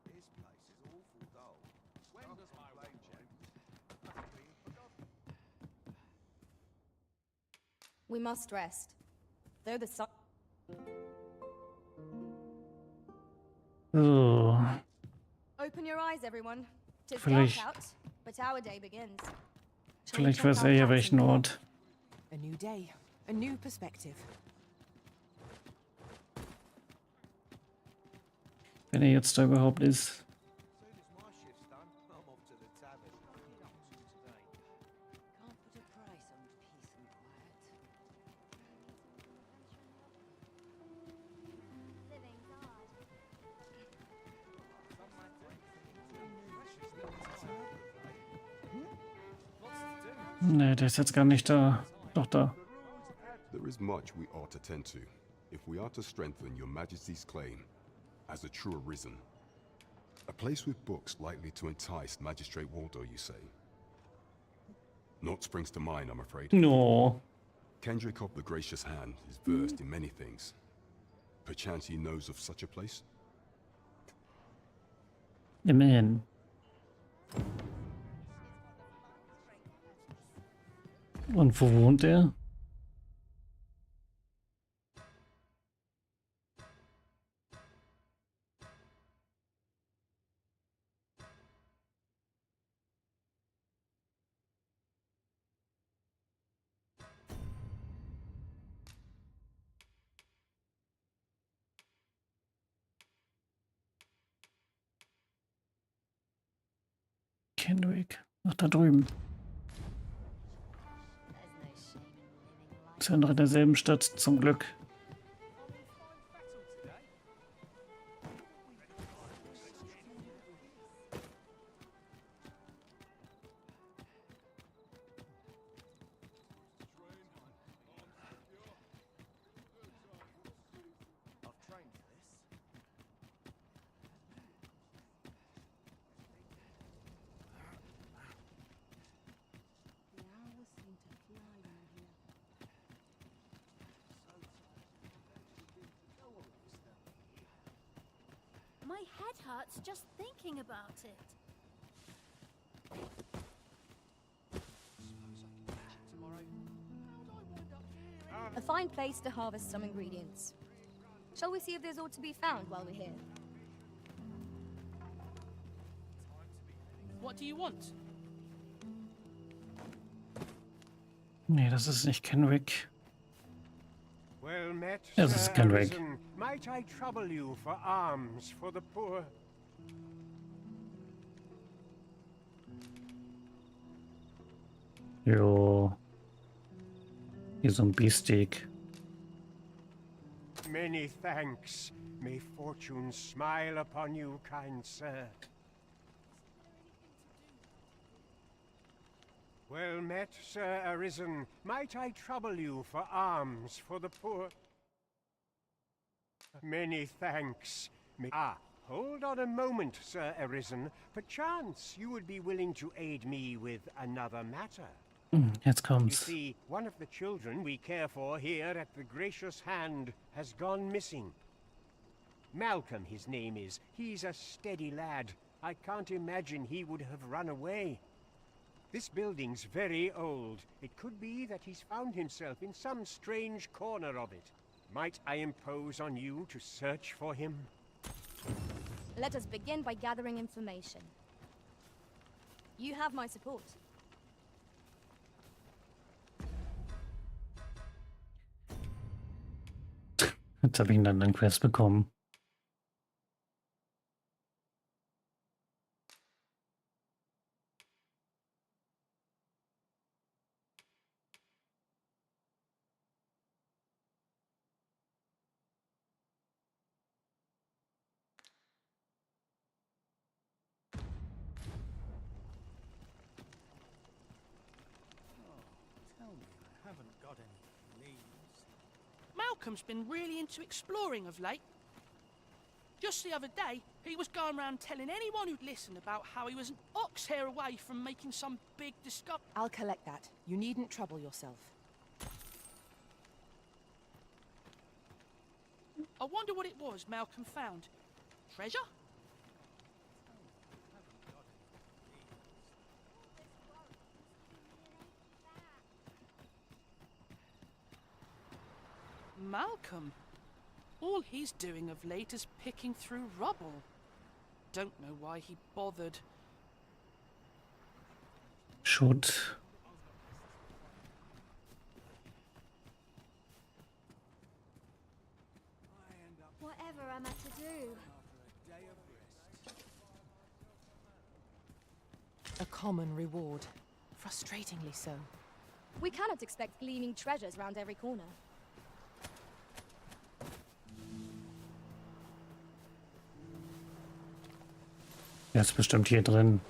This place We must rest. Though the sun... So, Open your eyes, everyone. Tis Vielleicht- dark out, but our day begins. vielleicht weiß er ja welchen Ort. A new day, a new perspective. Wenn er jetzt da überhaupt ist. Nee, der ist jetzt gar nicht da. Doch da. There is much we ought to tend to, if we are to strengthen your Majesty's claim as a true arisen. A place with books likely to entice Magistrate Waldo, you say? Naught springs to mind, I'm afraid. No. Kendrick of the Gracious Hand is versed in many things. Perchance he knows of such a place? Immerhin. Und wo wohnt er? Kendrick. Ach, da drüben. Ist ja noch in derselben Stadt, zum Glück. My head hurts just thinking about it. A fine place to harvest some ingredients. Shall we see if there's aught to be found while we're here? What do you want? Nee, das ist nicht Kendrick. Well met, Das ist Kendrick. Arisen. Might I trouble you for alms for the poor? Jo. Hier so ein Beefsteak. Many thanks. May fortune smile upon you, kind sir. Well met, Sir Arisen. Might I trouble you for alms for the poor? Many thanks. Hold on a moment, Sir Arisen. Perchance you would be willing to aid me with another matter. Jetzt You kommt's. see, one of the children we care for here at the Gracious Hand has gone missing. Malcolm, his name is. He's a steady lad. I can't imagine he would have run away. This building's very old. It could be that he's found himself in some strange corner of it. Might I impose on you to search for him? Let us begin by gathering information. You have my support. Jetzt habe ich einen anderen Quest bekommen. Malcolm's been really into exploring of late. Just the other day, he was going around telling anyone who'd listen about how he was an ox hair away from making some big discovery. I'll collect that. You needn't trouble yourself. I wonder what it was Malcolm found. Treasure? Malcolm. All he's doing of late is picking through rubble. Don't know why he bothered. Should. Whatever am I to do? A common reward. Frustratingly so. We cannot expect gleaming treasures round every corner. Der ist bestimmt hier drin.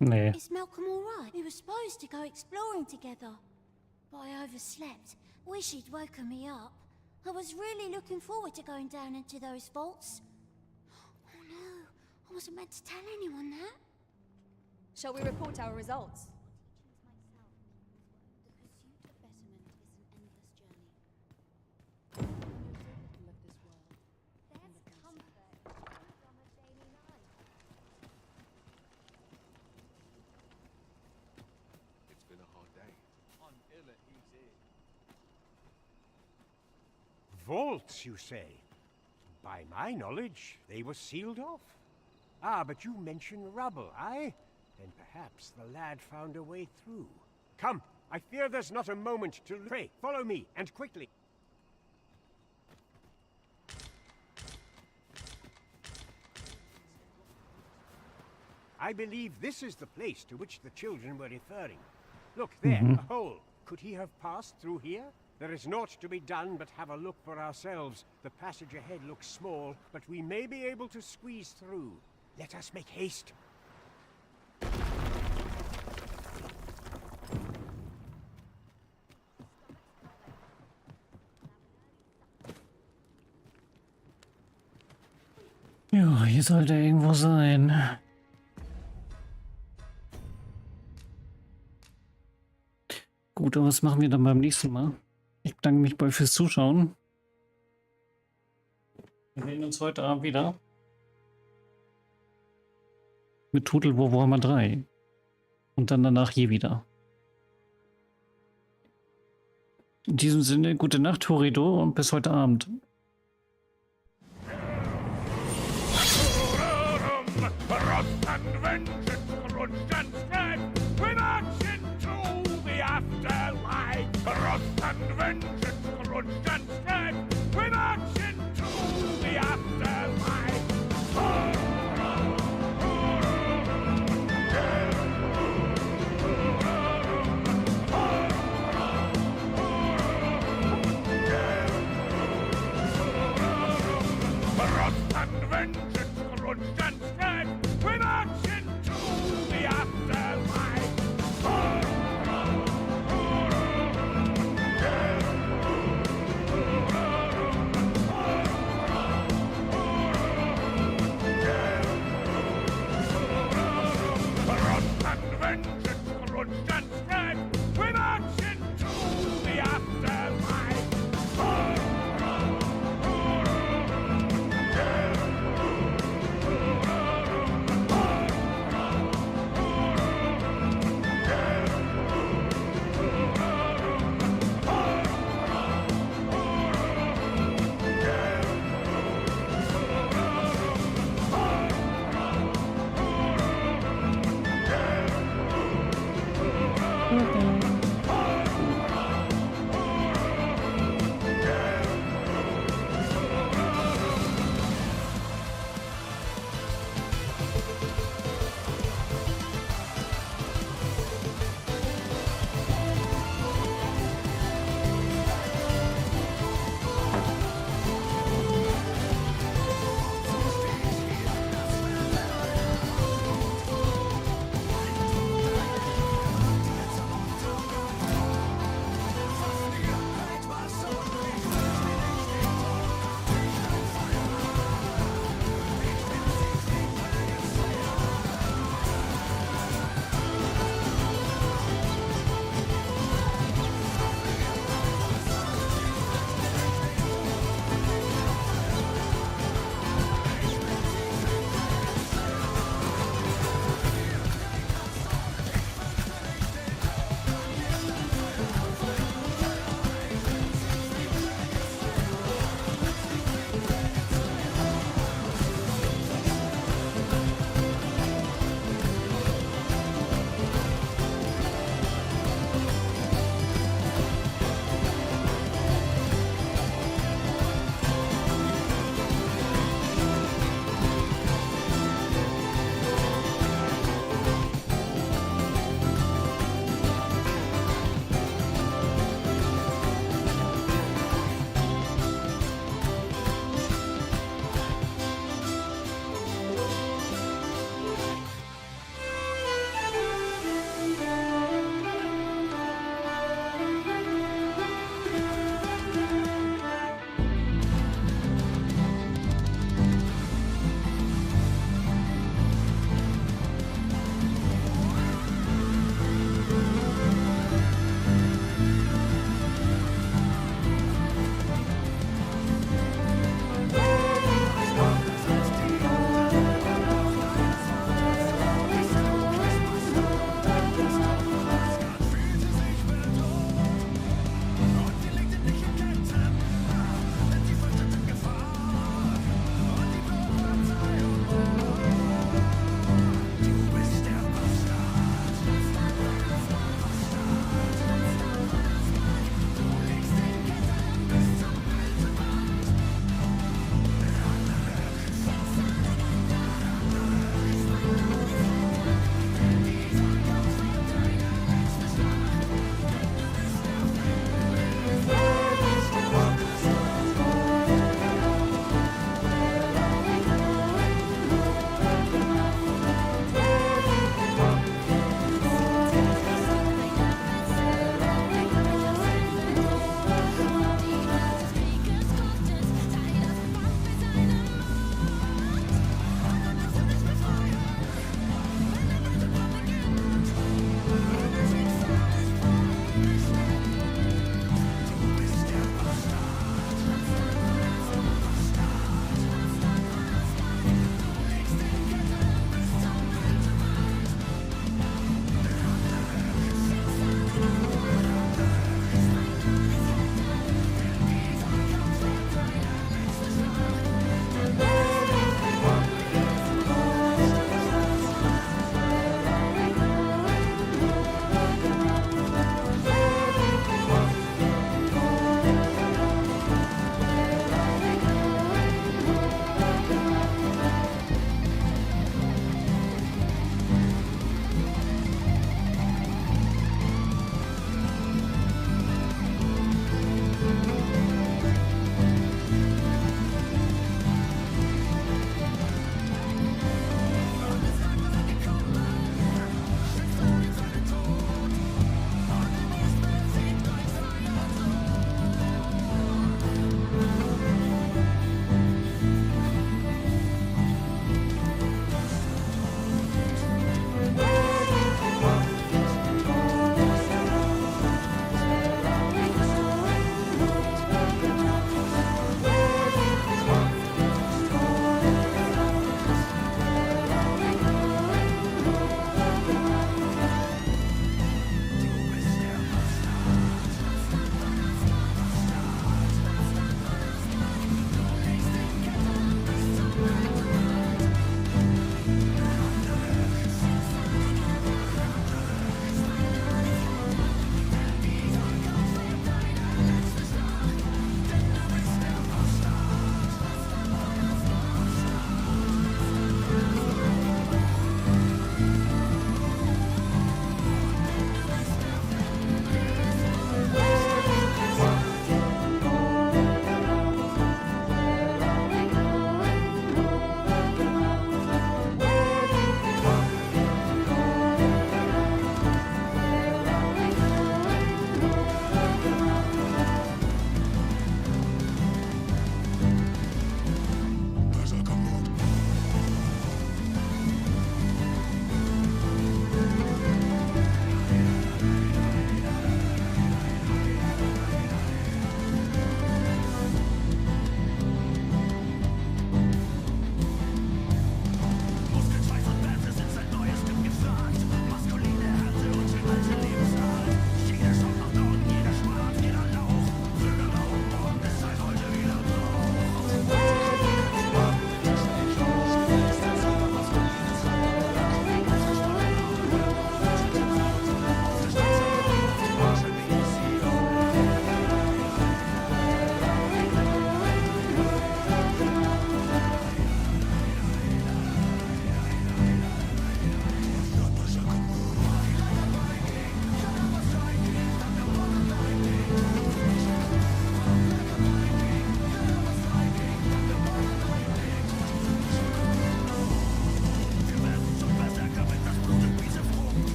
Nee. Is Malcolm all right? We were supposed to go exploring together, but I overslept. Wish he'd woken me up. I was really looking forward to going down into those vaults. Oh no, I wasn't meant to tell anyone that. Shall we report our results? It's been a hard day. I'm ill at ease. Vaults, you say? By my knowledge, they were sealed off. Ah, but you mention rubble, aye? Then perhaps the lad found a way through. Come, I fear there's not a moment to pray. Follow me, and quickly. I believe this is the place to which the children were referring. Look there, a hole. Could he have passed through here? There is naught to be done but have a look for ourselves. The passage ahead looks small, but we may be able to squeeze through. Let us make haste. Ja, hier sollte er irgendwo sein. Gut, und was machen wir dann beim nächsten Mal? Ich bedanke mich bei euch fürs Zuschauen. Wir sehen uns heute Abend wieder. Mit Total War Warhammer 3. Und dann danach je wieder. In diesem Sinne, gute Nacht, Horridor, und bis heute Abend. Rust and vengeance, crushed and spread, we march into the afterlife. Rust and vengeance, crushed and spread, we march into the afterlife. Rust and vengeance, crushed and spread, we march into the afterlife. Rust and vengeance, crushed and spread, we march